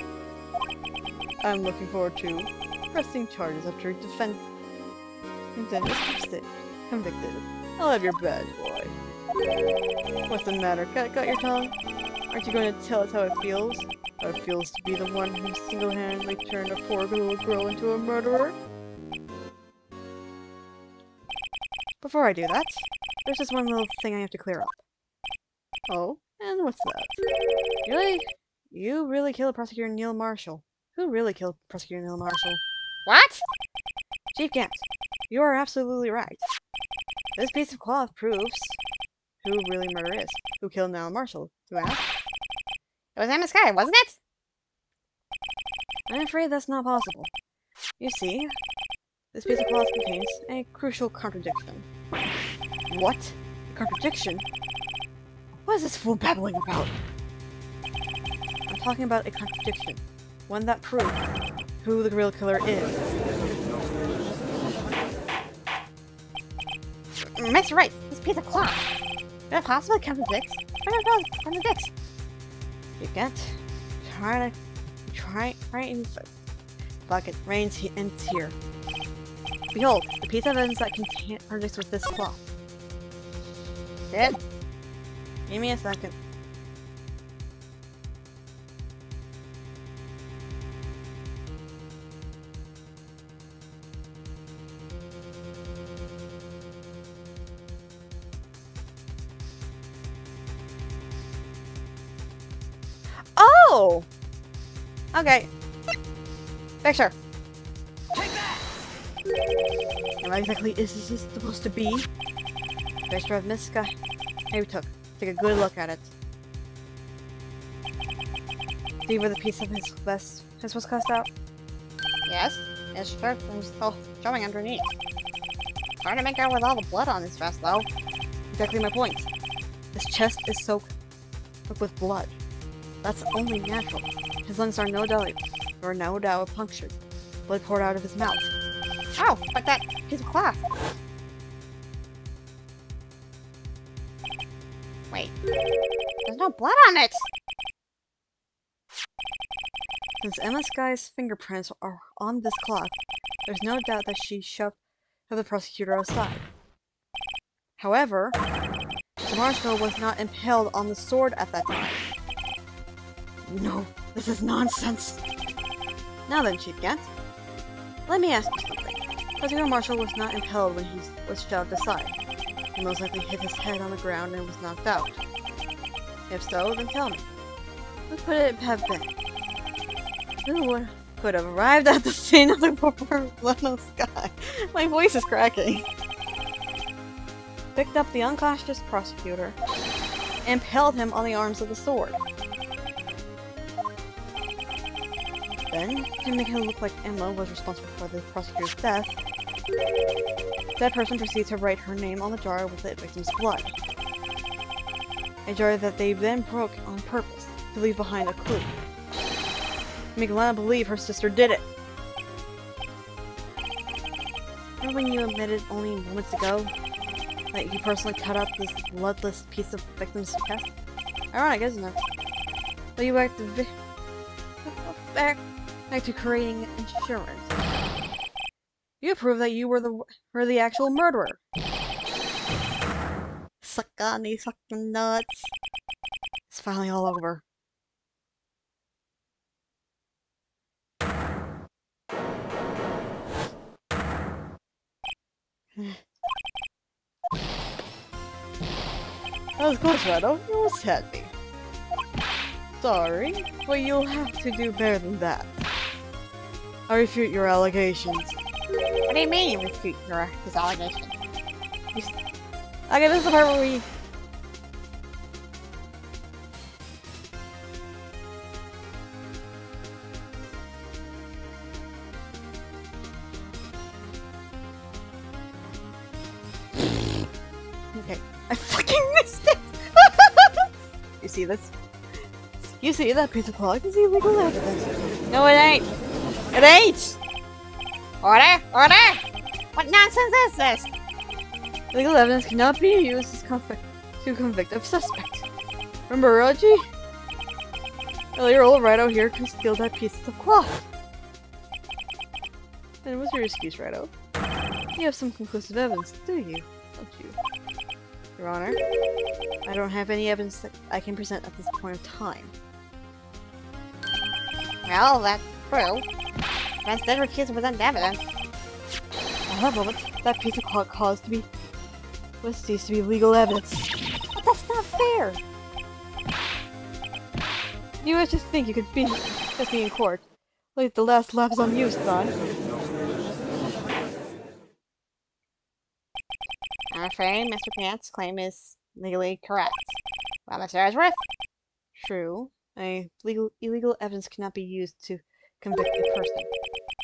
Speaker 1: I'm looking forward to pressing charges after defendant is convicted. I'll have your badge, boy. What's the matter? Got your tongue? Aren't you going to tell us how it feels? How it feels to be the one who single-handedly turned a poor little girl into a murderer? Before I do that, there's just one little thing I have to clear up. Oh, and what's that? You really killed Prosecutor Neil Marshall. Who really killed Prosecutor Neil Marshall?
Speaker 5: What?
Speaker 1: Chief Gant, you are absolutely right. This piece of cloth proves who really murder is. Who killed Neil Marshall? You ask?
Speaker 5: It was Emma Sky, wasn't it?
Speaker 1: I'm afraid that's not possible. You see, this piece of cloth contains a crucial contradiction. What? A contradiction? What is this fool babbling about? I'm talking about a contradiction. One that proves who the real killer is.
Speaker 5: Miss Wright, this piece of cloth. Could it possibly contradicts? What it does contradicts?
Speaker 1: You can't try and fuck it. Ends here. Behold, the piece of evidence that contradicts with this cloth.
Speaker 5: Did?
Speaker 1: Give me a second. Oh! Okay. Picture. And what exactly is this supposed to be? Picture of Miss Sky. Hey, we take a good look at it. See where the piece of his vest was cussed out?
Speaker 5: Yes, his shirt was still showing underneath. Hard to make out with all the blood on his vest, though.
Speaker 1: Exactly my point. His chest is soaked with blood. That's only natural. His lungs are no doubt punctured. Blood poured out of his mouth.
Speaker 5: Oh, but that piece of cloth. Wait, there's no blood on it!
Speaker 1: Since Emma Sky's fingerprints are on this cloth, there's no doubt that she shoved the prosecutor aside. However, Marshall was not impaled on the sword at that time. No, this is nonsense. Now then, Chief Gant, let me ask you something. Prosecutor Marshall was not impaled when he was shoved aside. He most likely hit his head on the ground and was knocked out. If so, then tell me, who could it have been? Who could have arrived at the scene of the poor little Sky? My voice is cracking. Picked up the unconscious prosecutor, and impaled him on the arms of the sword. Then, to make him look like Emma was responsible for the prosecutor's death, That person proceeds to write her name on the jar with the victim's blood. A jar that they then broke on purpose to leave behind a clue. Make Lana believe her sister did it. Remember when you admitted only moments ago that you personally cut out this bloodless piece of victim's chest? Ironic, isn't it? But you back to creating insurance. You prove that you were the actual murderer. Suck on these fucking nuts. It's finally all over. That was close, Rado. You almost had me. Sorry, but you'll have to do better than that. I refute your allegations.
Speaker 5: What do you mean you refute his allegation?
Speaker 1: Okay, this is the part where we... Okay, I fucking missed it! You see this? You see that piece of cloth is illegal evidence. No, it ain't! It ain't!
Speaker 5: Order! Order! What nonsense is this?
Speaker 1: Legal evidence cannot be used to convict a suspect. Remember Raji? Earlier, old Rido here concealed that piece of cloth. And what's your excuse, Rido? You have some conclusive evidence, do you? Don't you? Your Honor, I don't have any evidence that I can present at this point of time.
Speaker 5: Well, that's true. Defense did refuse to present evidence.
Speaker 1: At that moment, that piece of cloth was ceased to be legal evidence. But that's not fair! You guys just think you could just be in court. Like the last laugh on you, son.
Speaker 5: I'm afraid Mr. Pant's claim is legally correct. Well, Mr. Ashworth?
Speaker 1: True. Illegal evidence cannot be used to convict a person.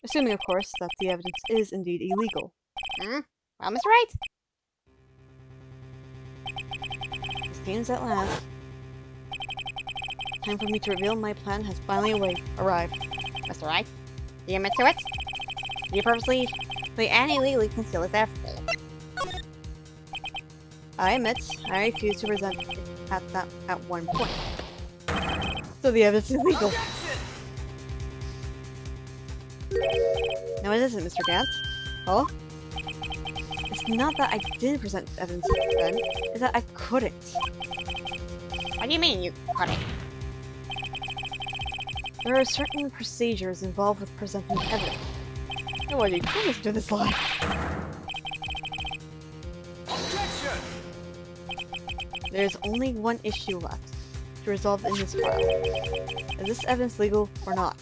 Speaker 1: Assuming, of course, that the evidence is indeed illegal.
Speaker 5: Well, Mr. Wright?
Speaker 1: It seems at last. Time for me to reveal my plan has finally arrived.
Speaker 5: Mr. Wright? Do you admit to it? Do you purposely and illegally conceal this evidence?
Speaker 1: I admit, I refuse to present it at one point. So the evidence is legal. No, it isn't, Mr. Gant. Oh? It's not that I didn't present evidence then, it's that I couldn't.
Speaker 5: What do you mean you couldn't?
Speaker 1: There are certain procedures involved with presenting evidence. No way, you can't listen to this lie. There's only one issue left to resolve in this trial. Is this evidence legal or not?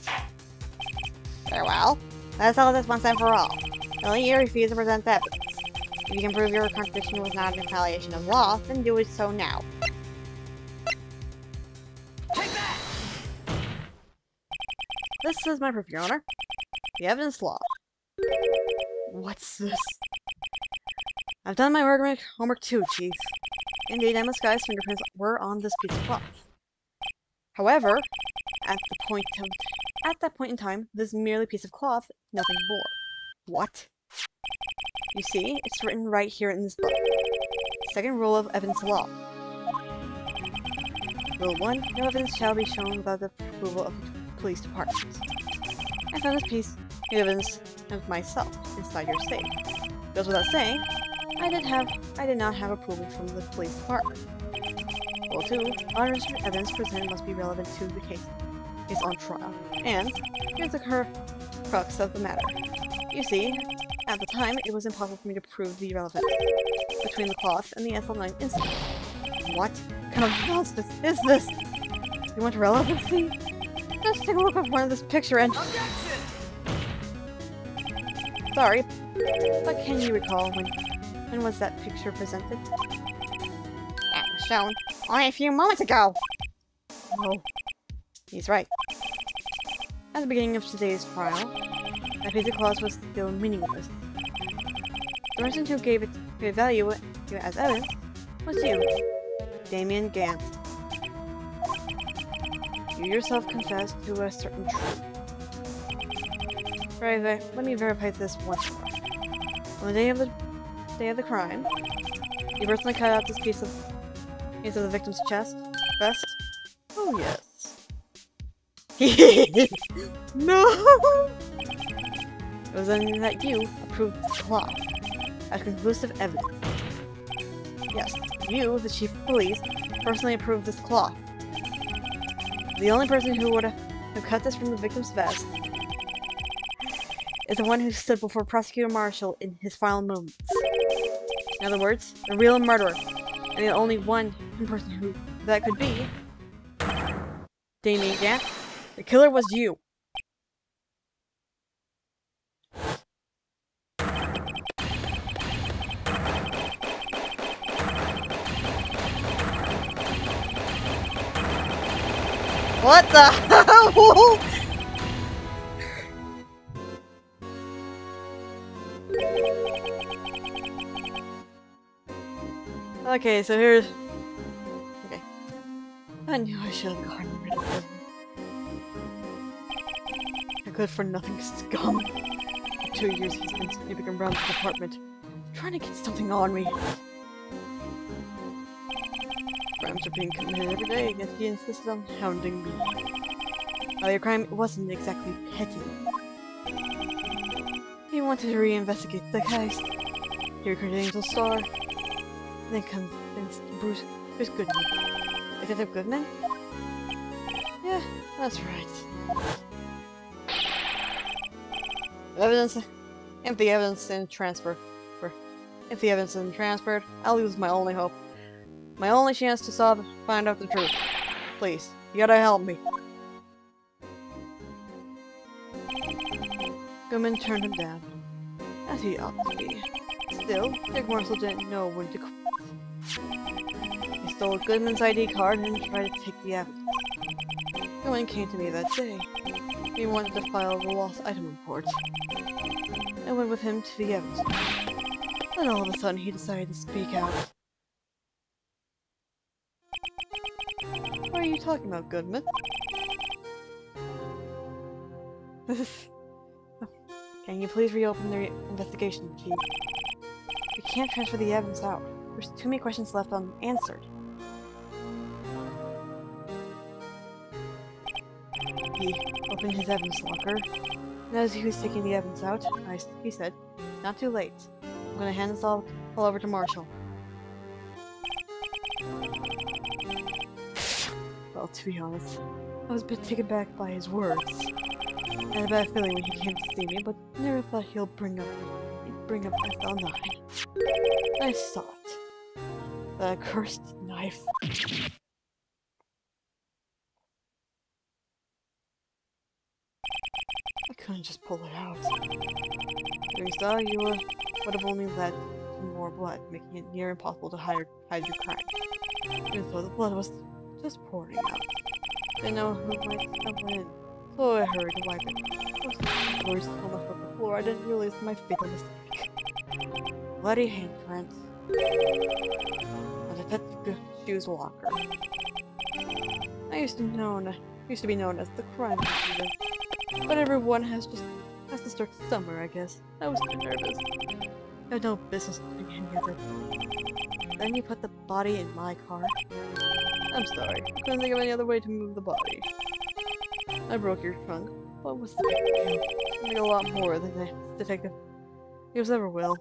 Speaker 5: Very well. Let's settle this once and for all. Only you refuse to present evidence. If you can prove your contradiction was not a retaliation of law, then do it so now.
Speaker 2: Take that!
Speaker 1: This is my proof, Your Honor. The evidence law. What's this? I've done my homework too, Chief. Indeed, Emma's guy's fingerprints were on this piece of cloth. However, at that point in time, this merely piece of cloth, nothing more. What? You see, it's written right here in this book. Second rule of evidence law. Rule 1, no evidence shall be shown without the approval of the police department. I found this piece of evidence of myself inside your safe. Goes without saying, I did not have approval from the police department. Rule 2, unanswered evidence presented must be relevant to the case is on trial. And here's the crux of the matter. You see, at the time, it was impossible for me to prove the relevance between the cloth and the SL9 incident. What kind of nonsense is this? You want relevancy? Just take a look at one of this picture and... Sorry, but can you recall when was that picture presented?
Speaker 5: That was shown only a few moments ago!
Speaker 1: Oh, he's right. At the beginning of today's trial, that piece of cloth was still meaningless. The person who gave value as evidence was you, Damien Gant. You yourself confessed to a certain truth. Let me verify this once more. On the day of the crime, you personally cut out this piece of the victim's vest? Oh yes. No! It was then that you approved this cloth as conclusive evidence. Yes, you, the chief of police, personally approved this cloth. The only person who would have cut this from the victim's vest is the one who stood before Prosecutor Marshall in his final moments. In other words, the real murderer, and the only one person who that could be, Damien Gant. The killer was you. What the hell? Okay, so here's... Okay. I knew I should have gotten rid of him. A good for nothing scum. For 2 years he's been snooping around the department, trying to get something on me. Crimes are being committed every day, yet he insisted on hounding me. While your crime wasn't exactly petty. He wanted to reinvestigate the case. He recruited Angel Star. Then convinced Bruce Goodman. Detective Goodman? Yeah, that's right. Evidence. If the evidence isn't transferred, I'll lose my only hope. My only chance to find out the truth. Please, you gotta help me. Goodman turned him down, as he ought to be. Still, Dick Marshall didn't know when to quit. He stole Goodman's ID card and tried to take the evidence. Goodman came to me that day. He wanted to file the lost item report. I went with him to the evidence. Then all of a sudden he decided to speak out. What are you talking about, Goodman? Can you please reopen the investigation, Chief? We can't transfer the evidence out. There's too many questions left unanswered. He opened his evidence locker, and as he was taking the evidence out, he said, "It's not too late. I'm going to hand this all over to Marshall." Well, to be honest, I was a bit taken back by his words. I had a bad feeling when he came to see me, but never thought he'd bring up FL9. I saw it. That cursed knife. I couldn't just pull it out. Doing so, you would have only led to more blood, making it near impossible to hide your crime. And so the blood was just pouring out. Didn't know who might stumble in, so I hurried to wipe it. I was so much on the floor, I didn't realize my fatal mistake. Bloody handprints. A detective shoes locker. I used to be known as the crime computer, but everyone has to start somewhere, I guess. I was too nervous. I had no business doing any of it. Then you put the body in my car. I'm sorry, I couldn't think of any other way to move the body. I broke your trunk. What was the big deal? I make a lot more than the detective ever will.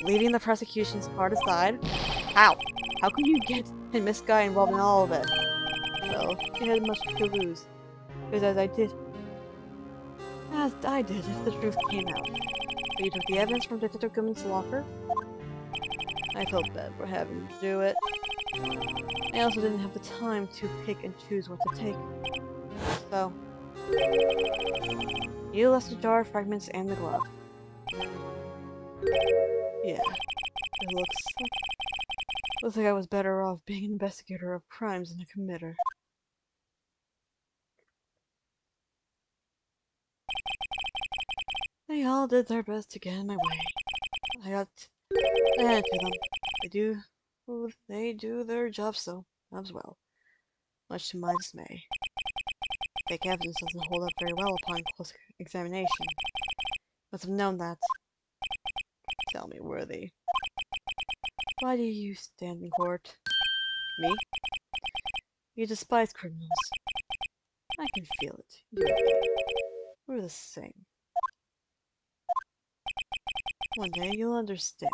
Speaker 1: Leaving the prosecution's part aside? How? How can you get Miss Guy involved in all of it? Well, she had much to lose. Because as I did if the truth came out. But you took the evidence from Detective Goodman's locker? I felt bad for having to do it. I also didn't have the time to pick and choose what to take. So, you left the jar of fragments and the glove. Yeah, it looks like I was better off being an investigator of crimes than a committer. They all did their best to get in my way. I got to hand it to them. They do their job so as well, much to my dismay. Fake evidence doesn't hold up very well upon close examination. Must have known that. Tell me, Worthy, why do you stand in court? Me? You despise criminals. I can feel it. You and me. We're the same. One day you'll understand.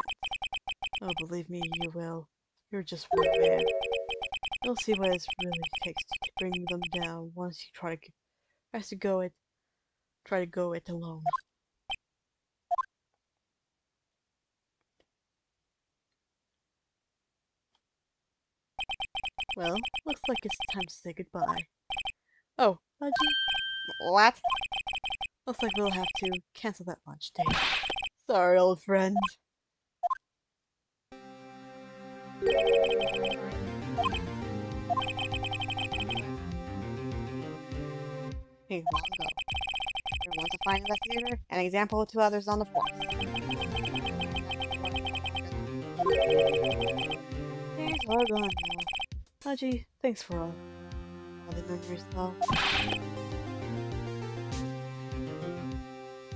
Speaker 1: Oh, believe me, you will. You're just one man. You'll see what it really takes to bring them down once you try to go it alone. Well, looks like it's time to say goodbye. Oh,
Speaker 5: What?
Speaker 1: looks like we'll have to cancel that lunch date. Sorry, old friend.
Speaker 5: He's long ago. You're once a fine investigator, an example to others on the force.
Speaker 1: Days are gone now. Haji, thanks for all the memories, though.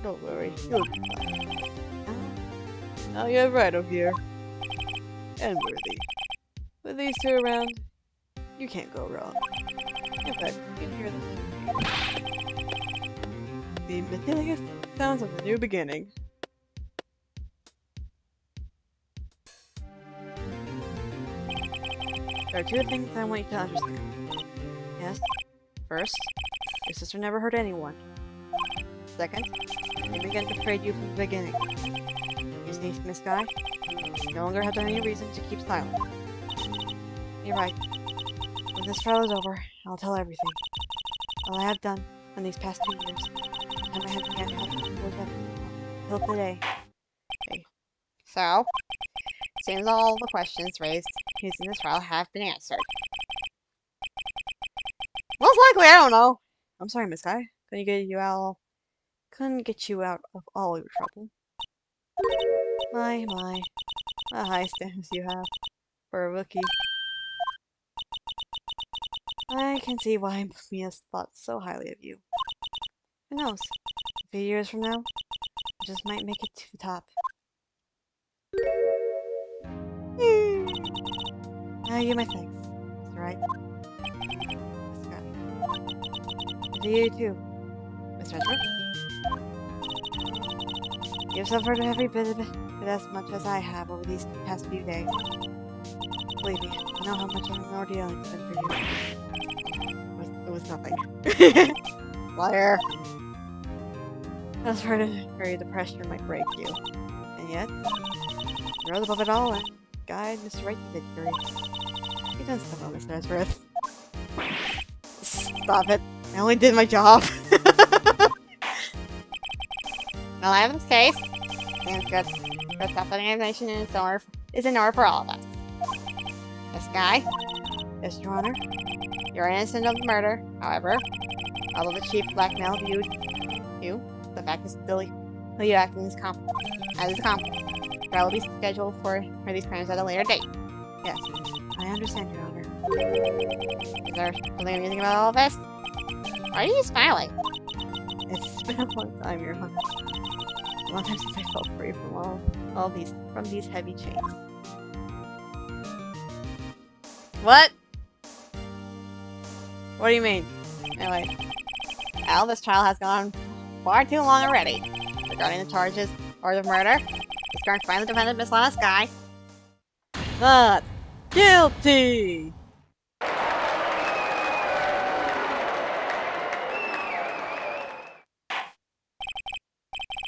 Speaker 1: Don't worry, you'll be fine. Now you have Rido here. And Worthy. With these two around, you can't go wrong. In fact, you can hear the mysterious sounds of the new beginning. There are two things I want you to understand. Yes. First, your sister never hurt anyone. Second, they began to trade you from the beginning. You see, Miss Guy? You no longer have any reason to keep silent. You're right. When this trial is over, I'll tell everything. All I have done in these past 2 years. And my hands can't help till today.
Speaker 5: Okay. So, seems all the questions raised using this trial have been answered.
Speaker 1: Most likely, I don't know. I'm sorry, Miss Guy. Couldn't get you out of all your trouble. My. A high standards you have for a rookie. I can see why Mia's thought so highly of you. Who knows? A few years from now, you just might make it to the top. I give my thanks. That's right. Miss Guy. And to you too, Miss Redford. You've suffered every bit of it, but as much as I have over these past few days. Believe me, I know how much of an ordeal it's been for you. It was nothing.
Speaker 5: Liar.
Speaker 1: I was afraid the pressure might break you. And yet, you rose above it all and guide Mr. Right to victory. You done stuff on Mr. Ezrath. Stop it. I only did my job.
Speaker 5: Well, in this case, seems good. Good self-examination is in order for all of us. This guy,
Speaker 1: Yes, Your Honor.
Speaker 5: you're innocent of the murder. However, although the chief blackmailed you, the fact is still you acting as his accomplice. Trial will be scheduled for these crimes at a later date.
Speaker 1: Yes, I understand, Your Honor.
Speaker 5: Is there something amusing about all of this? Why are you smiling?
Speaker 1: It's been a long time, Your Honor. A long time since I felt free from these heavy chains. What? What do you mean?
Speaker 5: Anyway, well, this trial has gone far too long already. Regarding the charges or the murder, it's going to find the defendant, Miss Lana Sky.
Speaker 1: Not guilty!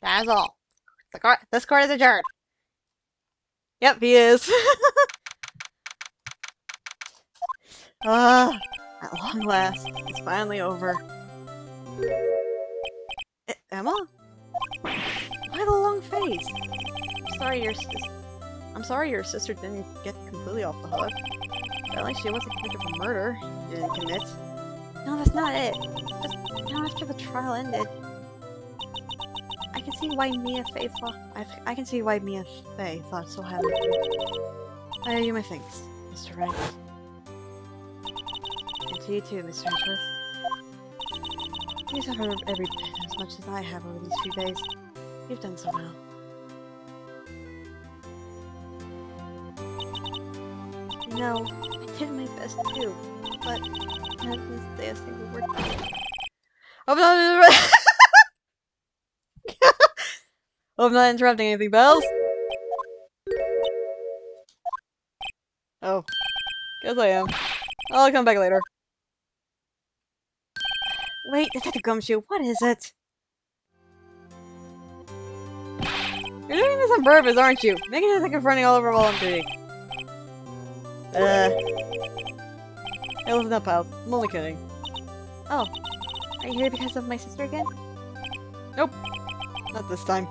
Speaker 5: That is all. This court is adjourned.
Speaker 1: Yep, he is. At long last, it's finally over. Emma? Why the long face? I'm sorry your sister didn't get completely off the hook. At least she wasn't convicted for murder. She didn't commit. No, that's not it. Just now after the trial ended, I
Speaker 6: I can see why Mia Fey thought I can see why Mia Fey thought so highly of you. I owe you my thanks, Mr. Wright. And to you too, Mr. Edgeworth. You suffered every bit as much as I have over these few days. You've done so well. No, I did my best too, but I didn't say a single word to you. Oh, no, hope I'm not interrupting anything, Bells. Oh, guess I am. I'll come back later. Wait, Detective Gumshoe, what is it? You're doing this on purpose, aren't you? Making it like I'm running all over while I'm doing. Hey, listen up, pal. I'm only kidding. Oh, are you here because of my sister again? Nope, not this time.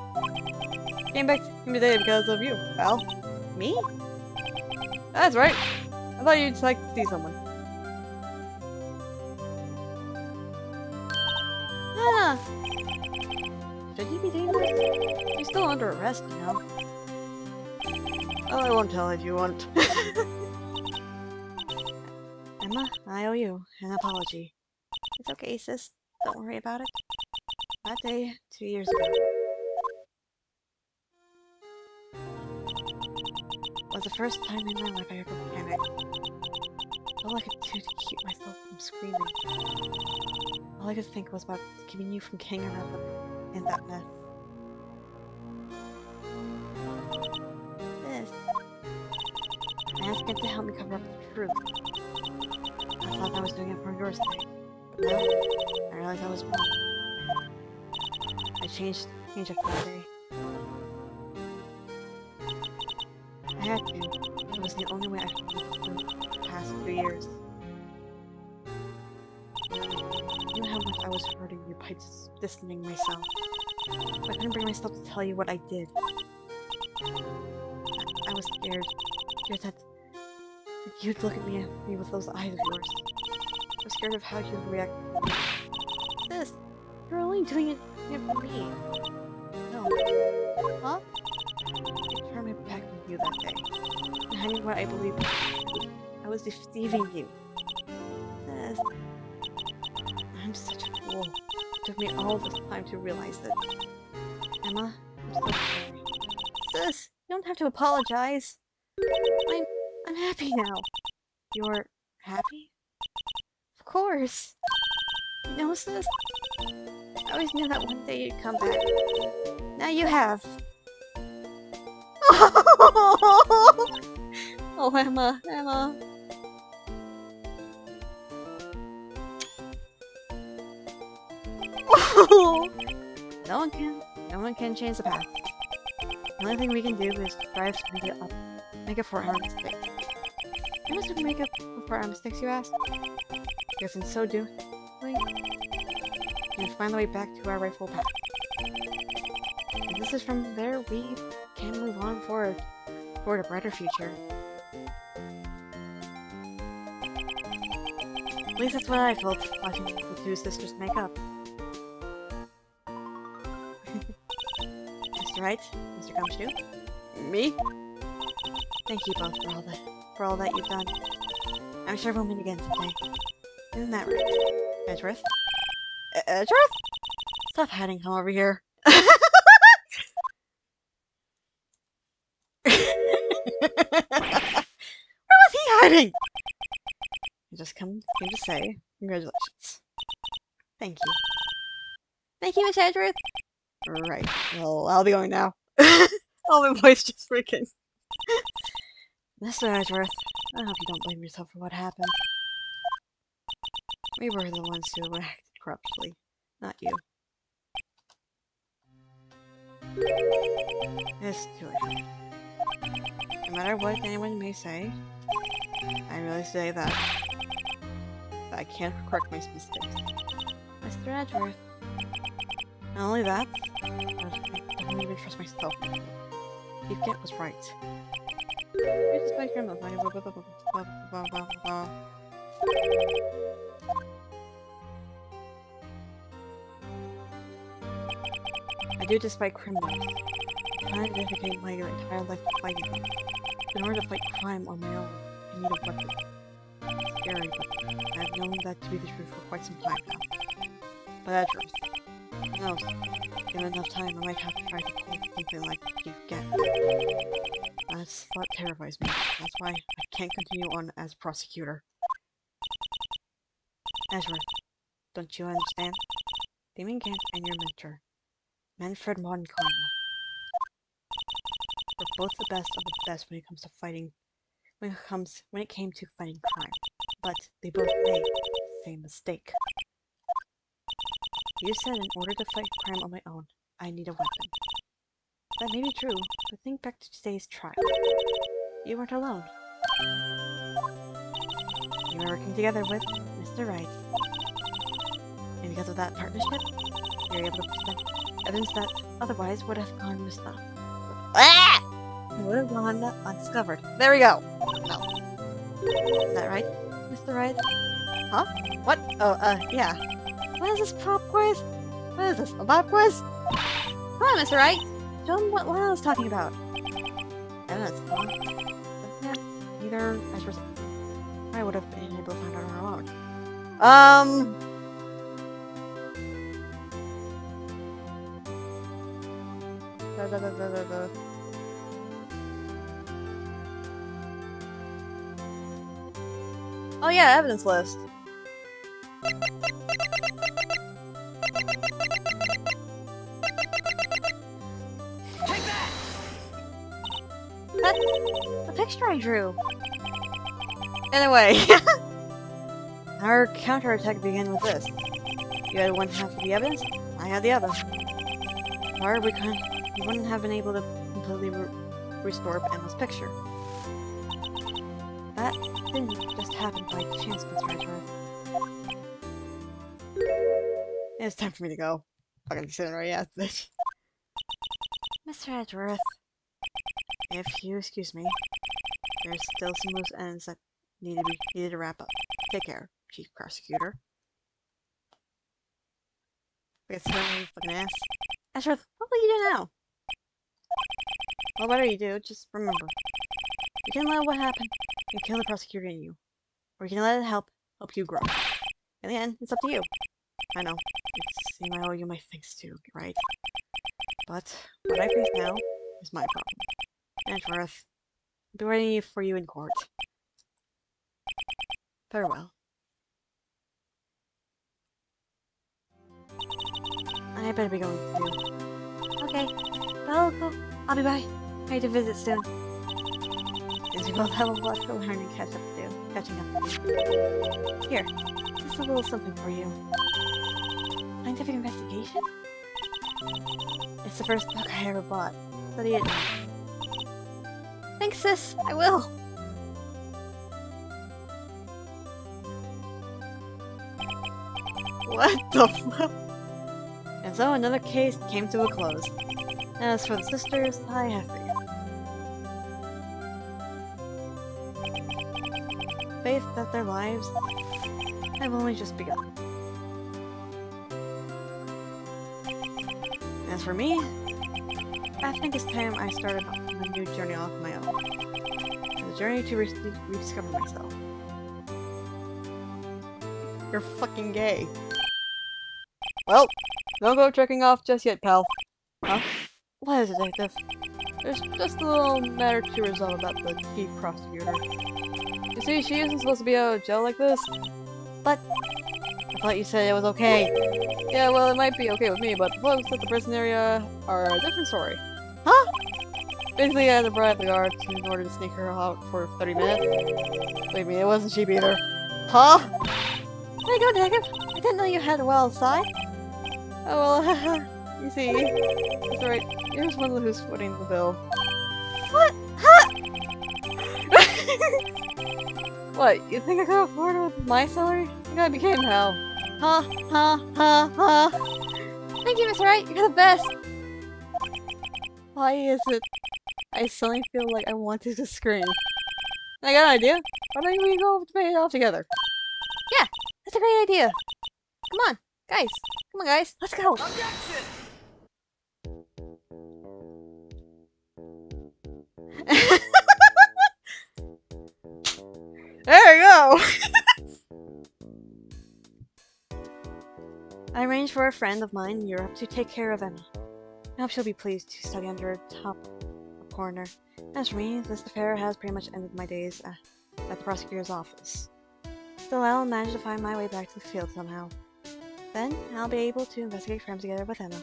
Speaker 6: Came back today because of you, pal. Me? That's right. I thought you'd like to see someone. Ah! Should you be doing this? You're still under arrest, you know. Oh, I won't tell if you want. Emma, I owe you an apology. It's okay, sis. Don't worry about it. That day, 2 years ago, was the first time in my life I ever panicked. All I could do to keep myself from screaming. All I could think was about keeping you from getting around in that mess. This. I asked him to help me cover up the truth. I thought I was doing it for your sake, but now I realized I was wrong. I changed after that day. I had to. It was the only way I could live through the past 2 years. I knew how much I was hurting you by distancing myself. But I couldn't bring myself to tell you what I did. I was scared. Scared that you'd look at me with those eyes of yours. I was scared of how you'd react. Sis, you're only doing it for me. No. Huh? I turned my back on you that day. And hiding what I believed I was deceiving you. Sis, I'm such a fool. It took me all this time to realize it. Emma, I'm so sorry. Sis, you don't have to apologize. I'm happy now. You're happy? Of course. You know, sis, I always knew that one day you'd come back. Now you have. Oh, Emma. No one can change the past. The only thing we can do is strive to make up for our mistakes. How must we make up for our mistakes, you ask? Because in so doing, we can find the way back to our rightful path. And this is from there we can move on toward a brighter future. At least that's what I felt watching the two sisters make up. Mr. Wright, Mr. Gumshoe, me? Thank you both for all that you've done. I'm sure we'll meet again someday. Isn't that right? Edgeworth? Edgeworth? Stop hiding, come over here. Where was he hiding? I just came to say congratulations. Thank you. Thank you, Miss Edgeworth. Right. Well, I'll be going now. Oh, my voice just freaking. Mr. Edgeworth, I hope you don't blame yourself for what happened. We were the ones who acted corruptly, not you. It's too late. No matter what anyone may say, I really say that I can't correct my mistakes. Mr. Edgeworth. Not only that, I don't even trust myself anymore. Chief Kent was right. You're just like your mother. I do this to fight criminals. I plan to dedicate my entire life to fighting them. In order to fight crime on my own, I need a weapon. It's scary, but I've known that to be the truth for quite some time now. But that truth. Who knows? Given enough time, I might have to try to pull something like you get. That thought terrifies me. That's why I can't continue on as prosecutor. Ezra, don't you understand? Damon Gant and your mentor, Manfred Monkarma, were both the best of the best when it comes to fighting. When it came to fighting crime, but they both made the same mistake. You said in order to fight crime on my own, I need a weapon. That may be true, but think back to today's trial. You weren't alone. You were working together with Mr. Wright. And because of that partnership, you were able to present evidence that otherwise would have gone missed up. Ah! It would have gone undiscovered. There we go! No. Is that right, Mr. Wright? Huh? What? Oh, yeah. What is this pop quiz? What is this, a pop quiz? Come on, Mr. Wright! Show him what I was talking about. Evidence, huh? But yeah, neither Ezra's I would have been able to find out on our own. Oh yeah, evidence list.
Speaker 2: Take that!
Speaker 6: That's the picture I drew. Anyway, our counterattack began with this. You had one half of the evidence, I had the other. However, we wouldn't have been able to completely restore Emma's picture. That didn't just happen by chance, Mr. Edgeworth. It's time for me to go. I'm gonna be sitting right after this. Mr. Edgeworth, if you excuse me, there's still some loose ends that needed to wrap up. Take care, Chief Prosecutor. Like a fucking ass. Edgeworth, what will you do now? Well, whatever you do, just remember. You can let what happened and kill the prosecutor in you. Or you can let it help you grow. In the end, it's up to you. I know, it seems I owe you my thanks too, right? But what I face now is my problem. Edgeworth, I'll be waiting for you in court. Farewell. I better be going too. Okay, well, I'll be by. I need to visit soon. Since we both have a lot to learn and catching up to do. Here, just a little something for you. Scientific investigation? It's the first book I ever bought. Study it now. Thanks, sis. I will. What the fuck? And so another case came to a close. As for the sisters, I have faith. Faith that their lives have only just begun. As for me, I think it's time I started on a new journey off my own. A journey to rediscover myself. You're fucking gay. Well, don't go checking off just yet, pal. Huh? What is it, detective? There's just a little matter to resolve about the chief prosecutor. You see, she isn't supposed to be out of jail like this. But I thought you said it was okay. Yeah, well, it might be okay with me, but the folks at the prison area are a different story. Huh? Basically, I had to bribe the guards in order to sneak her out for 30 minutes. Believe me, it wasn't cheap either. Huh? There you go, detective. I didn't know you had a wild side. Oh, well, you see, that's right. You're just one of who's footing the bill. What? Huh? What, you think I could afford it with my salary? You gotta be kidding, pal. Huh? Thank you, Mr. Wright. You're the best. Why is it I suddenly feel like I wanted to scream? I got an idea. Why don't we go to pay it off together? Yeah, that's a great idea. Come on, guys. Come on, guys. Let's go.
Speaker 2: Objection!
Speaker 6: I arranged for a friend of mine in Europe to take care of Emma. I hope she'll be pleased to study under a top corner. As for me, this affair has pretty much ended my days at the prosecutor's office. Still, I'll manage to find my way back to the field somehow. Then, I'll be able to investigate crimes together with Emma.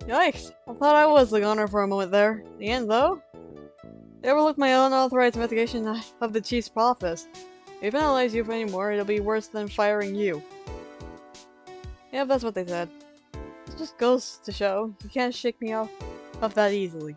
Speaker 1: Yikes! I thought I was the goner for a moment there. In the end, though, they overlooked my unauthorized investigation of the chief's office. If they penalize you for any more, it'll be worse than firing you. Yeah, that's what they said. It just goes to show, you can't shake me off that easily.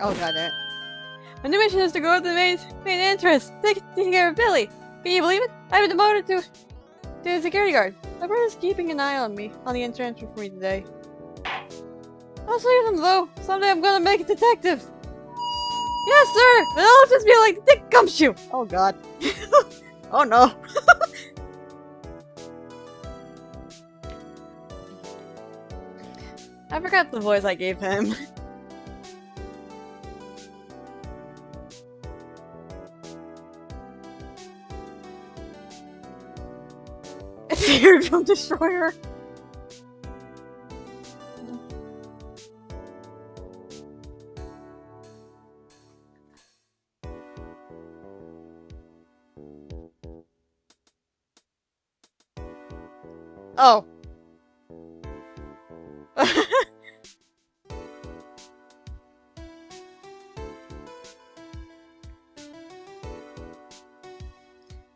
Speaker 1: Oh god, it. My new mission is to go to the main entrance, taking care of Billy. Can you believe it? I've been demoted to a security guard. My brother's keeping an eye on me, on the entrance for me today. I'll leave him though. Someday I'm gonna make a detective. Yes, sir. But I'll just be like Dick Gumshoe. Oh god. Oh no. I forgot the voice I gave him. It's the Eardrum Destroyer. Oh.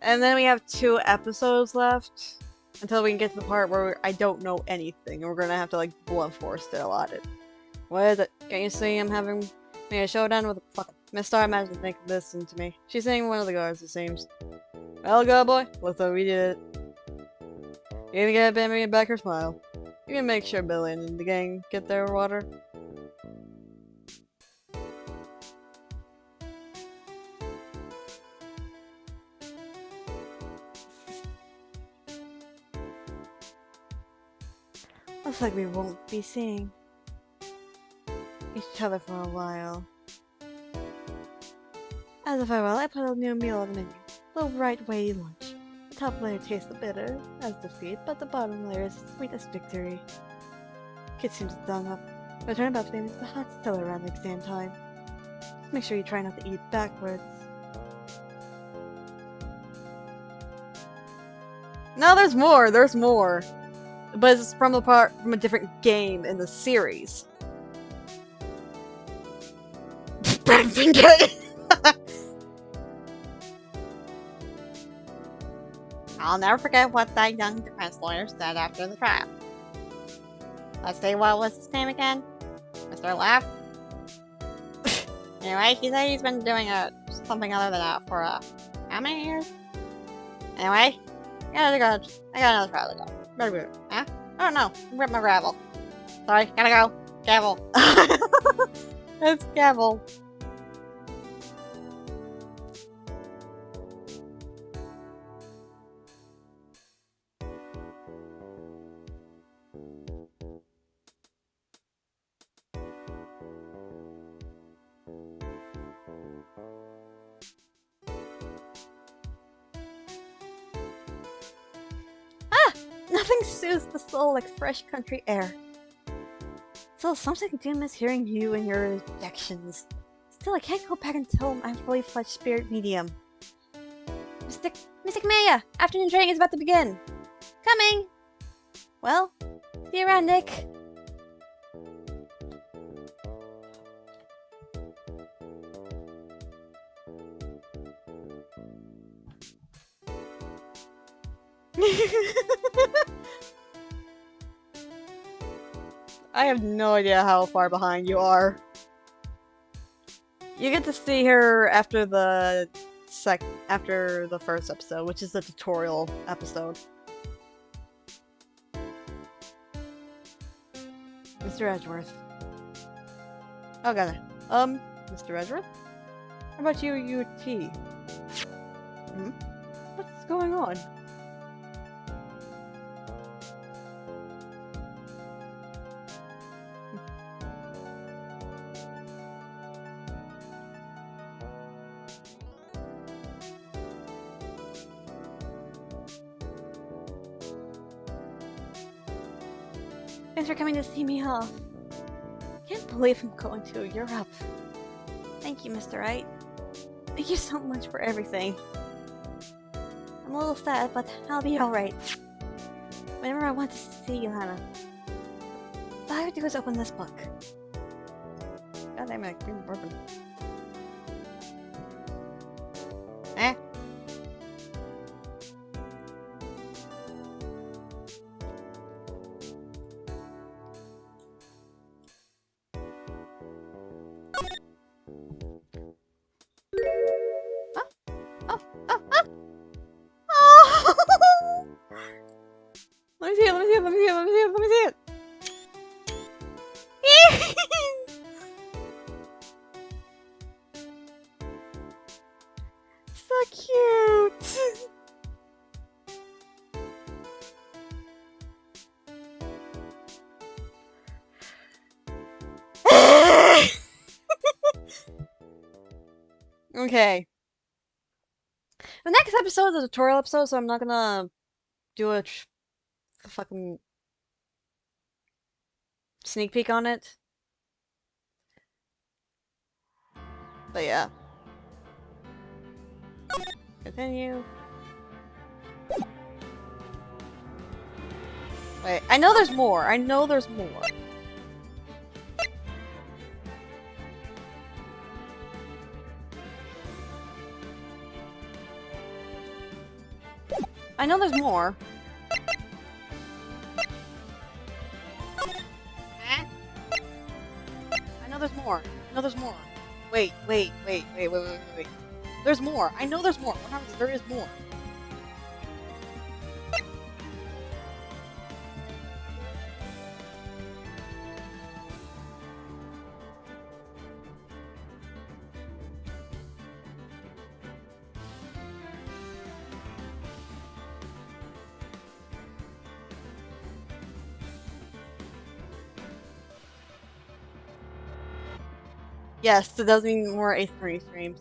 Speaker 1: And then we have 2 episodes left until we can get to the part where I don't know anything and we're gonna have to like blunt force it a lot. What is it? Can't you see I'm having a showdown with a fucking Miss Star managed to think listen to me. She's saying one of the guards, it seems. Well, good boy. Looks like we did it. You even get Bambi back her smile. You can make sure Billy and the gang get their water.
Speaker 6: Looks like we won't be seeing each other for a while. As a farewell, I put a new meal on the menu. The right way lunch. The top layer tastes the bitter as defeat, but the bottom layer is sweet as victory. Kid seems done up. But turnabout flame is the hot still around the exam time. Just make sure you try not to eat backwards.
Speaker 1: No, there's more. There's more. But it's from a different game in the series. Benson game.
Speaker 5: I'll never forget what that young defense lawyer said after the trial. Let's see, what was his name again? Mr. Laugh? Anyway, he said he's been doing something other than that for, how many years? Anyway, I got another trial to go. Better move. Huh? Oh no, rip my gravel. Sorry, gotta go. Gavel.
Speaker 1: It's gavel.
Speaker 6: Nothing soothes the soul like fresh country air. Still, something do miss hearing you and your rejections. Still, I can't go back until I'm fully fledged spirit medium. Mystic Maya! Afternoon training is about to begin! Coming! Well, see you around, Nick.
Speaker 1: I have no idea how far behind you are. You get to see her after the first episode, which is the tutorial episode. Mr. Edgeworth. Oh god. Mr. Edgeworth? How about you tea? Hmm? What's going on?
Speaker 6: Thanks for coming to see me off. Can't believe I'm going to Europe. Thank you, Mr. Wright. Thank you so much for everything. I'm a little sad, but I'll be alright. Whenever I want to see you, Hannah. All I have to do is open this book.
Speaker 1: God damn it, green bourbon.
Speaker 5: Eh?
Speaker 1: Let me see it, let me see it, let me see it, let me see it, let me see it! So cute! Okay. The next episode is a tutorial episode, so I'm not gonna do a fucking sneak peek on it. But yeah. Continue. Wait, I know there's more. I know there's more. I know there's more.
Speaker 5: Eh?
Speaker 1: I know there's more. I know there's more. Wait. There's more. I know there's more. 100%, there is more. Yes, it does mean more A3 streams.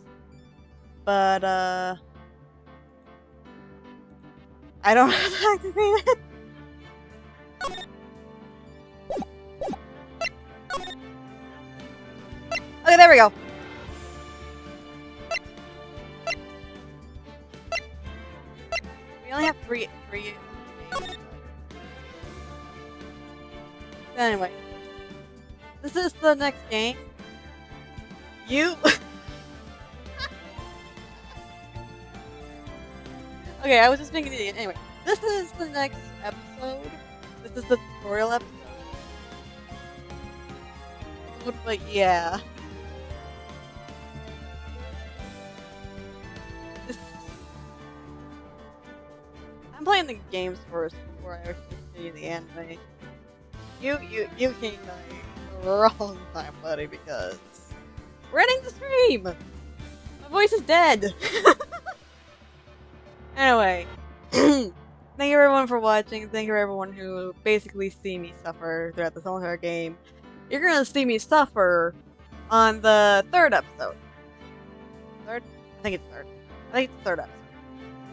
Speaker 1: But, I don't have to activate it. Okay, there we go. We only have three games. Anyway. This is the next game. You... Okay, I was just being an idiot. Anyway, this is the next episode. This is the tutorial episode. But yeah. I'm playing the games first before I actually see the anime. You came at the wrong time, buddy, because we're ending the stream! My voice is dead! Anyway, thank you everyone for watching. Thank you everyone who basically see me suffer throughout this whole entire game. You're gonna see me suffer on the third episode. Third? I think it's third. I think it's the third episode.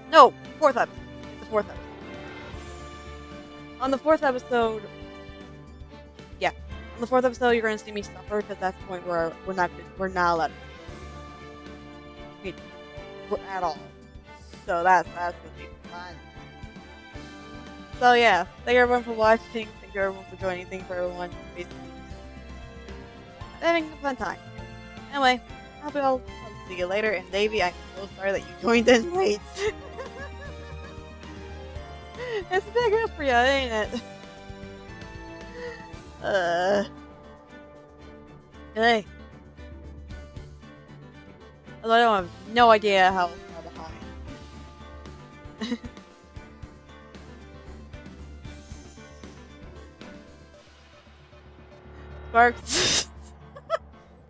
Speaker 1: No, fourth episode. It's the fourth episode. On the fourth episode, yeah. On the fourth episode, you're gonna see me suffer because that's the point where we're not allowed. At all. So that's gonna be fun. So yeah, thank you everyone for watching. Thank you everyone for joining. Thank you for everyone basically having a fun time. Anyway, I'll see you later. And Davey, I'm so sorry that you joined in late. It's a big risk for you, ain't it? Hey. I don't have no idea how far behind. Sparks.